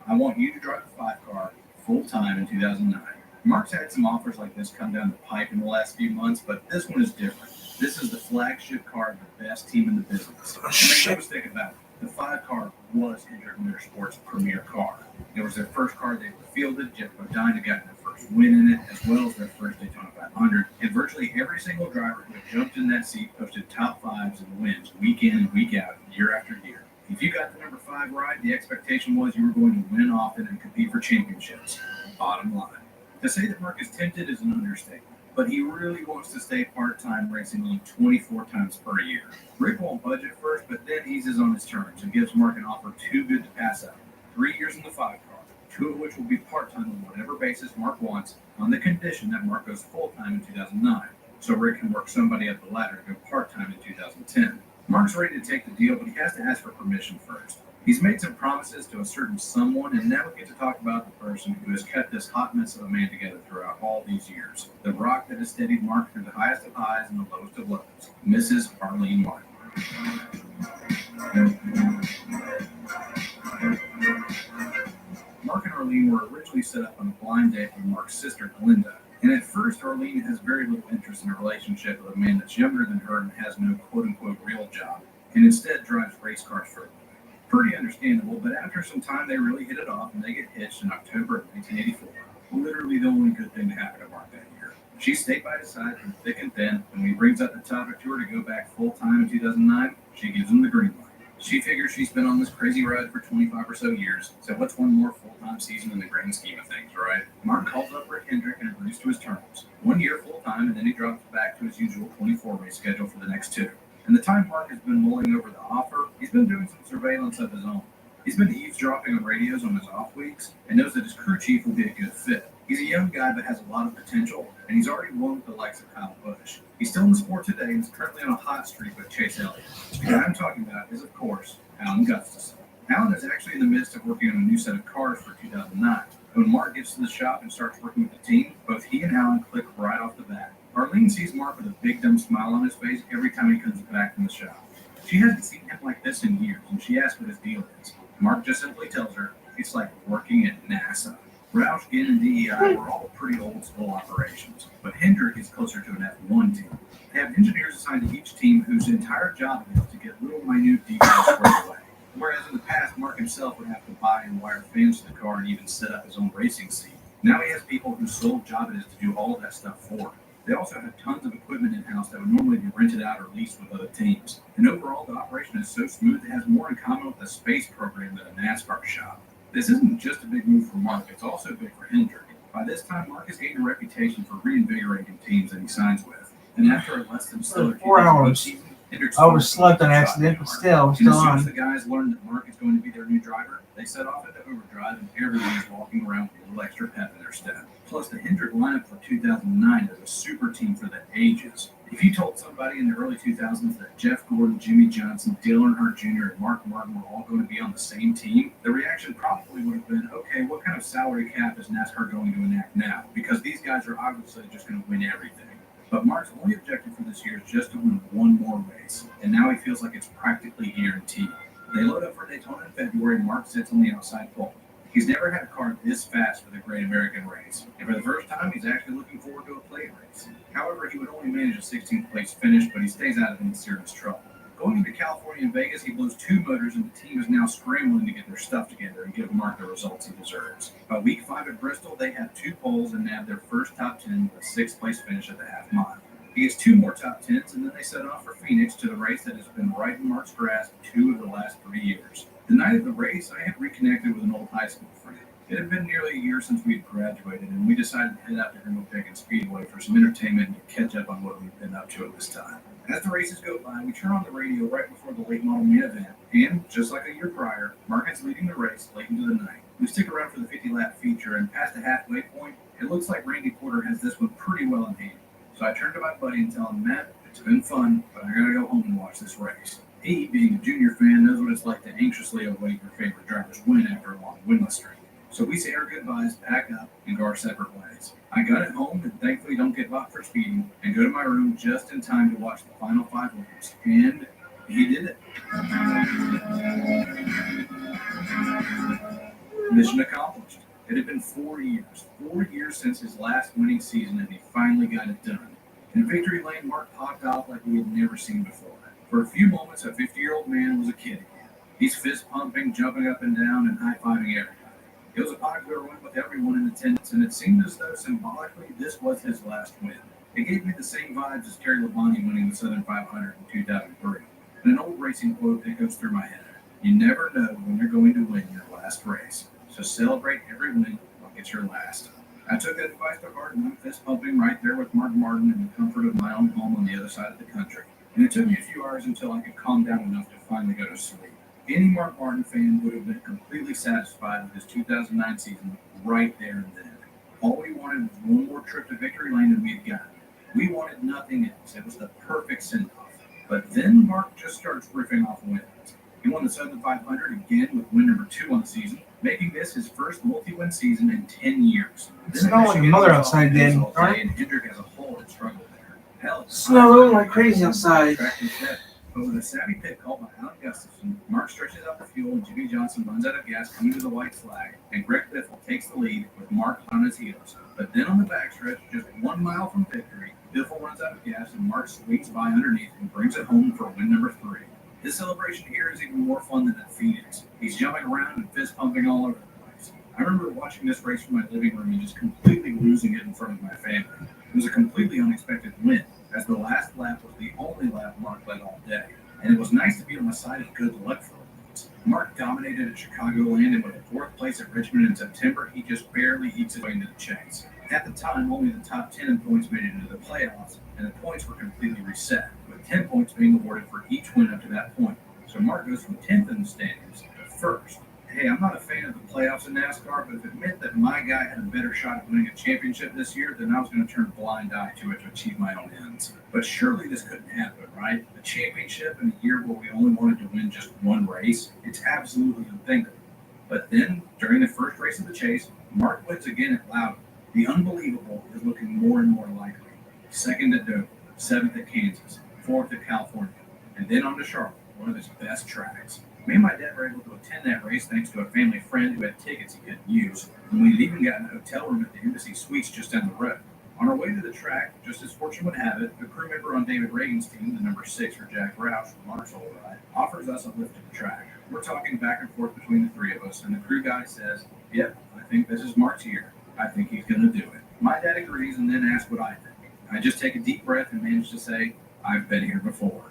I want you to drive the 5 car full-time in 2009. Mark's had some offers like this come down the pipe in the last few months, but this one is different. This is the flagship car of the best team in the business. And make no mistake about it, the 5 car was Hendrick Motorsports' premier car. It was their first car they ever fielded. Jeff Bodine had gotten their first win in it, as well as their first Daytona 500. And virtually every single driver who had jumped in that seat posted top 5s and wins week in and week out, year after year. If you got the number 5 ride, the expectation was you were going to win often and compete for championships. Bottom line. To say that Mark is tempted is an understatement, but he really wants to stay part-time, racing only 24 times per year. Rick won't budge at first, but then eases on his terms and gives Mark an offer too good to pass up. 3 years in the 5 car, 2 of which will be part-time on whatever basis Mark wants, on the condition that Mark goes full-time in 2009. So Rick can work somebody up the ladder to go part-time in 2010. Mark's ready to take the deal, but he has to ask for permission first. He's made some promises to a certain someone, and now we get to talk about the person who has kept this hot mess of a man together throughout all these years. The rock that has steadied Mark through the highest of highs and the lowest of lows. Mrs. Arlene Martin. Mark and Arlene were originally set up on a blind date with Mark's sister, Glenda. And at first, Arlene has very little interest in a relationship with a man that's younger than her and has no quote-unquote real job, and instead drives race cars for a living. Pretty understandable, but after some time, they really hit it off, and they get hitched in October of 1984. Literally the only good thing to happen to Mark that year. She stayed by his side through thick and thin, and when he brings up the topic to her to go back full-time in 2009, she gives him the green light. She figures she's been on this crazy ride for 25 or so years, so what's one more full-time season in the grand scheme of things, right? Mark calls up Rick Hendrick and agrees to his terms. 1 year full-time, and then he drops back to his usual 24-race schedule for the next 2. In the time Mark has been mulling over the offer, he's been doing some surveillance of his own. He's been eavesdropping on radios on his off weeks and knows that his crew chief will be a good fit. He's a young guy but has a lot of potential, and he's already won with the likes of Kyle Busch. He's still in the sport today and is currently on a hot streak with Chase Elliott. The guy I'm talking about is, of course, Alan Gustafson. Alan is actually in the midst of working on a new set of cars for 2009. When Mark gets to the shop and starts working with the team, both he and Alan click right off the bat. Arlene sees Mark with a big dumb smile on his face every time he comes back from the shop. She hasn't seen him like this in years, and she asks what his deal is. Mark just simply tells her it's like working at NASA. Roush, Ginn, and DEI were all pretty old school operations, but Hendrick is closer to an F1 team. They have engineers assigned to each team whose entire job it is to get little minute details squared away. Whereas in the past, Mark himself would have to buy and wire fans to the car and even set up his own racing seat. Now he has people whose sole job it is to do all of that stuff for him. They also have tons of equipment in-house that would normally be rented out or leased with other teams. And overall, the operation is so smooth it has more in common with a space program than a NASCAR shop. This isn't just a big move for Mark, it's also big for Hendrick. By this time, Mark has gained a reputation for reinvigorating teams that he signs with. And after a less than stellar 4 hours. season, Hendrick's Overslept on accident, but still, we're and still as soon as on. the guys learn that Mark is going to be their new driver, they set off into overdrive and everyone is walking around with a little extra pep in their step. Plus, the Hendrick lineup for 2009 is a super team for the ages. If you told somebody in the early 2000s that Jeff Gordon, Jimmy Johnson, Dale Earnhardt Jr., and Mark Martin were all going to be on the same team, the reaction probably would have been, okay, what kind of salary cap is NASCAR going to enact now? Because these guys are obviously just going to win everything. But Mark's only objective for this year is just to win one more race, and now he feels like it's practically guaranteed. They load up for Daytona in February, and Mark sits on the outside pole. He's never had a car this fast for the Great American Race, and for the first time, he's actually looking forward to a plate race. However, he would only manage a 16th place finish, but he stays out of any serious trouble. Going into California and Vegas, he blows 2 motors, and the team is now scrambling to get their stuff together and give Mark the results he deserves. By week 5 at Bristol, they have 2 poles and nabbed their first top 10 with a 6th place finish at the half mile. He gets 2 more top 10s, and then they set off for Phoenix to the race that has been right in Mark's grasp 2 of the last 3 years. The night of the race, I had reconnected with an old high school friend. It had been nearly a year since we had graduated, and we decided to head out to Hermo Pickens Speedway for some entertainment and to catch up on what we've been up to at this time. As the races go by, we turn on the radio right before the late model main event, and, just like a year prior, Mark is leading the race late into the night. We stick around for the 50-lap feature, and past the halfway point, it looks like Randy Porter has this one pretty well in hand. So I turn to my buddy and tell him, Matt, it's been fun, but I gotta go home and watch this race. He, being a junior fan, knows what it's like to anxiously await your favorite driver's win after a long winless streak. So we say our goodbyes, pack up, and go our separate ways. I got it home and thankfully don't get locked for speeding, and go to my room just in time to watch the final 5 laps. And he did it. Mission accomplished. It had been 4 years since his last winning season, and he finally got it done. In victory lane, Mark popped off like we had never seen before. For a few moments, a 50-year-old man was a kid again. He's fist-pumping, jumping up and down, and high-fiving everybody. It was a popular win with everyone in attendance, and it seemed as though symbolically this was his last win. It gave me the same vibes as Terry Labonte winning the Southern 500 in 2003. And an old racing quote that goes through my head. You never know when you're going to win your last race. So celebrate every win like it's your last. I took that advice to heart, and I'm fist-pumping right there with Mark Martin in the comfort of my own home on the other side of the country. And it took me a few hours until I could calm down enough to finally go to sleep. Any Mark Martin fan would have been completely satisfied with his 2009 season right there and then. All we wanted was one more trip to victory lane than we had gotten. We wanted nothing else. It was the perfect send-off. But then Mark just starts riffing off wins. He won the Southern 500 again with win number 2 on the season, making this his first multi-win season in 10 years. It's snowing like a mother outside, then, right? And Hendrick as a whole had struggled there. Hell, it's snowing like crazy outside. But with a savvy pit call by Alan Gustafson, Mark stretches out the fuel and Jimmy Johnson runs out of gas coming to the white flag, and Greg Biffle takes the lead with Mark on his heels. But then on the backstretch, just 1 mile from victory, Biffle runs out of gas and Mark sweeps by underneath and brings it home for win number 3. This celebration here is even more fun than at Phoenix. He's jumping around and fist pumping all over the place. I remember watching this race from my living room and just completely losing it in front of my family. It was a completely unexpected win, as the last lap was the only lap Mark led all day. And it was nice to be on the side of good luck for once. Mark dominated at Chicagoland, and with a 4th place at Richmond in September, he just barely ekes his way into the chase. At the time, only the top 10 in points made it into the playoffs, and the points were completely reset, with 10 points being awarded for each win up to that point. So Mark goes from 10th in the standings to 1st. Hey, I'm not a fan of the playoffs in NASCAR, but if it meant that my guy had a better shot at winning a championship this year, then I was going to turn a blind eye to it to achieve my own ends. But surely this couldn't happen, right? A championship in a year where we only wanted to win just one race? It's absolutely unthinkable. But then, during the first race of the chase, Mark wins again at Loudon. The unbelievable is looking more and more likely. 2nd at Dover, 7th at Kansas, 4th at California, and then on to Charlotte, one of his best tracks. Me and my dad were able to attend that race thanks to a family friend who had tickets he couldn't use, and we'd even gotten a hotel room at the Embassy Suites just down the road. On our way to the track, just as fortune would have it, the crew member on David Reagan's team, the number 6 for Jack Roush from Mark's old ride, offers us a lift to the track. We're talking back and forth between the 3 of us, and the crew guy says, "Yep, I think this is Mark's year. I think he's going to do it." My dad agrees and then asks what I think. I just take a deep breath and manage to say, "I've been here before."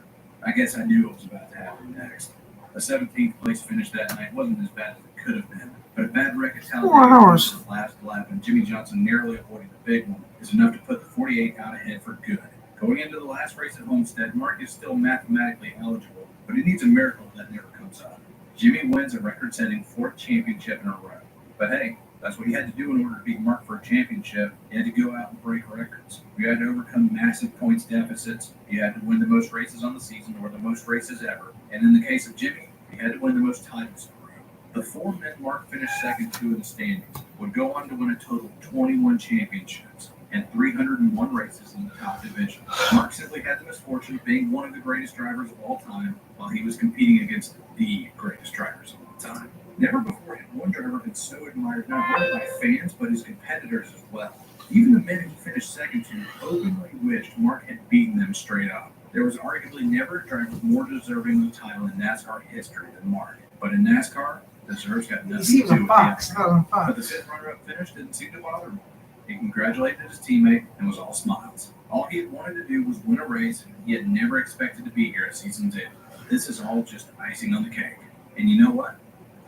I guess I knew what was about to happen next. A 17th place finish that night wasn't as bad as it could have been, but a bad wreck at Talladega in the last lap and Jimmy Johnson narrowly avoiding the big one is enough to put the 48 out ahead for good. Going into the last race at Homestead, Mark is still mathematically eligible, but he needs a miracle that never comes up. Jimmy wins a record-setting 4th championship in a row. But hey, that's what he had to do in order to beat Mark for a championship. He had to go out and break records. You had to overcome massive points deficits. You had to win the most races on the season or the most races ever. And in the case of Jimmy, he had to win the most titles in a row. The 4 men Mark finished second to in the standings would go on to win a total of 21 championships and 301 races in the top division. Mark simply had the misfortune of being one of the greatest drivers of all time while he was competing against the greatest drivers of all time. Never before had one driver been so admired not only by fans, but his competitors as well. Even the men who finished second to openly wished Mark had beaten them straight up. There was arguably never a driver more deserving of the title in NASCAR history than Mark. But in NASCAR, deserves got nothing to do with it. But the 5th runner-up finish didn't seem to bother him. He congratulated his teammate and was all smiles. All he had wanted to do was win a race, and he had never expected to be here at season's end. This is all just icing on the cake. And you know what?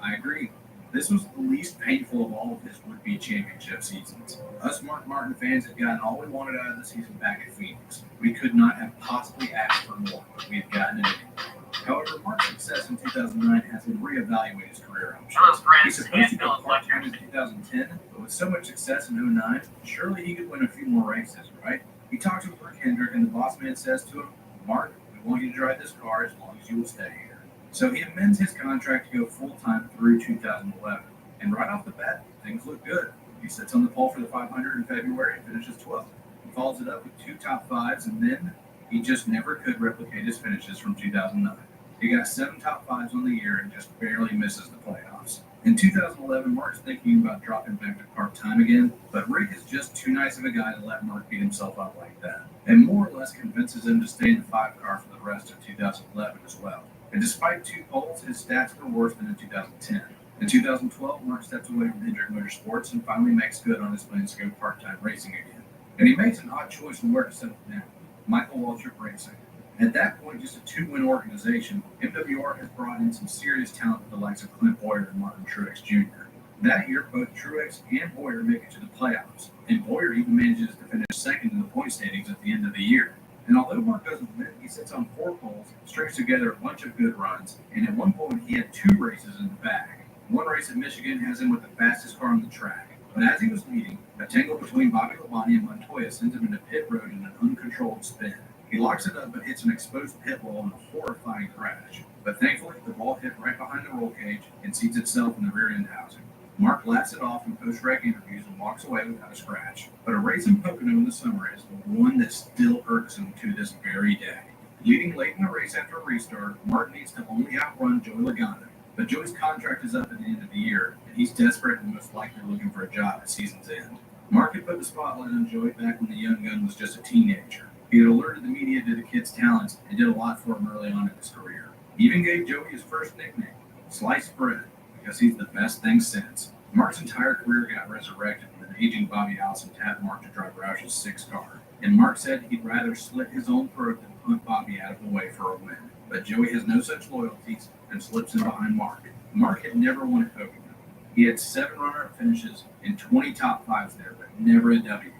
I agree. This was the least painful of all of his would-be championship seasons. Us Mark Martin fans had gotten all we wanted out of the season back at Phoenix. We could not have possibly asked for more, but we had gotten it anyway. However, Mark's success in 2009 has him reevaluate his career options. He's supposed to go part-time in 2010, but with so much success in 2009, surely he could win a few more races, right? He talks with Rick Hendrick, and the boss man says to him, "Mark, we want you to drive this car as long as you will stay here." So he amends his contract to go full-time through 2011. And right off the bat, things look good. He sits on the pole for the 500 in February and finishes 12th. He follows it up with 2 top 5s, and then he just never could replicate his finishes from 2009. He got 7 top 5s on the year and just barely misses the playoffs. In 2011, Mark's thinking about dropping back to part-time again, but Rick is just too nice of a guy to let Mark beat himself up like that, and more or less convinces him to stay in the 5 car for the rest of 2011 as well. And despite 2 poles, his stats were worse than in 2010. In 2012, Mark steps away from Hendrick Motorsports and finally makes good on his plans to go part-time racing again. And he makes an odd choice on where to settle down. Michael Waltrip Racing. At that point, just a 2-win organization, MWR has brought in some serious talent with the likes of Clint Boyer and Martin Truex Jr. That year, both Truex and Boyer make it to the playoffs, and Boyer even manages to finish second in the point standings at the end of the year. And although Mark doesn't win, he sits on 4 poles, strings together a bunch of good runs, and at one point he had 2 races in the bag. One race at Michigan has him with the fastest car on the track. But as he was leading, a tangle between Bobby Labonte and Montoya sends him into pit road in an uncontrolled spin. He locks it up but hits an exposed pit wall in a horrifying crash. But thankfully, the ball hit right behind the roll cage and seats itself in the rear end housing. Mark laughs it off in post-wreck interviews and walks away without a scratch. But a race in Pocono in the summer is the one that still irks him to this very day. Leading late in the race after a restart, Mark needs to only outrun Joey Logano. But Joey's contract is up at the end of the year, and he's desperate and most likely looking for a job at season's end. Mark had put the spotlight on Joey back when the young gun was just a teenager. He had alerted the media to the kid's talents and did a lot for him early on in his career. He even gave Joey his first nickname, Sliced Bread, because he's the best thing since. Mark's entire career got resurrected when an aging Bobby Allison tapped Mark to drive Roush's 6 car. And Mark said he'd rather slit his own throat than punt Bobby out of the way for a win. But Joey has no such loyalties and slips in behind Mark. Mark had never won at Pocono. He had 7 runner-up finishes and 20 top 5s there, but never a W.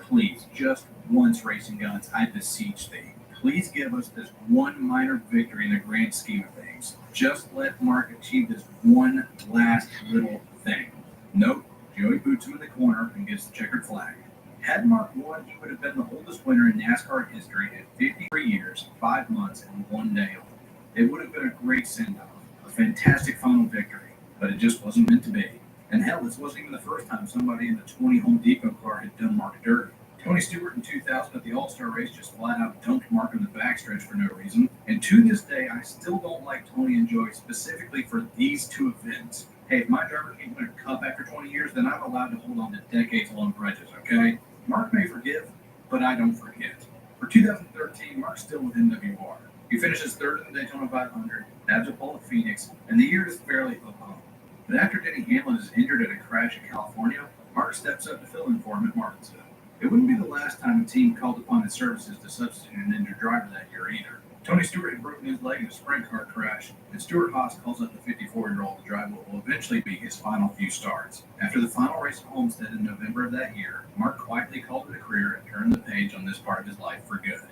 Please, just once, Racing Guns, I beseech thee. Please give us this one minor victory in the grand scheme of things. Just let Mark achieve this one last little thing. Nope, Joey boots him in the corner and gets the checkered flag. Had Mark won, he would have been the oldest winner in NASCAR history at 53 years, 5 months, and 1 day old. It would have been a great send-off, a fantastic final victory, but it just wasn't meant to be. And hell, this wasn't even the first time somebody in the 20 Home Depot car had done Mark dirty. Tony Stewart in 2000 at the All-Star race just flat out dunked Mark in the backstretch for no reason. And to this day, I still don't like Tony and Joey specifically for these 2 events. Hey, if my driver can't win a cup after 20 years, then I'm allowed to hold on to decades-long grudges, okay? Mark may forgive, but I don't forget. For 2013, Mark's still with NWR. He finishes 3rd in the Daytona 500, nabs a pole at Phoenix, and the year is fairly up-home. But after Denny Hamlin is injured at a crash in California, Mark steps up to fill in for him at Martinsville. It wouldn't be the last time a team called upon his services to substitute an injured driver that year either. Tony Stewart had broken his leg in a sprint car crash, and Stuart Haas calls up the 54-year-old to drive what will eventually be his final few starts. After the final race at Homestead in November of that year, Mark quietly called it a career and turned the page on this part of his life for good.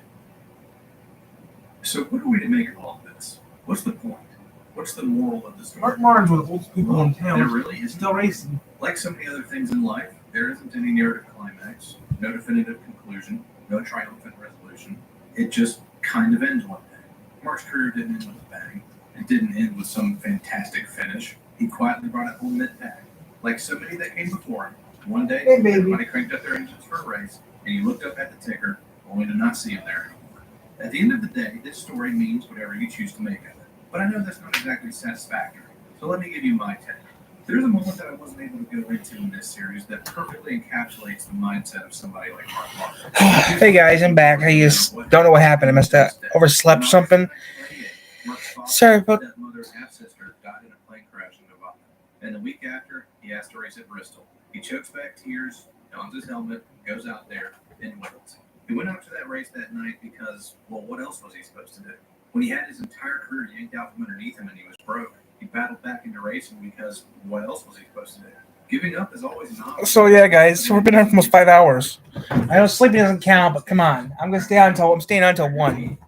So what are we to make of all of this? What's the point? What's the moral of the story? Mark Martin's one of the oldest people in town. There really is still racing. Like so many other things in life, there isn't any narrative climax, no definitive conclusion, no triumphant resolution. It just kind of ends one day. Mark's career didn't end with a bang. It didn't end with some fantastic finish. He quietly brought it home mid-pack. Like so many that came before him, one day everybody cranked up their engines for a race, and he looked up at the ticker, only to not see him there anymore. At the end of the day, this story means whatever you choose to make of it. But I know that's not exactly satisfactory, so let me give you my take. There's a moment that I wasn't able to go into in this series that perfectly encapsulates the mindset of somebody like Mark Martin. Hey guys, I'm back. I just don't know what happened. I must have overslept something. Sorry about that. Mother's half-sister died in a plane crash in Nevada. And the week after, he has to race at Bristol. He chokes back tears, dons his helmet, goes out there, and wins. He went out to that race that night because, well, what else was he supposed to do? When he had his entire career yanked out from underneath him and he was broke, he battled back into racing because what else was he supposed to do? Giving up is always an option. So yeah, guys, so we've been on for almost 5 hours. I know sleeping doesn't count, but come on, I'm staying on until 1.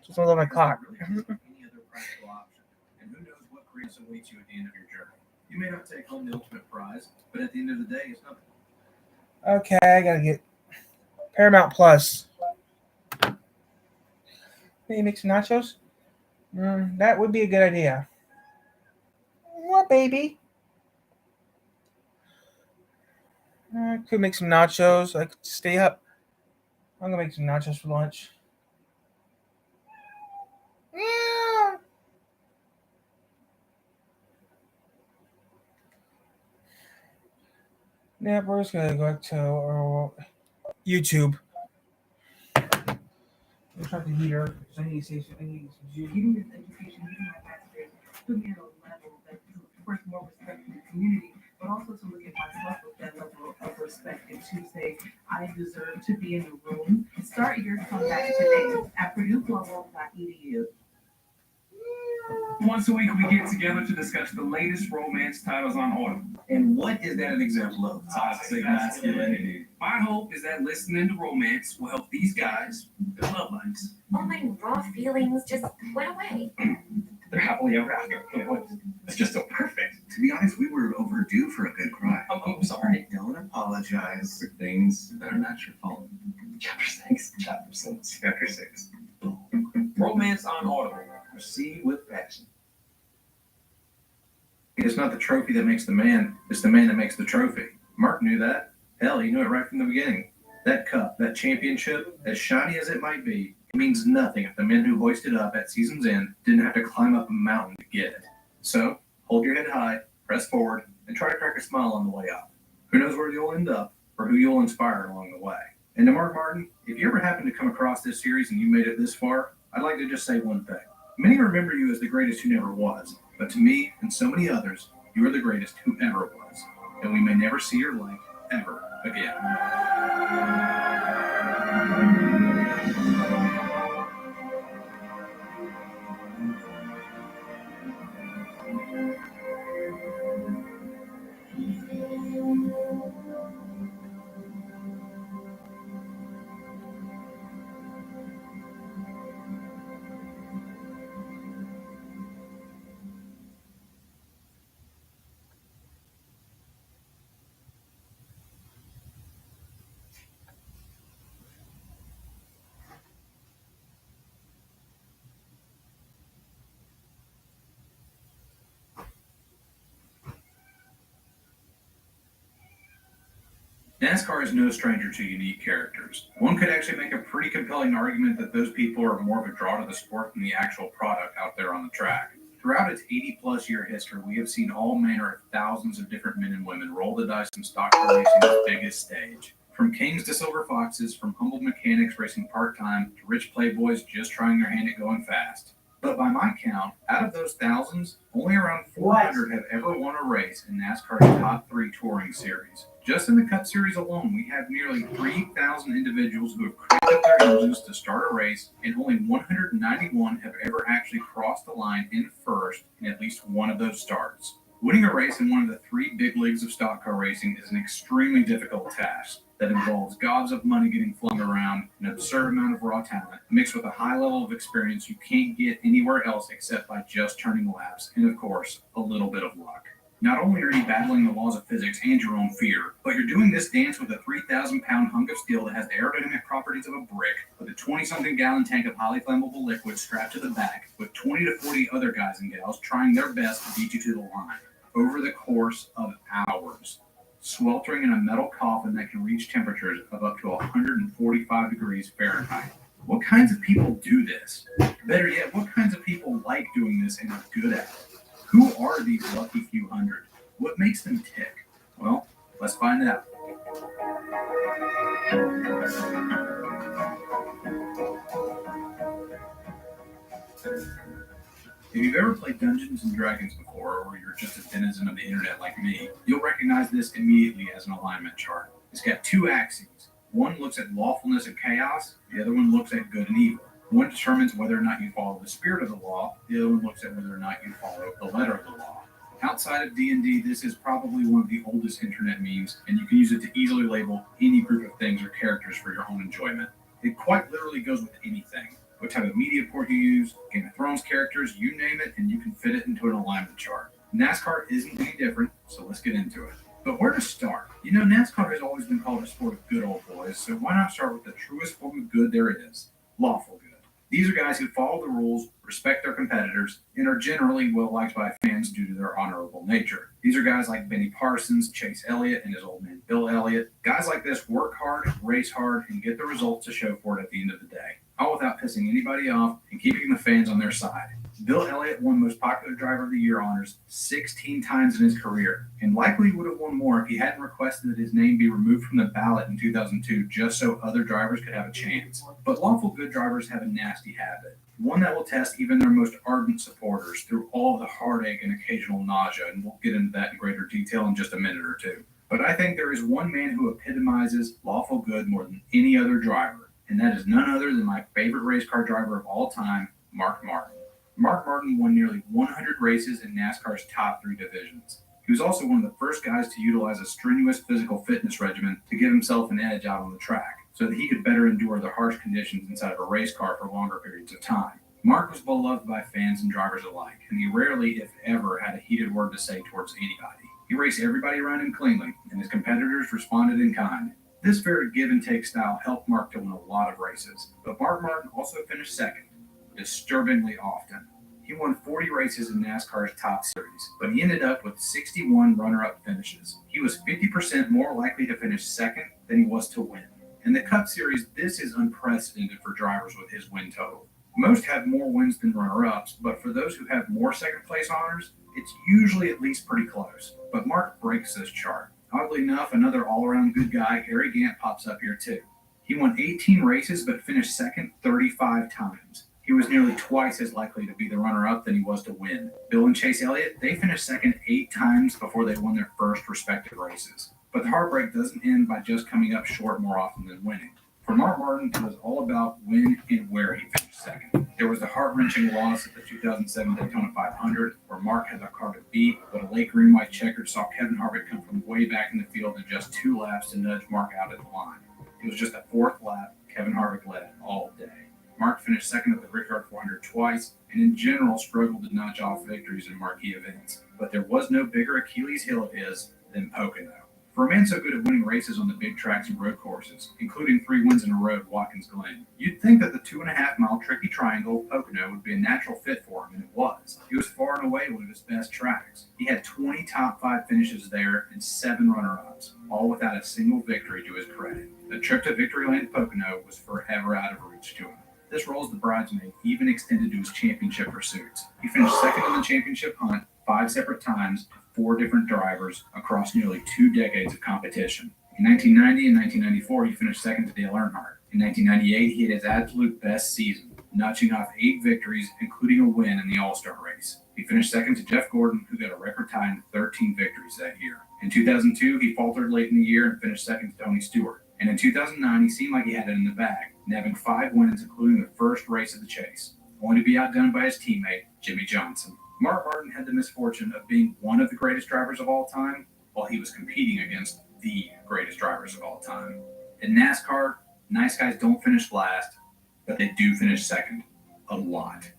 Just 11 o'clock. And who knows what grace awaits you at the end of your journey? You may not take home the ultimate prize, but at the end of the day, it's nothing. Okay, I gotta get Paramount Plus. Maybe make some nachos? That would be a good idea. What, baby? I could make some nachos. I could stay up. I'm gonna make some nachos for lunch. Yeah. Yeah, we're just gonna go to YouTube. Let's try the heater. I need some juice. Getting this education, using my pastors, put me at a level that, first, more respect from the community, but also to look at myself with that level of respect and to say, I deserve to be in the room. Start your comeback today at PurdueGlobal.edu. Once a week, we get together to discuss the latest romance titles on order. And what is that an example of? Toxic masculinity. My hope is that listening to romance will help these guys with their love lives. All my raw feelings just went away. They're happily ever after. It's just so perfect. To be honest, we were overdue for a good cry. I'm sorry. Don't apologize for things that are not your fault. Chapter 6. Chapter 6. Chapter 6. Romance on Audible. Proceed with passion. It's not the trophy that makes the man, it's the man that makes the trophy. Mark knew that. Hell, he knew it right from the beginning. That cup, that championship, as shiny as it might be, it means nothing if the men who hoisted it up at season's end didn't have to climb up a mountain to get it. So, hold your head high, press forward, and try to crack a smile on the way up. Who knows where you'll end up, or who you'll inspire along the way. And to Mark Martin, if you ever happen to come across this series and you made it this far, I'd like to just say one thing. Many remember you as the greatest who never was, but to me and so many others, you are the greatest who ever was. And we may never see your like ever again. NASCAR is no stranger to unique characters. One could actually make a pretty compelling argument that those people are more of a draw to the sport than the actual product out there on the track. Throughout its 80-plus year history, we have seen all manner of thousands of different men and women roll the dice in stock car racing's biggest stage. From kings to silver foxes, from humble mechanics racing part-time to rich playboys just trying their hand at going fast. But by my count, out of those thousands, only around 400 have ever won a race in NASCAR's top 3 touring series. Just in the Cup Series alone, we have nearly 3,000 individuals who have cranked up their engines to start a race, and only 191 have ever actually crossed the line in first in at least one of those starts. Winning a race in one of the 3 big leagues of stock car racing is an extremely difficult task that involves gobs of money getting flung around, an absurd amount of raw talent, mixed with a high level of experience you can't get anywhere else except by just turning laps, and of course, a little bit of luck. Not only are you battling the laws of physics and your own fear, but you're doing this dance with a 3,000-pound hunk of steel that has the aerodynamic properties of a brick, with a 20-something gallon tank of highly flammable liquid strapped to the back, with 20 to 40 other guys and gals trying their best to beat you to the line, over the course of hours, sweltering in a metal coffin that can reach temperatures of up to 145 degrees Fahrenheit. What kinds of people do this? Better yet, what kinds of people like doing this and are good at it? Who are these lucky few hundred? What makes them tick? Well, let's find out. If you've ever played Dungeons & Dragons before, or you're just a denizen of the internet like me, you'll recognize this immediately as an alignment chart. It's got 2 axes. One looks at lawfulness and chaos, the other one looks at good and evil. One determines whether or not you follow the spirit of the law, the other one looks at whether or not you follow the letter of the law. Outside of D&D, this is probably one of the oldest internet memes, and you can use it to easily label any group of things or characters for your own enjoyment. It quite literally goes with anything. What type of media port you use, Game of Thrones characters, you name it, and you can fit it into an alignment chart. NASCAR isn't any different, so let's get into it. But where to start? You know, NASCAR has always been called a sport of good old boys, so why not start with the truest form of good there is, lawful good. These are guys who follow the rules, respect their competitors, and are generally well liked by fans due to their honorable nature. These are guys like Benny Parsons, Chase Elliott, and his old man Bill Elliott. Guys like this work hard, race hard, and get the results to show for it at the end of the day, all without pissing anybody off and keeping the fans on their side. Bill Elliott won Most Popular Driver of the Year honors 16 times in his career, and likely would have won more if he hadn't requested that his name be removed from the ballot in 2002 just so other drivers could have a chance. But lawful good drivers have a nasty habit, one that will test even their most ardent supporters through all the heartache and occasional nausea, and we'll get into that in greater detail in just a minute or two. But I think there is one man who epitomizes lawful good more than any other driver, and that is none other than my favorite race car driver of all time, Mark Martin. Mark Martin won nearly 100 races in NASCAR's top 3 divisions. He was also one of the first guys to utilize a strenuous physical fitness regimen to give himself an edge out on the track, so that he could better endure the harsh conditions inside of a race car for longer periods of time. Mark was beloved by fans and drivers alike, and he rarely, if ever, had a heated word to say towards anybody. He raced everybody around him cleanly, and his competitors responded in kind. This very give-and-take style helped Mark to win a lot of races, but Mark Martin also finished second, disturbingly often. He won 40 races in NASCAR's top series, but he ended up with 61 runner-up finishes. He was 50% more likely to finish second than he was to win. In the Cup Series, this is unprecedented for drivers with his win total. Most have more wins than runner-ups, but for those who have more second-place honors, it's usually at least pretty close. But Mark breaks this chart. Oddly enough, another all-around good guy, Harry Gant, pops up here too. He won 18 races but finished second 35 times. He was nearly twice as likely to be the runner-up than he was to win. Bill and Chase Elliott, they finished second 8 times before they won their first respective races. But the heartbreak doesn't end by just coming up short more often than winning. For Mark Martin, it was all about when and where he finished second. There was the heart-wrenching loss at the 2007 Daytona 500, where Mark had the car to beat, but a late green-white checkered saw Kevin Harvick come from way back in the field in just 2 laps to nudge Mark out at the line. It was just a 4th lap. Kevin Harvick led all day. Mark finished second at the Brickyard 400 twice, and in general struggled to notch off victories in marquee events. But there was no bigger Achilles heel of his than Pocono. For a man so good at winning races on the big tracks and road courses, including 3 wins in a row at Watkins Glen, you'd think that the 2.5-mile tricky triangle of Pocono would be a natural fit for him, and it was. It was far and away one of his best tracks. He had 20 top 5 finishes there and 7 runner-ups, all without a single victory to his credit. The trip to Victory Lane Pocono was forever out of reach to him. This role as the bridesmaid even extended to his championship pursuits. He finished second in the championship hunt 5 separate times to 4 different drivers across nearly 2 decades of competition. In 1990 and 1994, he finished second to Dale Earnhardt. In 1998, he had his absolute best season, notching off 8 victories, including a win in the All-Star race. He finished second to Jeff Gordon, who got a record-tying 13 victories that year. In 2002, he faltered late in the year and finished second to Tony Stewart. And in 2009, he seemed like he had it in the bag, nabbing 5 wins, including the first race of the chase, only to be outdone by his teammate, Jimmy Johnson. Mark Martin had the misfortune of being one of the greatest drivers of all time, while he was competing against the greatest drivers of all time. In NASCAR, nice guys don't finish last, but they do finish second. A lot.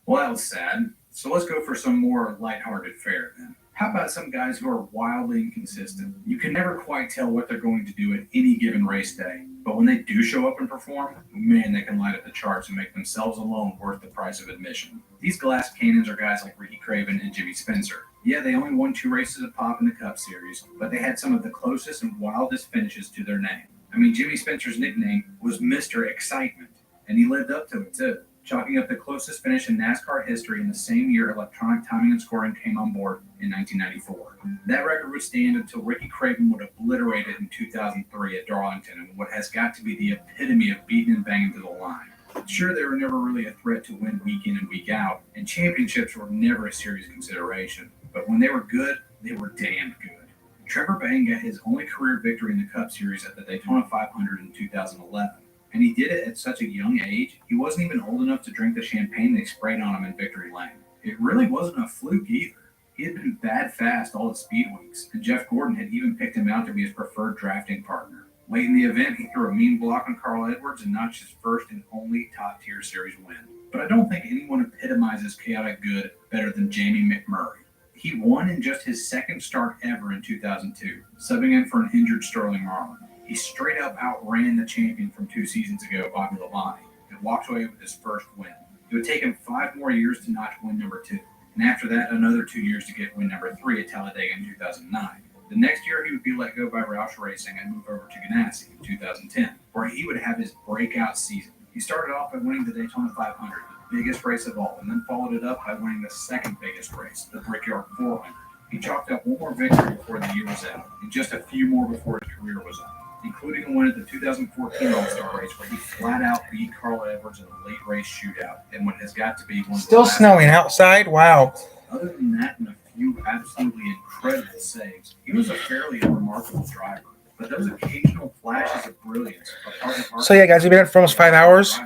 Well, that was sad. So let's go for some more lighthearted fare then. How about some guys who are wildly inconsistent? You can never quite tell what they're going to do at any given race day, but when they do show up and perform, man, they can light up the charts and make themselves alone worth the price of admission. These glass cannons are guys like Ricky Craven and Jimmy Spencer. Yeah, they only won 2 races of pop in the Cup Series, but they had some of the closest and wildest finishes to their name. I mean, Jimmy Spencer's nickname was Mr. Excitement, and he lived up to it too, chalking up the closest finish in NASCAR history in the same year electronic timing and scoring came on board in 1994. That record would stand until Ricky Craven would obliterate it in 2003 at Darlington in what has got to be the epitome of beating and banging to the line. Sure, they were never really a threat to win week in and week out, and championships were never a serious consideration. But when they were good, they were damn good. Trevor Bayne got his only career victory in the Cup Series at the Daytona 500 in 2011. And he did it at such a young age, he wasn't even old enough to drink the champagne they sprayed on him in Victory Lane. It really wasn't a fluke either. He had been bad fast all the speed weeks, and Jeff Gordon had even picked him out to be his preferred drafting partner. Late in the event, he threw a mean block on Carl Edwards and notched his first and only top-tier series win. But I don't think anyone epitomizes chaotic good better than Jamie McMurray. He won in just his second start ever in 2002, subbing in for an injured Sterling Marlin. He straight up outran the champion from 2 seasons ago, Bobby Labonte, and walked away with his first win. It would take him 5 more years to notch win number 2, and after that, another 2 years to get win number 3 at Talladega in 2009. The next year, he would be let go by Roush Racing and move over to Ganassi in 2010, where he would have his breakout season. He started off by winning the Daytona 500, the biggest race of all, and then followed it up by winning the second biggest race, the Brickyard 400. He chalked up 1 more victory before the year was out, and just a few more before his career was up, including a win at the 2014 All-Star race where he flat-out beat Carl Edwards in a late race shootout in what has got to be one of Still the last snowing outside? Wow. Other than that and a few absolutely incredible saves, he was a fairly unremarkable driver. But those occasional flashes of brilliance are part of So yeah, guys, we've been here for almost 5 hours.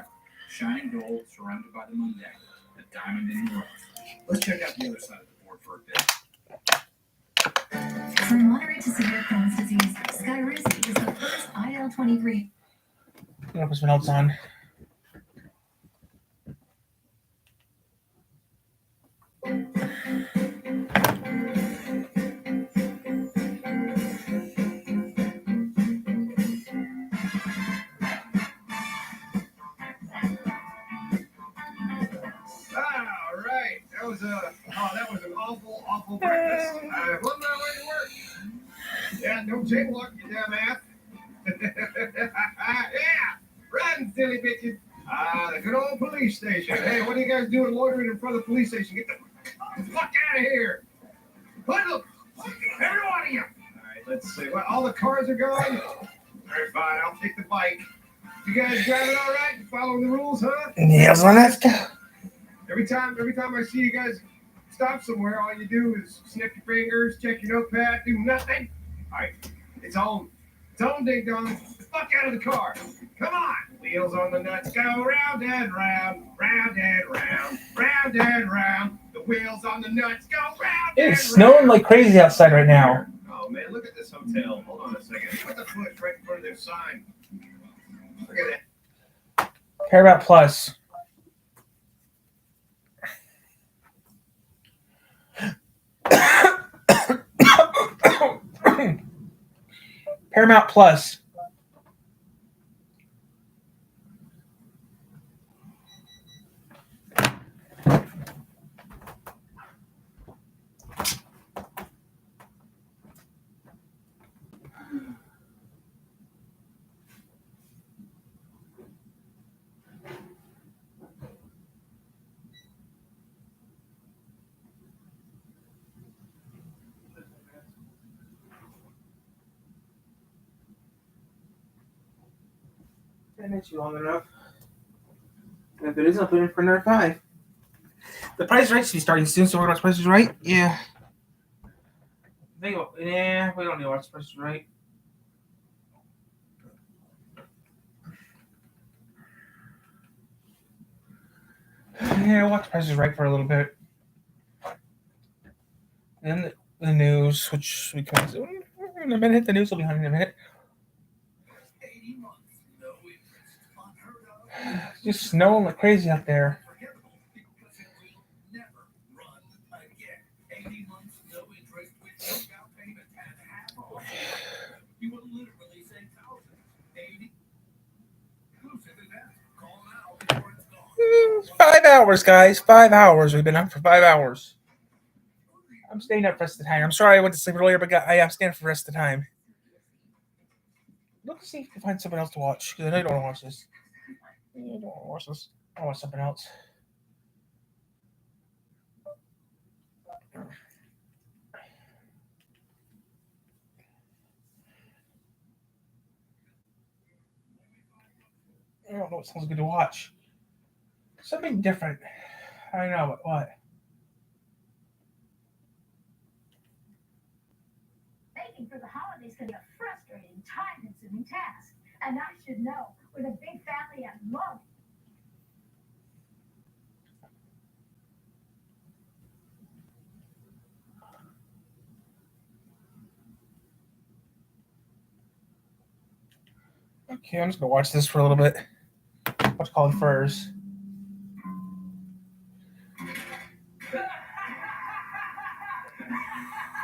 Shining gold surrounded by the mundane, a diamond in the rough. Let's check out the other side of the board for a bit. severe Crohn's disease, Skyrizi is the first IL-23. I'm gonna put some else on. All right, that was an awful breakfast. On my way to work. Yeah, no jaywalk, you damn ass. Yeah, run, silly bitches. The good old police station. Hey, what are you guys doing loitering in front of the police station? Get the fuck out of here. Look, every one of you. All right, let's see. What, all the cars are gone? All right, fine, I'll take the bike. You guys driving all right? You following the rules, huh? Yes, let's go. Every time I see you guys stop somewhere, all you do is snip your fingers, check your notepad, do nothing. All right, it's on. It's on, ding dong. Get the fuck out of the car. Come on. Wheels on the nuts go round and round, round and round, round and round. The wheels on the nuts go round. It's snowing like crazy outside right now. Oh man, look at this hotel. Hold on a second. Put the foot right in front of their sign. Look at that. Paramount Plus. Paramount Plus. That makes you long enough. If it is, I'll put in for another 5. The Price is Right should be starting soon, so we're going to watch Price is Right. Yeah. We don't need to watch Price is Right. Yeah, we'll watch Price is Right for a little bit. Then the news, which we come soon. In a minute, the news will be on in a minute. Just snowing like crazy out there. It's 5 hours, guys. 5 hours. We've been up for 5 hours. I'm staying up for the rest of the time. I'm sorry I went to sleep earlier, but I am staying up for the rest of the time. Look to see if you can find something else to watch, because I know you don't want to watch this. I don't want to watch this. I want something else. I don't know what sounds good to watch. Something different. I know, but what? Baking for the holidays can be a frustrating, time-consuming task. And I should know, with a big family at home. Okay, I'm just gonna watch this for a little bit. What's called Furs.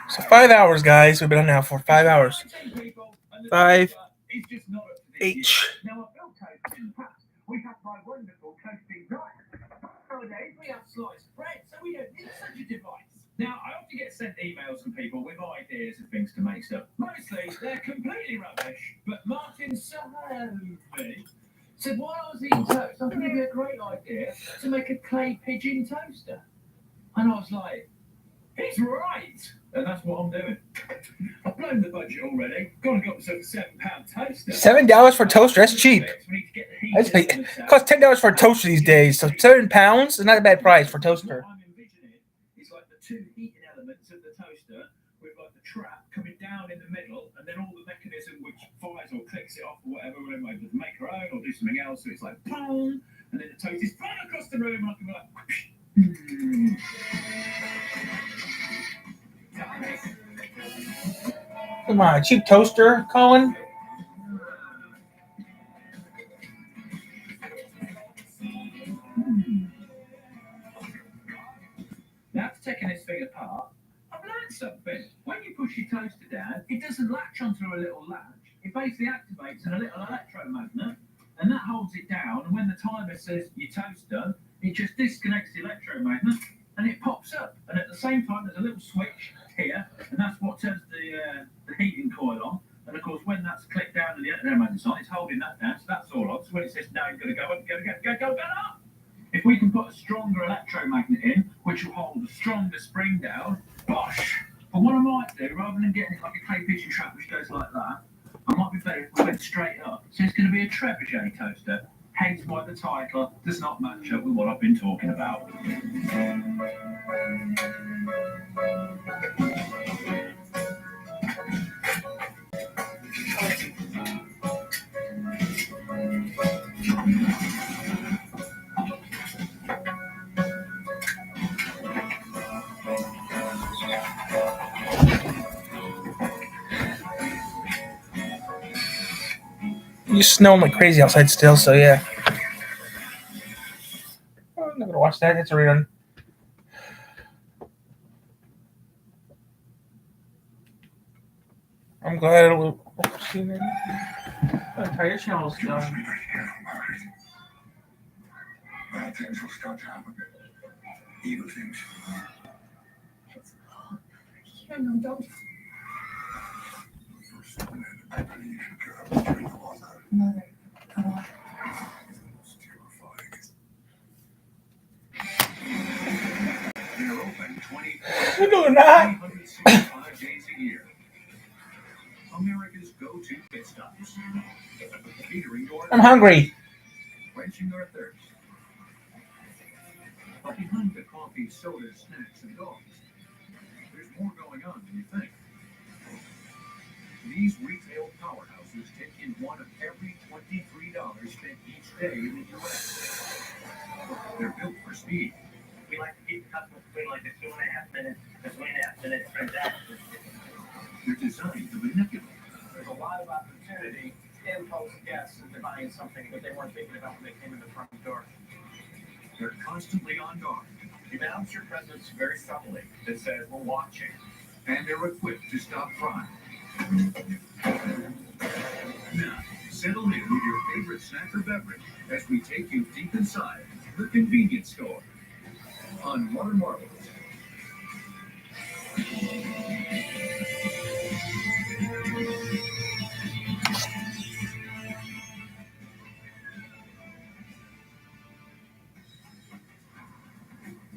So 5 hours, guys. We've been on now for 5 hours. 5 H. We have my wonderful toasting knife. Nowadays, we have sliced bread, so we don't need such a device. Now, I often get sent emails from people with ideas of things to make stuff. Mostly, they're completely rubbish, but Martin Salvi said, while I was eating toast, I thought it'd be a great idea to make a clay pigeon toaster. And I was like, he's right. And that's what I'm doing. I've blown the budget already. Gonna got myself a £7 toaster. $7 for a toaster? That's cheap. It costs $10 for a toaster these days. So £7 is not a bad price for a toaster. It's like the two heating elements of the toaster with like the trap coming down in the middle, and then all the mechanism which fires or clicks it off or whatever, we're able to make our own or do something else. So it's like boom, and then the toast is flying across the room, and I can be like. Come on, a cheap toaster, Colin? Now, after taking this thing apart, I've learned something. When you push your toaster down, it doesn't latch onto a little latch. It basically activates in a little electromagnet, and that holds it down. And when the timer says your toast's done, it just disconnects the electromagnet, and it pops up. And at the same time, there's a little switch here, and that's what turns the heating coil on. And of course, when that's clicked down and the electromagnet's on, it's holding that down, so that's all on. So when it says now, you've got to go up, go up. If we can put a stronger electromagnet in, which will hold a stronger spring down, gosh. But what I might do, rather than getting like a clay pigeon trap which goes like that, I might be better if we went straight up. So it's going to be a trebuchet toaster. Hence why the title does not match up with what I've been talking about. It's snowing like crazy outside still, so yeah. Oh, I'm not gonna watch that. It's a rerun. I'm glad it'll see me. Entire channel's done. Bad things will start to happen. Evil things. Yeah, no, don't. Mother, come on. They're open 365 days a year. America's go-to pit stops. Catering your I'm hungry. quenching your thirst. But behind the coffee, sodas, snacks, and dogs, there's more going on than you think. These retail powerhouses take in one of every $23 spent each day in the U.S. They're built for speed. We like to keep the customer between like a 2.5 minute transaction. They're designed to manipulate. There's a lot of opportunity in folks' guests if they're buying something that they weren't thinking about when they came in the front door. They're constantly on guard. You announce your presence very subtly. It says, we're watching. And they're equipped to stop crime. Now, settle in with your favorite snack or beverage as we take you deep inside the convenience store on Modern Marvels.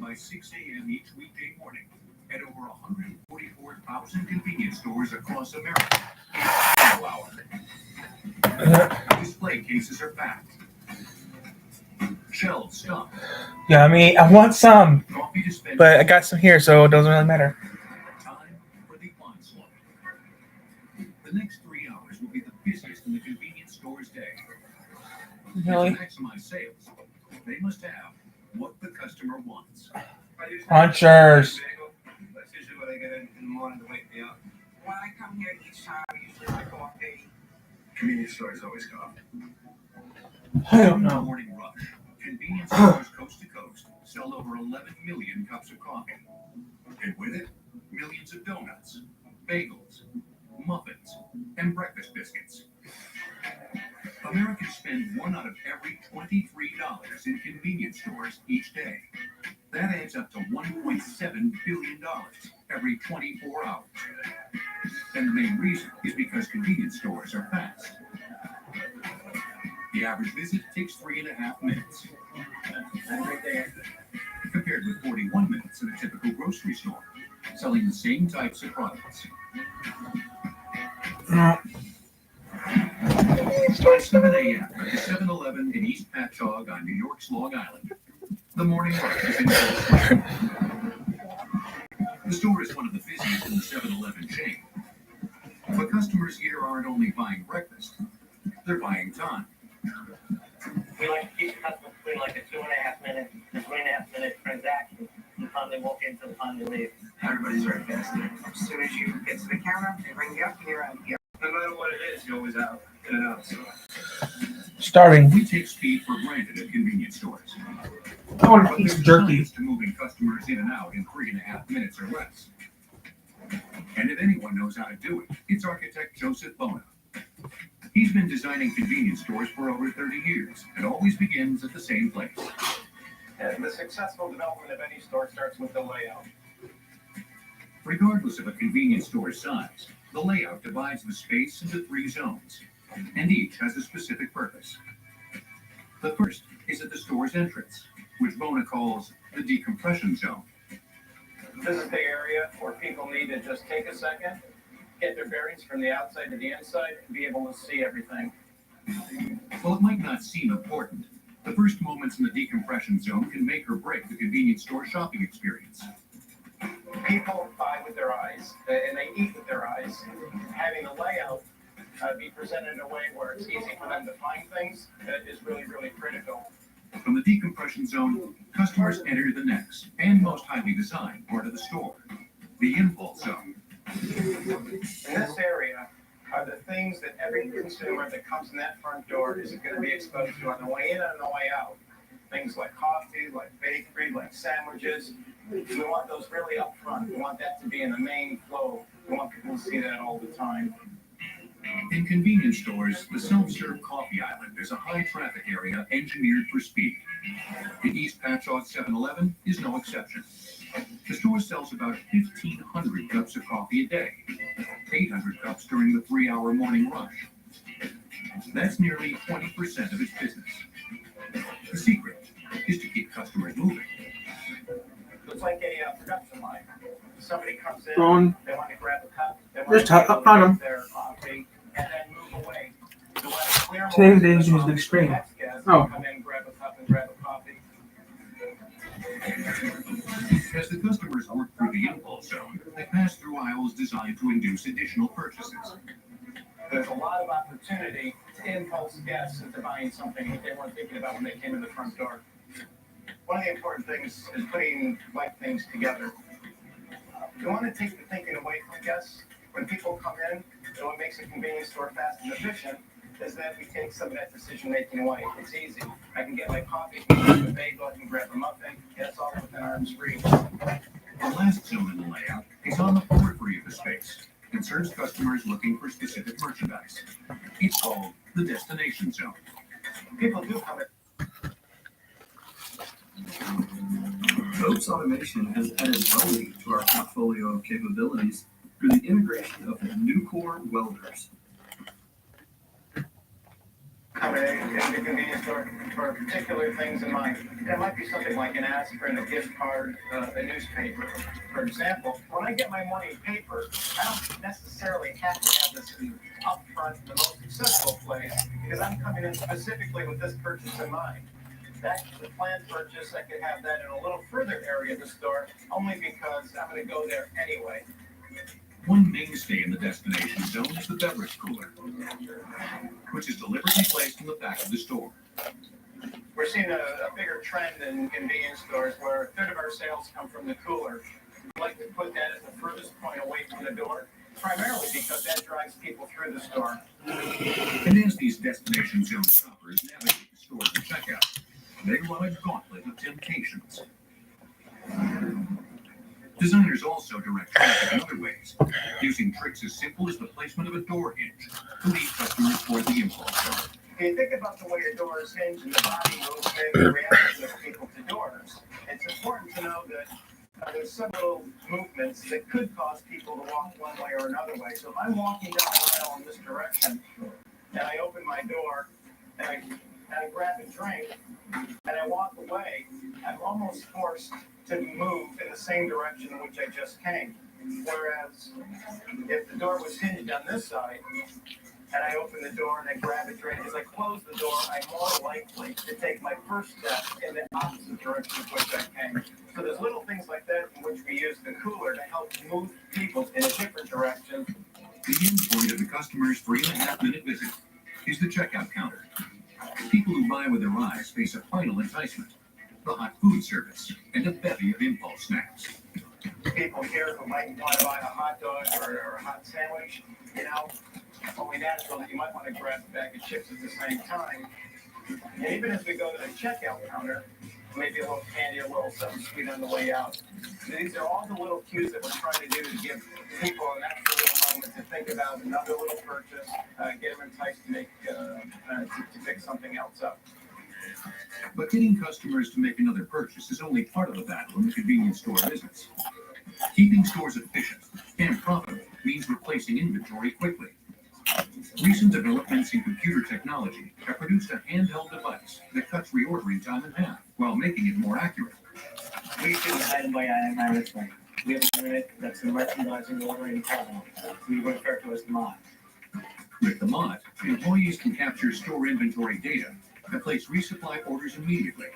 By 6 a.m. each weekday morning, at over 144,000 convenience stores across America, it's hour. Display cases are packed. Shelves stocked. Yeah, I mean, I want some, Coffee dispensers. but I got some here, so it doesn't really matter. Time for the onslaught. The next 3 hours will be the busiest in the convenience store's day. Really? To maximize sales, they must have what the customer wants. Crunchers. That's usually what I get in the morning to wake me up. When I come here each time, I usually like coffee. Convenience stores always coffee. I don't know. Morning rush. Convenience stores coast to coast sell over 11 million cups of coffee. And with it, millions of donuts, bagels, muffins, and breakfast biscuits. Americans spend one out of every $23 in convenience stores each day. That adds up to $1.7 billion every 24 hours. And the main reason is because convenience stores are fast. The average visit takes 3.5 minutes. Compared with 41 minutes in a typical grocery store, selling the same types of products. By 7 a.m. at the 7-Eleven in East Patchogue on New York's Long Island, the morning rush is in full swing. The store is one of the busiest in the 7-Eleven chain. But customers here aren't only buying breakfast, they're buying time. We like to keep the customer between like a 2.5 minute transaction from the time they walk in to the time they leave. Everybody's right past it. As soon as you get to the counter, they ring you up and you're out here. No matter what it is, you're always out, in and out. So. Starting. We take speed for granted at convenience stores. I want a But piece there's of jerky. science to moving customers in and out in 3.5 minutes or less. And if anyone knows how to do it, it's architect Joseph Bona. He's been designing convenience stores for over 30 years and always begins at the same place. And the successful development of any store starts with the layout. Regardless of a convenience store's size, the layout divides the space into 3 zones, and each has a specific purpose. The first is at the store's entrance, which Bona calls the decompression zone. This is the area where people need to just take a second, get their bearings from the outside to the inside, and be able to see everything. While it might not seem important, the first moments in the decompression zone can make or break the convenience store shopping experience. People buy with their eyes, and they eat with their eyes. Having the layout be presented in a way where it's easy for them to find things is really, really critical. From the decompression zone, customers enter the next and most highly designed part of the store, the impulse zone. In this area are the things that every consumer that comes in that front door is going to be exposed to on the way in and on the way out. Things like coffee, like bakery, like sandwiches. We want those really up front. We want that to be in the main flow. We want people to see that all the time. In convenience stores, the self-serve coffee island is a high-traffic area engineered for speed. The East Patchogue 7-Eleven is no exception. The store sells about 1,500 cups of coffee a day, 800 cups during the 3-hour morning rush. That's nearly 20% of its business. The secret is to keep customers moving. It's like a production line. Somebody comes in, Ron. they want to grab a cup, they want Just to be able to found get him. their coffee, and then move away. So when it's clear, Today's day is the extreme. next guest Oh. come in, grab a cup, and grab a coffee. As the customers work through the impulse zone, they pass through aisles designed to induce additional purchases. There's a lot of opportunity to impulse guests into buying something that they weren't thinking about when they came to the front door. One of the important things is putting like things together. You want to take the thinking away from guests. When people come in, and what makes a convenience store fast and efficient is that we take some of that decision making away. It's easy. I can get my coffee, I can grab a bagel, I can grab a muffin, and it's all within arm's reach. The last zone in the layout is on the periphery of the space and serves customers looking for specific merchandise. It's called the destination zone. People do come in. Oaks Automation has added welding to our portfolio of capabilities through the integration of the Nucor welders. Come in the convenience store for particular things in mind. It might be something like an aspirin, a gift card, a newspaper. For example, when I get my morning paper, I don't necessarily have to have this up front, the most accessible place, because I'm coming in specifically with this purchase in mind. That's the planned purchase. I could have that in a little further area of the store, only because I'm going to go there anyway. One mainstay in the destination zone is the beverage cooler, which is deliberately placed in the back of the store. We're seeing a bigger trend in convenience stores where a third of our sales come from the cooler. We like to put that at the furthest point away from the door, primarily because that drives people through the store. And as these destination zone shoppers navigate the store to checkout, they run a gauntlet of temptations. Designers also direct traffic in other ways, using tricks as simple as the placement of a door hinge to lead customers toward the impulse zone. If you think about the way a door is hinged and the body movement and the reaction of people to doors, it's important to know that there's several movements that could cause people to walk one way or another way. So if I'm walking down the aisle in this direction, and I open my door, and I grab a drink, and I walk away, I'm almost forced to move in the same direction in which I just came. Whereas if the door was hinged on this side, and I open the door and I grab a drink, as I close the door, I'm more likely to take my first step in the opposite direction of which I came. So there's little things like that in which we use the cooler to help move people in a different direction. The end point of the customer's 3.5-minute visit is the checkout counter. People who buy with their eyes face a final enticement, the hot food service, and a bevy of impulse snacks. people here who might want to buy a hot dog or a hot sandwich, you know, only natural that you might want to grab a bag of chips at the same time. And even as we go to the checkout counter, maybe a little candy, a little something sweet on the way out. These are all the little cues that we're trying to do to give people an extra little moment to think about another little purchase, get them enticed to make to pick something else up. But getting customers to make another purchase is only part of the battle in the convenience store business. Keeping stores efficient and profitable means replacing inventory quickly. Recent developments in computer technology have produced a handheld device that cuts reordering time in half while making it more accurate. We do item by item management. We have a unit that's the merchandising ordering column. We refer to as the MOT. With the MOT, employees can capture store inventory data and place resupply orders immediately